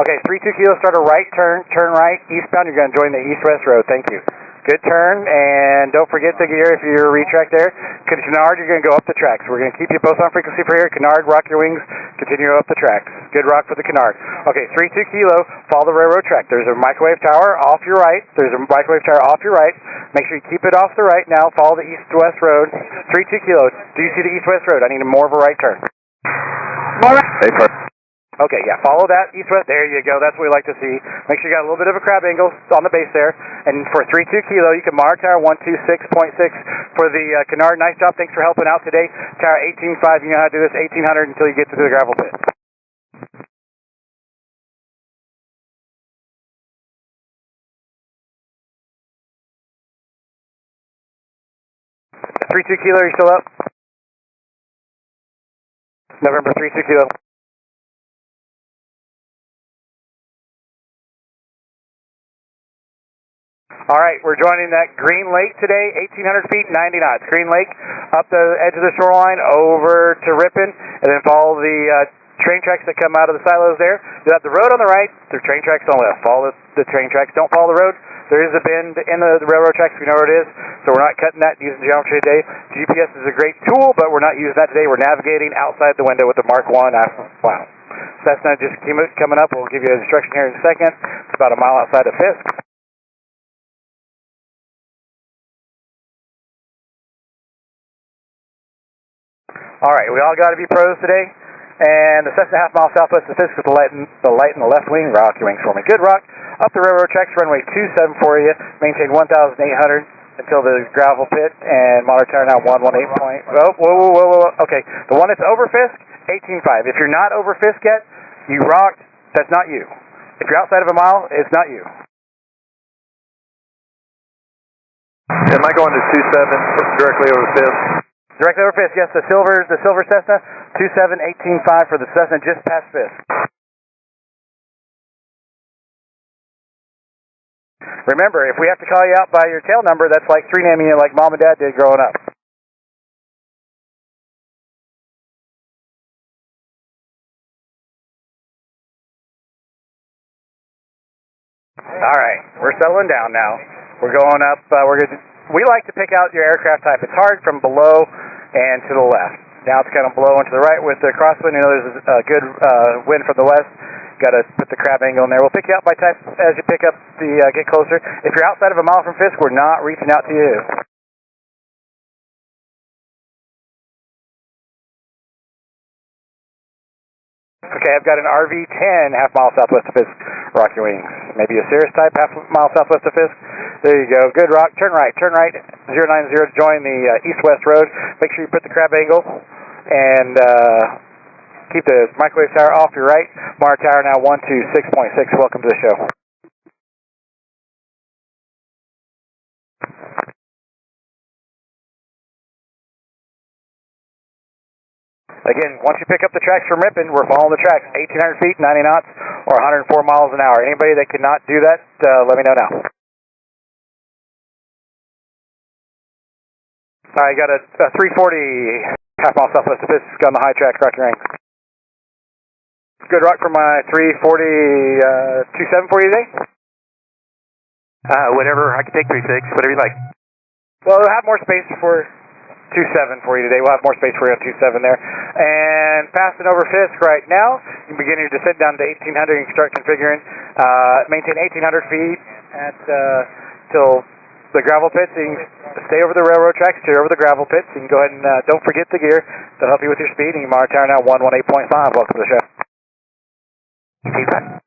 Okay, 3-2 Kilo, start a right turn right, eastbound. You're going to join the east-west road. Thank you. Good turn, and don't forget the gear if you're retrack there. Canard, you're going to go up the tracks. We're going to keep you both on frequency for here. Canard, rock your wings, continue up the tracks. Good rock for the Canard. Okay, 3-2 Kilo, follow the railroad track. There's a microwave tower off your right. Make sure you keep it off the right now. Follow the east-west road. 3-2 Kilo, do you see the east-west road? I need more of a right turn. More right. Okay, yeah, follow that east-west. There you go. That's what we like to see. Make sure you got a little bit of a crab angle on the base there. And for 3-2 Kilo, you can Mar Tower 126.6 for the Canard. Nice job. Thanks for helping out today. Tower 18.5, you know how to do this. 1,800 until you get to the gravel pit. $3-2 Kilo, are you still up? November 3-2 Kilo. All right, we're joining that Greenlake today, 1,800 feet, 90 knots. Greenlake, up the edge of the shoreline, over to Ripon, and then follow the train tracks that come out of the silos there. You have the road on the right, the train tracks on the left. Follow the train tracks. Don't follow the road. There is a bend in the railroad tracks. We know where it is, so we're not cutting that using geometry today. GPS is a great tool, but we're not using that today. We're navigating outside the window with the Mark 1. Wow. Cessna just coming up. We'll give you an instruction here in a second. It's about a mile outside of Fisk. All right, we all got to be pros today. And the Cessna half mile southwest of Fisk with the light in the left wing. Rock your wings for me. Good rock. Up the railroad tracks, runway 27 for you. Maintain 1,800 until the gravel pit. And monitor tower now 118. Whoa. Okay, the one that's over Fisk, 18.5. If you're not over Fisk yet, you rocked. That's not you. If you're outside of a mile, it's not you. Am I going to 27 directly over Fisk? Directly over Fisk, yes, the silver Cessna, 27-18.5 for the Cessna just past Fisk. Remember, if we have to call you out by your tail number, that's like 3-naming you like Mom and Dad did growing up. All right, we're settling down now. We're going up. We like to pick out your aircraft type. It's hard from below and to the left. Now it's kind of below and to the right with the crosswind. You know there's a good wind from the west. Got to put the crab angle in there. We'll pick you out by type as you pick up get closer. If you're outside of a mile from Fisk, we're not reaching out to you. Okay, I've got an RV-10 half mile southwest of Fisk, rock your wings. Maybe a Cirrus type half mile southwest of Fisk. There you go. Good rock. Turn right, 090 to join the east-west road. Make sure you put the crab angle and keep the microwave tower off your right. Mara Tower now 126.6. Welcome to the show. Again, once you pick up the tracks from Ripon, we're following the tracks, 1,800 feet, 90 knots, or 104 miles an hour. Anybody that cannot do that, let me know now. I got a 340 half mile southwest of Fisk on the high track, rock your wings. Good rock for my 340, 27 for you today? Whatever, I can take 36, whatever you like. Well, we'll have more space for 27 for you today. We'll have more space for you on 27 there. And passing over Fisk right now, you can begin your descent down to 1,800. You can start configuring. Maintain 1,800 feet at till the gravel pits. You can stay over the railroad tracks, stay over the gravel pits. You can go ahead and don't forget the gear. That'll help you with your speed. And you Mara Tower now 118.5. Welcome to the show. Feedback.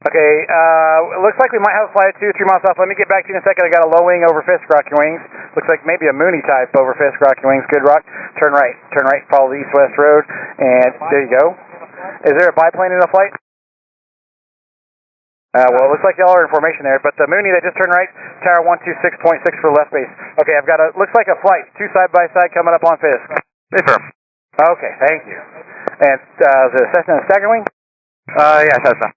Okay, it looks like we might have a flight at 2 or 3 miles off. Let me get back to you in a second. I got a low wing over Fisk, rock your wings. Looks like maybe a Mooney type over Fisk, rock your wings. Good rock. Turn right, follow the east-west road, and there you go. Is there a biplane in the flight? Well, it looks like y'all are in formation there, but the Mooney that just turned right, tower 126.6 for left base. Okay, I've got looks like a flight, 2 side-by-side coming up on Fisk. Affirm. Okay, thank you. And the Cessna Stagger Wing? Yeah, Cessna.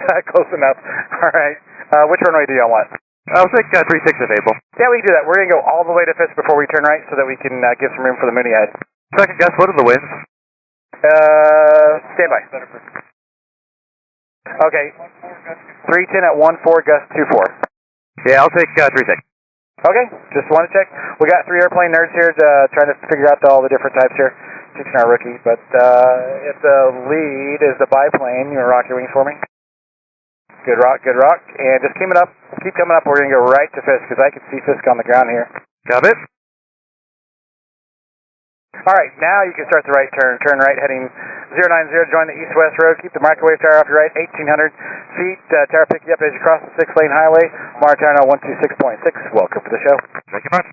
Close enough. All right. Which runway do y'all want? I'll take 36 if able. Yeah, we can do that. We're going to go all the way to Fisk before we turn right so that we can give some room for the Mooney head. Second guess, what are the winds? Stand by. Okay. 310 at 14, gust 24. Yeah, I'll take 36. Okay, just want to check. We got 3 airplane nerds here trying to figure out all the different types here. Teaching our rookie, but if the lead is the biplane, you rock your wings for me. Good rock, and just keep coming up. We're going to go right to Fisk because I can see Fisk on the ground here. Got it. All right, now you can start the right turn. Turn right, heading 090, join the east-west road. Keep the microwave tower off your right, 1,800 feet. Tower pick you up as you cross the 6-lane highway. Mara Tower now 126.6. Welcome to the show. Thank you much.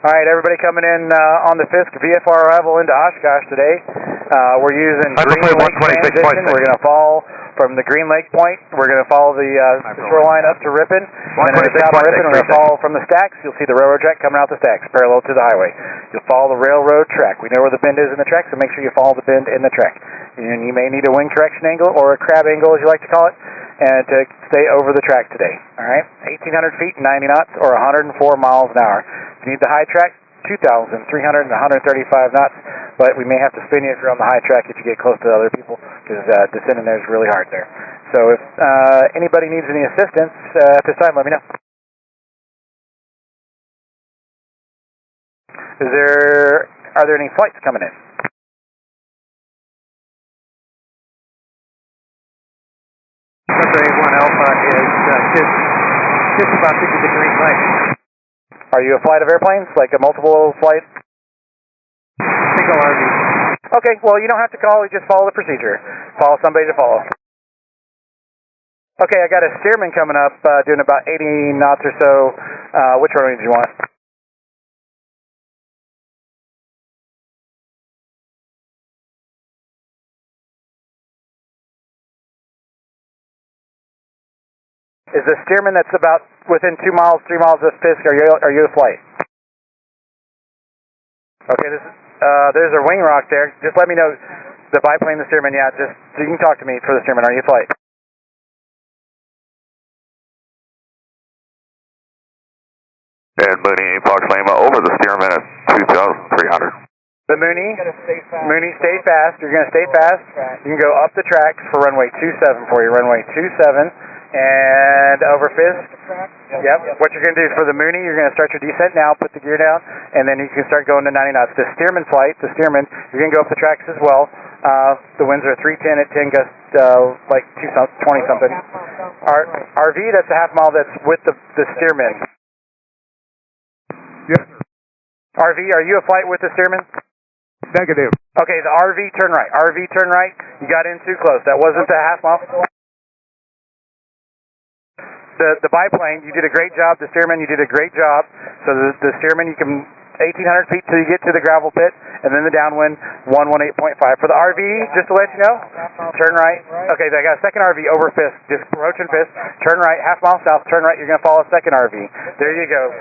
All right, everybody coming in on the Fisk VFR arrival into Oshkosh today. We're using Greenlake transition. We're going to fall from the Greenlake point. We're going to follow the shoreline up to Ripon. And then south of Ripon, we're going to follow from the stacks. You'll see the railroad track coming out the stacks, parallel to the highway. You'll follow the railroad track. We know where the bend is in the track, so make sure you follow the bend in the track. And you may need a wing correction angle or a crab angle, as you like to call it, and to stay over the track today. All right, 1,800 feet, 90 knots, or 104 miles an hour. If you need the high track, 2,300 and 135 knots, but we may have to spin you if you're on the high track if you get close to other people, because descending there is really hard there. So if anybody needs any assistance at this time, let me know. Are there any flights coming in? Number 1 Alpha is just about to the Greenlake. Are you a flight of airplanes, like a multiple flight? Single RV. Okay, well, you don't have to call, you just follow the procedure. Follow somebody to follow. Okay, I got a steerman coming up, doing about 80 knots or so. Which runway do you want? Is the steerman that's about within 2 miles, 3 miles of Fisk, are you a flight? Okay, there's a wing rock there. Just let me know, the biplane, the steerman, yeah, just, you can talk to me for the steerman. Are you a flight? And Mooney, Fox Lima over the steerman at 2,300. The Mooney stay fast. You're going to stay fast. You can go up the tracks for runway 27 for you. Runway 27 and over Fisk. Yep. What you're going to do for the Mooney, you're going to start your descent now, put the gear down, and then you can start going to 90 knots. The steerman flight, you're going to go up the tracks as well. The winds are 310 at 10 gust, like 20 something. RV, that's a half mile that's with the steerman. Yes, sir. RV, are you a flight with the steerman? Negative. Okay, the RV, turn right. RV, turn right. You got in too close. That wasn't the half mile. The biplane, you did a great job. The steerman, you did a great job. So the steerman, you can 1,800 feet till you get to the gravel pit, and then the downwind 118.5. For the RV, just to let you know, turn right. Okay, I got a second RV over Fisk, just approaching Fisk. Turn right, half mile south. Turn right. You're going to follow a second RV. There you go.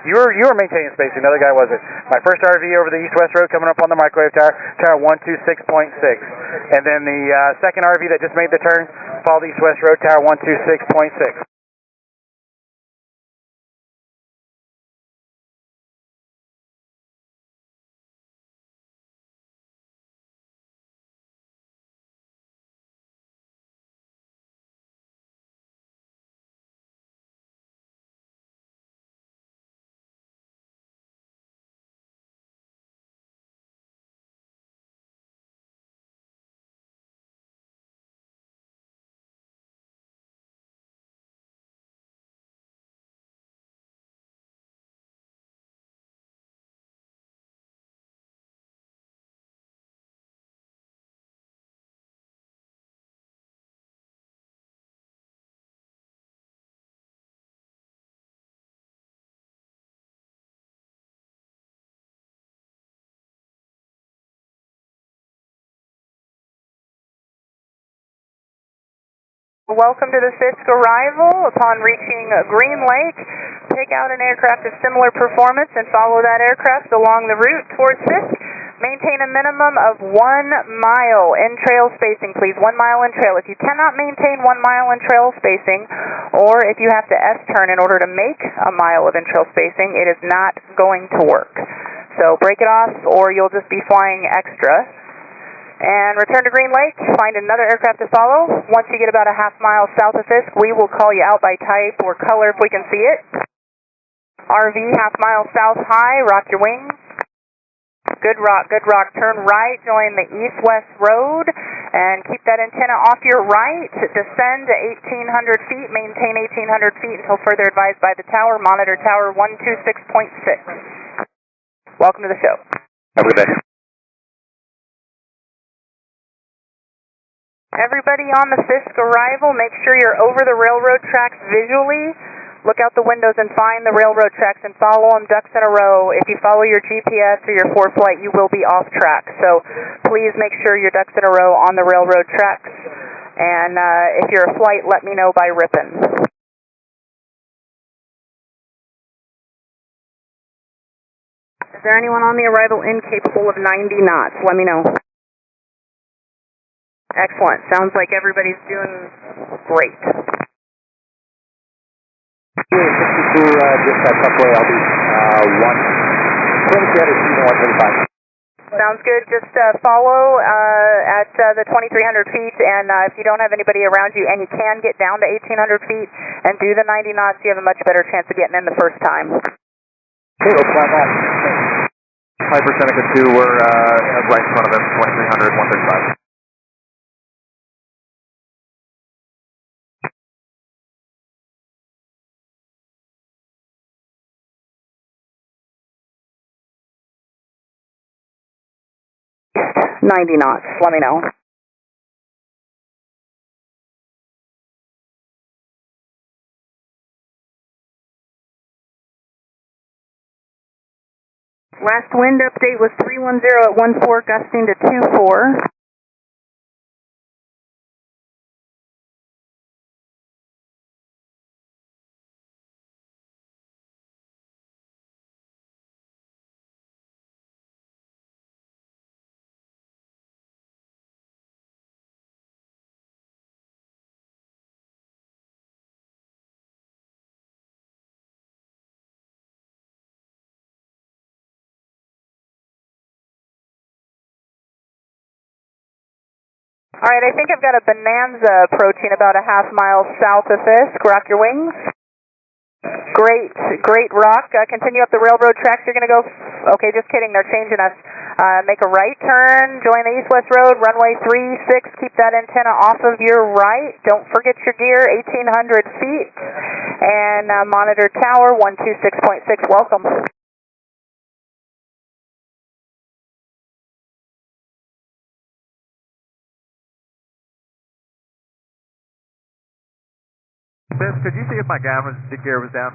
You were maintaining spacing. Another guy wasn't. My first RV over the east-west road coming up on the microwave tower, tower 126.6, and then the second RV that just made the turn, follow the east-west road, tower 126.6. Welcome to the Fisk arrival. Upon reaching Greenlake, pick out an aircraft of similar performance and follow that aircraft along the route towards Fisk. Maintain a minimum of 1 mile in trail spacing, please. 1 mile in trail. If you cannot maintain 1 mile in trail spacing, or if you have to S-turn in order to make a mile of in-trail spacing, it is not going to work. So break it off, or you'll just be flying extra. And return to Greenlake, find another aircraft to follow. Once you get about a half mile south of Fisk, we will call you out by type or color if we can see it. RV, half mile south high, rock your wings. Good rock, good rock. Turn right, join the east-west road, and keep that antenna off your right. Descend to 1,800 feet, maintain 1,800 feet until further advised by the tower. Monitor tower 126.6. Welcome to the show. Have a good day. Everybody on the Fisk arrival, make sure you're over the railroad tracks visually. Look out the windows and find the railroad tracks and follow them ducks in a row. If you follow your GPS or your Flight, you will be off track. So please make sure you're ducks in a row on the railroad tracks. And if you're a flight, let me know by ripping. Is there anyone on the arrival incapable of 90 knots? Let me know. Excellent. Sounds like everybody's doing great. 62, just that subway, I'll be 125. Sounds good. Just follow at the 2,300 feet, and if you don't have anybody around you and you can get down to 1,800 feet and do the 90 knots, you have a much better chance of getting in the first time. Okay, let's fly that. Piper Seneca 2, we're right in front of him, 2,300, 135. 90 knots. Let me know. Last wind update was 310 at 14, gusting to 24. All right, I think I've got a Bonanza approaching about a half mile south of Fisk. Rock your wings. Great rock. Continue up the railroad tracks. You're going to go, okay, just kidding, they're changing us. Make a right turn, join the east-west road, runway 36, keep that antenna off of your right. Don't forget your gear, 1,800 feet. And monitor tower 126.6, welcome. Fisk, could you see if my gear was down?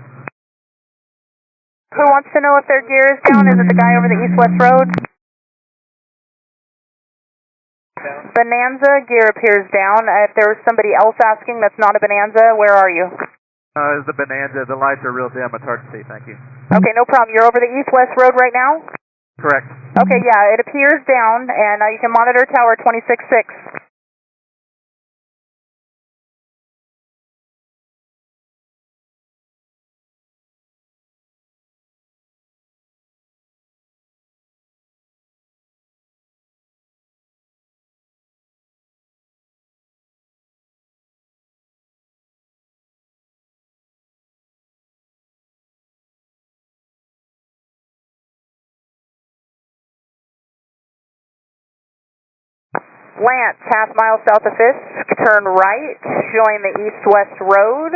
Who wants to know if their gear is down? Is it the guy over the east-west road? Bonanza, gear appears down. If there was somebody else asking that's not a Bonanza, where are you? It's the Bonanza. The lights are real dim. It's hard to see. Thank you. Okay, no problem. You're over the east-west road right now? Correct. Okay, yeah, it appears down, and you can monitor tower 26.6. Lance, half mile south of Fisk, turn right, join the east-west road.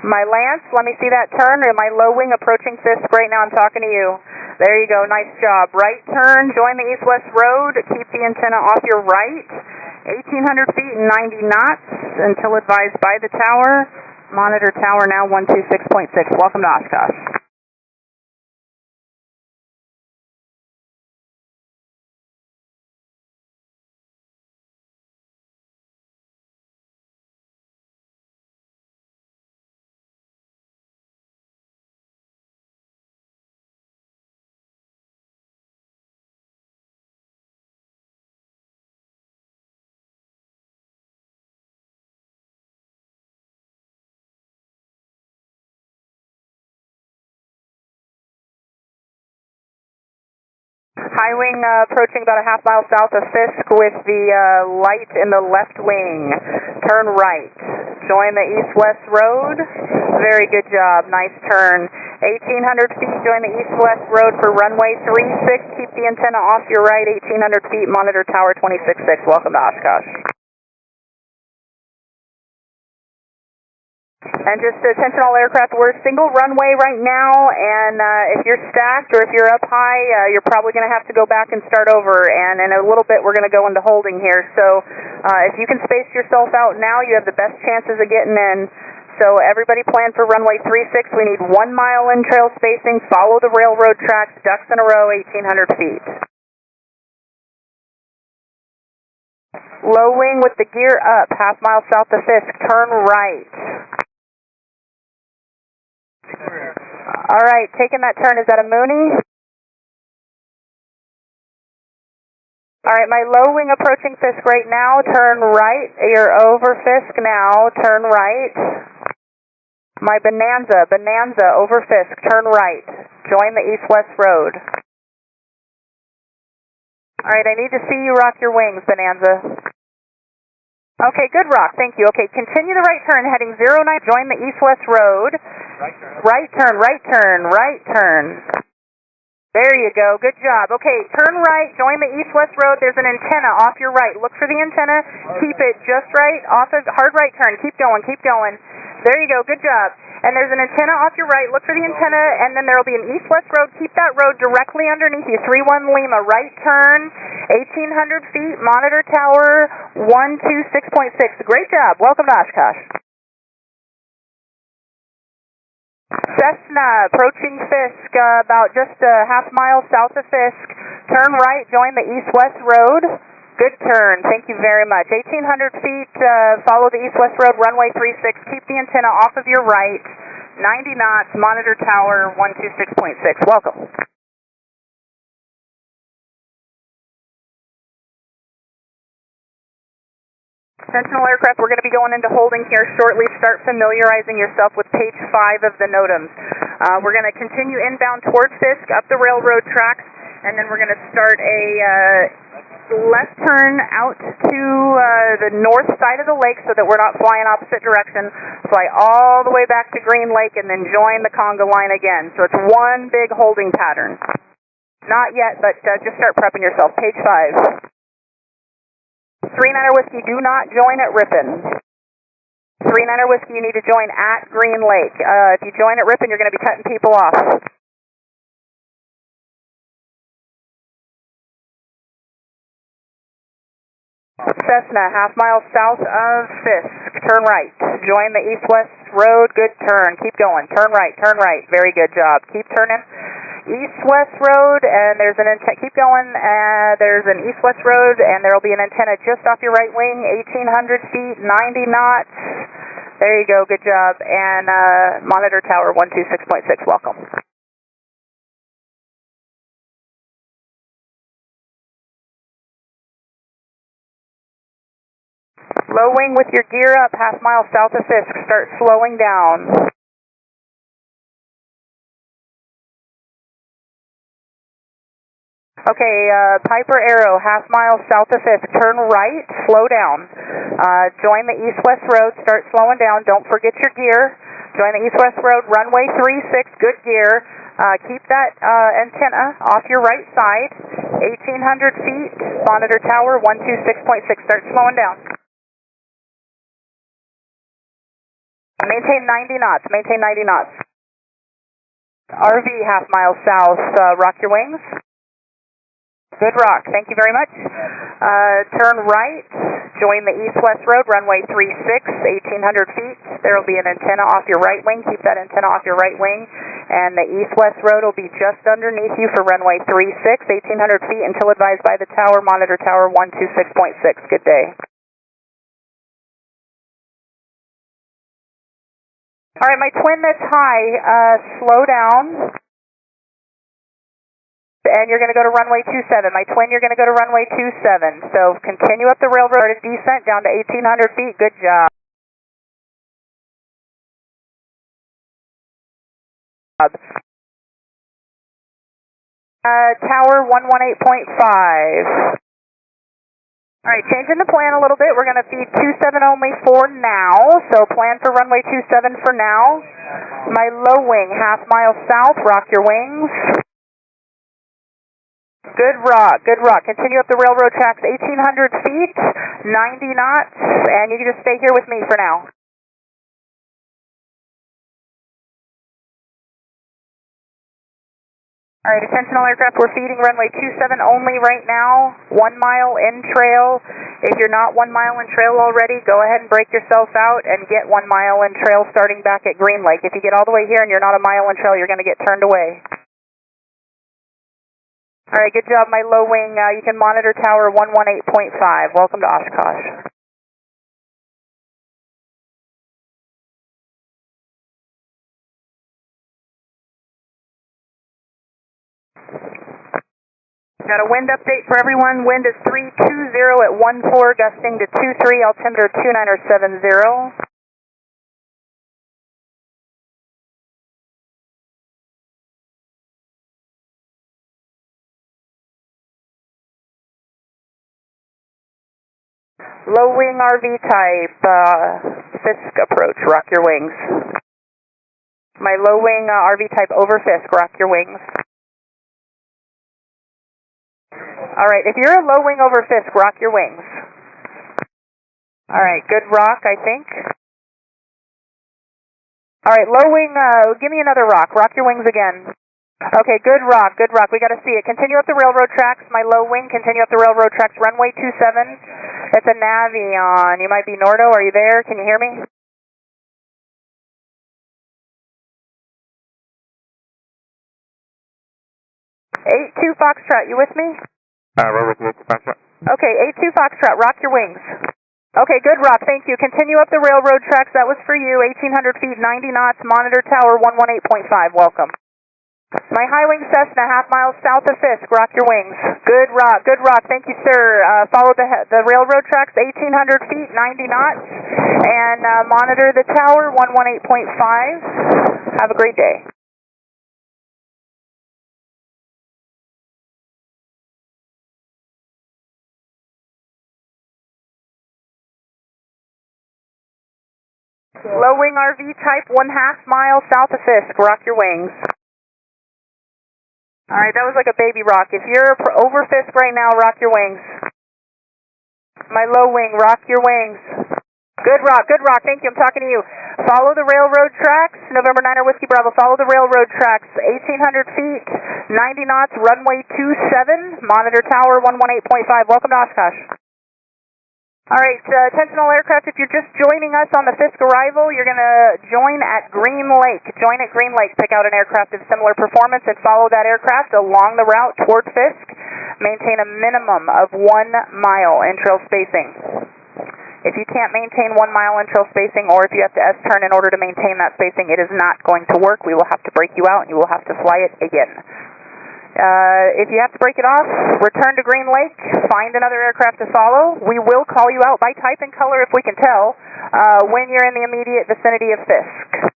My Lance, let me see that turn. My low wing approaching Fisk right now. I'm talking to you. There you go. Nice job. Right turn, join the east-west road. Keep the antenna off your right. 1,800 feet and 90 knots until advised by the tower. Monitor tower now 126.6. Welcome to Oshkosh. High wing approaching about a half mile south of Fisk with the light in the left wing. Turn right. Join the east-west road. Very good job. Nice turn. 1,800 feet. Join the east-west road for runway 36. Keep the antenna off your right. 1,800 feet. Monitor tower 26.6. Welcome to Oshkosh. And just attention all aircraft, we're single runway right now, and if you're stacked or if you're up high, you're probably going to have to go back and start over, and in a little bit we're going to go into holding here. So if you can space yourself out now, you have the best chances of getting in. So everybody plan for runway 36. We need 1 mile in trail spacing, follow the railroad tracks, ducks in a row, 1,800 feet. Low wing with the gear up, half mile south of Fisk, turn right. All right, taking that turn, is that a Mooney? All right, my low wing approaching Fisk right now, turn right. You're over Fisk now, turn right. My Bonanza over Fisk, turn right. Join the east-west road. All right, I need to see you rock your wings, Bonanza. Okay, good rock, thank you. Okay, continue the right turn, heading 09, join the east-west road. Right turn. There you go, good job. Okay, turn right, join the east-west road. There's an antenna off your right. Look for the antenna, keep it just right, off of hard right turn. Keep going. There you go, good job. and there's an antenna off your right. Look for the antenna, and then there will be an east-west road. Keep that road directly underneath you. 31 Lima, right turn, 1,800 feet, monitor tower 126.6. Great job. Welcome to Oshkosh. Cessna, approaching Fisk, about just a half mile south of Fisk. Turn right, join the east-west road. Good turn. Thank you very much. 1,800 feet, follow the east-west road, runway 36. Keep the antenna off of your right. 90 knots, monitor tower 126.6. Welcome. Sentinel aircraft, we're going to be going into holding here shortly. Start familiarizing yourself with page 5 of the NOTAMs. We're going to continue inbound toward Fisk, up the railroad tracks, and then we're going to start a left turn out to the north side of the lake so that we're not flying opposite direction. Fly all the way back to Greenlake and then join the conga line again. So it's one big holding pattern. Not yet, but just start prepping yourself. Page 5. 39er Whiskey, do not join at Ripon. 39er Whiskey, you need to join at Greenlake. If you join at Ripon, you're going to be cutting people off. Cessna, half mile south of Fisk. Turn right. Join the east-west road. Good turn. Keep going. Turn right. Turn right. Very good job. Keep turning. East-west road, and there's an antenna. Keep going. There's an east-west road, and there will be an antenna just off your right wing. 1,800 feet, 90 knots. There you go. Good job. And monitor tower 126.6. Welcome. Low wing with your gear up, half mile south of Fisk. Start slowing down. Okay, Piper Arrow, half mile south of Fisk. Turn right, slow down. Join the east-west road, start slowing down. Don't forget your gear. Join the east-west road, runway 36, good gear. Keep that antenna off your right side. 1,800 feet, monitor tower 126.6. Start slowing down. Maintain 90 knots. Maintain 90 knots. RV, half mile south. Rock your wings. Good rock. Thank you very much. Turn right. Join the east-west road, runway 36, 1,800 feet. There will be an antenna off your right wing. Keep that antenna off your right wing. And the east-west road will be just underneath you for runway 36, 1,800 feet until advised by the tower, monitor tower 126.6. Good day. All right, my twin that's high, slow down. And you're going to go to runway 27. My twin, you're going to go to runway 27. So continue up the railroad descent down to 1,800 feet. Good job. Tower 118.5. All right, changing the plan a little bit. We're going to feed 27 only for now. So plan for runway 27 for now. My low wing, half mile south. Rock your wings. Good rock, good rock. Continue up the railroad tracks, 1,800 feet, 90 knots, and you can just stay here with me for now. All right, attention all aircraft, we're feeding runway 27 only right now, 1 mile in trail. If you're not 1 mile in trail already, go ahead and break yourself out and get 1 mile in trail starting back at Greenlake. If you get all the way here and you're not a mile in trail, you're going to get turned away. All right, good job, my low wing. You can monitor tower 118.5. Welcome to Oshkosh. Got a wind update for everyone. Wind is 320 at 14, gusting to 23, altimeter 2970. Low wing RV type, Fisk approach, rock your wings. My low wing RV type over Fisk, rock your wings. Alright, if you're a low wing over Fisk, rock your wings. Alright, good rock, I think. All right, low wing, give me another rock. Rock your wings again. Okay, good rock, good rock. We got to see it. Continue up the railroad tracks. My low wing, continue up the railroad tracks. Runway 27. It's a Navion. You might be Nordo. Are you there? Can you hear me? Eight two Foxtrot, you with me? Okay, 82 Foxtrot, rock your wings. Okay, good rock, thank you. Continue up the railroad tracks. That was for you. 1,800 feet, 90 knots, monitor tower 118.5. Welcome. My high wing Cessna, half mile south of Fisk. Rock your wings. Good rock, good rock. Thank you, sir. Follow the railroad tracks, 1,800 feet, 90 knots, and monitor the tower 118.5. Have a great day. Low wing RV type, 1/2 mile south of Fisk. Rock your wings. All right, that was like a baby rock. If you're over Fisk right now, rock your wings. My low wing, rock your wings. Good rock, good rock. Thank you. I'm talking to you. Follow the railroad tracks. November 9er Whiskey Bravo. Follow the railroad tracks. 1,800 feet, 90 knots, runway 27, monitor tower 118.5. Welcome to Oshkosh. All right, attention all aircraft, if you're just joining us on the Fisk arrival, you're going to join at Greenlake. Join at Greenlake, pick out an aircraft of similar performance and follow that aircraft along the route toward Fisk. Maintain a minimum of 1 mile in trail spacing. If you can't maintain 1 mile in trail spacing, or if you have to S-turn in order to maintain that spacing, it is not going to work. We will have to break you out and you will have to fly it again. If you have to break it off, return to Greenlake, find another aircraft to follow. We will call you out by type and color if we can tell when you're in the immediate vicinity of Fisk.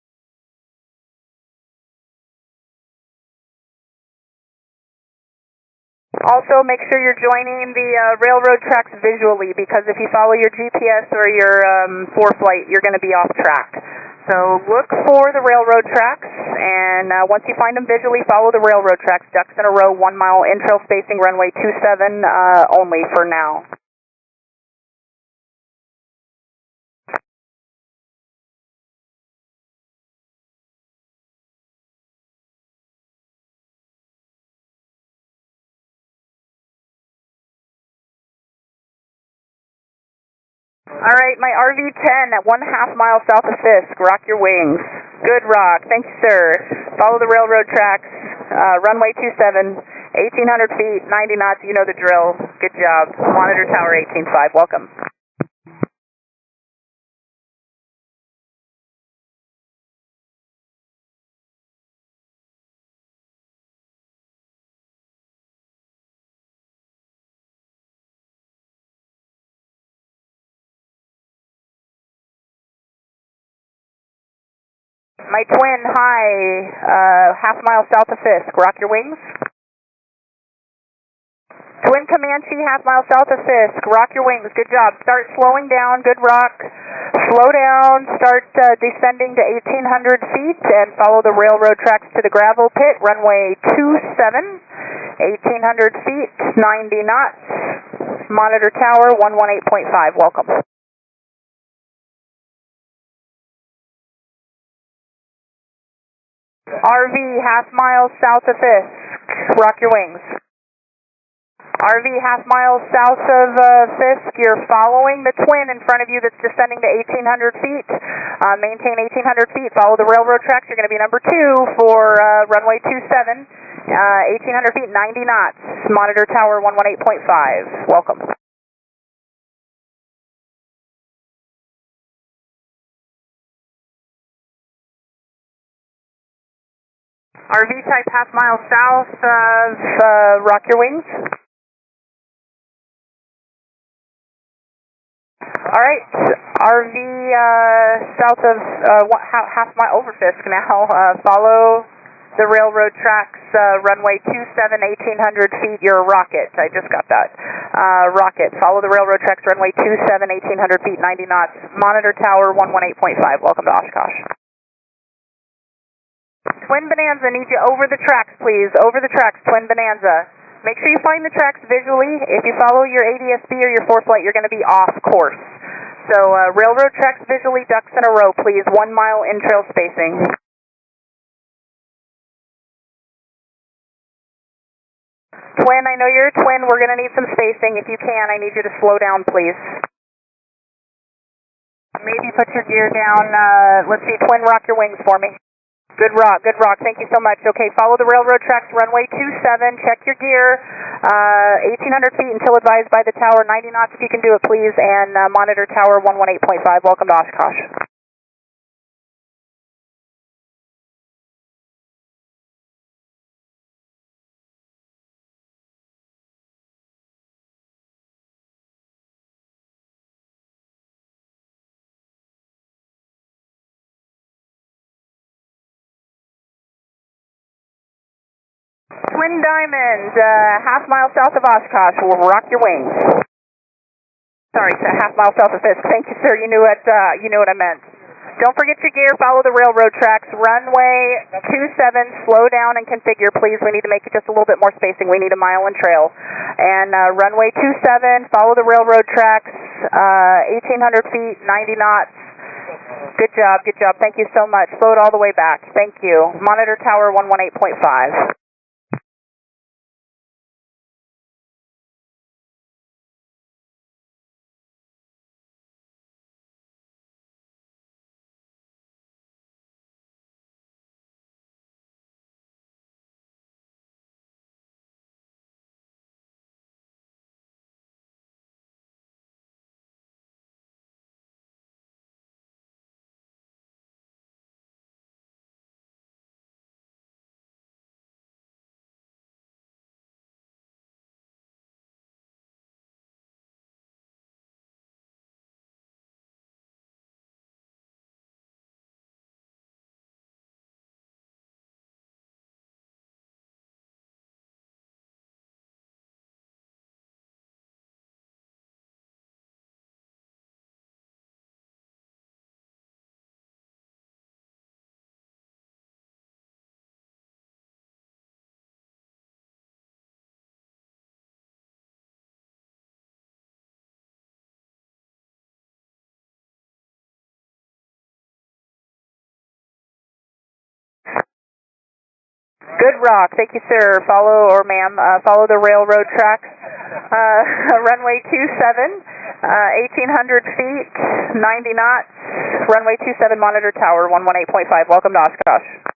Also, make sure you're joining the railroad tracks visually, because if you follow your GPS or your FlightRadar, you're going to be off track. So look for the railroad tracks, and once you find them visually, follow the railroad tracks. Ducks in a row, 1 mile in trail spacing, runway 27 only for now. All right, my RV-10 at 1/2 mile south of Fisk. Rock your wings. Good rock. Thank you, sir. Follow the railroad tracks. Runway 27, 1,800 feet, 90 knots. You know the drill. Good job. Monitor tower 18.5. Welcome. My twin, high, 1/2 mile south of Fisk. Rock your wings. Twin Comanche, 1/2 mile south of Fisk. Rock your wings. Good job. Start slowing down. Good rock. Slow down. Start descending to 1,800 feet and follow the railroad tracks to the gravel pit. Runway 27, 1,800 feet, 90 knots. Monitor tower 118.5. Welcome. RV, 1/2 mile south of Fisk. Rock your wings. RV, 1/2 mile south of Fisk. You're following the twin in front of you that's descending to 1,800 feet. Maintain 1,800 feet. Follow the railroad tracks. You're going to be number 2 for runway 27. 1,800 feet, 90 knots. Monitor tower 118.5. Welcome. RV type, 1/2 mile south of rock your wings. All right, RV south of 1/2 mile over Fisk now. Follow the railroad tracks, runway 27, 1,800 feet. You're a rocket. I just got that. Rocket. Follow the railroad tracks, runway 27, 1,800 feet, 90 knots. Monitor tower 118.5. Welcome to Oshkosh. Twin Bonanza, need you over the tracks, please. Over the tracks, Twin Bonanza. Make sure you find the tracks visually. If you follow your ADSB or your FlightRadar, you're going to be off course. So railroad tracks visually, ducks in a row, please. 1 mile in-trail spacing. Twin, I know you're a twin. We're going to need some spacing. If you can, I need you to slow down, please. Maybe put your gear down. Let's see, twin, rock your wings for me. Good rock, good rock. Thank you so much. Okay, follow the railroad tracks, runway 27. Check your gear. 1,800 feet until advised by the tower. 90 knots if you can do it, please. And monitor tower 118.5. Welcome to Oshkosh. Twin Diamond, half mile south of Oshkosh. We'll rock your wings. Sorry, half mile south of Fisk. Thank you, sir. You knew what I meant. Don't forget your gear. Follow the railroad tracks. Runway 27. Slow down and configure, please. We need to make it just a little bit more spacing. We need a mile in trail. And runway 27. Follow the railroad tracks. 1,800 feet, 90 knots. Good job. Good job. Thank you so much. Slow it all the way back. Thank you. Monitor tower 118.5. Good rock. Thank you, sir. Follow, or ma'am, follow the railroad tracks. Runway 27, 1,800 feet, 90 knots. Runway 27, monitor tower 118.5. Welcome to Oshkosh.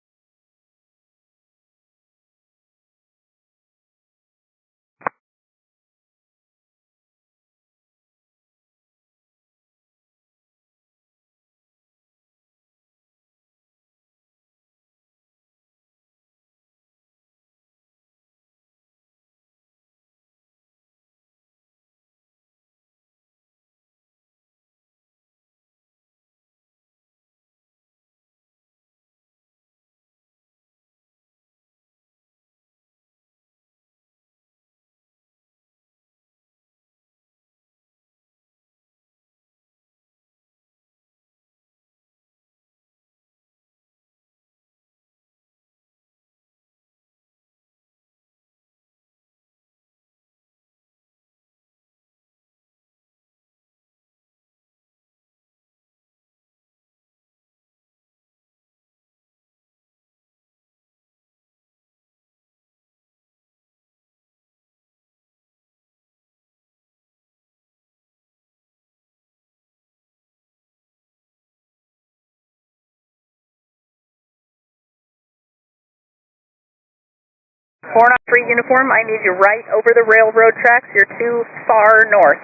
Four not 3 uniform, I need you right over the railroad tracks. You're too far north.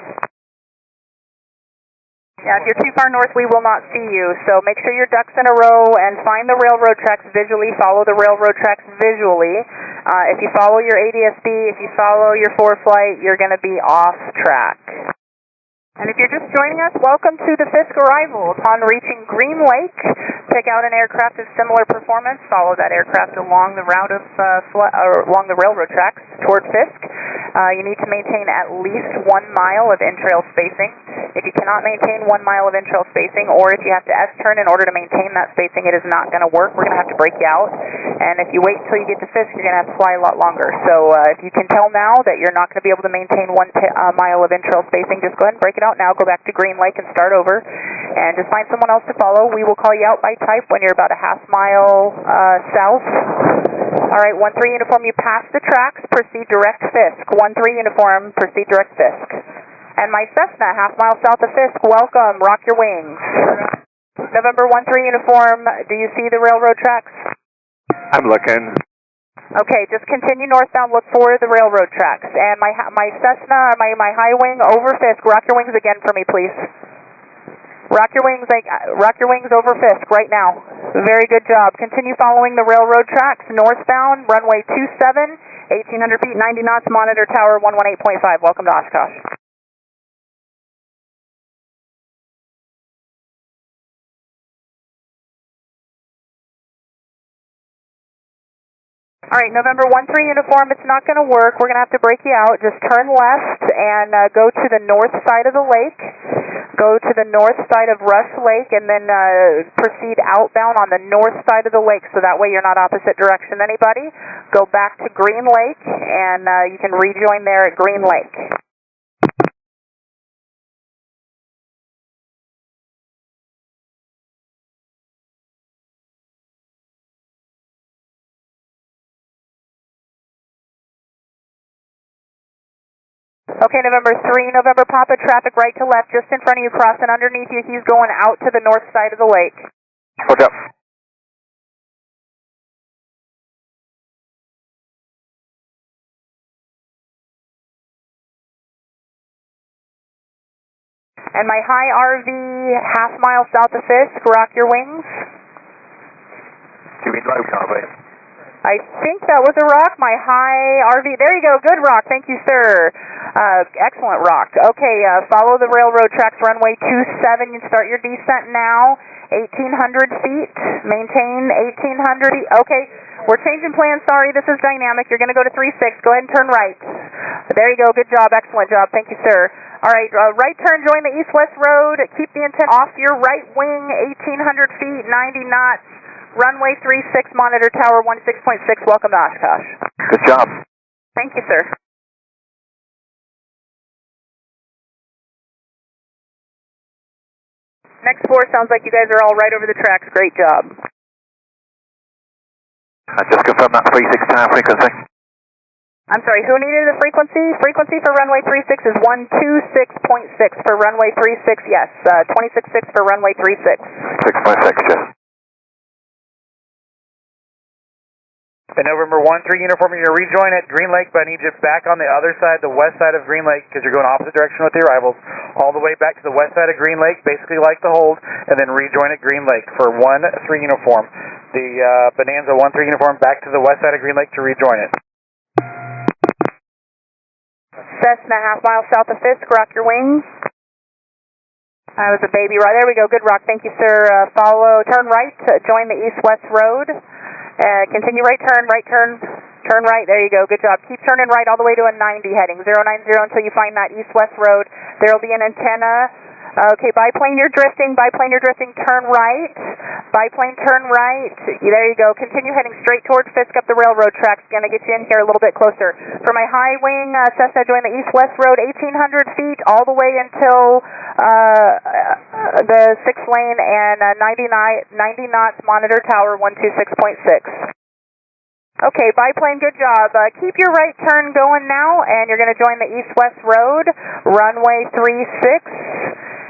Yeah, if you're too far north, we will not see you. So make sure your ducks in a row and find the railroad tracks visually. Follow the railroad tracks visually. If you follow your ADSB, if you follow your Flight, you're going to be off track. And if you're just joining us, welcome to the Fisk arrival. Upon reaching Greenlake, pick out an aircraft of similar performance. Follow that aircraft along the route of along the railroad tracks toward Fisk. You need to maintain at least 1 mile of in-trail spacing. If you cannot maintain 1 mile of in-trail spacing, or if you have to S-turn in order to maintain that spacing, it is not going to work. We're going to have to break you out. And if you wait until you get to Fisk, you're going to have to fly a lot longer. So if you can tell now that you're not going to be able to maintain 1 mile of in-trail spacing, just go ahead and break it out now. Go back to Greenlake and start over. And just find someone else to follow. We will call you out by type when you're about a half mile south. All right, 1-3 uniform, you pass the tracks, proceed direct Fisk. 1-3 uniform, proceed direct Fisk. And my Cessna, half mile south of Fisk, welcome, rock your wings. November 1-3 uniform, do you see the railroad tracks? I'm looking. Okay, just continue northbound, look for the railroad tracks. And my Cessna, my high wing over Fisk, rock your wings again for me, please. Rock your wings over Fisk right now. Very good job. Continue following the railroad tracks, northbound, runway 27, 1,800 feet, 90 knots, monitor tower 118.5. Welcome to Oshkosh. All right, November 1-3 uniform, it's not going to work. We're going to have to break you out. Just turn left and go to the north side of the lake. Go to the north side of Rush Lake and then proceed outbound on the north side of the lake, so that way you're not opposite direction anybody. Go back to Greenlake and you can rejoin there at Greenlake. Okay, November 3, November Papa, traffic right to left, just in front of you, crossing underneath you. He's going out to the north side of the lake. What's up? And my high RV, half mile south of Fisk, rock your wings. You mean low carbon? I think that was a rock. My high RV, there you go, good rock. Thank you, sir. Excellent rock. Okay, follow the railroad tracks, runway 27. You start your descent now. 1,800 feet. Maintain 1,800 feet. Okay, we're changing plans. Sorry, this is dynamic. You're going to go to 36. Go ahead and turn right. There you go. Good job. Excellent job. Thank you, sir. All right, right turn, join the east-west road. Keep the intent off your right wing, 1,800 feet, 90 knots. Runway 36, monitor tower 16.6. Welcome to Oshkosh. Good job. Thank you, sir. Next 4, sounds like you guys are all right over the tracks. Great job. I just confirmed that 36 tower frequency. I'm sorry, who needed the frequency? Frequency for runway 36 is 126.6 for runway 36, yes. 26.6 for runway 36. 6.6, yes. And November 1-3 uniform, you're going to rejoin at Greenlake, but I need you back on the other side, the west side of Greenlake, because you're going opposite direction with the arrivals, all the way back to the west side of Greenlake, basically like the hold, and then rejoin at Greenlake for 1-3 uniform. The Bonanza 1-3 uniform back to the west side of Greenlake to rejoin it. Cessna, half mile south of Fisk, rock your wings. That was a baby right. There we go, good rock. Thank you, sir. Turn right, join the east-west road. Continue right turn right. There you go. Good job. Keep turning right all the way to a 90 heading, 090 until you find that east-west road. There will be an antenna. Okay, biplane, you're drifting. Turn right. Biplane, turn right. There you go. Continue heading straight towards Fisk up the railroad tracks. Going to get you in here a little bit closer. For my high wing, Cessna, join the east-west road, 1,800 feet all the way until the 6th lane and 90 knots, monitor tower 126.6. Okay, biplane, good job. Keep your right turn going now, and you're going to join the east-west road, runway 36.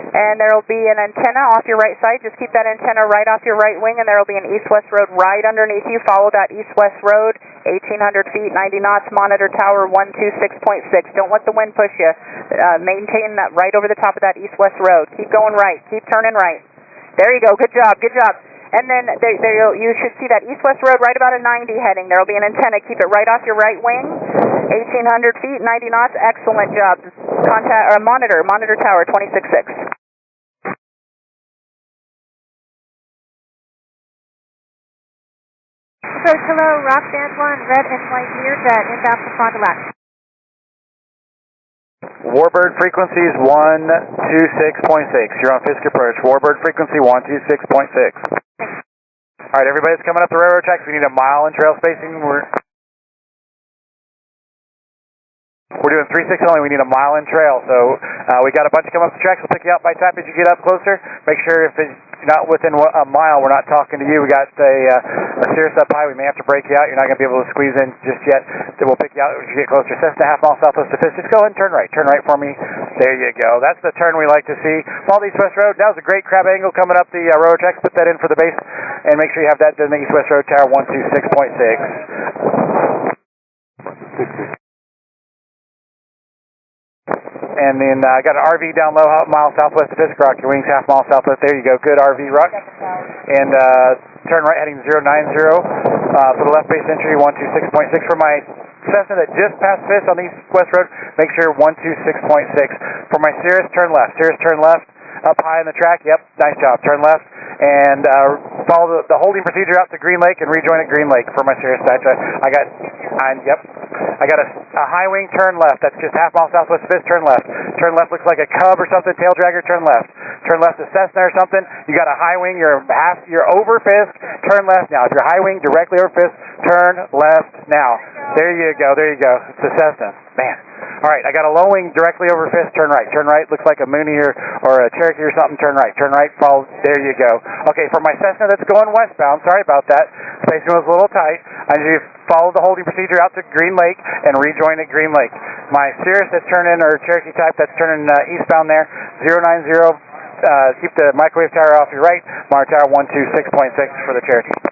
And there will be an antenna off your right side. Just keep that antenna right off your right wing, and there will be an east-west road right underneath you. Follow that east-west road, 1,800 feet, 90 knots, monitor tower 126.6. Don't let the wind push you. Maintain that right over the top of that east-west road. Keep going right. Keep turning right. There you go. Good job. Good job. And then you should see that east-west road right about a 90 heading. There will be an antenna. Keep it right off your right wing. 1,800 feet, 90 knots. Excellent job. Monitor tower 26.6. Hello, Rock Band 1, red and white Learjet, inbound from Fond du Lac. Warbird frequency is 126.6. You're on Fisk approach. Warbird frequency 126.6. Alright, everybody that's coming up the railroad tracks, we need a mile in trail spacing. We're doing 3-6 only. We need a mile in trail. So we got a bunch coming up the tracks. We'll pick you out by tap as you get up closer. Make sure if it's not within a mile, we're not talking to you. We got a Cirrus up high. We may have to break you out. You're not going to be able to squeeze in just yet. Then we'll pick you out as you get closer. Cessna half mile southwest of Fisk. Just go ahead and turn right. Turn right for me. There you go. That's the turn we like to see. Follow the East-West Road. That was a great crab angle coming up the railroad tracks. Put that in for the base. And make sure you have that in the East-West Road Tower 126.6. And then I got an RV down low, half mile southwest of Fisk. Rock your wings, half mile southwest. There you go. Good RV, Rock. And turn right heading 090 for the left base entry, 126.6. For my Cessna that just passed Fisk on the East-West Road, make sure 126.6. For my Cirrus, turn left. Cirrus, turn left. Up high in the track. Yep, nice job. Turn left. And follow the holding procedure out to Greenlake and rejoin at Greenlake for my Cirrus. I got a high wing, turn left. That's just half mile southwest of Fisk, turn left. Turn left looks like a Cub or something, tail dragger, turn left. Turn left to Cessna or something. You got a high wing, you're over Fisk, turn left now. If you're high wing directly over Fisk, turn left now. There you go, there you go. It's the Cessna. Man. Alright, I got a low wing directly over Fisk, turn right. Turn right, looks like a Mooney or a Cherokee or something, turn right. Turn right, follow, there you go. Okay, for my Cessna that's going westbound, sorry about that. Spacing was a little tight. I need you to follow the holding procedure out to Greenlake and rejoin at Greenlake. My Cirrus that's turning, or Cherokee type that's turning eastbound there, 090, keep the microwave tower off your right, monitor tower 126.6 for the Cherokee.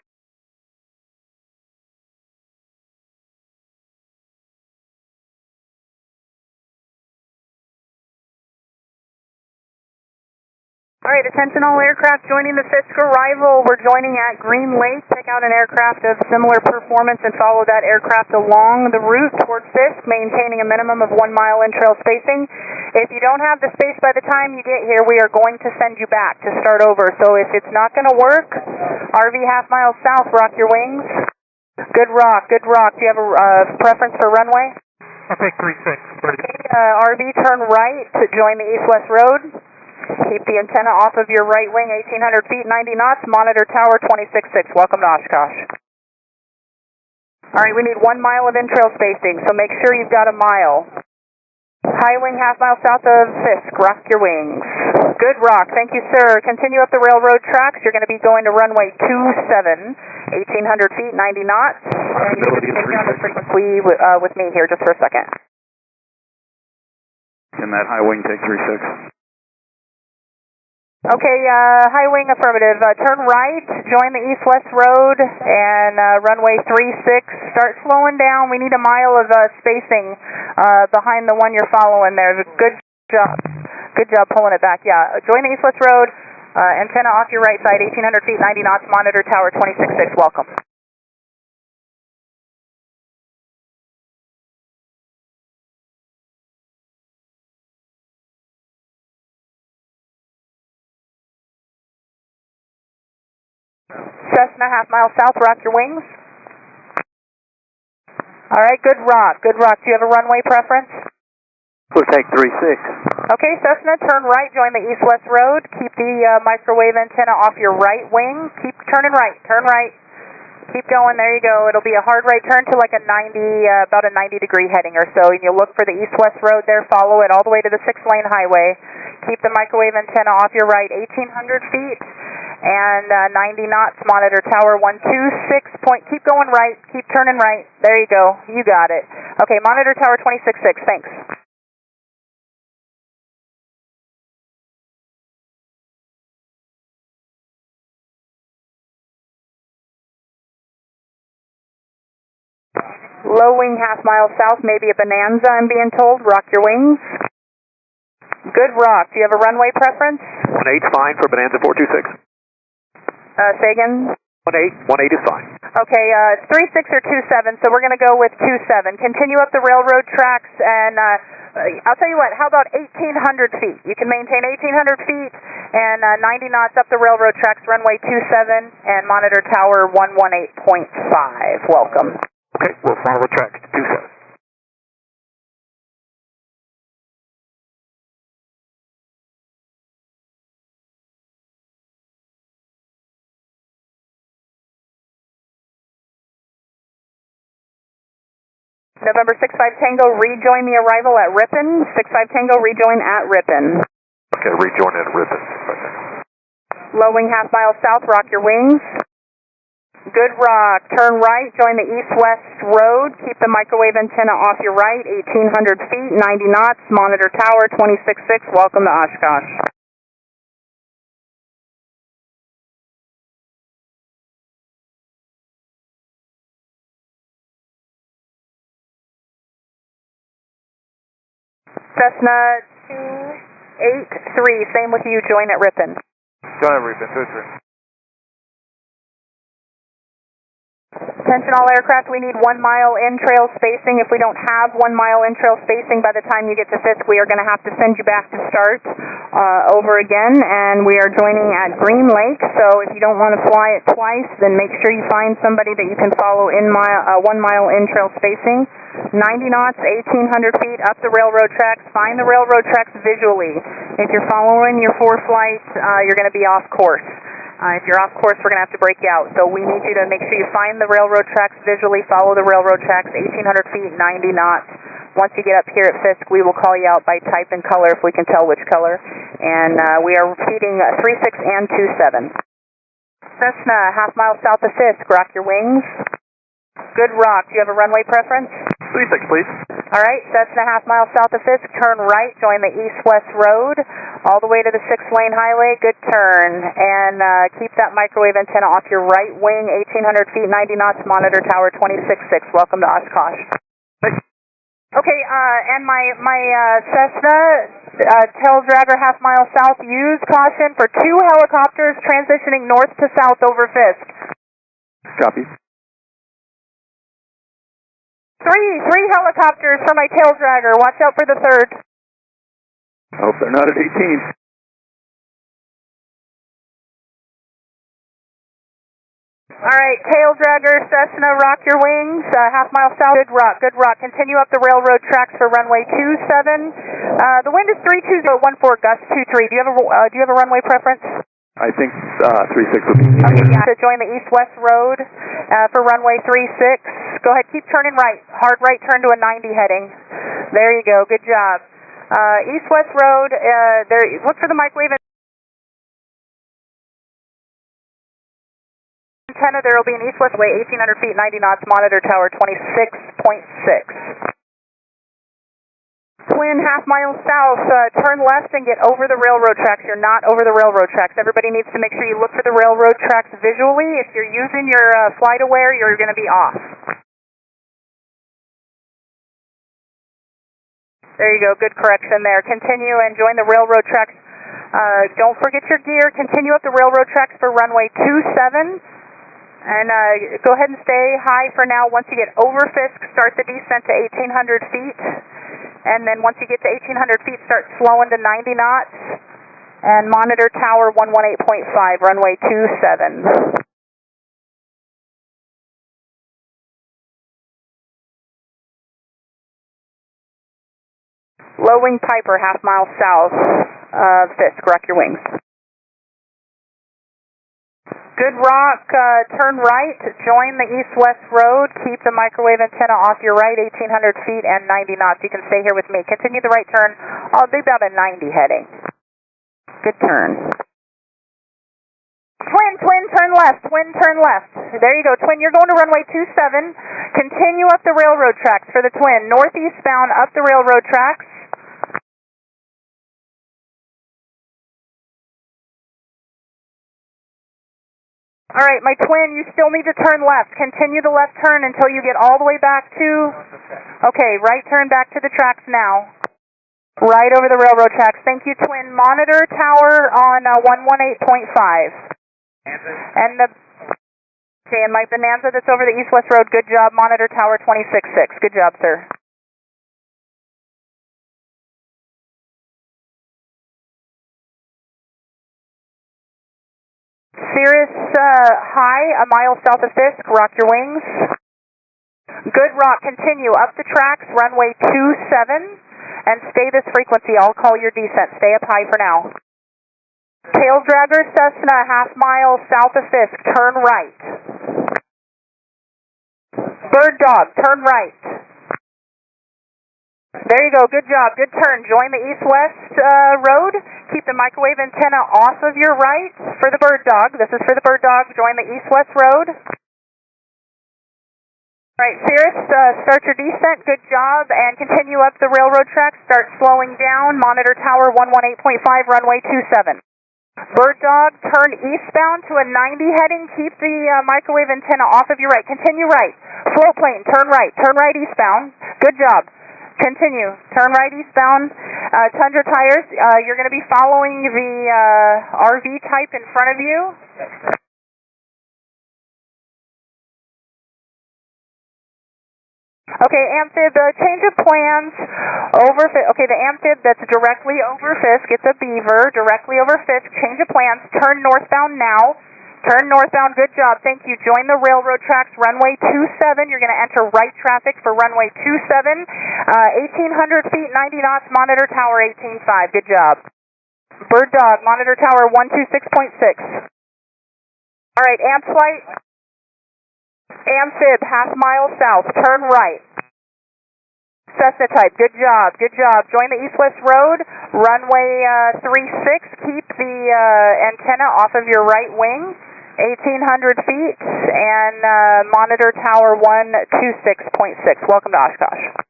All right, attention all aircraft joining the Fisk arrival. We're joining at Greenlake. Pick out an aircraft of similar performance and follow that aircraft along the route towards Fisk, maintaining a minimum of 1 mile in trail spacing. If you don't have the space by the time you get here, we are going to send you back to start over. So if it's not going to work, RV half mile south, rock your wings. Good rock, good rock. Do you have a preference for runway? I'll take 36. Okay, RV turn right to join the East-West Road. Keep the antenna off of your right wing, 1,800 feet, 90 knots, monitor tower 26.6. Welcome to Oshkosh. All right, we need 1 mile of in-trail spacing, so make sure you've got a mile. High wing, half mile south of Fisk. Rock your wings. Good rock. Thank you, sir. Continue up the railroad tracks. You're going to be going to runway 27, 1,800 feet, 90 knots. And you're going to take down the frequency with me here just for a second. Can that high wing take 36? Okay, high wing affirmative. Turn right, join the East-West Road, and runway 36. Start slowing down. We need a mile of spacing behind the one you're following there. Good job. Good job pulling it back. Yeah, join the East-West Road. Antenna off your right side, 1,800 feet, 90 knots, monitor tower 26.6. Welcome. Cessna, half mile south, rock your wings. All right, good rock, good rock. Do you have a runway preference? We'll take 36. Okay, Cessna, turn right, join the East-West Road. Keep the microwave antenna off your right wing. Keep turning right, turn right. Keep going, there you go. It'll be a hard right turn to like a 90, about a 90-degree heading or so. And you'll look for the East-West Road there, follow it all the way to the 6-lane highway. Keep the microwave antenna off your right, 1,800 feet. And 90 knots, monitor tower 126 point. Keep going right, keep turning right. There you go, you got it. Okay, monitor tower 26.6, thanks. Low wing, half mile south, maybe a Bonanza, I'm being told. Rock your wings. Good rock. Do you have a runway preference? 18's fine for Bonanza 426. Say again? 18 is fine. Okay, 36 or 27, so we're going to go with 27. Continue up the railroad tracks, and I'll tell you what, how about 1,800 feet? You can maintain 1,800 feet and 90 knots up the railroad tracks, runway 27, and monitor tower 118.5. Welcome. Okay, we'll follow the tracks, 27. November 65 Tango, rejoin the arrival at Ripon. 65 Tango, rejoin at Ripon. Okay, rejoin at Ripon. Low wing half mile south, rock your wings. Good rock, turn right, join the east-west road, keep the microwave antenna off your right, 1,800 feet, 90 knots, monitor tower 26.6, welcome to Oshkosh. Cessna 283, same with you, join at Ripon. Join at Ripon, 2-3. Attention all aircraft, we need 1 mile in-trail spacing. If we don't have 1 mile in-trail spacing by the time you get to Fisk, we are going to have to send you back to start over again, and we are joining at Greenlake. So if you don't want to fly it twice, then make sure you find somebody that you can follow in 1 mile in-trail spacing. 90 knots, 1,800 feet up the railroad tracks. Find the railroad tracks visually. If you're following your flight, you're going to be off course. If you're off course, we're going to have to break you out. So we need you to make sure you find the railroad tracks visually, follow the railroad tracks, 1,800 feet, 90 knots. Once you get up here at Fisk, we will call you out by type and color if we can tell which color. And we are feeding 36 and 27. Cessna, half mile south of Fisk, rock your wings. Good rock. Do you have a runway preference? 36, please. All right, Cessna, half mile south of Fisk, turn right, join the east-west road, all the way to the 6-lane highway, good turn, and keep that microwave antenna off your right wing, 1,800 feet, 90 knots, monitor tower 26.6. Welcome to Oshkosh. Okay, and my Cessna, tail dragger half mile south, use caution for 2 helicopters transitioning north to south over Fisk. Copy. Three helicopters for my tail dragger. Watch out for the third. Hope they're not at 18. All right, tail dragger, Cessna, rock your wings. Half mile south, good rock, good rock. Continue up the railroad tracks for runway 27. The wind is 32014, gust 23. Do you have a runway preference? I think 36 would be. Okay, yeah. So join the east-west road for runway 36. Go ahead, keep turning right. Hard right turn to a 90 heading. There you go, good job. East-west road, look for the microwave antenna. There will be an east-west way, 1,800 feet, 90 knots, monitor tower 26.6. Twin half mile south, turn left and get over the railroad tracks. You're not over the railroad tracks. Everybody needs to make sure you look for the railroad tracks visually. If you're using your flight aware, you're going to be off. There you go, good correction there. Continue and join the railroad tracks. Don't forget your gear. Continue up the railroad tracks for runway 27. And go ahead and stay high for now. Once you get over Fisk, start the descent to 1,800 feet. And then once you get to 1,800 feet, start slowing to 90 knots. And monitor tower 118.5, runway 27. Low wing Piper, half mile south of Fisk. Rock your wings. Good rock, turn right, join the east-west road, keep the microwave antenna off your right, 1,800 feet and 90 knots. You can stay here with me. Continue the right turn, I'll be about a 90 heading. Good turn. Twin, turn left, turn left. There you go, twin, you're going to runway 27. Continue up the railroad tracks for the twin, northeast bound up the railroad tracks. All right, my twin, you still need to turn left. Continue the left turn until you get all the way back to... Okay, right turn back to the tracks now. Right over the railroad tracks. Thank you, twin. Monitor tower on 118.5. And my Bonanza that's over the east-west road, good job. Monitor tower 26.6. Good job, sir. Cirrus high, a mile south of Fisk, rock your wings. Good rock, continue up the tracks, runway 27, and stay this frequency. I'll call your descent. Stay up high for now. Tail dragger, Cessna, half mile south of Fisk, turn right. Bird dog, turn right. There you go. Good job. Good turn. Join the east-west road. Keep the microwave antenna off of your right for the bird dog. This is for the bird dog. Join the east-west road. All right, Cirrus, start your descent. Good job. And continue up the railroad tracks. Start slowing down. Monitor tower 118.5, runway 27. Bird dog, turn eastbound to a 90 heading. Keep the microwave antenna off of your right. Continue right. Float plane, turn right. Turn right eastbound. Good job. Continue. Turn right eastbound. Tundra tires. You're going to be following the RV type in front of you. Okay, Amphib, change of plans over, okay, the Amphib that's directly over Fisk, it's a Beaver, directly over Fisk, change of plans, turn northbound now, turn northbound, good job, thank you, join the railroad tracks, runway 27, you're going to enter right traffic for runway 27, 1,800 feet, 90 knots, monitor tower 18.5, good job. Bird dog, monitor tower 126.6. Alright, Amp flight. Amphib, half mile south, turn right. Cessna type, good job, good job. Join the east-west road, runway 36, keep the antenna off of your right wing, 1,800 feet, and monitor tower 126.6. Welcome to Oshkosh.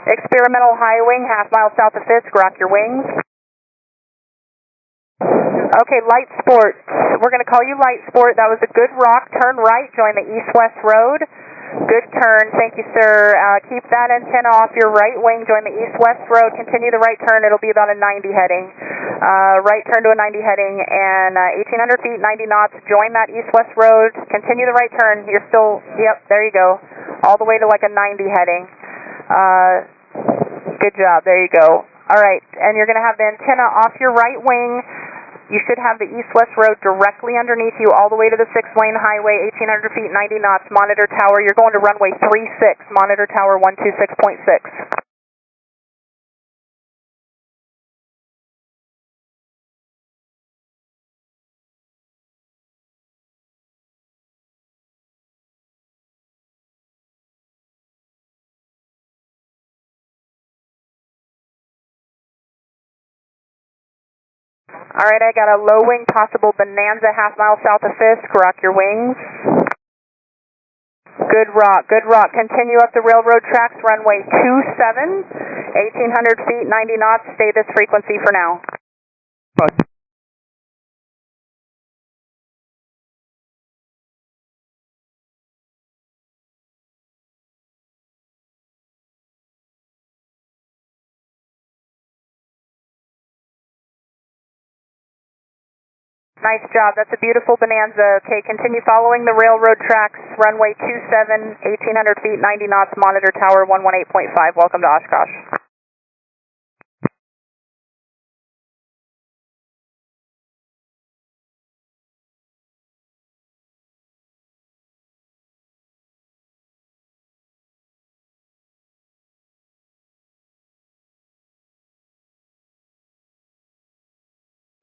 Experimental high wing, half mile south of Fisk, rock your wings. Okay, light sport. We're going to call you light sport. That was a good rock. Turn right, join the east-west road. Good turn. Thank you, sir. Keep that antenna off your right wing. Join the east-west road. Continue the right turn. It'll be about a 90 heading. Right turn to a 90 heading. And 1,800 feet, 90 knots. Join that east-west road. Continue the right turn. You're still, yep, there you go. All the way to like a 90 heading. Good job. There you go. All right. And you're going to have the antenna off your right wing. You should have the east-west road directly underneath you all the way to the 6-lane highway, 1,800 feet, 90 knots, monitor tower. You're going to runway 36, monitor tower 126.6. All right, I got a low wing, possible Bonanza, half mile south of Fisk. Rock your wings. Good rock, good rock. Continue up the railroad tracks, runway 27, 1,800 feet, 90 knots. Stay this frequency for now. Nice job. That's a beautiful Bonanza. Okay, continue following the railroad tracks. Runway 27, 1,800 feet, 90 knots, monitor tower 118.5. Welcome to Oshkosh.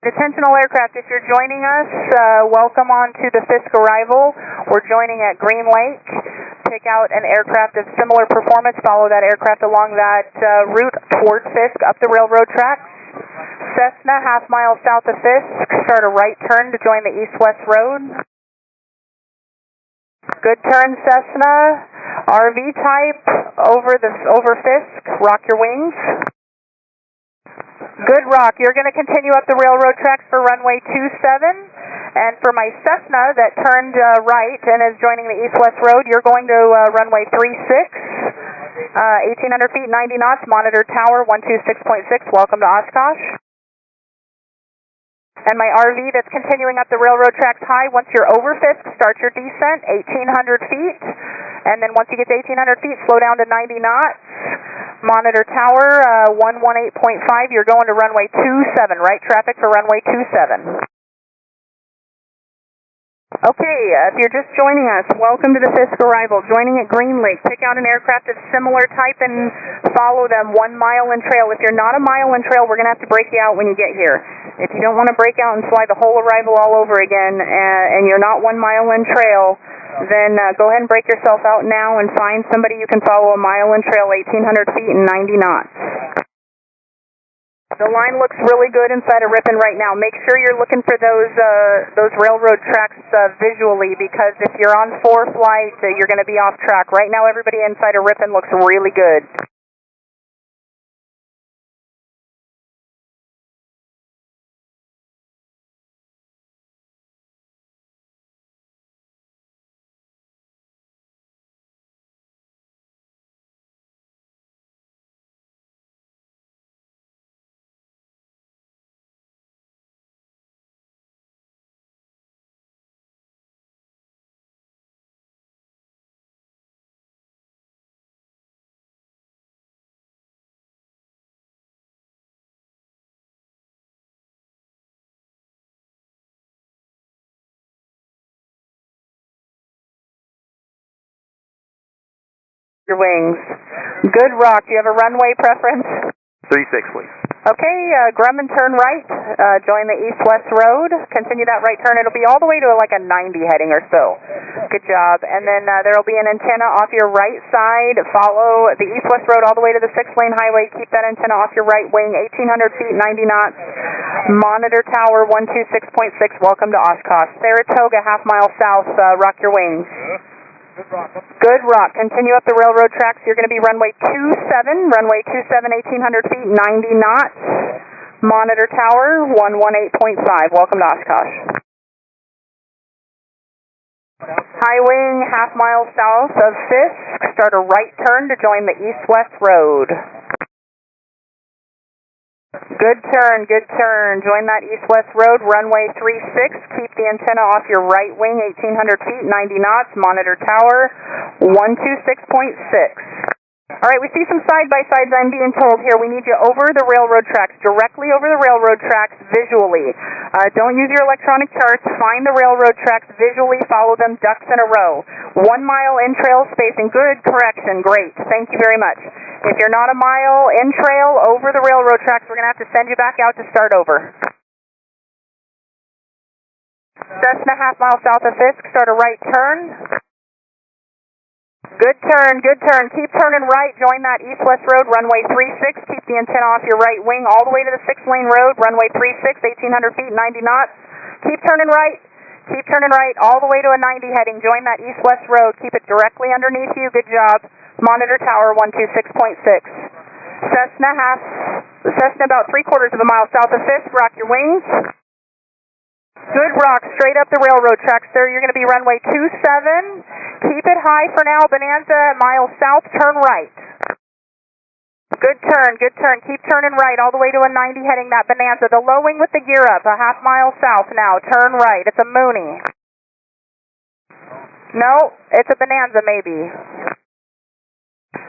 Attention all aircraft, if you're joining us, welcome on to the Fisk arrival. We're joining at Greenlake. Pick out an aircraft of similar performance, follow that aircraft along that route towards Fisk, up the railroad tracks. Cessna, half mile south of Fisk, start a right turn to join the east-west road. Good turn, Cessna. RV type, over Fisk, rock your wings. Good rock. You're going to continue up the railroad tracks for runway 27. And for my Cessna that turned right and is joining the east-west road, you're going to runway 36, 1,800 feet, 90 knots, monitor tower 126.6. Welcome to Oshkosh. And my RV that's continuing up the railroad tracks high, once you're over Fisk, start your descent, 1,800 feet. And then once you get to 1,800 feet, slow down to 90 knots. Monitor tower 118.5, you're going to runway 27, right traffic for runway 27. Okay, if you're just joining us, welcome to the Fisk arrival. Joining at Greenlake. Pick out an aircraft of similar type and follow them 1 mile in trail. If you're not a mile in trail, we're going to have to break you out when you get here. If you don't want to break out and fly the whole arrival all over again, and you're not 1 mile in trail, then go ahead and break yourself out now and find somebody you can follow a mile in trail, 1,800 feet and 90 knots. The line looks really good inside of Ripon right now. Make sure you're looking for those railroad tracks visually, because if you're on 4 flight, you're going to be off track. Right now, everybody inside of Ripon looks really good. Your wings. Good rock. Do you have a runway preference? 36, please. Okay, Grumman, turn right. Join the east-west road. Continue that right turn. It'll be all the way to like a 90 heading or so. Good job. And then there will be an antenna off your right side. Follow the east-west road all the way to the 6-lane highway. Keep that antenna off your right wing. 1,800 feet, 90 knots. Monitor tower 126.6. Welcome to Oshkosh. Saratoga, half mile south. Rock your wings. Good rock. Continue up the railroad tracks. You're going to be runway 27. Runway 27, 1,800 feet, 90 knots. Monitor tower 118.5. Welcome to Oshkosh. High wing, half mile south of Fisk. Start a right turn to join the east-west road. Good turn, good turn. Join that east-west road, runway 36. Keep the antenna off your right wing, 1,800 feet, 90 knots. Monitor tower 126.6. All right, we see some side-by-sides, I'm being told here. We need you over the railroad tracks, directly over the railroad tracks visually. Don't use your electronic charts. Find the railroad tracks visually. Follow them ducks in a row. 1 mile in trail spacing. Good correction. Great. Thank you very much. If you're not a mile in trail over the railroad tracks, we're going to have to send you back out to start over. Cessna, half mile south of Fisk. Start a right turn. Good turn, good turn. Keep turning right. Join that east-west road, runway 36. Keep the antenna off your right wing all the way to the 6-lane road, runway 36, 1,800 feet, 90 knots. Keep turning right. Keep turning right all the way to a 90 heading. Join that east-west road. Keep it directly underneath you. Good job. Monitor tower 126.6. Cessna about 3/4 of a mile south of Fisk. Rock your wings. Good rock, straight up the railroad tracks, sir. You're going to be runway 27. Keep it high for now. Bonanza, mile south, turn right. Good turn, good turn. Keep turning right all the way to a 90 heading that Bonanza. The low wing with the gear up, a half mile south now. Turn right. It's a Mooney. No, it's a Bonanza maybe.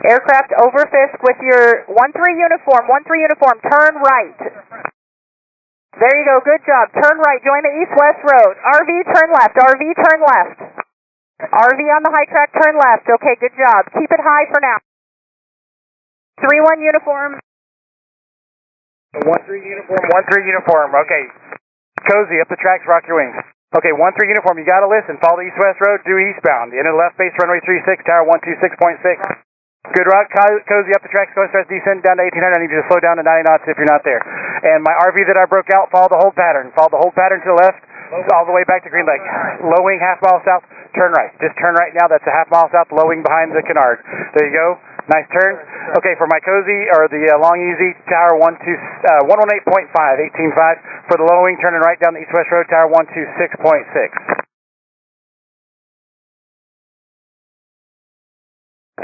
Aircraft over Fisk with your 1-3 uniform. 1-3 uniform. Turn right. There you go. Good job. Turn right. Join the east-west road. RV, turn left. RV, turn left. RV on the high track, turn left. Okay, good job. Keep it high for now. 3-1 uniform. 1-3 uniform. 1-3 uniform. Okay. Cozy, up the tracks, rock your wings. Okay, 1-3 uniform. You got to listen. Follow the east-west road, due eastbound. Enter left base, runway 36, tower 126.6. Good rock, Cozy, up the tracks, go stress, descend down to 1,800. I need you to slow down to 90 knots if you're not there. And my RV that I broke out, follow the hold pattern. Follow the hold pattern to the left, all the way back to Greenlake. Low wing, half mile south, turn right. Just turn right now. That's a half mile south, low wing behind the canard. There you go. Nice turn. Okay, for my Cozy, or the long easy, tower 118.5, 18.5. For the low wing, turning right down the east-west road, tower 126.6.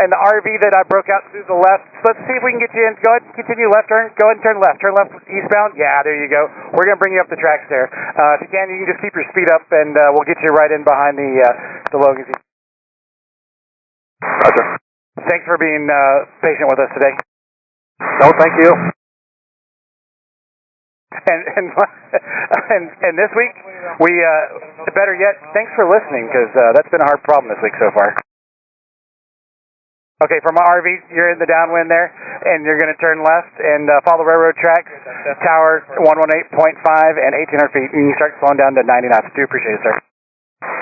And the RV that I broke out to the left, let's see if we can get you in. Go ahead and continue left turn. Go ahead and turn left. Turn left eastbound. Yeah, there you go. We're going to bring you up the tracks there. If you can just keep your speed up, and we'll get you right in behind the Logan. Roger. Thanks for being patient with us today. No, thank you. And this week better yet, thanks for listening, because that's been a hard problem this week so far. Okay, from our RV, you're in the downwind there, and you're going to turn left and follow the railroad tracks, tower 118.5 and 1,800 feet, and you start slowing down to 90 knots. Do appreciate it, sir.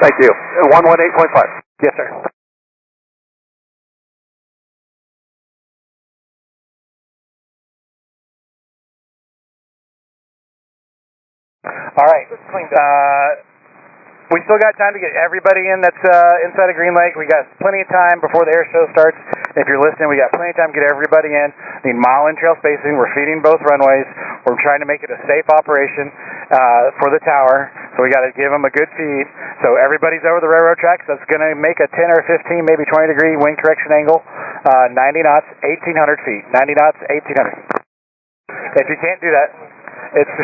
Thank you. 118.5. Yes, sir. All right. We still got time to get everybody in that's inside of Greenlake. We got plenty of time before the air show starts. If you're listening, we got plenty of time to get everybody in. We need mile and trail spacing. We're feeding both runways. We're trying to make it a safe operation for the tower. So we got to give them a good feed. So everybody's over the railroad tracks. That's going to make a 10 or 15, maybe 20 degree wing correction angle. 90 knots, 1,800 feet. 90 knots, 1,800. If you can't do that, it's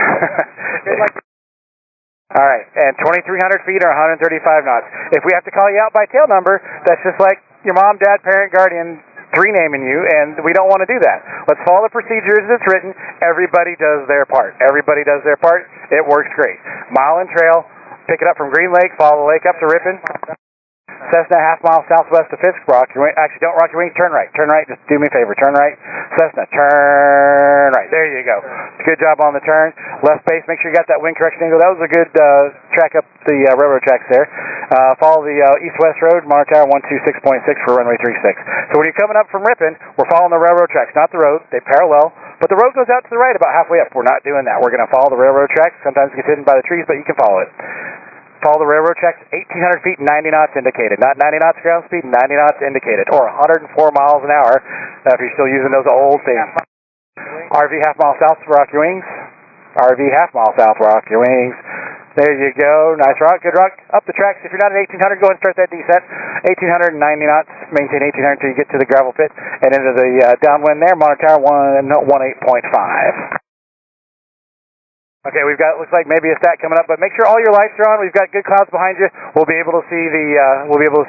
all right, and 2,300 feet or 135 knots. If we have to call you out by tail number, that's just like your mom, dad, parent, guardian, renaming you, and we don't want to do that. Let's follow the procedures as it's written. Everybody does their part. Everybody does their part. It works great. Mile and trail, pick it up from Greenlake, follow the lake up to Ripon. Cessna, half mile southwest of Fisk. Actually, don't rock your wings. Turn right. Turn right. Just do me a favor. Turn right. Cessna, turn right. There you go. Good job on the turn. Left base. Make sure you got that wind correction angle. That was a good track up the railroad tracks there. Follow the east-west road. Monitor tower 126.6 for runway 36. So when you're coming up from Ripon, we're following the railroad tracks, not the road. They parallel. But the road goes out to the right about halfway up. We're not doing that. We're going to follow the railroad tracks. Sometimes it gets hidden by the trees, but you can follow it. Follow the railroad tracks, 1,800 feet, 90 knots indicated. Not 90 knots ground speed, 90 knots indicated. Or 104 miles an hour if you're still using those old things. RV half mile south, rock your wings. RV half mile south, rock your wings. There you go. Nice rock, good rock. Up the tracks. If you're not at 1,800, go ahead and start that descent. 1,890 knots. Maintain 1,800 until you get to the gravel pit and into the downwind there. Monitor tower 118.5. Okay, we've got, looks like maybe a stat coming up, but make sure all your lights are on. We've got good clouds behind you. We'll be able to see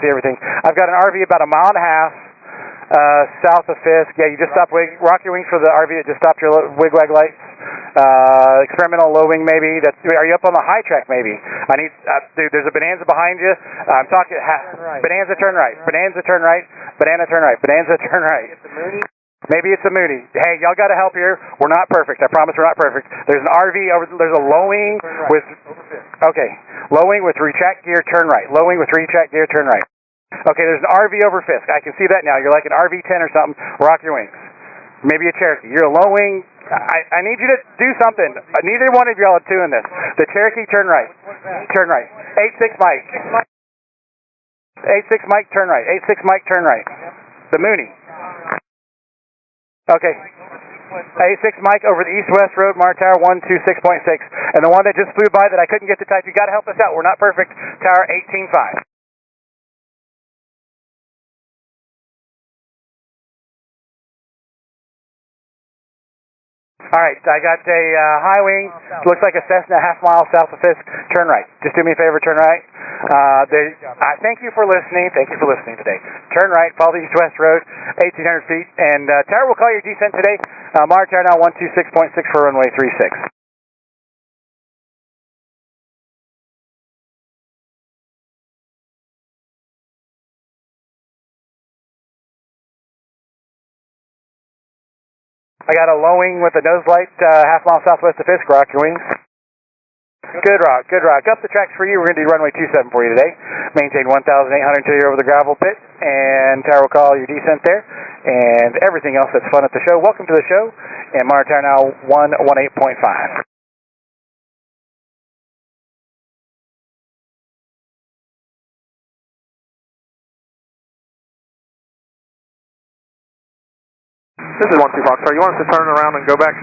everything. I've got an RV about a mile and a half south of Fisk. Yeah, you just stopped rock your wings for the RV that just stopped your wigwag lights. Experimental low wing maybe. Are you up on the high track maybe? Dude, there's a Bonanza behind you. I'm talking Bonanza turn right. Bonanza turn right. Banana turn right. Bonanza turn right. Maybe it's a Moody. Hey, y'all got to help here. We're not perfect. I promise we're not perfect. There's an RV over. There's a low wing with. Okay, low wing with retract gear, turn right. Low wing with retract gear, turn right. Okay, there's an RV over Fisk. I can see that now. You're like an RV-10 or something. Rock your wings. Maybe a Cherokee. You're a low wing. I need you to do something. Neither one of y'all are doing this. The Cherokee, turn right. Turn right. 86 Mike. 86 Mike, turn right. 86 Mike, turn right. The Mooney. Okay. 86 Mike over the east-west road, Monitor tower 126.6. And the one that just flew by that I couldn't get to type, you got to help us out. We're not perfect. Tower 18.5. All right, I got a high wing. Looks like a Cessna half mile south of Fisk. Turn right. Just do me a favor, turn right. I thank you for listening. Thank you for listening today. Turn right, follow the east-west road, 1,800 feet. And tower will call your descent today. Monitor tower now 126.6 for runway 36. I got a low wing with a nose light, half mile southwest of Fisk. Rock your wings. Good rock, good rock. Up the tracks for you. We're going to do runway 27 for you today. Maintain 1,800 until you're over the gravel pit, and tower will call your descent there, and everything else that's fun at the show. Welcome to the show, and monitor tower now 118.5. This is 1-2 Foxtrot. You want us to turn around and go back?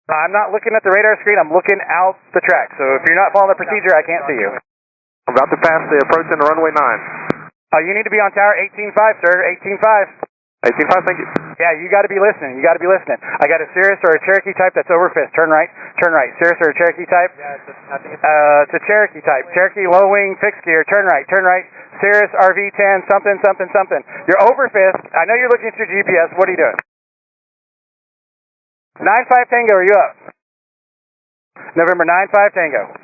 I'm not looking at the radar screen. I'm looking out the track. So if you're not following the procedure, I can't see you. I'm about to pass the approach into runway 9. You need to be on tower 18.5, sir. 18.5. 18.5, thank you. Yeah, you got to be listening. You got to be listening. I got a Cirrus or a Cherokee type that's over Fisk. Turn right. Turn right. Cirrus or a Cherokee type? It's a Cherokee type. Cherokee low wing, fixed gear. Turn right. Turn right. Cirrus RV-10, something, something, something. You're over Fisk. I know you're looking at your GPS. What are you doing? 9-5 Tango, are you up? November 9-5 Tango.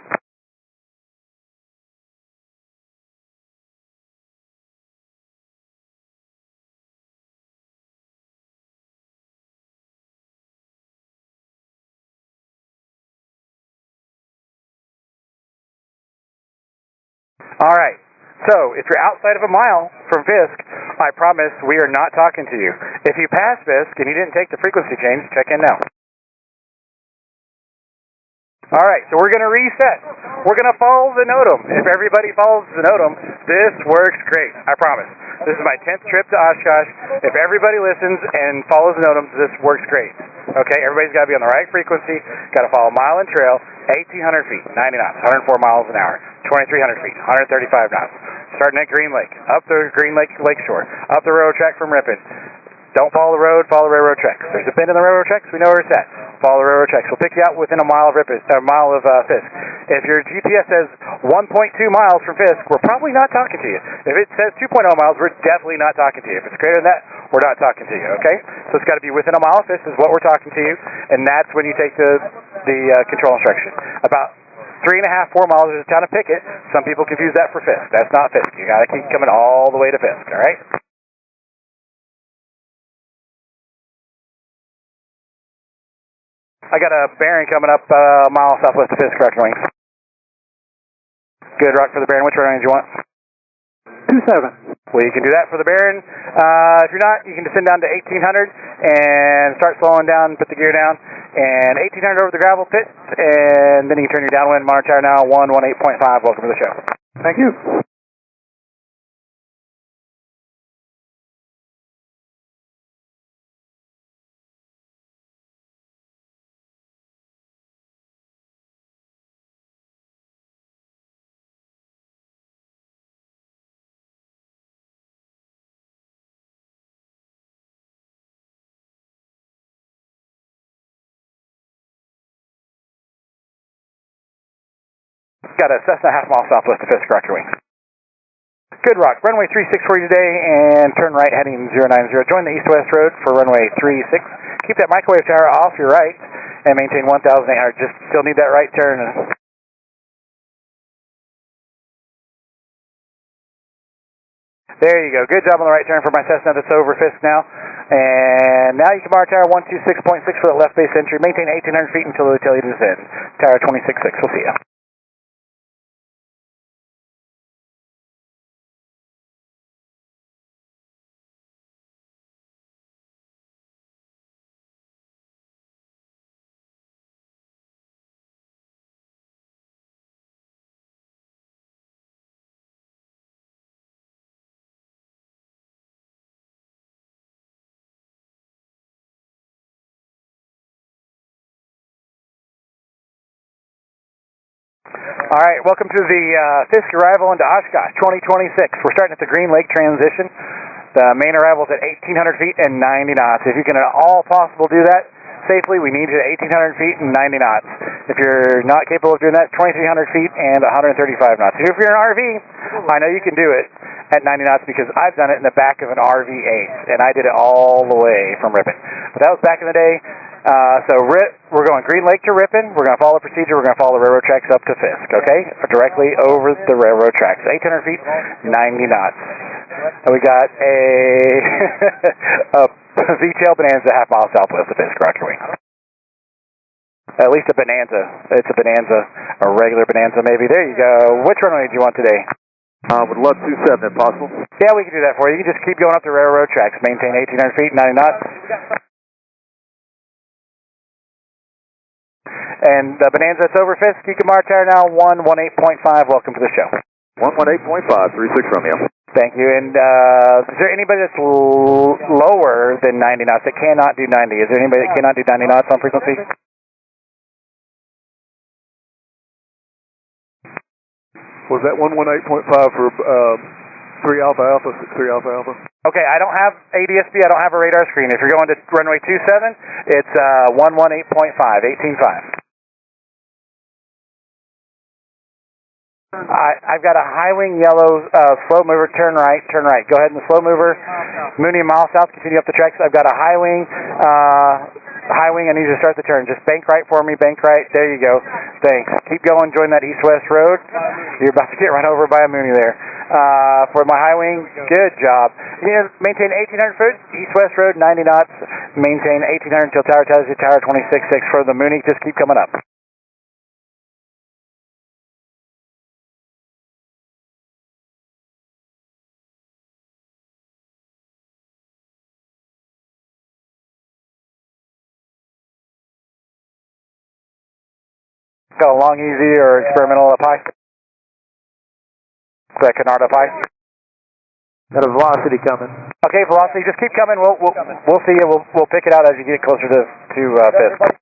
All right. So, if you're outside of a mile from Fisk, I promise we are not talking to you. If you pass Fisk and you didn't take the frequency change, check in now. All right, so we're going to reset. We're going to follow the NOTAM. If everybody follows the NOTAM, this works great, I promise. This is my 10th trip to Oshkosh. If everybody listens and follows the NOTAM, this works great. Okay, everybody's got to be on the right frequency, got to follow mile and trail, 1,800 feet, 90 knots, 104 miles an hour, 2,300 feet, 135 knots. Starting at Greenlake, up the Greenlake lakeshore, up the railroad track from Ripon. Don't follow the road, follow the railroad tracks. There's a bend in the railroad tracks, we know where it's at. Follow the railroad tracks. We'll pick you out within a mile of Fisk. If your GPS says 1.2 miles from Fisk, we're probably not talking to you. If it says 2.0 miles, we're definitely not talking to you. If it's greater than that, we're not talking to you, okay? So it's got to be within a mile of Fisk is what we're talking to you, and that's when you take the control instruction. About 3.5, 4 miles is the town of Pickett. Some people confuse that for Fisk. That's not Fisk. You got to keep coming all the way to Fisk, all right? I got a bearing coming up a mile southwest of Fisk, Rocky Wings. Good rock for the bearing. Which runway do you want? 27. Well, you can do that for the bearing. If you're not, you can descend down to 1,800 and start slowing down, put the gear down, and 1,800 over the gravel pit, and then you can turn your downwind monitor tower now, 118.5. Welcome to the show. Thank you. Got a Cessna half mile southwest of Fisk, Rocky Wings. Good rock. Runway 36 for you today, and turn right heading 090. Join the east-west road for runway 36. Keep that microwave tower off your right, and maintain 1,800. Just still need that right turn. There you go. Good job on the right turn for my Cessna that's over Fisk now. And now you can bar tower 126.6 for that left base entry. Maintain 1,800 feet until they tell you to descend. Tower 26.6. We'll see you. All right, welcome to the Fisk arrival into Oshkosh 2026. We're starting at the Greenlake transition. The main arrival is at 1,800 feet and 90 knots. If you can at all possible do that safely, we need you at 1,800 feet and 90 knots. If you're not capable of doing that, 2,300 feet and 135 knots. If you're in an RV, I know you can do it at 90 knots because I've done it in the back of an RV Ace, and I did it all the way from Ripon. But that was back in the day. We're going Greenlake to Ripon. We're going to follow the procedure. We're going to follow the railroad tracks up to Fisk, okay? Directly over the railroad tracks. 800 feet, 90 knots. And we got a V-tail Bonanza half mile southwest of Fisk, Rocky Wing. At least a Bonanza. It's a Bonanza, a regular Bonanza maybe. There you go. Which runway do you want today? Would love 27 if possible. Yeah, we can do that for you. You can just keep going up the railroad tracks. Maintain 1,800 feet, 90 knots. And the Bonanza that's over Fisk, you can mark tower now, 118.5. Welcome to the show. 118.5, 36 Romeo. Thank you. And is there anybody that's lower than 90 knots that cannot do 90? Is there anybody that cannot do 90 knots on frequency? Was that 118.5 for 3 Alpha Alpha, 3 Alpha Alpha? Okay, I don't have ADSB, I don't have a radar screen. If you're going to runway 27, it's 118.5, 18.5. I've got a high wing yellow slow mover, turn right. Go ahead in the slow mover, Mooney mile south, continue up the tracks. I've got a high wing, I need you to start the turn. Just bank right for me, bank right. There you go. Thanks. Keep going, join that east-west road. You're about to get run over by a Mooney there. For my high wing, good job. You maintain 1,800 foot, east-west road, 90 knots. Maintain 1,800 until tower tells you tower 26.6 for the Mooney. Just keep coming up. Go long easy or experimental up high. Go ahead, Canard up high. Got a velocity coming. Okay, velocity, just keep coming. We'll see you. We'll pick it out as you get closer to Fisk.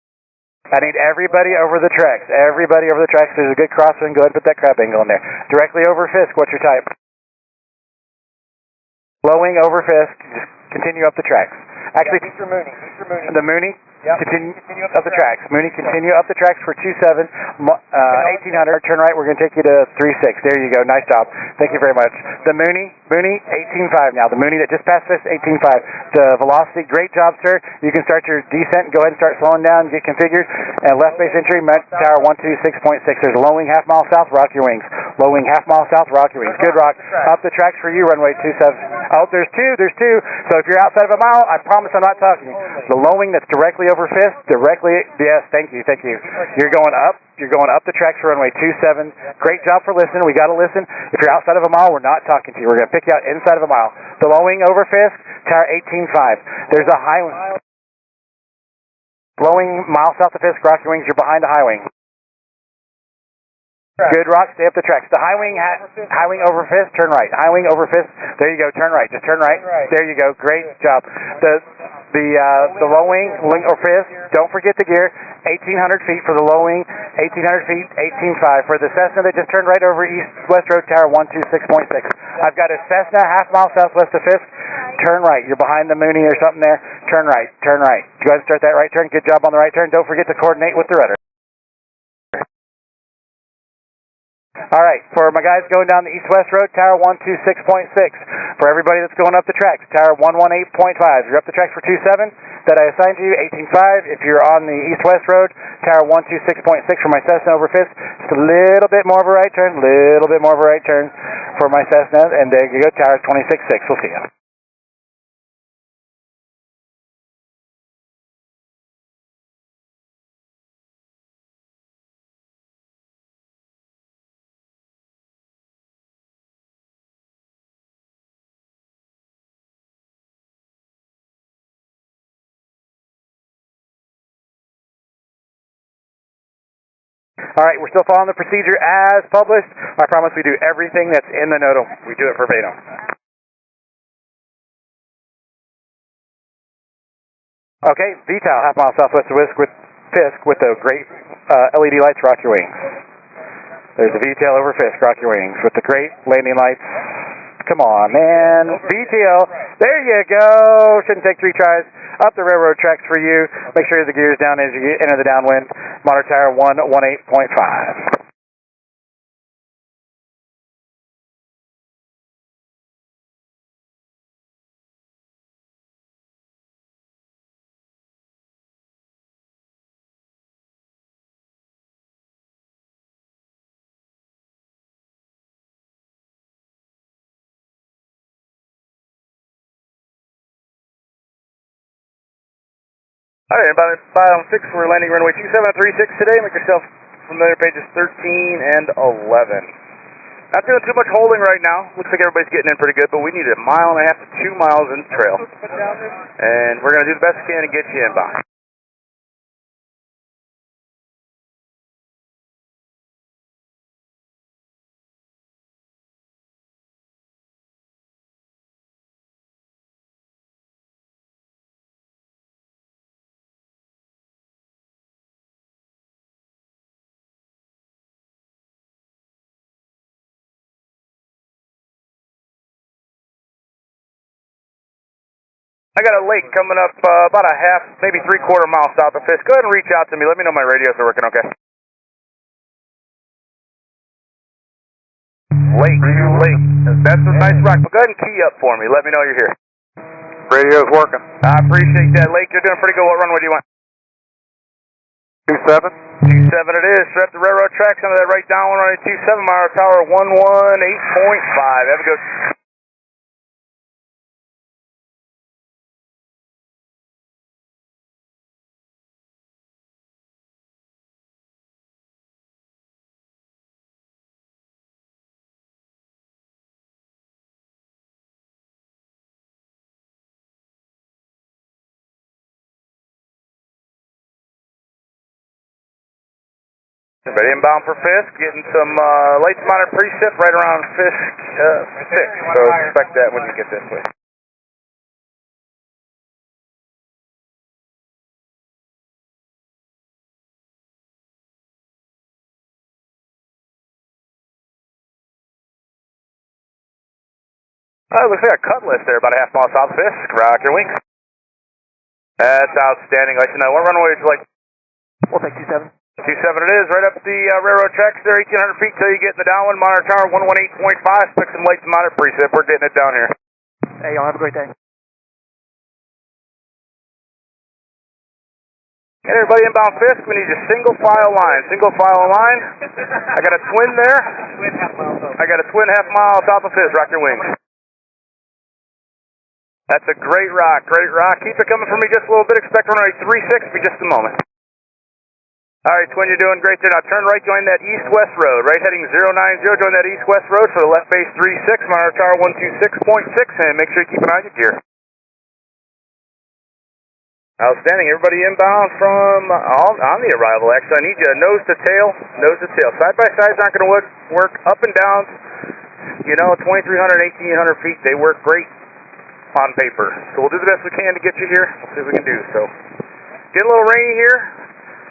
I need everybody over the tracks. Everybody over the tracks. There's a good crosswind. Go ahead and put that crab angle in there. Directly over Fisk. What's your type? Low wing over Fisk. Just continue up the tracks. Actually, Mr. Mooney. the Mooney. Yep. Continue up the tracks. Mooney, continue up the tracks for 27, 1800. Turn right. We're going to take you to 36. There you go. Nice job. Thank you very much. The Mooney, 18.5 now. The Mooney that just passed us, 18.5. The velocity, great job, sir. You can start your descent. Go ahead and start slowing down. Get configured. And left base entry, tower 126.6. There's a low wing half mile south. Rock your wings. Low wing half mile south. Rock your wings. Good rock. Up the tracks for you. Runway 27. Oh, there's two. So if you're outside of a mile, I promise I'm not talking. The low wing that's directly over Fisk, yes, thank you. You're going up the tracks for runway 27. Great job for listening. We got to listen. If you're outside of a mile, we're not talking to you. We're going to pick you out inside of a mile. The low wing over Fisk, tower 18.5. There's a high wing. Low wing, mile south of Fisk, rock your wings. You're behind the high wing. Good rock, stay up the tracks. The high wing over Fisk, turn right. High wing over Fisk, there you go, turn right. Just turn right. There you go, great job. The low wing or Fisk, don't forget the gear. 1,800 feet for the low wing, 1,800 feet, 18.5. For the Cessna that just turned right over East-West Road, tower 126.6. I've got a Cessna half mile southwest of Fisk. Turn right. You're behind the Mooney or something there. Turn right. Go ahead and start that right turn. Good job on the right turn. Don't forget to coordinate with the rudder. All right, for my guys going down the east-west road, tower 126.6. For everybody that's going up the tracks, tower 118.5. You're up the tracks for 27 that I assigned to you, 18.5. If you're on the east-west road, tower 126.6 for my Cessna over Fisk. Just a little bit more of a right turn, for my Cessna, and there you go, tower 26.6. We'll see you. All right, we're still following the procedure as published. I promise we do everything that's in the NOTAM. We do it verbatim. Okay, VTOL, half mile southwest of Fisk with the great LED lights, rock your wings. There's the VTOL over Fisk, rock your wings with the great landing lights. Come on, man. VTOL, there you go. Shouldn't take 3 tries. Up the railroad tracks for you. Make sure the gear's down as you enter the downwind. Monitor tower 118.5. All right, about on 6, we're landing runway 2736 today. Make yourself familiar, pages 13 and 11. Not doing too much holding right now. Looks like everybody's getting in pretty good, but we need 1.5 to 2 miles in trail. And we're going to do the best we can to get you inbound. I got a lake coming up about a half, maybe 3/4 mile south of Fisk. Go ahead and reach out to me. Let me know my radios are working okay. Lake. That's a nice rock, but go ahead and key up for me. Let me know you're here. Radio's working. I appreciate that, Lake. You're doing pretty good. What runway do you want? 27. 27 it is. Strap the railroad tracks under that right down one, runway 27, mile tower 118.5. Have a good. Everybody inbound for Fisk, getting some lights mounted precip right around Fisk 6, so expect that when you get this way. Looks like a cutlass there, about a half mile south of Fisk. Rock your wings. That's outstanding. Like to know, what runway would you like? We'll take 27. 27 it is, right up the railroad tracks there, 1,800 feet till you get in the downwind. Monitor tower 118.5, stick some lights mounted precip. We're getting it down here. Hey, y'all have a great day. And everybody inbound Fisk, we need a single file line. Single file line. I got a twin there. I got a twin half mile south of Fisk. Rock your wings. That's a great rock, great rock. Keep it coming for me just a little bit. Expect runway 36 for just a moment. All right, twin, you're doing great there. Now turn right, join that east-west road. Right heading 090, join that east-west road for the left base 36, monitor tower 126.6, and make sure you keep an eye on your gear. Outstanding. Everybody inbound from on the arrival. Actually, I need you nose to tail, nose to tail. Side-by-sides aren't going to work. Up and down, you know, 2,300, 1,800 feet, they work great on paper. So we'll do the best we can to get you here. We'll see what we can do. So, get a little rainy here.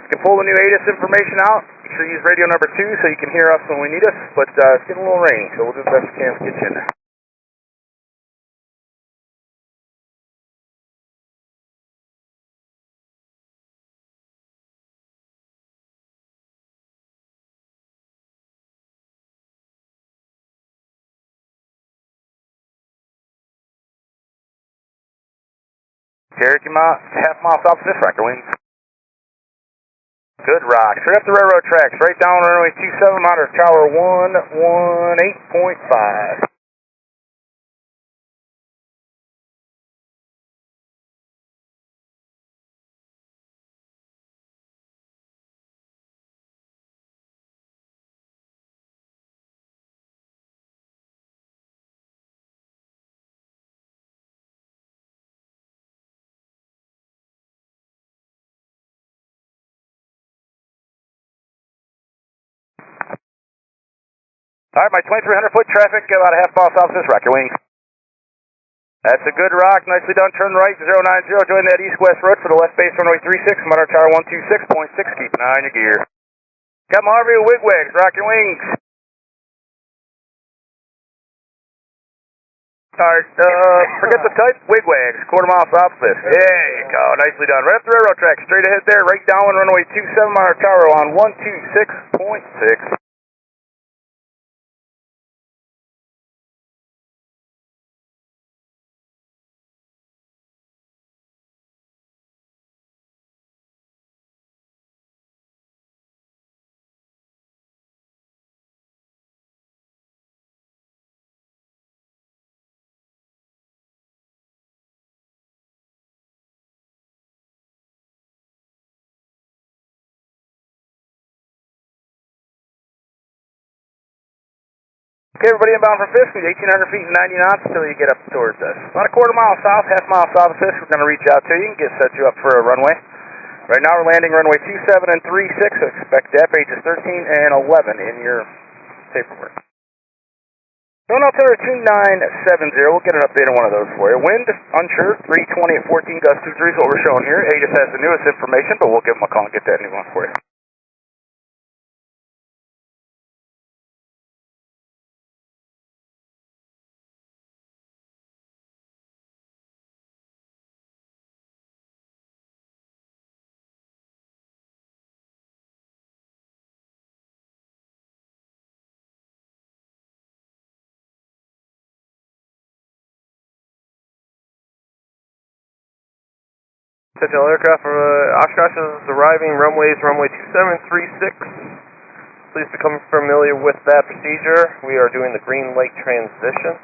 You can pull the new ATIS information out. Make sure you use radio number 2 so you can hear us when we need us. But it's getting a little rainy, so we'll do the best we can to get you in there. Cherokee half mile south of this, rock your wings. Good rock. Straight up the railroad tracks, right down runway 27, monitor tower 118.5. All right, my 2,300-foot traffic, about a half mile south of this, rock your wings. That's a good rock, nicely done. Turn right, 090, join that east-west road for the left base runway 36, monitor tower 126.6, keep an eye on your gear. Captain Harvey, wigwags, rock your wings. All right, forget the type, wigwags, quarter mile south of this. There you go, nicely done. Right up the railroad track, straight ahead there, right down runway 27, monitor tower on 126.6. Okay, everybody inbound from Fisk, 1,800 feet and 90 knots until you get up towards us. About a quarter mile south, half mile south of Fisk, we're going to reach out to you and set you up for a runway. Right now we're landing runway 27 and 36, so expect that pages 13 and 11 in your paperwork. Going out there at 2970, we'll get an update on one of those for you. Wind, unsure, 320 at 14, gust 23 is what we're showing here. ATIS has the newest information, but we'll give them a call and get that new one for you. Central aircraft from Oshkosh is arriving, runway 2736. Please become familiar with that procedure. We are doing the Greenlake transition.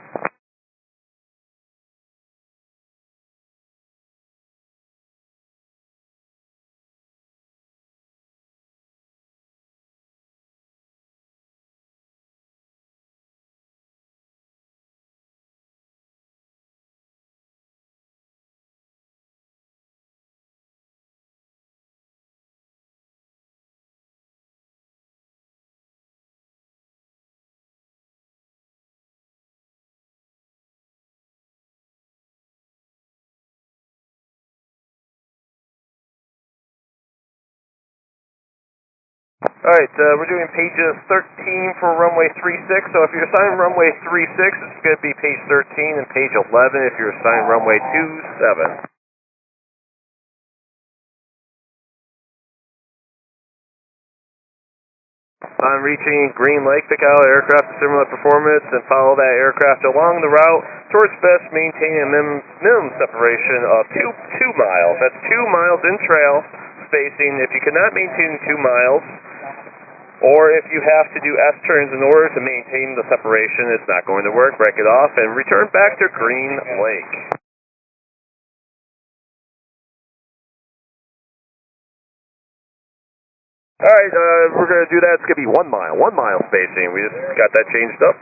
Alright, we're doing pages 13 for runway 36, so if you're assigned runway 36, it's going to be page 13, and page 11 if you're assigned runway 27. On reaching Greenlake, pick out aircraft of similar performance and follow that aircraft along the route towards Fisk, maintaining a minimum separation of 2 miles. That's 2 miles in trail spacing. If you cannot maintain 2 miles, or if you have to do S-turns in order to maintain the separation, it's not going to work. Break it off and return back to Greenlake. Alright, we're going to do that. It's going to be 1 mile. 1 mile spacing. We just got that changed up.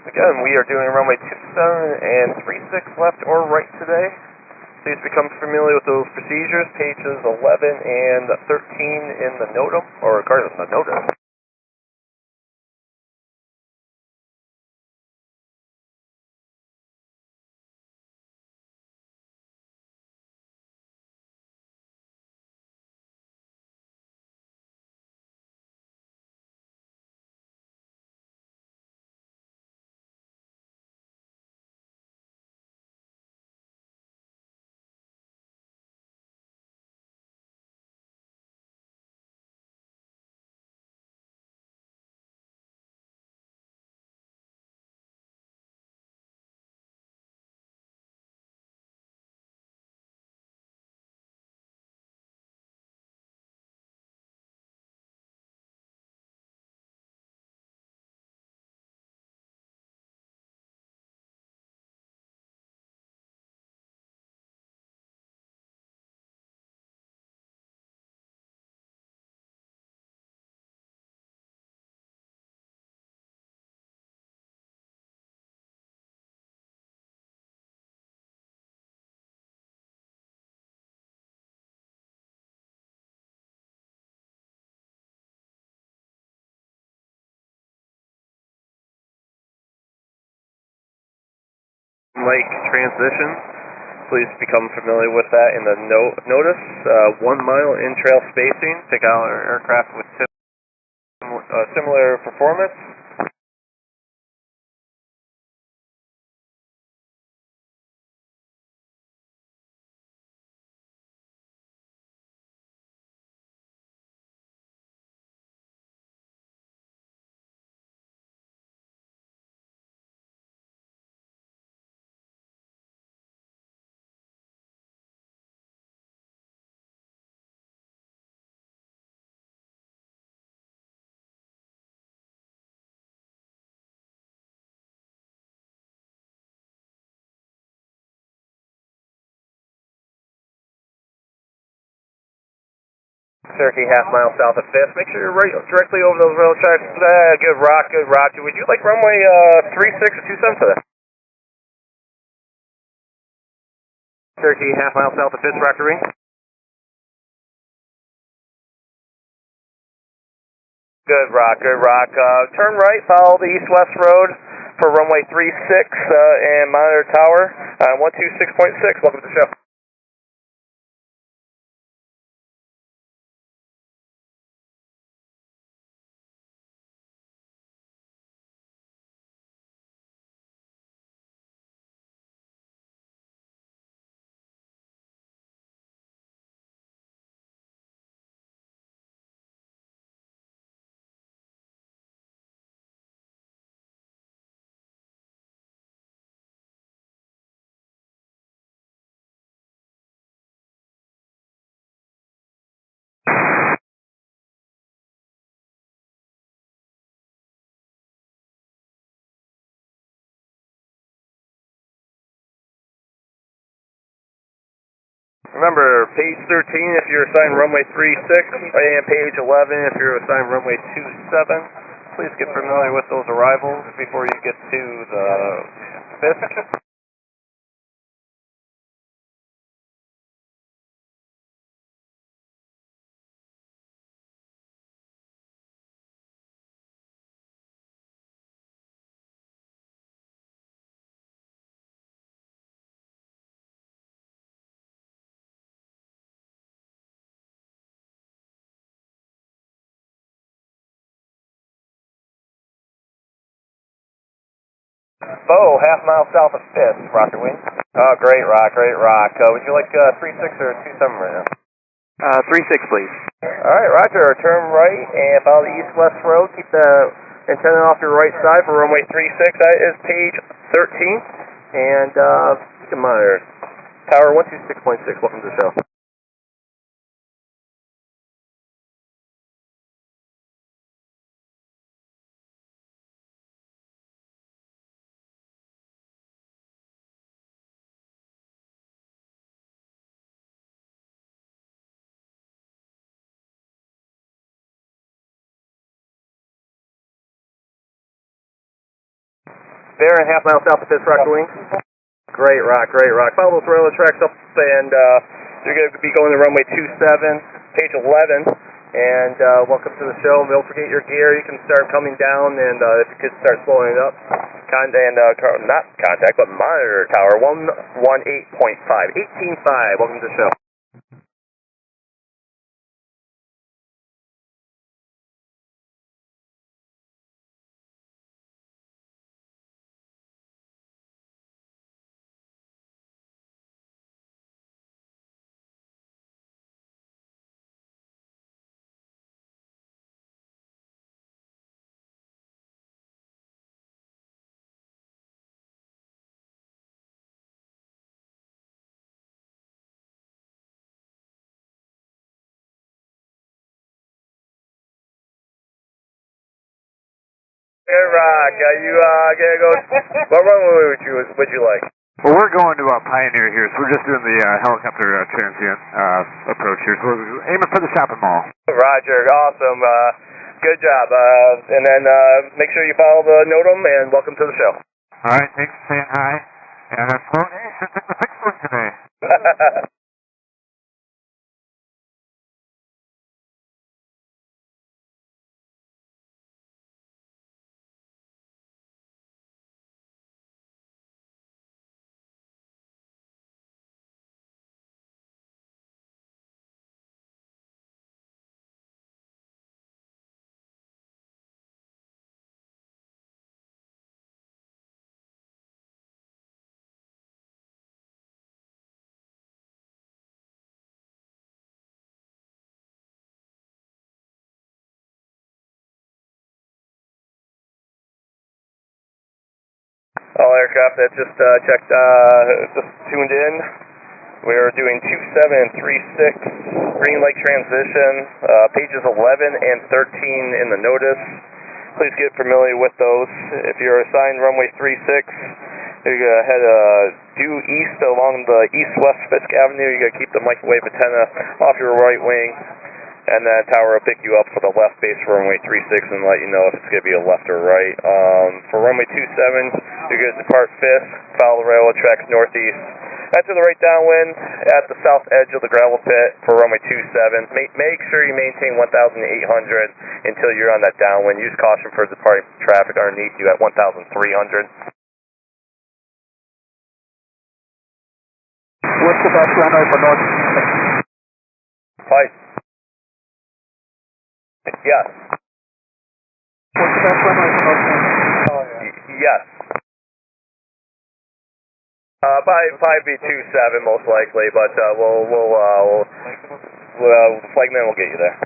Again, we are doing runway 27 and 36 left or right today. Please become familiar with those procedures, pages 11 and 13 in the NOTAM, or regardless of the NOTAM. Lake transition. Please become familiar with that in the notice. 1 mile in trail spacing. Pick out aircraft with similar performance. Cherokee half mile south of Fisk. Make sure you're right directly over those rail tracks. Good rock, good rock. Would you like runway 36 or 27 for that? Cherokee half mile south of Fisk, rocker ring. Good rock, good rock. Turn right, follow the east-west road for runway 36 and monitor tower 126.6. Welcome to the show. Remember, page 13 if you're assigned runway 36, and page 11 if you're assigned runway 27. please get familiar with those arrivals before you get to the Fisk. Bo, half mile south of Fisk, Roger Wing. Oh, great rock, great rock. Would you like 36 or 27 right now? 36, please. Alright, Roger, turn right and follow the east-west road. Keep the antenna off your right side for runway 36. That is page 13. And, come on there. Tower 126.6, welcome to the show. There and half mile south of Fisk, Roger Wing. Great rock, great rock. Follow those railroad tracks up, and you're going to be going to runway 27, page 11. And welcome to the show. Don't forget your gear. You can start coming down, and if you could start slowing up, not contact, but monitor tower 118.5, 18.5. Welcome to the show. Hey, Rock, you gonna go? What runway would you like? Well, we're going to Pioneer here, so we're just doing the helicopter transient approach here. So we're aiming for the shopping mall. Roger, awesome. Good job. And then make sure you follow the NOTAM, and welcome to the show. All right, thanks for saying hi. And slow day, should take the 6 one today. All aircraft that just checked, just tuned in. We are doing 2736 Greenlake transition, pages 11 and 13 in the notice. Please get familiar with those. If you're assigned runway 36, you're going to head due east along the east-west Fisk Avenue. You're going to keep the microwave antenna off your right wing. And then tower will pick you up for the left base for runway 36 and let you know if it's going to be a left or right. For runway 27, you're going to depart Fisk, follow the railroad tracks northeast. Enter the right downwind at the south edge of the gravel pit for runway 27. Make sure you maintain 1,800 until you're on that downwind. Use caution for departing traffic underneath you at 1,300. What's the best runway for north? Fight. Yes. What's the best runway for north? Yes. Probably be 27 most likely, but flagman will get you there.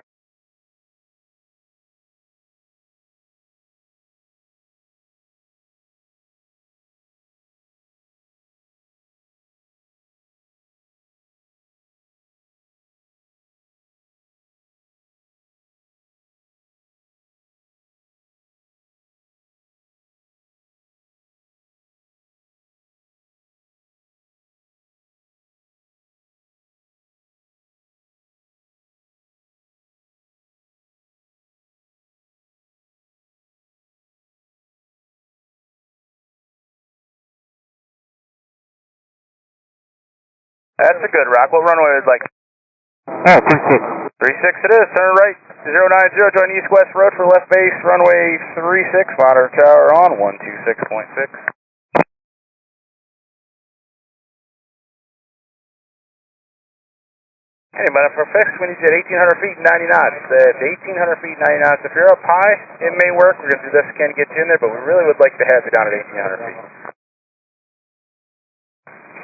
That's a good rock. What runway is like? 36. 36 it is. Turn right. 090, join east-west road for left base. Runway 36, monitor tower on 126.6. Hey, but for Fisk, we need you at 1,800 feet and 90 knots. At 1,800 feet and 90 knots. If you're up high, it may work. We're going to do this again to get you in there, but we really would like to have you down at 1,800 feet.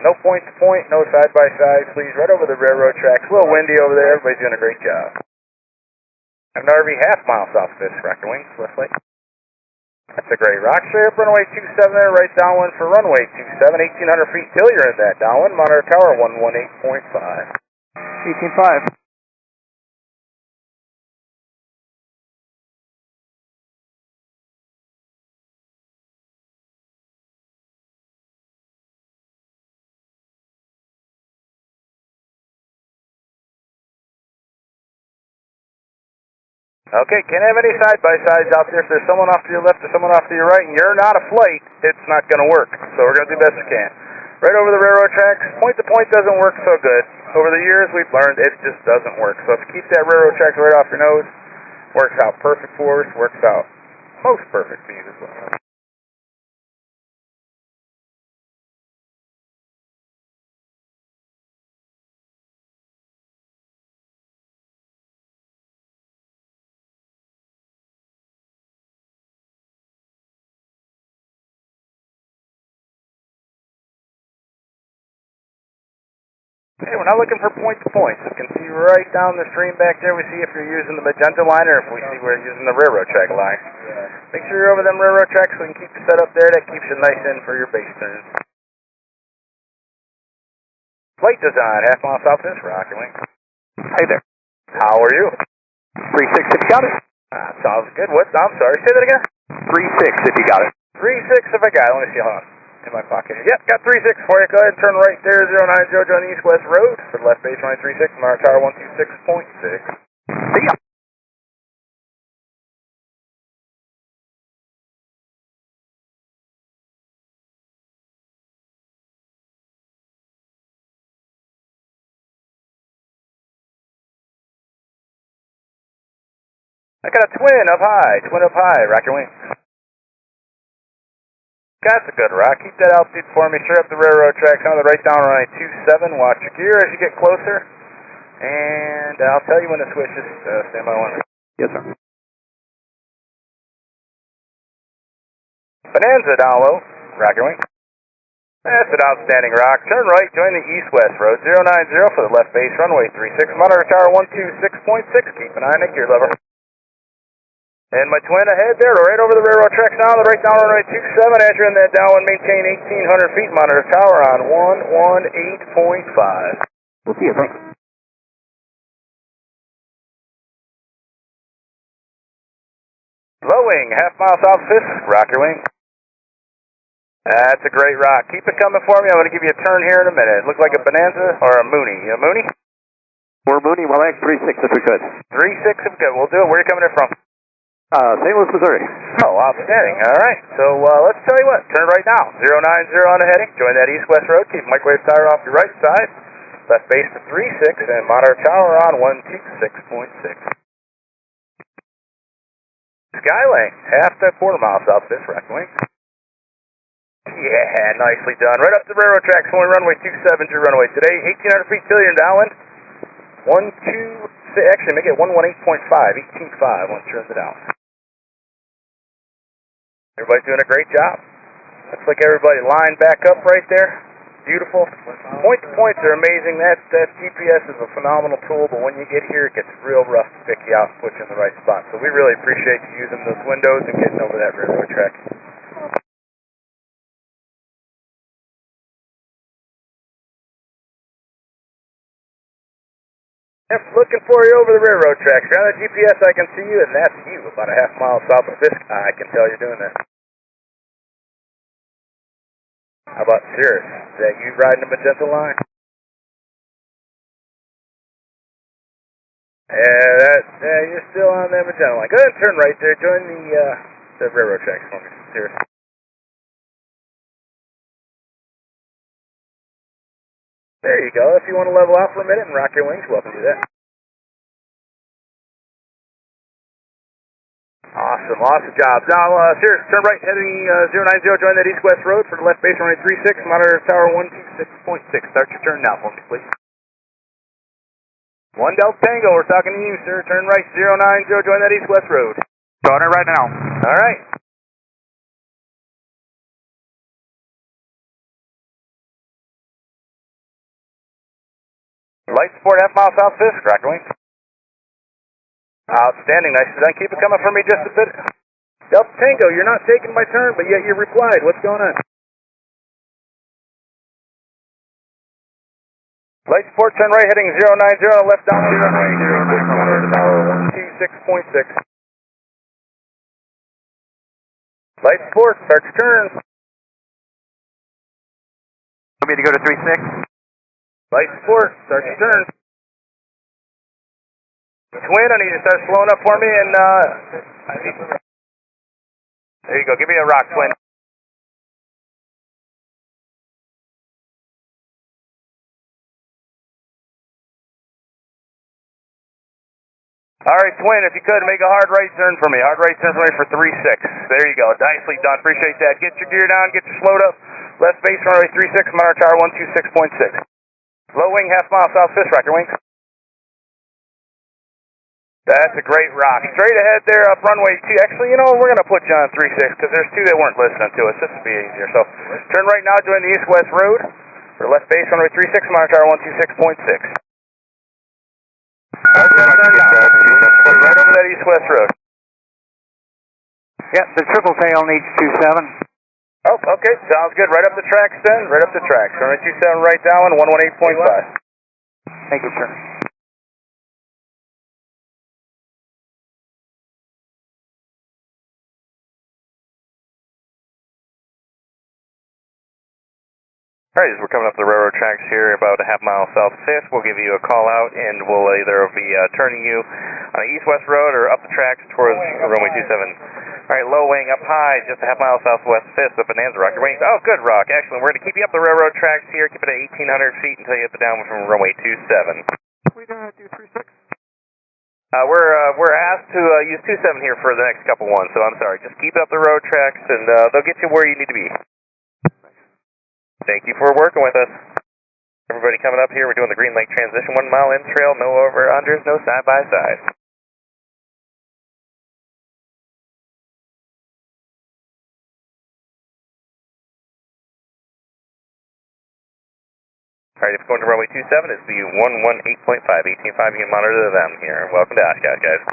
No point-to-point, no side-by-side, please. Right over the railroad tracks. A little windy over there. Everybody's doing a great job. I'm an RV half mile south of Fisk, Rocket Wings, Westlake. That's a great rock. Straight up runway 27 there, right downwind for runway 27. 1,800 feet till you're in that downwind. Monitor tower 118.5. 18.5. Okay, can't have any side-by-sides out there. If there's someone off to your left or someone off to your right and you're not a flight, it's not going to work. So we're going to do the best we can. Right over the railroad tracks, point-to-point doesn't work so good. Over the years, we've learned it just doesn't work. So if you keep that railroad tracks right off your nose, works out perfect for us, works out most perfect for you as well. Hey, we're not looking for point-to-point, so we can see right down the stream back there. We see if you're using the magenta line or if we see we're using the railroad track line. Make sure you're over them railroad tracks so we can keep you set up there. That keeps you nice in for your base turns. Flight design, half mile south of this, Rocket Wing. Hey there. How are you? 36 if you got it. Sounds good. What? I'm sorry, say that again? 36 if you got it. 36 if I got it. Let me see, hold on. In my pocket. Yep, got 36 for you. Go ahead and turn right there, 090, join the east-west road for the left base, runway 36, monitor tower 126.6. See ya. I got a twin up high, Rocket Wings. That's a good rock. Keep that altitude for me. Straight up the railroad tracks on the right down runway 27. Watch your gear as you get closer. And I'll tell you when it switches. Stand by one. Yes, sir. Bonanza down low, Rocket Wing. That's an outstanding rock. Turn right, join the east-west road, 090 for the left base, runway 36, monitor tower 126.6. Keep an eye on the gear lever. And my twin ahead there, right over the railroad tracks now, the right down runway 27, as you're in that downwind, maintain 1,800 feet, monitor tower on 118.5. We'll see you, thanks. Low wing, half mile south of Fisk, Rocket Wing. That's a great rock. Keep it coming for me. I'm going to give you a turn here in a minute. It looks like a Bonanza or a Mooney. A Mooney? We're Mooney, well, that's 36 if we could. 36 if good. We'll do it. Where are you coming in from? St. Louis, Missouri. Oh, outstanding. All right. So let's tell you what. Turn right now. 090 on the heading. Join that east-west road. Keep microwave tower off your right side. Left base to 36 and monitor tower on 126.6. Skylane, half to quarter mile south of this, Rocket Wing. Yeah, nicely done. Right up the railroad tracks, going runway 27 to runway today. 1,800 feet till you're in downwind. 126, actually make it 118.5, 18.5 once you're in the downwind. Everybody's doing a great job. Looks like everybody lined back up right there. Beautiful. Point-to-points are amazing. That GPS is a phenomenal tool, but when you get here, it gets real rough to pick you out and put you in the right spot. So we really appreciate you using those windows and getting over that railroad track. Yep, looking for you over the railroad tracks. You're on the GPS, I can see you, and that's you, about a half mile south of Fisk. I can tell you're doing that. How about Cirrus? Is that you riding the magenta line? Yeah, you're still on that magenta line. Go ahead and turn right there. Join the railroad tracks for me, Cirrus. There you go. If you want to level out for a minute and rock your wings, welcome to that. Awesome job. Now, sir, turn right heading 090, join that east-west road for the left base runway 36, monitor tower 126.6. Start your turn now for me, please. 1 Delta Tango, we're talking to you, sir. Turn right 090, join that east-west road. Starting it right now. All right. Light support half mile south Fisk, rock your wings. Outstanding, nicely done. Keep it coming for me just a bit. Delta Tango, you're not taking my turn, but yet you replied. What's going on? Light support, turn right heading 090, left down to runway 126.6. Light support, start your turn. Want me to go to 36? Light support, start your turn. Twin, I need you to start slowing up for me, and there you go. Give me a rock, Twin. All right, Twin, if you could, make a hard right turn for me. Hard right turn for me for 36. There you go. Nicely done. Appreciate that. Get your gear down. Get your slowed up. Left base runway 36, monitor tower 126.6. Low wing, half mile south Fisk, rock your wings. That's a great rock. Straight ahead there up runway 2. Actually, you know, we're going to put you on 36 because there's 2 that weren't listening to us. This will be easier. So turn right now, join the east-west road for left base runway 36, monitor tower 126.6. Right over that east-west road. Yep, the triple tail needs 27. Oh, okay. Sounds good. Right up the tracks then. Right up the tracks. Runway 27 right down, 118.5. Thank you, sir. All right, as we're coming up the railroad tracks here, about a half mile south of Fisk, we'll give you a call out, and we'll either be turning you on the east-west road or up the tracks towards runway 27. All right, low wing up high, just a half mile southwest Fisk, the Bonanza Rock. Your wings, oh, good rock. Excellent. We're going to keep you up the railroad tracks here, keep it at 1,800 feet until you hit the downwind from runway 27. We going to do 36? We're asked to use 27 here for the next couple ones, so I'm sorry. Just keep up the road tracks, and they'll get you where you need to be. Thank you for working with us. Everybody coming up here, we're doing the Greenlake transition, 1 mile in trail, no over-unders, no side-by-side. All right, if you're going to runway 27, it's the 118.5, 18.5, you can monitor them here. Welcome to Oshkosh, guys.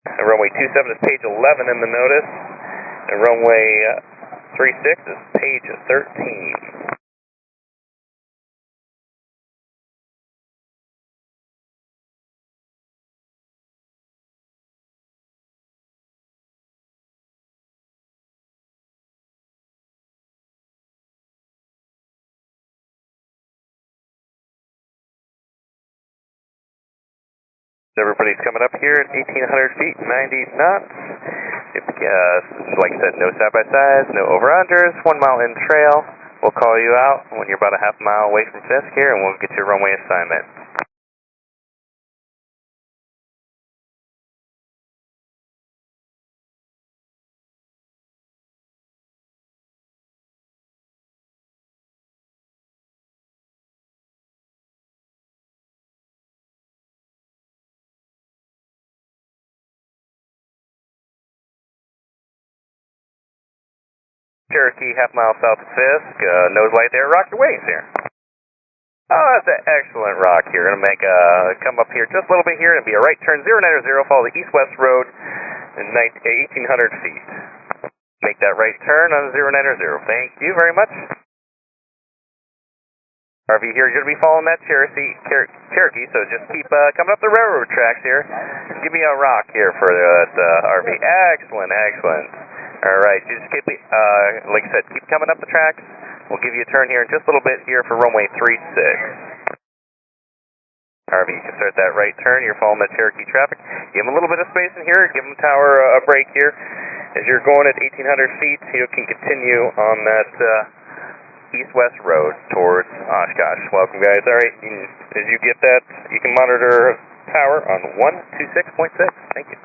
And runway 27 is page 11 in the notice, and runway 36 is page 13. Everybody's coming up here at 1,800 feet, 90 knots. Like I said, no side-by-sides, no over-unders, 1 mile in trail. We'll call you out when you're about a half mile away from Fisk here, and we'll get your runway assignment. Cherokee, half mile south of Fisk, nose light there, rock your wings here. Oh, that's an excellent rock here. Going to make come up here just a little bit here and be a right turn 090, follow the east-west road and 1,800 feet. Make that right turn on 090. Thank you very much. RV here, you're going to be following that Cherokee, so just keep coming up the railroad tracks here. Give me a rock here for that RV. Excellent, excellent. All right, you just keep, like I said, keep coming up the tracks. We'll give you a turn here in just a little bit here for runway 36. RV, you can start that right turn. You're following that Cherokee traffic. Give them a little bit of space in here. Give them tower a break here. As you're going at 1,800 feet, you can continue on that east-west road towards Oshkosh. Welcome, guys. All right, as you get that, you can monitor tower on 126.6. Thank you.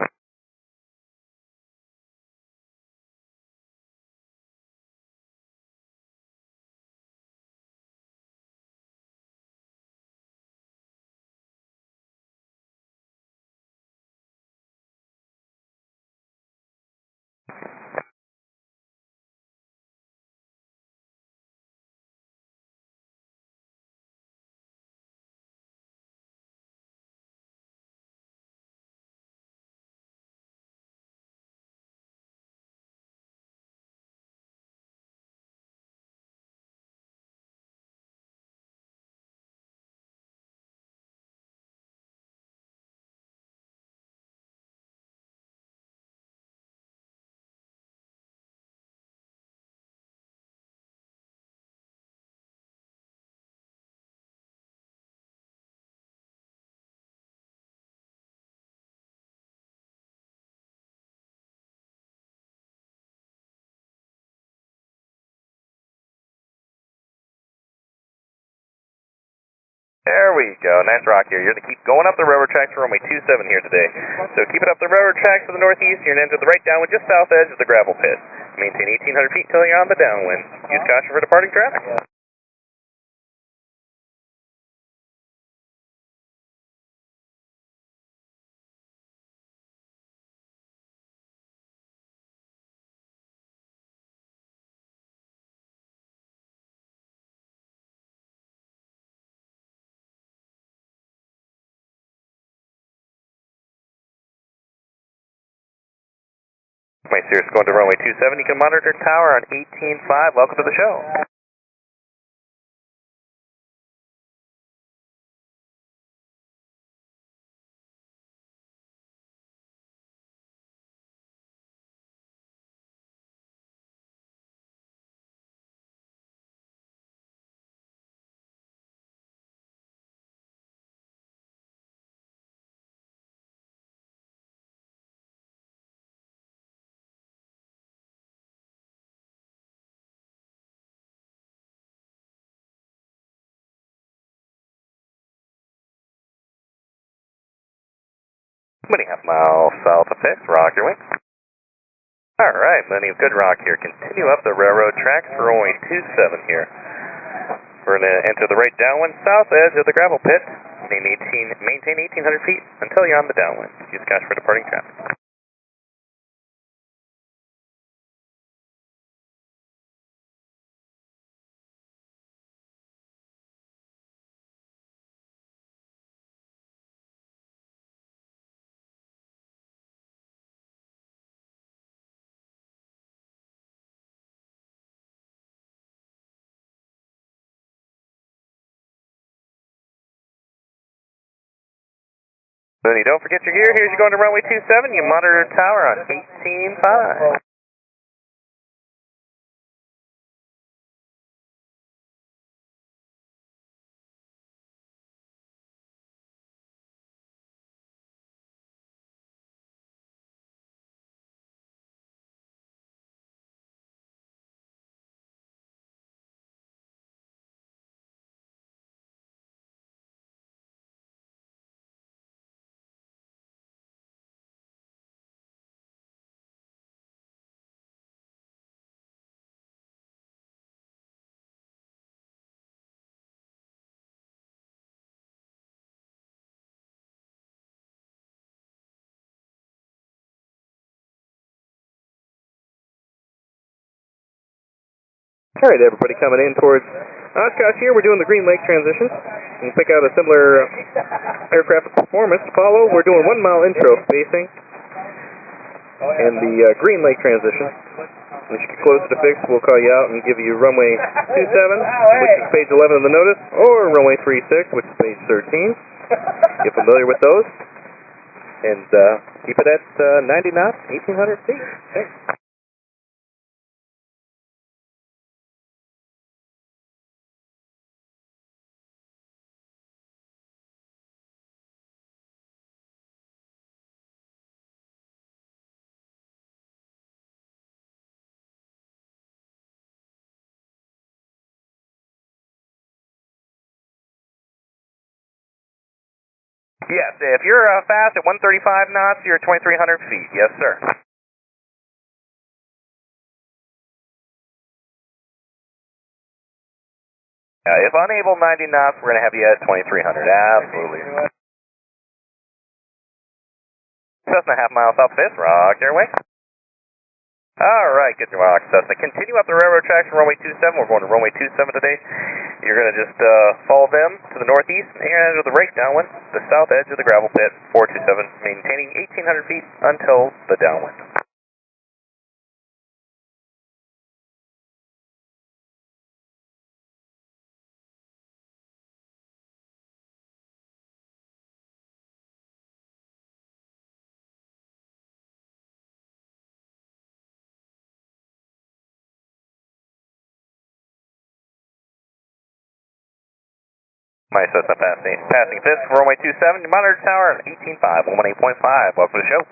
There we go. Nice rock here. You're going to keep going up the railroad tracks for runway 27 here today. So keep it up the railroad tracks to the northeast. You're going to enter the right downwind just south edge of the gravel pit. Maintain 1,800 feet until you're on the downwind. Use caution for departing traffic. My Cirrus going to runway 27. You can monitor tower on 18.5. Welcome to the show. Many half miles south of Fisk. Rock your wings. All right, plenty of good rock here. Continue up the railroad tracks for runway 27 here. We're going to enter the right downwind south edge of the gravel pit. Maintain 1,800 feet until you're on the downwind. Use caution for departing traffic. Then you don't forget your gear. Here's you going to runway 27. You monitor tower on 18.5. All right, everybody coming in towards Oshkosh here. We're doing the Greenlake transition. You can pick out a similar aircraft performance to follow. We're doing 1 mile intro spacing in the Greenlake transition. As you get closer to Fisk, we'll call you out and give you runway 27, which is page 11 of the notice, or runway 36, which is page 13. Get familiar with those. And keep it at 90 knots, 1,800 feet. Thanks. Yes, if you're fast at 135 knots, you're 2,300 feet. Yes, sir. If unable 90 knots, we're going to have you at 2,300. Absolutely. Cessna half mile south Fisk, rock airway. All right, good rock, Cessna. Continue up the railroad tracks from runway 27. We're going to runway 27 today. You're going to just follow them to the northeast and to the right downwind, the south edge of the gravel pit, 427, maintaining 1,800 feet until the downwind. My Cessna passing Fisk, runway 27, monitor tower, 18.5, 118.5. Welcome to the show.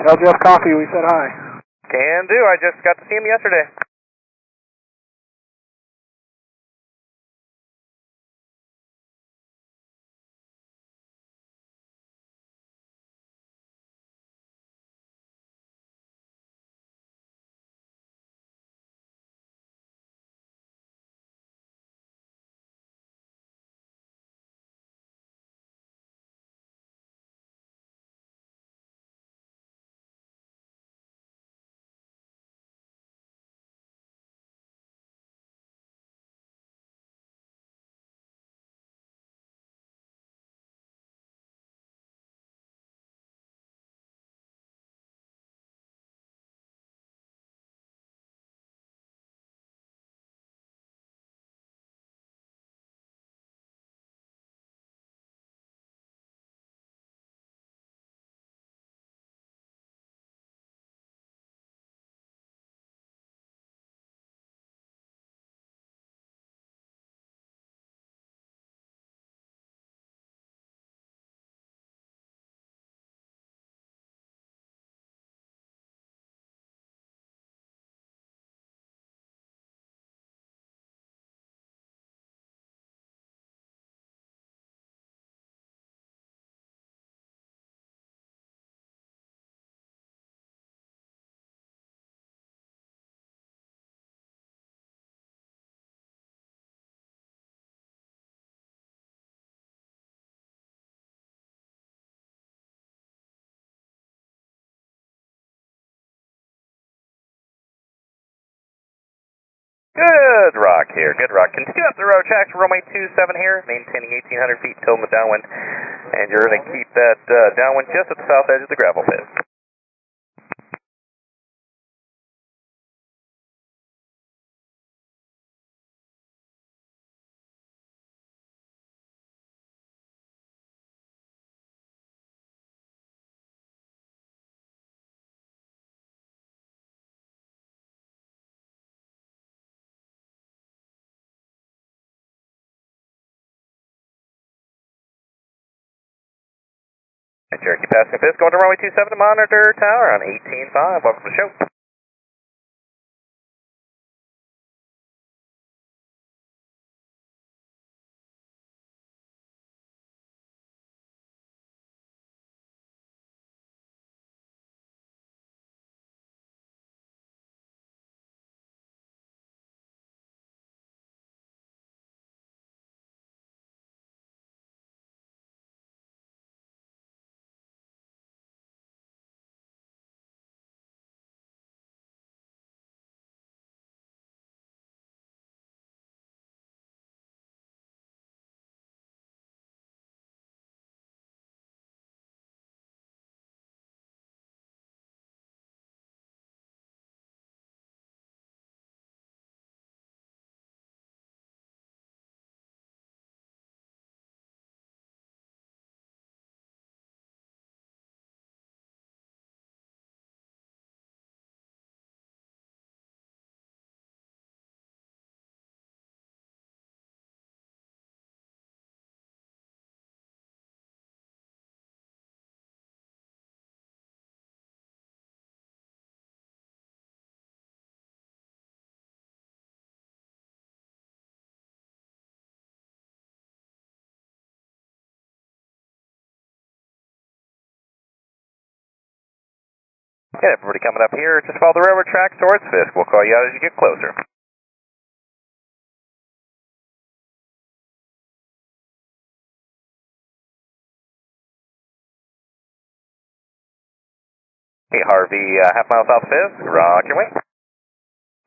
Tell Jeff Coffee we said hi. Can do, I just got to see him yesterday. Good rock here, good rock. Continue up the road tracks, runway 27 here, maintaining 1,800 feet till the downwind. And you're going to keep that downwind just at the south edge of the gravel pit. And Cherokee passing Fisk, going to runway 27 to monitor tower on 18.5. Welcome to the show. Okay, everybody coming up here, just follow the railroad tracks towards Fisk. We'll call you out as you get closer. Hey, Harvey, half mile south Fisk, rock your way.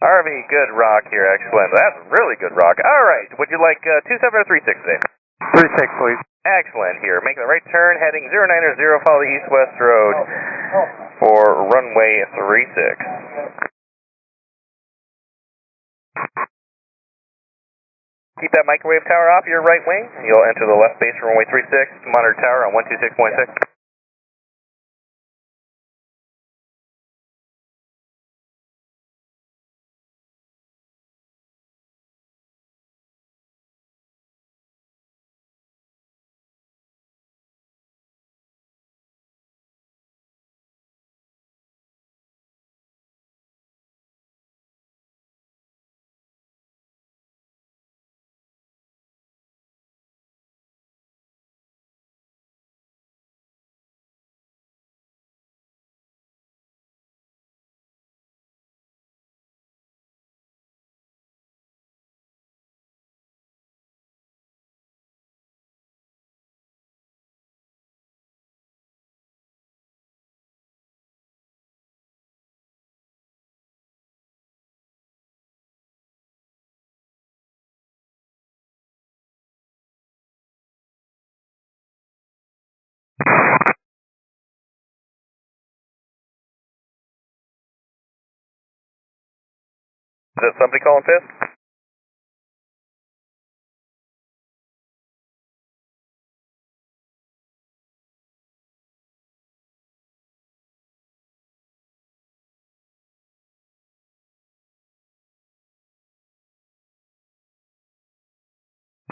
Harvey, good rock here, excellent. That's really good rock. All right, would you like 27 or 36 today? 36, please. Excellent here, making the right turn, heading 090, follow the east-west road for runway 36. Keep that microwave tower off your right wing. You'll enter the left base for runway 36, monitor tower on 126.6. Is that somebody calling Fisk?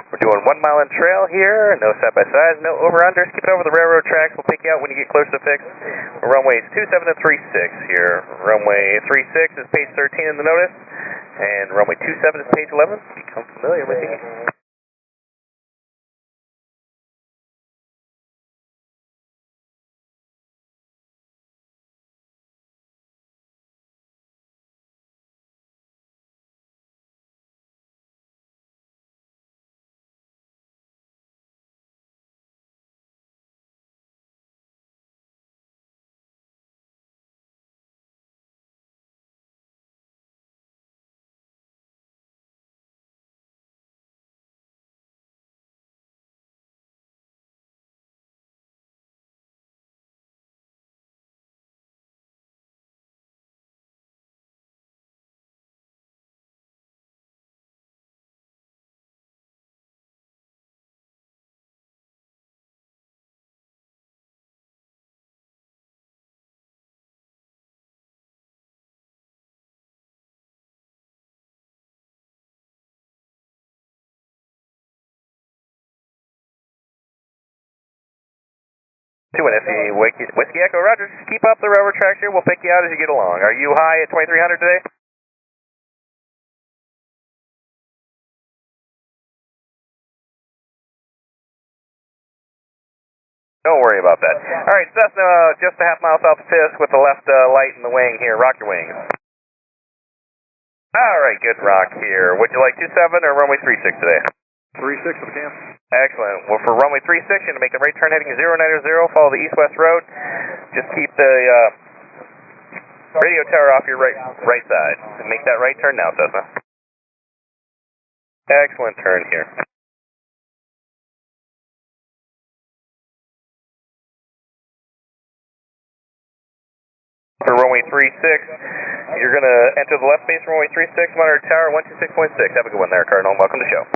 We're doing 1 mile in trail here, no side-by-sides, no over-unders. Keep it over the railroad tracks. We'll pick you out when you get close to Fisk. Runways 27 and 36 here. Runway 36 is page 13 in the notice, and runway 27 is page 11. Become familiar with these. Two FE Whiskey Echo, Roger. Just keep up the railroad tracks here. We'll pick you out as you get along. Are you high at 2300 today? Don't worry about that. All right, Cessna, just a half mile south of Fisk with the left light in the wing here. Rock your wings. All right, good rock here. Would you like 27 or runway 36 today? 36 if I can. Excellent. Well, for runway 36, you're going to make the right turn heading 090, follow the east-west road. Just keep the radio tower off your right side. And make that right turn now, Cessna. Excellent turn here. For runway 36, you're going to enter the left base runway 36, monitor tower 126.6. Have a good one there, Cardinal. Welcome to the show.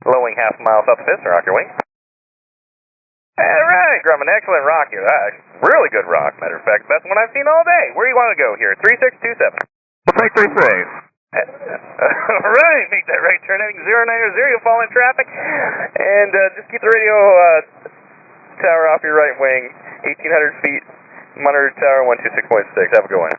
Lowing half mile south of Fisk, rock your wing. All right, Grumman, excellent rock here. That's really good rock, matter of fact. Best one I've seen all day. Where do you want to go here? 3627. We'll take 36. All right, make that right turn heading 090. You'll fall in traffic. And just keep the radio tower off your right wing, 1,800 feet Monitor Tower 126.6. Have a good one.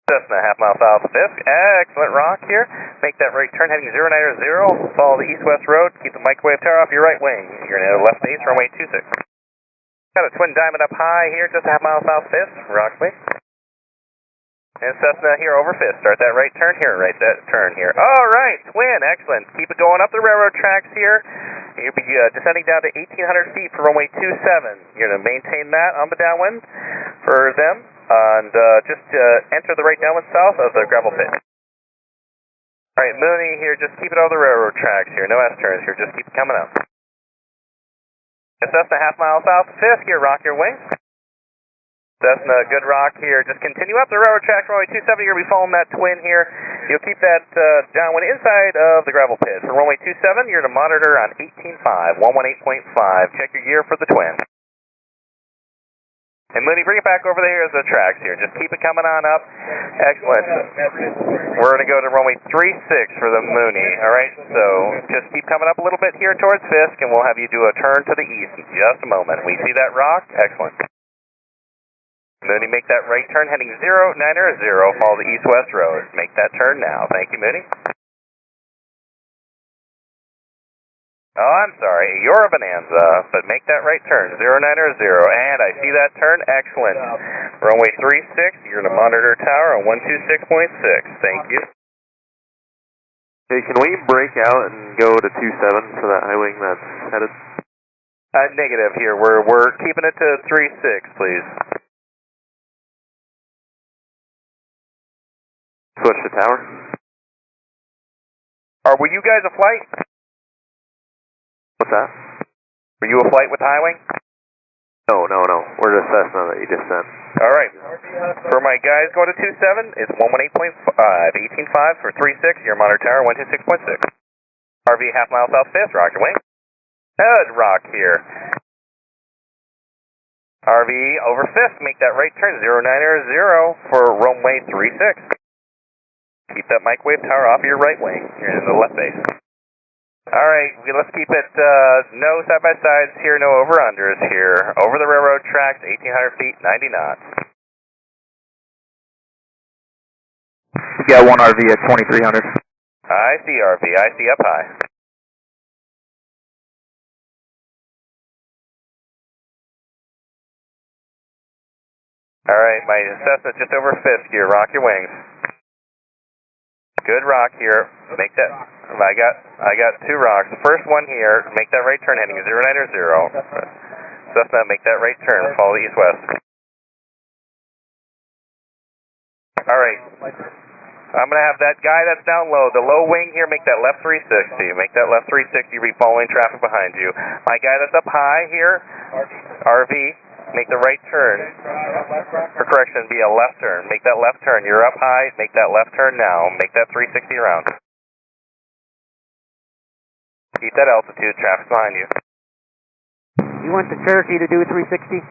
Cessna, half mile south of Fisk. Excellent rock here. Make that right turn heading 090. Follow the east-west road. Keep the microwave tower off your right wing. You're going to have left base, runway 26. Got a twin diamond up high here, just a half mile south of Fisk. Rock, please. And Cessna here over Fisk. Start that right turn here, right that turn here. All right, twin, excellent. Keep it going up the railroad tracks here. You'll be descending down to 1,800 feet for runway 27. You're going to maintain that on the downwind for them. And just enter the right downwind south of the gravel pit. All right, Mooney here, just keep it over the railroad tracks here. No S-turns here, just keep it coming up. Cessna, half mile south of Fisk here, rock your wings. Cessna, good rock here. Just continue up the railroad tracks, runway 27. You're going to be following that twin here. You'll keep that downwind inside of the gravel pit. For runway 27, you're going to monitor on 18.5, 118.5. Check your gear for the twin. And Mooney, bring it back over there as the tracks here. Just keep it coming on up. Excellent. We're going to go to runway 36 for the Mooney. All right, so just keep coming up a little bit here towards Fisk, and we'll have you do a turn to the east in just a moment. We see that rock? Excellent. Mooney, make that right turn heading 090. Follow the east-west road. Make that turn now. Thank you, Mooney. Oh, I'm sorry. You're a bonanza, but make that right turn, 090, and I see that turn. Excellent. Runway 36, you're going to monitor tower on 126.6. Thank you. Hey, can we break out and go to 27 for that high wing that's headed? Negative here. We're keeping it to 36, please. Switch to tower. Were you guys a flight? What's that? Were you a flight with high wing? No. We're just Cessna that you just sent. All right. For my guys going to 27, it's 118.5, 18.5 for 36. Your monitor tower 126.6. RV half mile south Fisk, rock your wing. Good rock here. RV over Fisk, make that right turn 090 for runway 36. Keep that microwave tower off your right wing. You're in the left base. All right, let's keep it no side-by-sides here, no over-unders here. Over the railroad tracks, 1,800 feet, 90 knots. We got one RV at 2,300. I see RV, I see up high. All right, my Cessna's just over Fisk here, rock your wings. Good rock here, make that... I got two rocks. The first one here, make that right turn heading 090. Cessna, make that right turn, follow the east-west. All right. I'm going to have that guy that's down low, the low wing here, make that left 360. Make that left 360, you'll be following traffic behind you. My guy that's up high here, RV, make the right turn. For correction, be a left turn. Make that left turn. You're up high, make that left turn now. Make that 360 around. Keep that altitude, traffic behind you. You want the Cherokee to do a 360?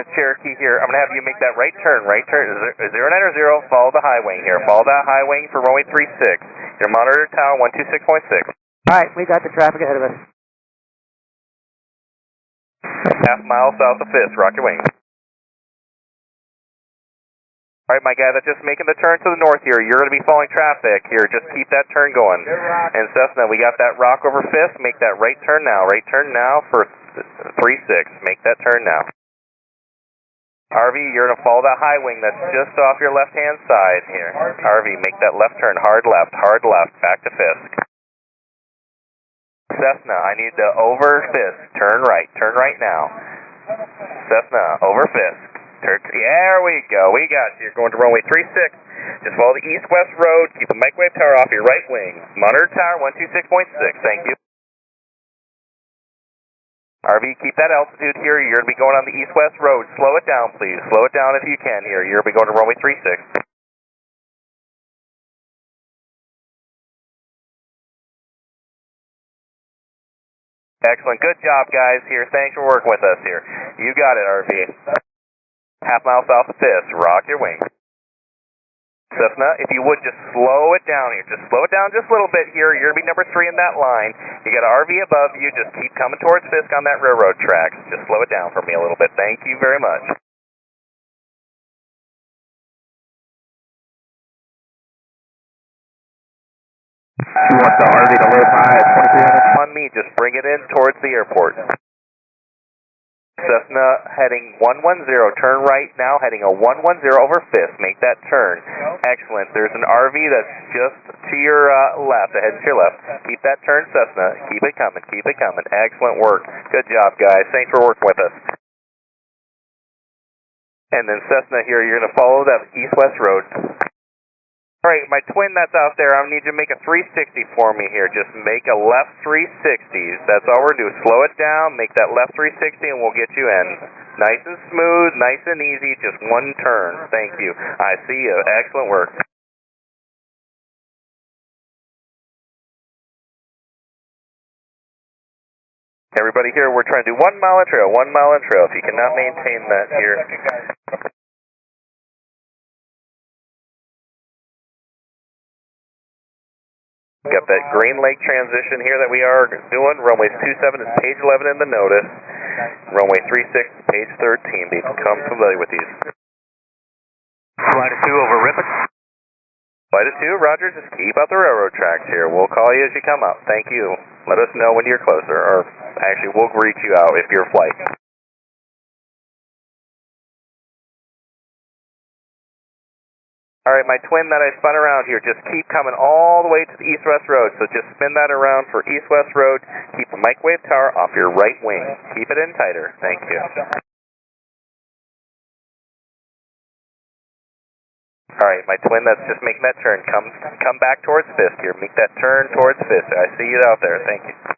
It's Cherokee here. I'm going to have you make that right turn, 090, follow the high wing here. Follow that high wing for runway 36. Your monitor tower 126.6. All right, we got the traffic ahead of us. Half mile south of Fisk, rock your wing. All right, my guy that's just making the turn to the north here, you're going to be following traffic here. Just keep that turn going. And Cessna, we got that rock over Fisk. Make that right turn now. Right turn now for 36. Make that turn now. RV, you're going to follow that high wing that's just off your left-hand side here. RV, make that left turn. Hard left, back to Fisk. Cessna, I need the over Fisk. Turn right now. Cessna, over Fisk. There we go. We got you. You're going to runway 36. Just follow the east-west road. Keep the microwave tower off your right wing. Monitor tower 126.6. Thank you. RV, keep that altitude here. You're going to be going on the east-west road. Slow it down, please. Slow it down if you can here. You're going to be going to runway 36. Excellent. Good job, guys, here. Thanks for working with us here. You got it, RV. Half mile south of Fisk. Rock your wing. Cessna, if you would just slow it down here. Just slow it down just a little bit here. You're going to be number 3 in that line. You got an RV above you. Just keep coming towards Fisk on that railroad track. Just slow it down for me a little bit. Thank you very much. You want the RV to load high at 2300? On me, just bring it in towards the airport. Cessna heading 110, turn right now, heading a 110 over Fisk. Make that turn. Excellent. There's an RV that's just to your left, ahead and to your left. Keep that turn, Cessna. Keep it coming, keep it coming. Excellent work. Good job, guys. Thanks for working with us. And then Cessna here, you're going to follow that east-west road. All right, my twin that's out there, I need you to make a 360 for me here. Just make a left 360. That's all we're doing. Slow it down, make that left 360, and we'll get you in. Nice and smooth, nice and easy, just one turn. Thank you. I see you. Excellent work. Everybody here, we're trying to do 1 mile in trail, 1 mile in trail. If you cannot maintain that here. Got that Greenlake transition here that we are doing. Runway 27 is page 11 in the notice. Runway 36 is page 13. Become familiar with these. Flight of 2 over Ripon. Flight of 2, Roger. Just keep up the railroad tracks here. We'll call you as you come up. Thank you. Let us know when you're closer, or actually we'll greet you out if you're flight. All right, my twin that I spun around here, just keep coming all the way to the east-west road. So just spin that around for east-west road. Keep the microwave tower off your right wing. Keep it in tighter. Thank you. All right, my twin that's just making that turn. Come back towards Fisk here. Make that turn towards Fisk. I see you out there. Thank you.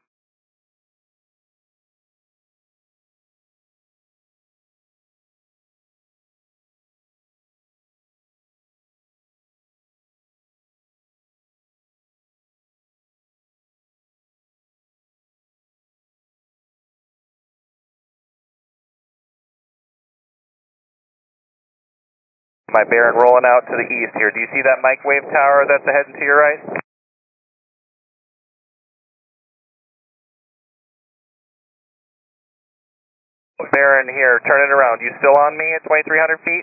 My Baron rolling out to the east here. Do you see that microwave tower that's ahead and to your right? Baron here, turn it around. You still on me at 2,300 feet?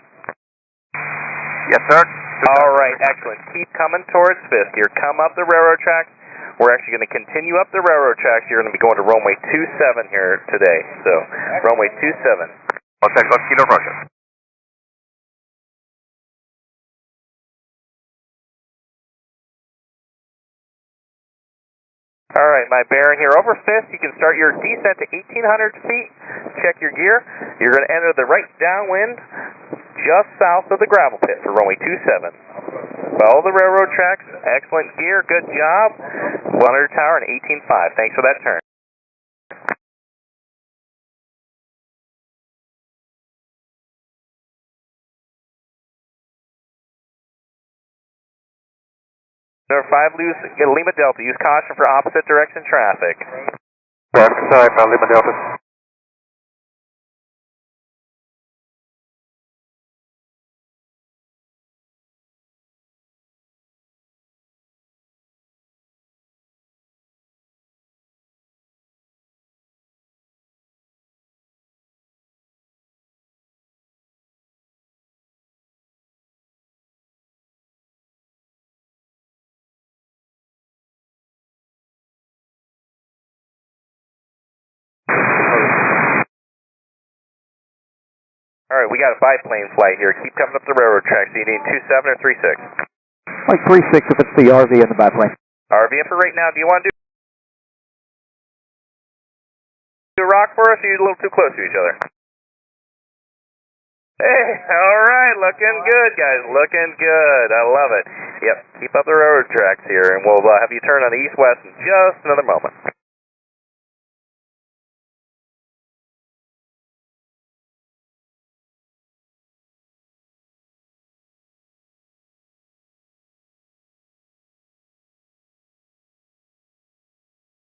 Yes, sir. All right, excellent. Keep coming towards Fisk here. Come up the railroad tracks. We're actually going to continue up the railroad tracks. You're going to be going to runway 27 here today. So, runway 27. Contact left, Kilo Roger. All right, my Baron here over Fisk. You can start your descent to 1,800 feet. Check your gear. You're going to enter the right downwind just south of the gravel pit for runway 27. Follow the railroad tracks. Excellent gear. Good job. 100 tower and 18.5. Thanks for that turn. Number 5, Lima Delta. Use caution for opposite direction traffic. Back side, Lima Delta. All right, we got a biplane flight here. Keep coming up the railroad tracks. Do you need 27 or 36? Like 36 if it's the RV in the biplane. RV in for right now. Do you want to do a rock for us, or are you a little too close to each other? Hey, all right, looking good, guys, looking good. I love it. Yep, keep up the railroad tracks here, and we'll have you turn on the east-west in just another moment.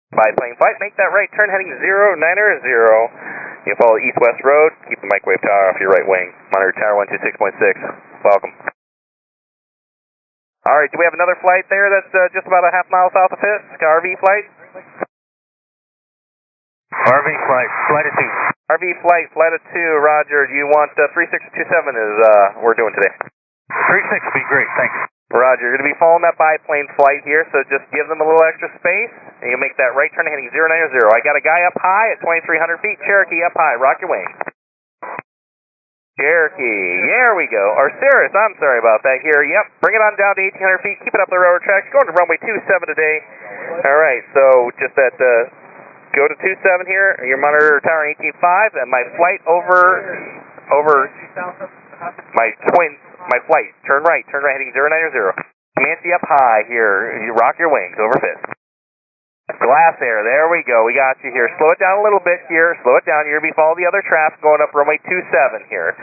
Biplane flight, make that right turn heading 090. You follow east-west road, keep the microwave tower off your right wing. Monitor tower 126.6. Welcome. All right, do we have another flight there that's just about a half mile south of Fisk? RV flight? RV flight, flight of 2. RV flight, flight of 2, roger. Do you want 3627 is we're doing today? 36 would be great, thanks. Roger, you're going to be following that biplane flight here, so just give them a little extra space, and you'll make that right turn heading 090. I got a guy up high at 2,300 feet, Cherokee up high, rock your wings. Cherokee, there we go. Or Cirrus, I'm sorry about that here. Yep, bring it on down to 1,800 feet, keep it up the railroad tracks, going to runway 27 today. All right, so just at, go to 27 here, your monitor tower 18.5, and my flight my flight, turn right heading 090. Comanche up high here, you rock your wings, over Fisk. Glass air, there we go, we got you here. Slow it down a little bit here, slow it down. You're going to be following the other traffic going up runway 27 here.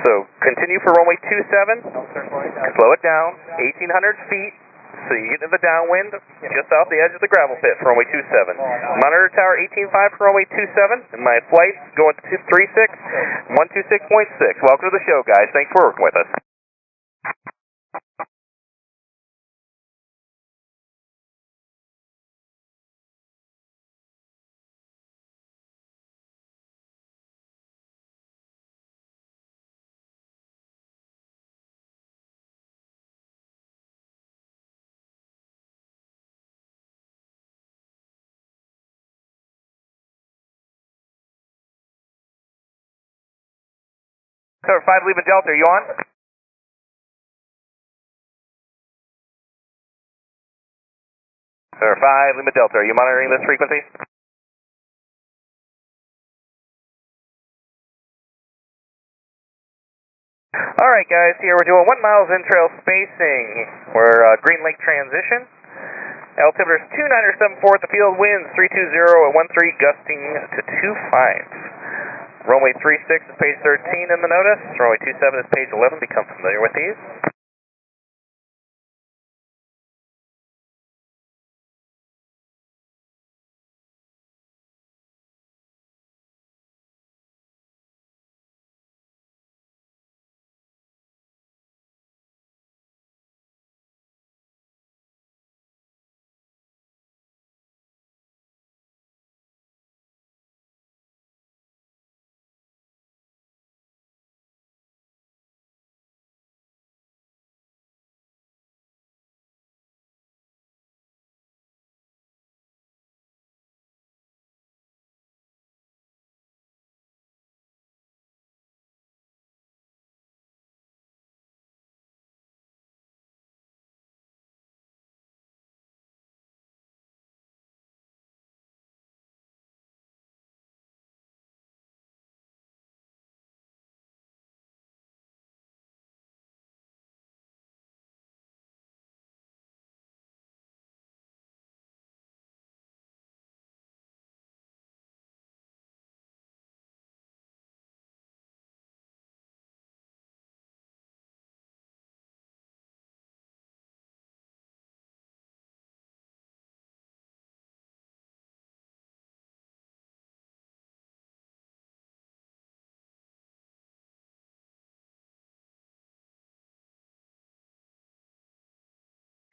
So continue for runway 27, slow it down, 1,800 feet. So you get into the downwind, just off the edge of the gravel pit for runway 27. Monitor tower 18.5 for runway 27, and my flight going to 36, 126.6. Welcome to the show, guys. Thanks for working with us. Cover 5 Lima Delta, are you on? Cover 5 Lima Delta, are you monitoring this frequency? Alright guys, here we're doing 1 miles in-trail spacing. We're Greenlake transition. Altimeter's 2974 at the field, winds 320 at 13, gusting to 25. Runway 36 is page 13 in the notice. Runway 27 is page 11. Become familiar with these.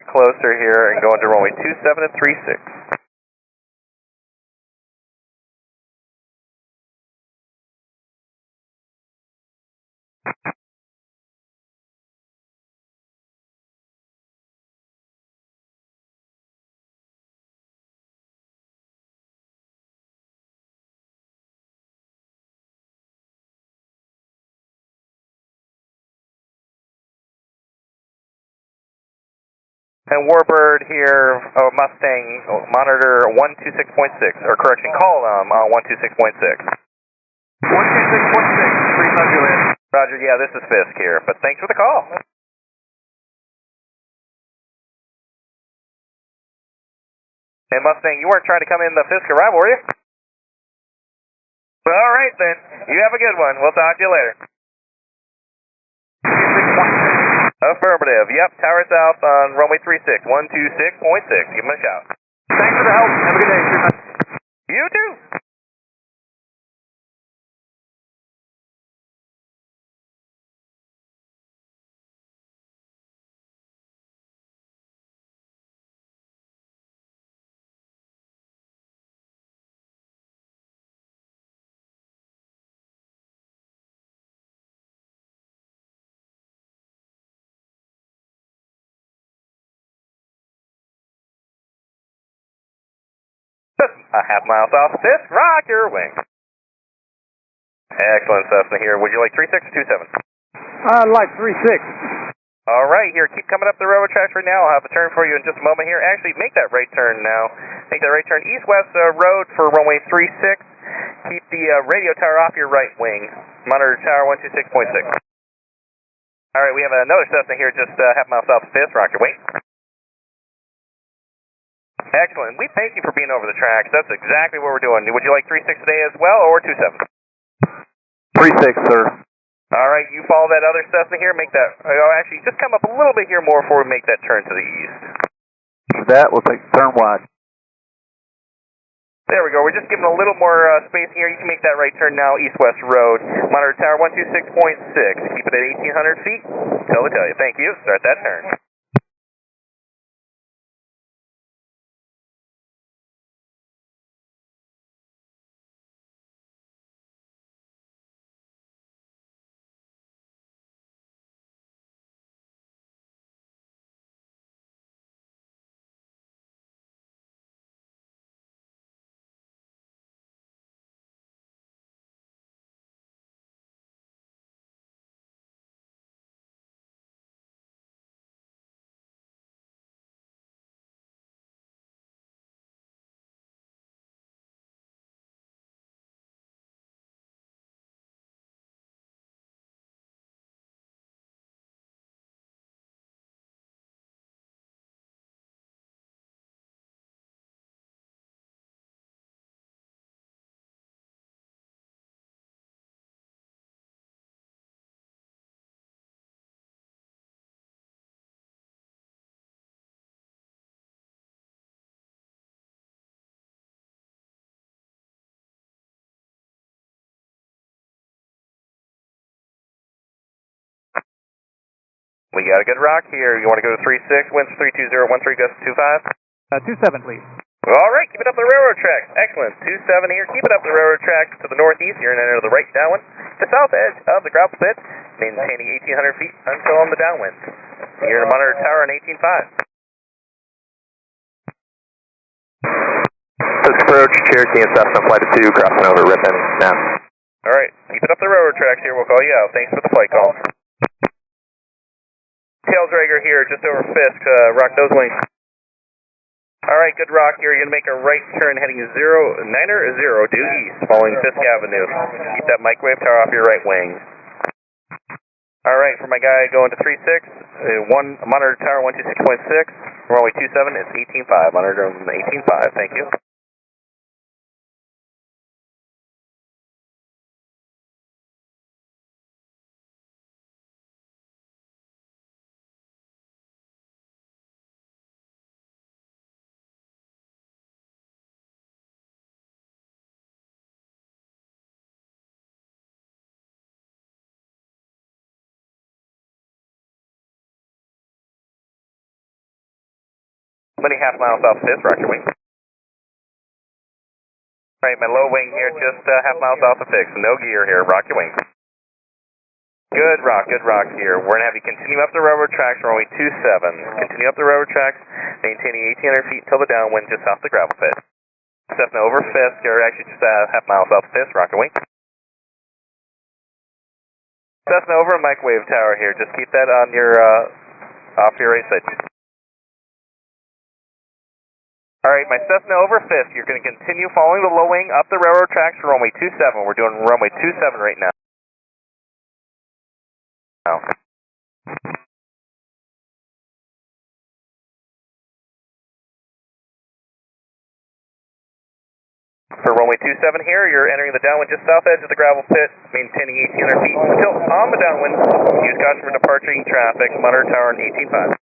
Closer here and going to runway 27 and 36. And Warbird here, Mustang, monitor 126.6, or correction, call 126.6. 126.6, please on your land. Roger, yeah, this is Fisk here, but thanks for the call. Hey, Mustang, you weren't trying to come in the Fisk arrival, were you? All right, then. You have a good one. We'll talk to you later. Affirmative. Yep, Tower South on runway 36, 126.6. Give him a shout. Thanks for the help. Have a good day. You too. A half mile south, Fisk, rock your wing. Excellent, Cessna here. Would you like 36 or 27? I'd like 36. All right, here, keep coming up the railroad tracks right now. I'll have a turn for you in just a moment here. Actually, make that right turn now. Make that right turn east-west road for runway 36. Keep the radio tower off your right wing. Monitor tower 126.6. All right, we have another Cessna here just half mile south of Fisk. Rock your wing. Excellent. We thank you for being over the tracks. That's exactly what we're doing. Would you like 36 today as well, or 27? 36, sir. All right, you follow that other Cessna here. Make that. Actually, just come up a little bit here more before we make that turn to the east. For that, we'll take turn wide. There we go. We're just giving a little more space here. You can make that right turn now, east-west road. Monitor tower 126.6. Keep it at 1,800 feet. Tell you. Thank you. Start that turn. We got a good rock here. You want to go to 36, winds 320, 13, gusts 25? 27, please. All right, keep it up the railroad tracks. Excellent. 27 here. Keep it up the railroad tracks to the northeast. You're going to enter the right downwind. The south edge of the gravel pit, maintaining 1,800 feet until on the downwind. You're going to monitor tower on 18.5. Fisk approach, Cherokee and Cessna, flight of 2, crossing over Ripon, now. All right, keep it up the railroad tracks here. We'll call you out. Thanks for the flight call. Tailsdragger here, just over Fisk. Rock those wings. All right, good rock here. You're going to make a right turn heading 90 due east, following Fisk Avenue. Keep that microwave tower off your right wing. All right, for my guy going to 36, monitor tower 126.6, runway 27, it's 18.5. Monitor 18.5, thank you. Many half miles south of Fisk, rock your wing. All right, my low wing here, just half mile south of Fisk. No gear here, rock your wing. Good rock here. We're going to have you continue up the railroad tracks, runway 27. Continue up the railroad tracks, maintaining 1,800 feet until the downwind just off the gravel pit. Cessna over Fisk, or actually just half mile south of Fisk, rock your wing. Cessna over a microwave tower here, just keep that on your, off your right side. All right, my Cessna over Fisk. You're going to continue following the low wing up the railroad tracks for runway 27. We're doing runway 27 right now. Okay. For runway 27 here, you're entering the downwind just south edge of the gravel pit, maintaining 1,800 feet until on the downwind. Use caution for departing traffic, monitor tower on 18.5.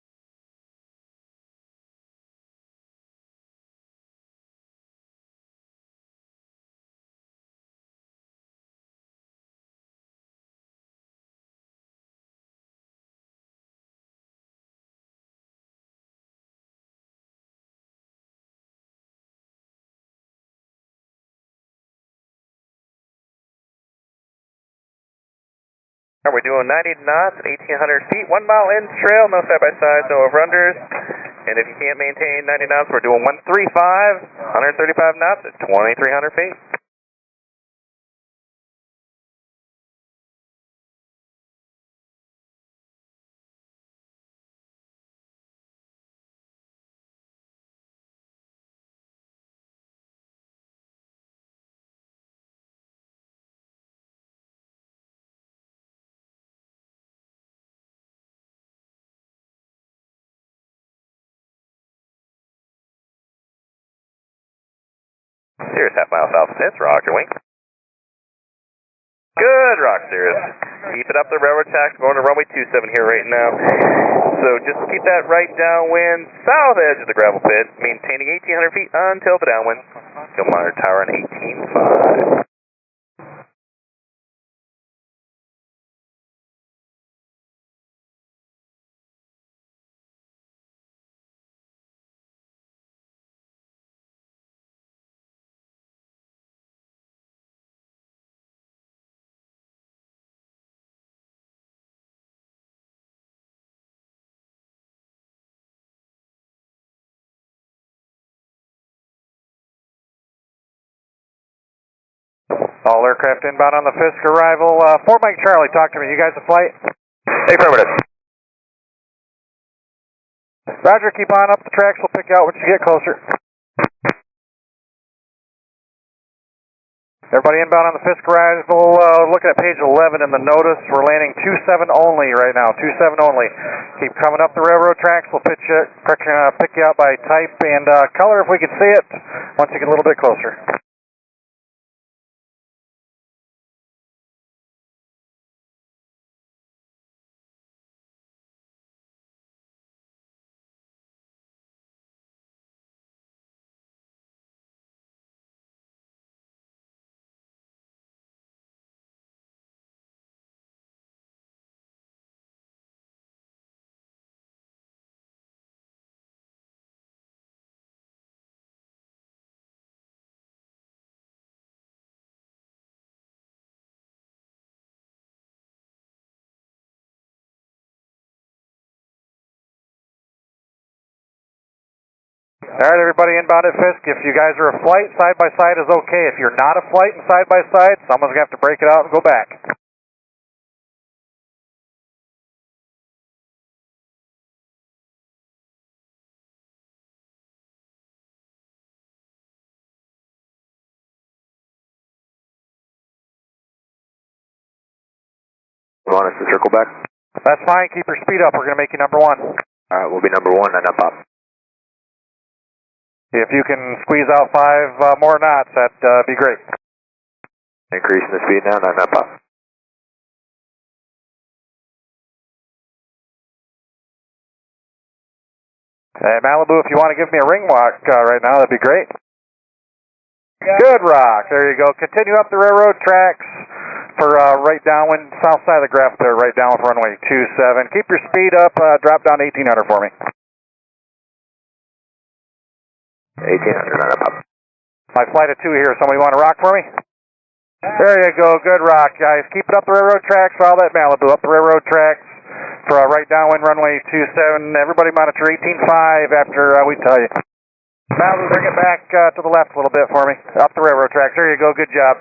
We're doing 90 knots at 1,800 feet, 1 mile in trail, no side-by-sides, no over-unders. And if you can't maintain 90 knots, we're doing 135, 135 knots at 2,300 feet. Cirrus, half mile south of Fisk, roger, wing. Good, rock, Cirrus. Keep it up the railroad tracks, going to runway 27 here right now. So just keep that right downwind, south edge of the gravel pit, maintaining 1,800 feet until the downwind. Go monitor tower on 18.5. All aircraft inbound on the Fisk arrival. 4 Mike Charlie, talk to me. You guys a flight? Affirmative. Roger, keep on up the tracks. We'll pick you out once you get closer. Everybody inbound on the Fisk arrival. Looking at page 11 in the notice. We're landing 27 only right now. 27 only. Keep coming up the railroad tracks. We'll pick you out by type and color if we can see it once you get a little bit closer. All right, everybody inbound at Fisk. If you guys are a flight, side-by-side is okay. If you're not a flight and side-by-side, someone's going to have to break it out and go back. You want us to circle back? That's fine. Keep your speed up. We're going to make you number 1. All right, we'll be number 1 and up. If you can squeeze out 5 more knots, that'd be great. Increasing the speed now, 9 up. Hey, Malibu, if you want to give me a ring walk right now, that'd be great. Good rock. There you go. Continue up the railroad tracks for right downwind, south side of the graph there, right down with runway 27. Keep your speed up. Drop down 1,800 for me. 1,800, 9 up. My flight of 2 here. Somebody want to rock for me? There you go. Good rock, guys. Keep it up the railroad tracks. Follow that Malibu up the railroad tracks for right downwind runway 27. Everybody monitor 18.5 after we tell you. Malibu, bring it back to the left a little bit for me. Up the railroad tracks. There you go. Good job.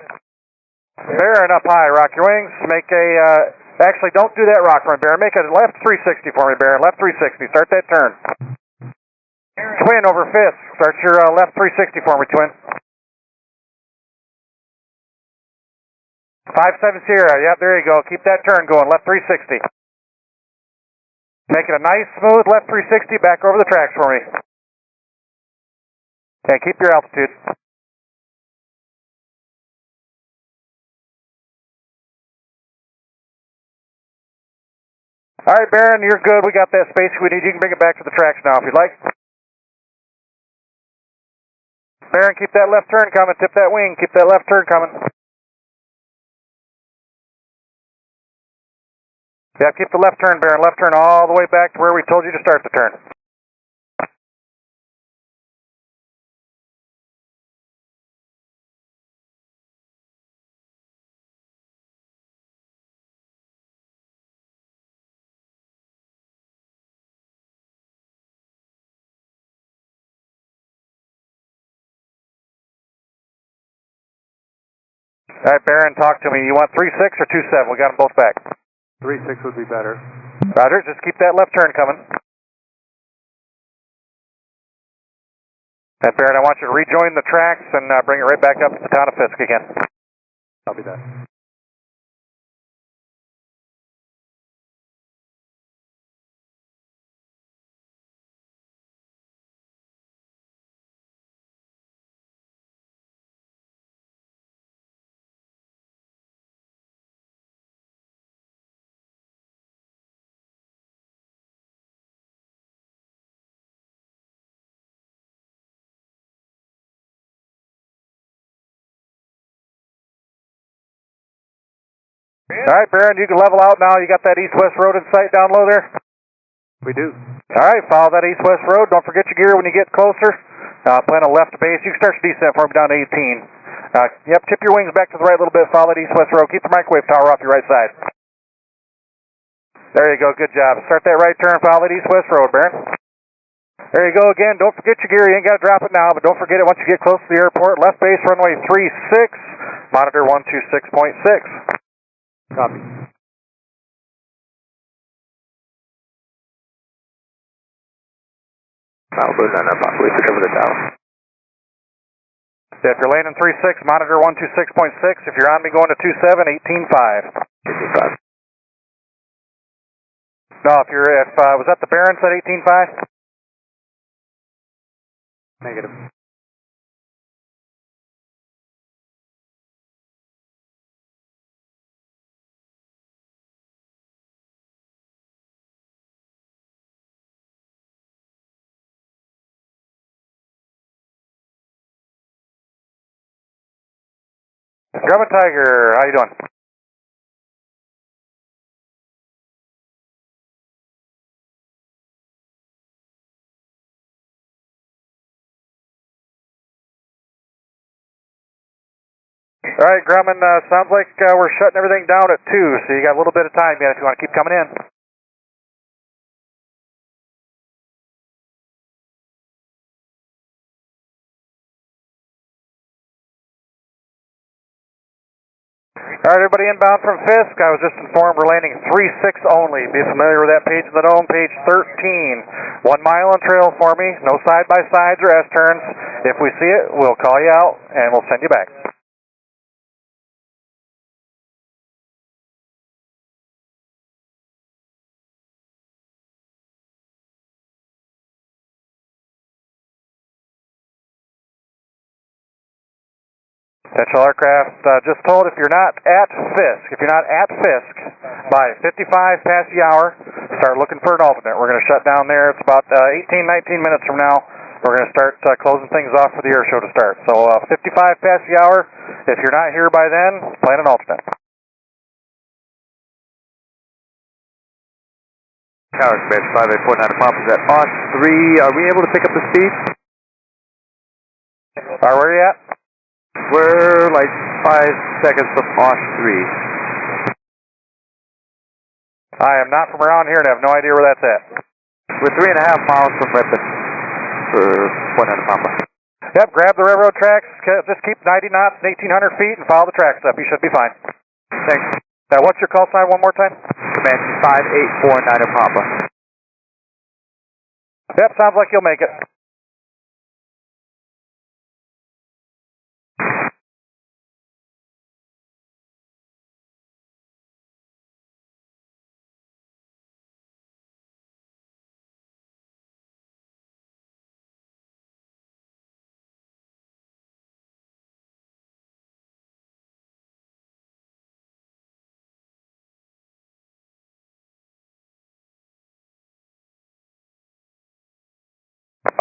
There and up high. Rock your wings. Make a... actually, don't do that rock for me, Baron. Make a left 360 for me, Baron. Left 360. Start that turn. Twin over Fisk. Start your left 360 for me, Twin. 570. Yep, there you go. Keep that turn going. Left 360. Make it a nice, smooth left 360 back over the tracks for me. And keep your altitude. All right, Baron, you're good. We got that space we need. You can bring it back to the tracks now if you'd like. Baron, keep that left turn coming. Tip that wing. Keep that left turn coming. Yeah, keep the left turn, Baron. Left turn all the way back to where we told you to start the turn. All right, Baron, talk to me. You want 3.6 or 2.7? We got them both back. 3.6 would be better. Roger, just keep that left turn coming. And Baron, I want you to rejoin the tracks and bring it right back up to the town of Fisk again. Copy that. All right, Baron, you can level out now. You got that east-west road in sight down low there? We do. All right, follow that east-west road. Don't forget your gear when you get closer. Plan a left base. You can start your descent for me down to 18. Yep, tip your wings back to the right a little bit. Follow that east-west road. Keep the microwave tower off your right side. There you go. Good job. Start that right turn. Follow that east-west road, Baron. There you go again. Don't forget your gear. You ain't got to drop it now, but don't forget it once you get close to the airport. Left base, runway 36. Monitor 126.6. Copy. Malibu, we took over the tower. If you're landing 36, monitor 126.6. If you're on me going to 27, 18.5. 18.5. No, was that the Baron said 18.5? Negative. Grumman Tiger, how you doing? All right, Grumman, sounds like we're shutting everything down at 2, so you got a little bit of time yet if you want to keep coming in. All right, everybody inbound from Fisk. I was just informed we're landing 36 only. Be familiar with that page in the dome, page 13. 1 mile on trail for me. No side-by-sides or S-turns. If we see it, we'll call you out, and we'll send you back. Potential aircraft just told if you're not at Fisk by 55 past the hour, start looking for an alternate. We're going to shut down there. It's about 18, 19 minutes from now. We're going to start closing things off for the air show to start. So 55 past the hour. If you're not here by then, plan an alternate. Tower Space 5849 Pop is at Osh 3. Are we able to pick up the speed? Where are you at? We're like 5 seconds from Osh 3. I am not from around here and have no idea where that's at. We're 3.5 miles from Weapon for Point Papa. Yep, grab the railroad tracks, just keep 90 knots, 1,800 feet, and follow the tracks up. You should be fine. Thanks. What's your call sign one more time? Comanche 5849 Papa. Yep, sounds like you'll make it.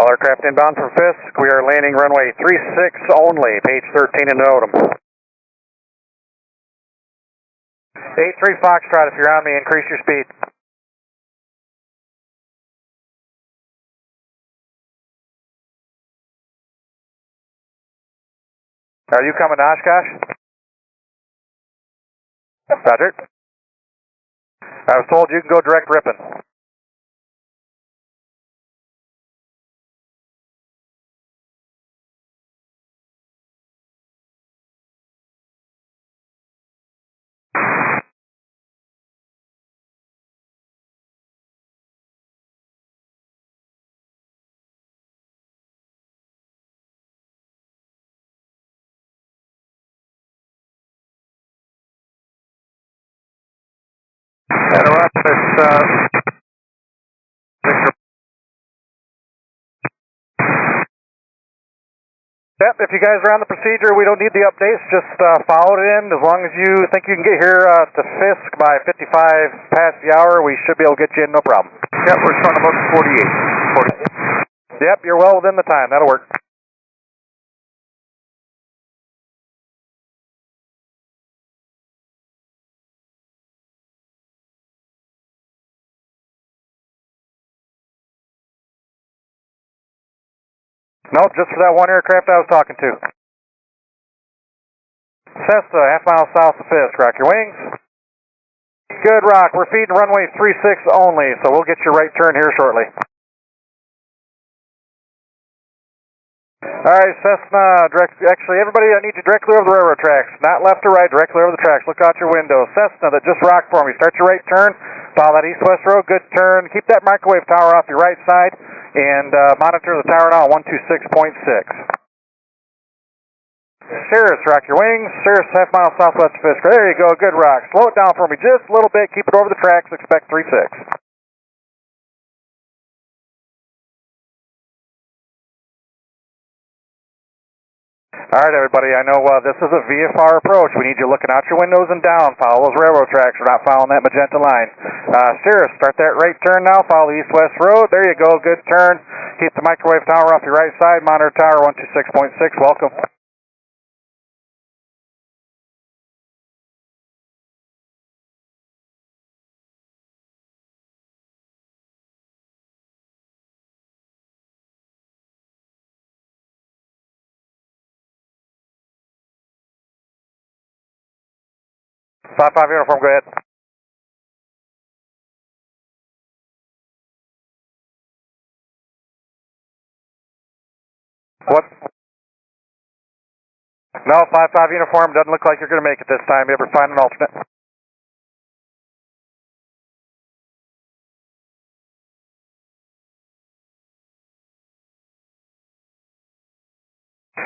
All aircraft inbound from Fisk. We are landing runway 36 only, page 13 in NOTAM. 83 Foxtrot, if you're on me, increase your speed. Are you coming to Oshkosh? Roger. I was told you can go direct ripping. Interrupt this, Yep, if you guys are on the procedure, we don't need the updates. Just follow it in. As long as you think you can get here to Fisk by 55 past the hour, we should be able to get you in, no problem. Yep, we're starting about 48. Yep, you're well within the time. That'll work. Nope, just for that one aircraft I was talking to. Cessna, half mile south of Fisk. Rock your wings. Good, Rock. We're feeding runway 36 only, so we'll get your right turn here shortly. All right, Cessna, actually, everybody, I need you directly over the railroad tracks. Not left or right, directly over the tracks. Look out your window. Cessna, that just rocked for me. Start your right turn. Follow that east-west road. Good turn. Keep that microwave tower off your right side. And monitor the tower now at 126.6. Cirrus, rock your wings. Cirrus, half mile southwest of Fisk. There you go. Good rock. Slow it down for me just a little bit. Keep it over the tracks. Expect 36. All right, everybody. I know this is a VFR approach. We need you looking out your windows and down. Follow those railroad tracks. We're not following that magenta line. Cirrus, start that right turn now. Follow the east-west road. There you go. Good turn. Keep the microwave tower off your right side. Monitor tower 126.6. Welcome. Five uniform, go ahead. What? No, 5-5 uniform. Doesn't look like you're going to make it this time. You ever find an alternate?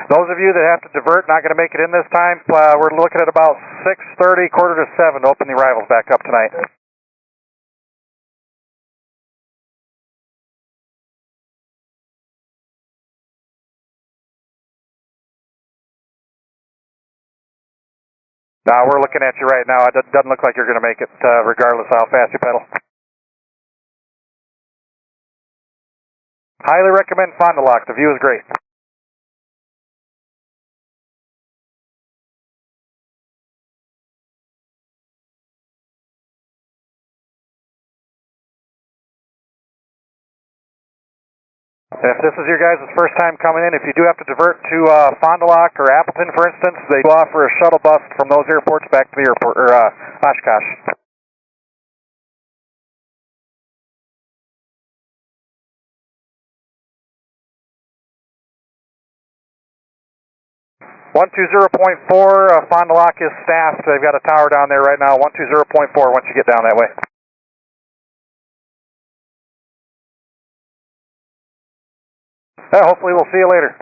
Those of you that have to divert, not going to make it in this time, we're looking at about 6:30, 6:45 to open the arrivals back up tonight. No, we're looking at you right now. It doesn't look like you're going to make it, regardless of how fast you pedal. Highly recommend Fond du Lac. The view is great. If this is your guys' first time coming in, if you do have to divert to Fond du Lac or Appleton, for instance, they do offer a shuttle bus from those airports back to the airport, or Oshkosh. .4, Fond du Lac is staffed. They've got a tower down there right now. 120.4 once you get down that way. Hopefully we'll see you later.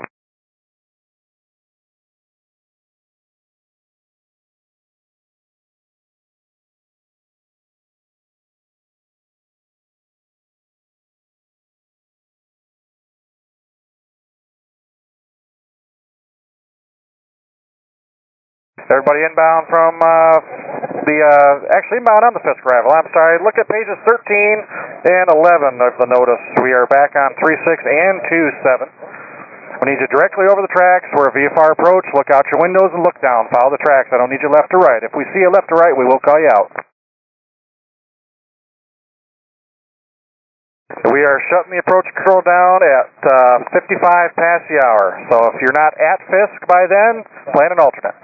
Everybody inbound from will be actually inbound on the Fisk arrival. I'm sorry. Look at pages 13 and 11 of the notice. We are back on 36 and 27. We need you directly over the tracks. We're a VFR approach. Look out your windows and look down. Follow the tracks. I don't need you left or right. If we see you left or right, we will call you out. We are shutting the approach control down at 55 past the hour. So if you're not at Fisk by then, plan an alternate.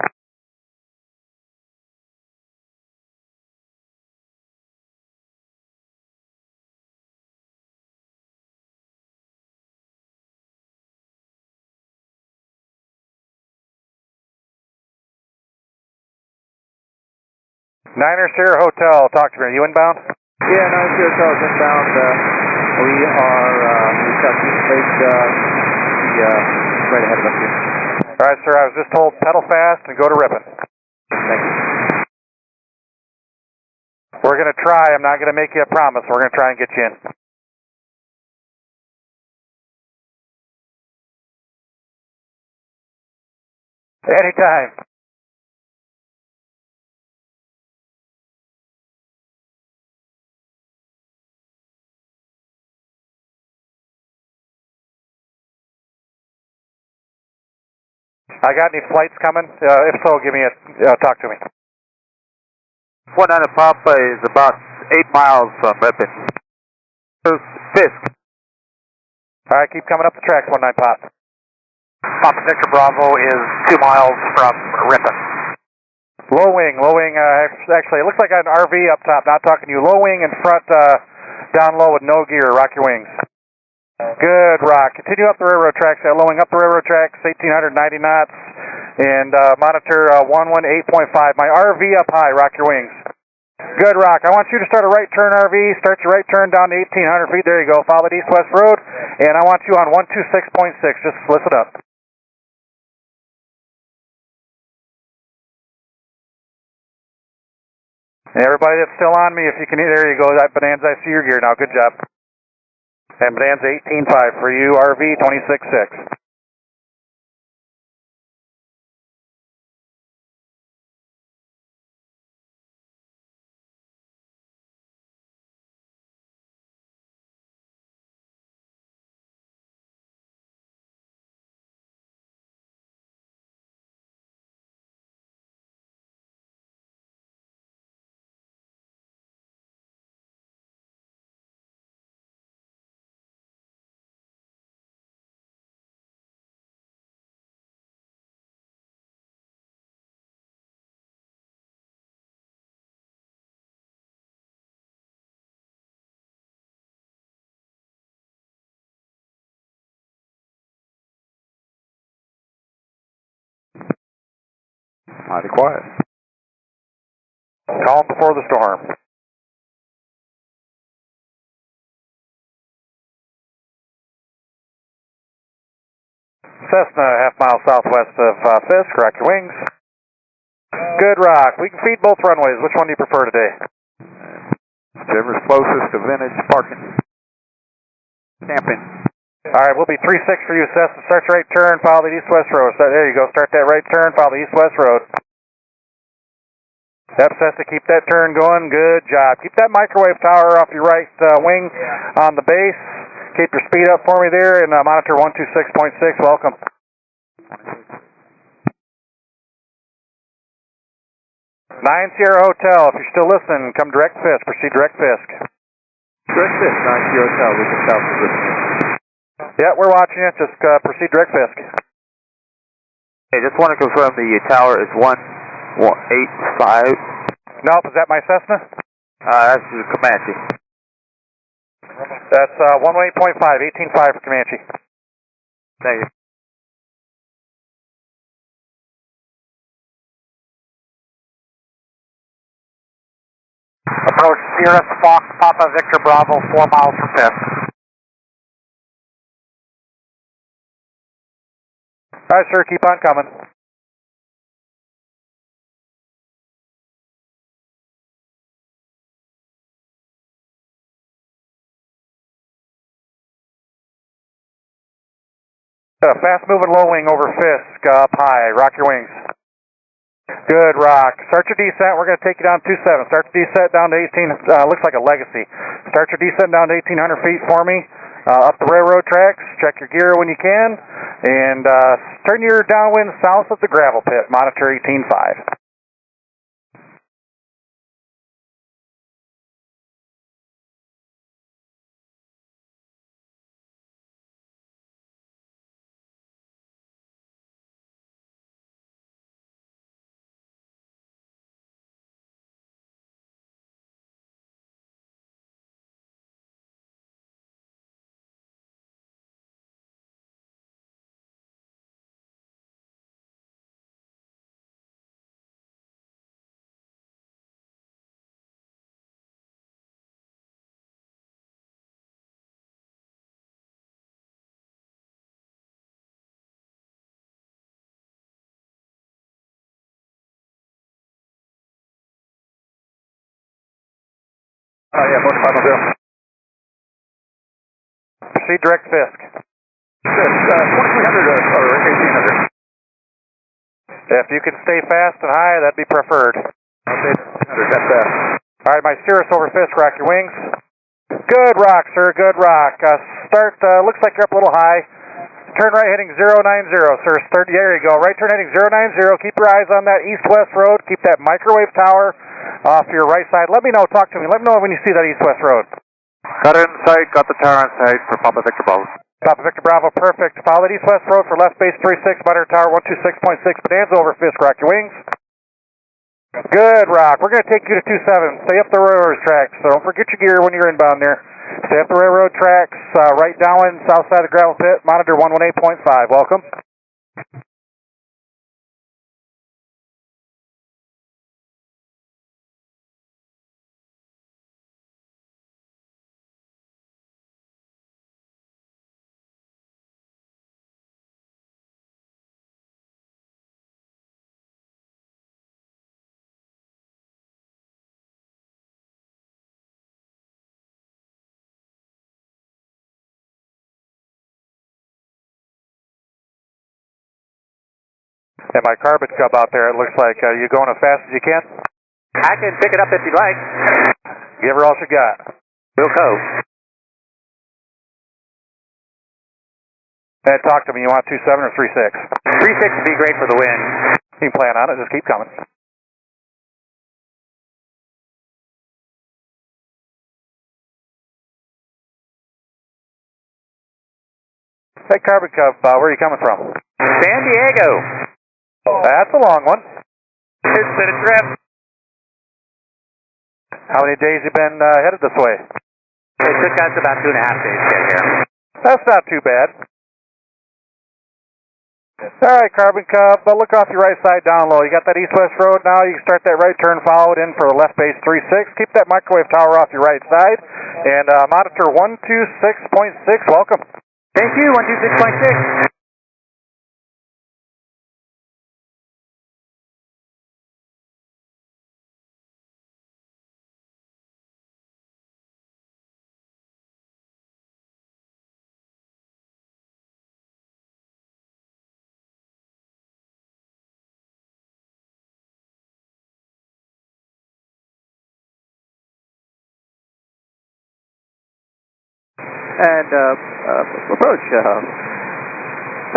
Niner Sierra Hotel, talk to me. Are you inbound? Yeah, Niner Sierra Hotel is inbound. We've got Greenlake right ahead of us here. All right, sir. I was just told pedal fast and go to ripping. Thank you. We're going to try. I'm not going to make you a promise. We're going to try and get you in. Anytime. I got any flights coming? If so, give me talk to me. 19 Papa is about 8 miles from Ripon. Fisk. All right, keep coming up the tracks, 19 Pop. Papa Victor Bravo is 2 miles from Ripon. Low wing, actually, it looks like I had an RV up top, not talking to you. Low wing in front, down low with no gear, rock your wings. Good, rock. Continue up the railroad tracks, low wing up the railroad tracks, 1890 knots, and monitor 118.5. My RV up high, rock your wings. Good, rock. I want you to start a right turn RV, start your right turn down to 1800 feet, there you go. Follow the east-west road, and I want you on 126.6, just listen up. And everybody that's still on me, if you can, there you go, that Bonanza, I see your gear now, good job. And Bonanza 18.5 for you, RV 26.6. Mighty quiet. Calm before the storm. Cessna, half mile southwest of Fisk, rock your wings. Good, rock. We can feed both runways. Which one do you prefer today? Whichever's closest to vintage parking. Camping. All right, we'll be 36 for you, Cessna. Start your right turn, follow the east-west road. There you go. Start that right turn, follow the east-west road. Yep, Cessna, keep that turn going. Good job. Keep that microwave tower off your right wing on the base. Keep your speed up for me there, and monitor 126.6. Welcome. 9 Sierra Hotel, if you're still listening, come direct Fisk. Proceed direct Fisk. Direct Fisk, 9 Sierra Hotel, we can south of this. Yeah, we're watching it. Just proceed direct Fisk. Hey, just want to confirm the tower is 185. Nope, is that my Cessna? That's the Comanche. That's 118.5, 18.5 for Comanche. Thank you. Approach Sierra Fox Papa Victor Bravo, 4 miles from Fisk. All right, sir, keep on coming. Fast moving low wing over Fisk, up high, rock your wings. Good, Rock. Start your descent. We're going to take you down 27. Start the descent down to 18. Looks like a Legacy. Start your descent down to 1,800 feet for me. Up the railroad tracks. Check your gear when you can. And turn your downwind south of the gravel pit. Monitor 18.5. Yeah, 45 Proceed direct Fisk. 2300 or 1800. If you can stay fast and high, that'd be preferred. Okay, that's fast. All right, my Cirrus over Fisk. Rock your wings. Good rock, sir. Good rock. Start, looks like you're up a little high. Turn right heading 090, sir. There you go. Right turn heading 090. Keep your eyes on that east-west road. Keep that microwave tower off your right side. Let me know. Talk to me. Let me know when you see that east-west road. Got it in sight. Got the tower in sight for Papa Victor Bravo. Papa Victor Bravo, perfect. Follow that east-west road for left base 36, monitor tower 126.6. Bonanza over Fisk. Rock your wings. Good, Rock. We're going to take you to 27. Stay up the railroad tracks, so don't forget your gear when you're inbound there. Stay up the railroad tracks, right downwind, south side of the gravel pit, monitor 118.5. Welcome. And my carbon cup out there, it looks like you going as fast as you can? I can pick it up if you'd like. Give her all she got. We'll go. And talk to me, you want 27 or 36? 36 would be great for the wind. You can plan on it, just keep coming. Hey, carbon cup, where are you coming from? San Diego. That's a long one. It's been a trip. How many days you been headed this way? It took us about 2.5 days to get here. That's not too bad. All right, Carbon Cub, look off your right side down low. You got that east-west road now. You can start that right turn, follow it in for the left base 36. Keep that microwave tower off your right side. And monitor 126.6. Welcome. Thank you, 126.6. And approach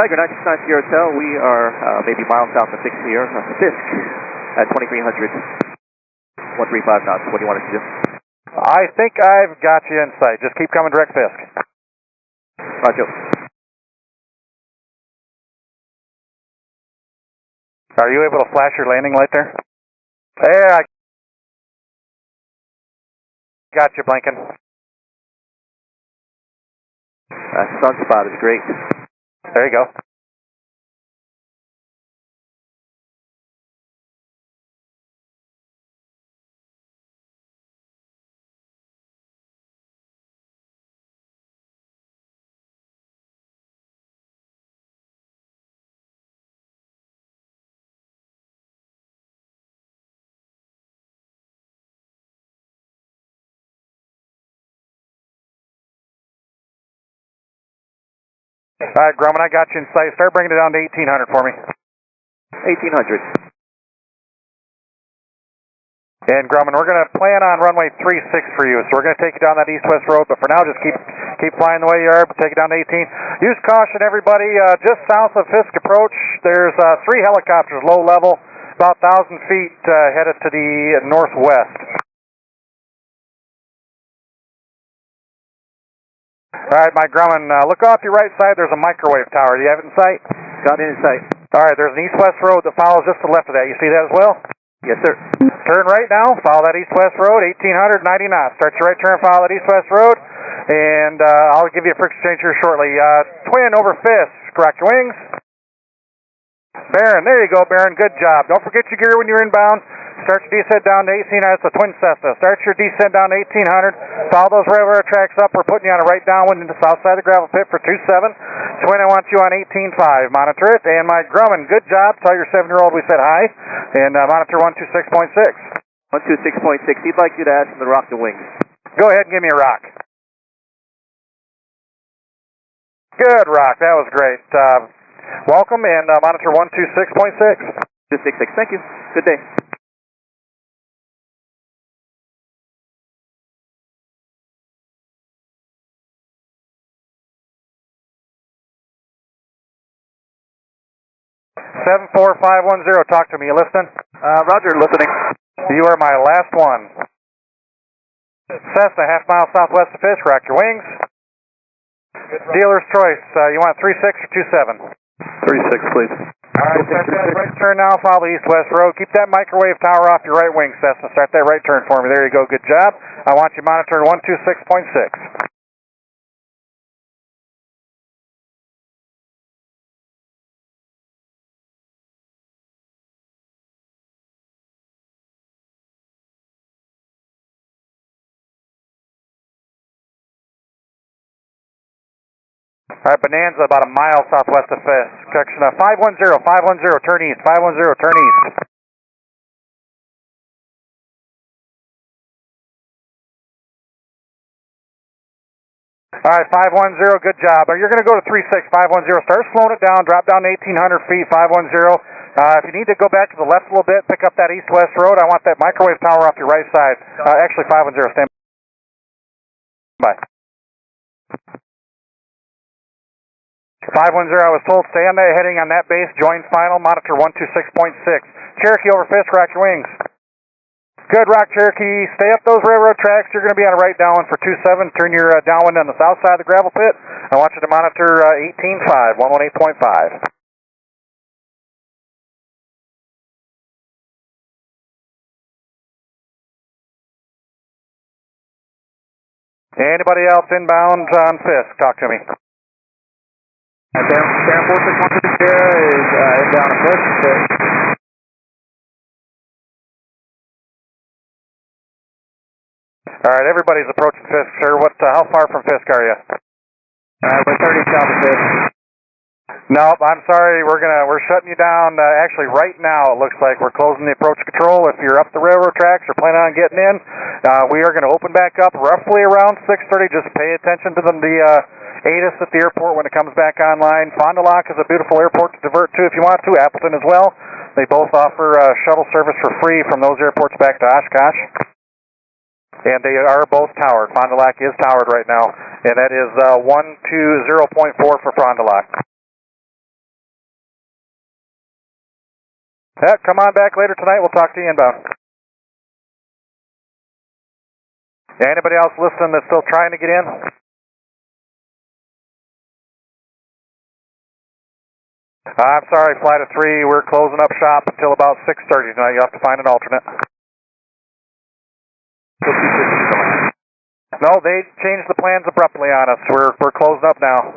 Tiger 969 Sierra Hotel. We are maybe miles south of Fisk here. Fisk at 2300, 135 knots. What do you want us to do? I think I've got you in sight. Just keep coming direct Fisk. Roger. Are you able to flash your landing light there? There, I got you blinking. Sunspot is great. There you go. All right, Grumman, I got you in sight. Start bringing it down to 1800 for me. 1800. And Grumman, we're going to plan on runway 36 for you, so we're going to take you down that east-west road, but for now, just keep flying the way you are, but take it down to 18. Use caution, everybody. Just south of Fisk approach, there's 3 helicopters, low level, about 1,000 feet headed to the northwest. All right, Mike Grumman, look off your right side. There's a microwave tower. Do you have it in sight? Got it in sight. All right, there's an east-west road that follows just to the left of that. You see that as well? Yes, sir. Turn right now, follow that east-west road, 1890 knots. Start your right turn, follow that east-west road, and I'll give you a frequency change here shortly. Twin over Fisk, rock your wings. Barron, there you go, Barron, good job. Don't forget your gear when you're inbound. Start your descent down to 1800, it's a twin Cessna. Start your descent down to 1800, follow those railroad tracks up. We're putting you on a right downwind in the south side of the gravel pit for 27. Twin, I want you on 18.5. Monitor it. And Mike Grumman, good job. Tell your 7-year-old we said hi. And monitor 126.6. 126.6. He'd like you to ask him to rock the wings. Go ahead and give me a rock. Good rock. That was great. Welcome, and monitor 126.6. 266. Thank you. Good day. Seven 4510, talk to me. You listening? Roger, listening. You are my last one. Cessna, half mile southwest of Fisk, rock your wings. Dealer's choice, you want 36 or 27? 36, please. All right, start that right turn now, follow the east-west road. Keep that microwave tower off your right wing, Cessna. Start that right turn for me. There you go, good job. I want you monitoring 126.6. All right, Bonanza, about a mile southwest of Fisk. Correction, 510, turn east, 510, turn east. All right, 510, good job. You're going to go to 36, 510. Start slowing it down, drop down to 1,800 feet, 510. If you need to go back to the left a little bit, pick up that east-west road. I want that microwave tower off your right side. Actually, 510, stand by. 510, I was told stay on that heading on that base, join final, monitor 126.6. Cherokee over Fisk, rock your wings. Good, rock Cherokee, stay up those railroad tracks, you're going to be on a right downwind for 27, turn your downwind on the south side of the gravel pit. I want you to monitor 18.5, 118.5. Anybody else inbound on Fisk, talk to me. Baron 4612 is inbound on Fisk. All right, everybody's approaching Fisk, sir. How far from Fisk are you? We're 30 south of Fisk. Nope, I'm sorry. We're shutting you down. Actually, right now it looks like we're closing the approach control. If you're up the railroad tracks or planning on getting in, we are going to open back up roughly around 6:30. Just pay attention to the ATIS at the airport when it comes back online. Fond du Lac is a beautiful airport to divert to if you want to. Appleton as well. They both offer shuttle service for free from those airports back to Oshkosh. And they are both towered. Fond du Lac is towered right now. And that is 120.4 for Fond du Lac. Yeah, come on back later tonight. We'll talk to you inbound. Anybody else listening that's still trying to get in? I'm sorry, Flight of 3, we're closing up shop until about 6:30 tonight. You'll have to find an alternate. No, they changed the plans abruptly on us. We're closing up now.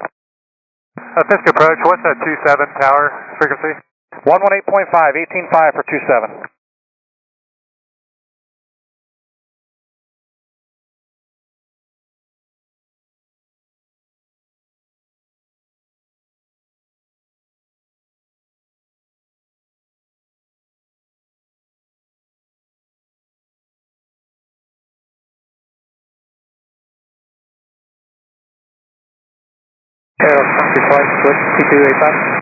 Fisk approach, what's that 27 tower frequency? 118.5, 18.5 for 27. Aero, country flight, switch, T285.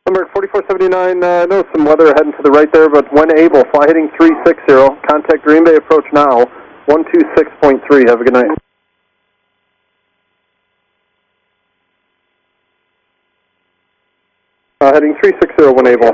Number 4479, know some weather heading to the right there, but when able, fly heading 360. Contact Green Bay approach now, 126.3. Have a good night. Heading 360 when able.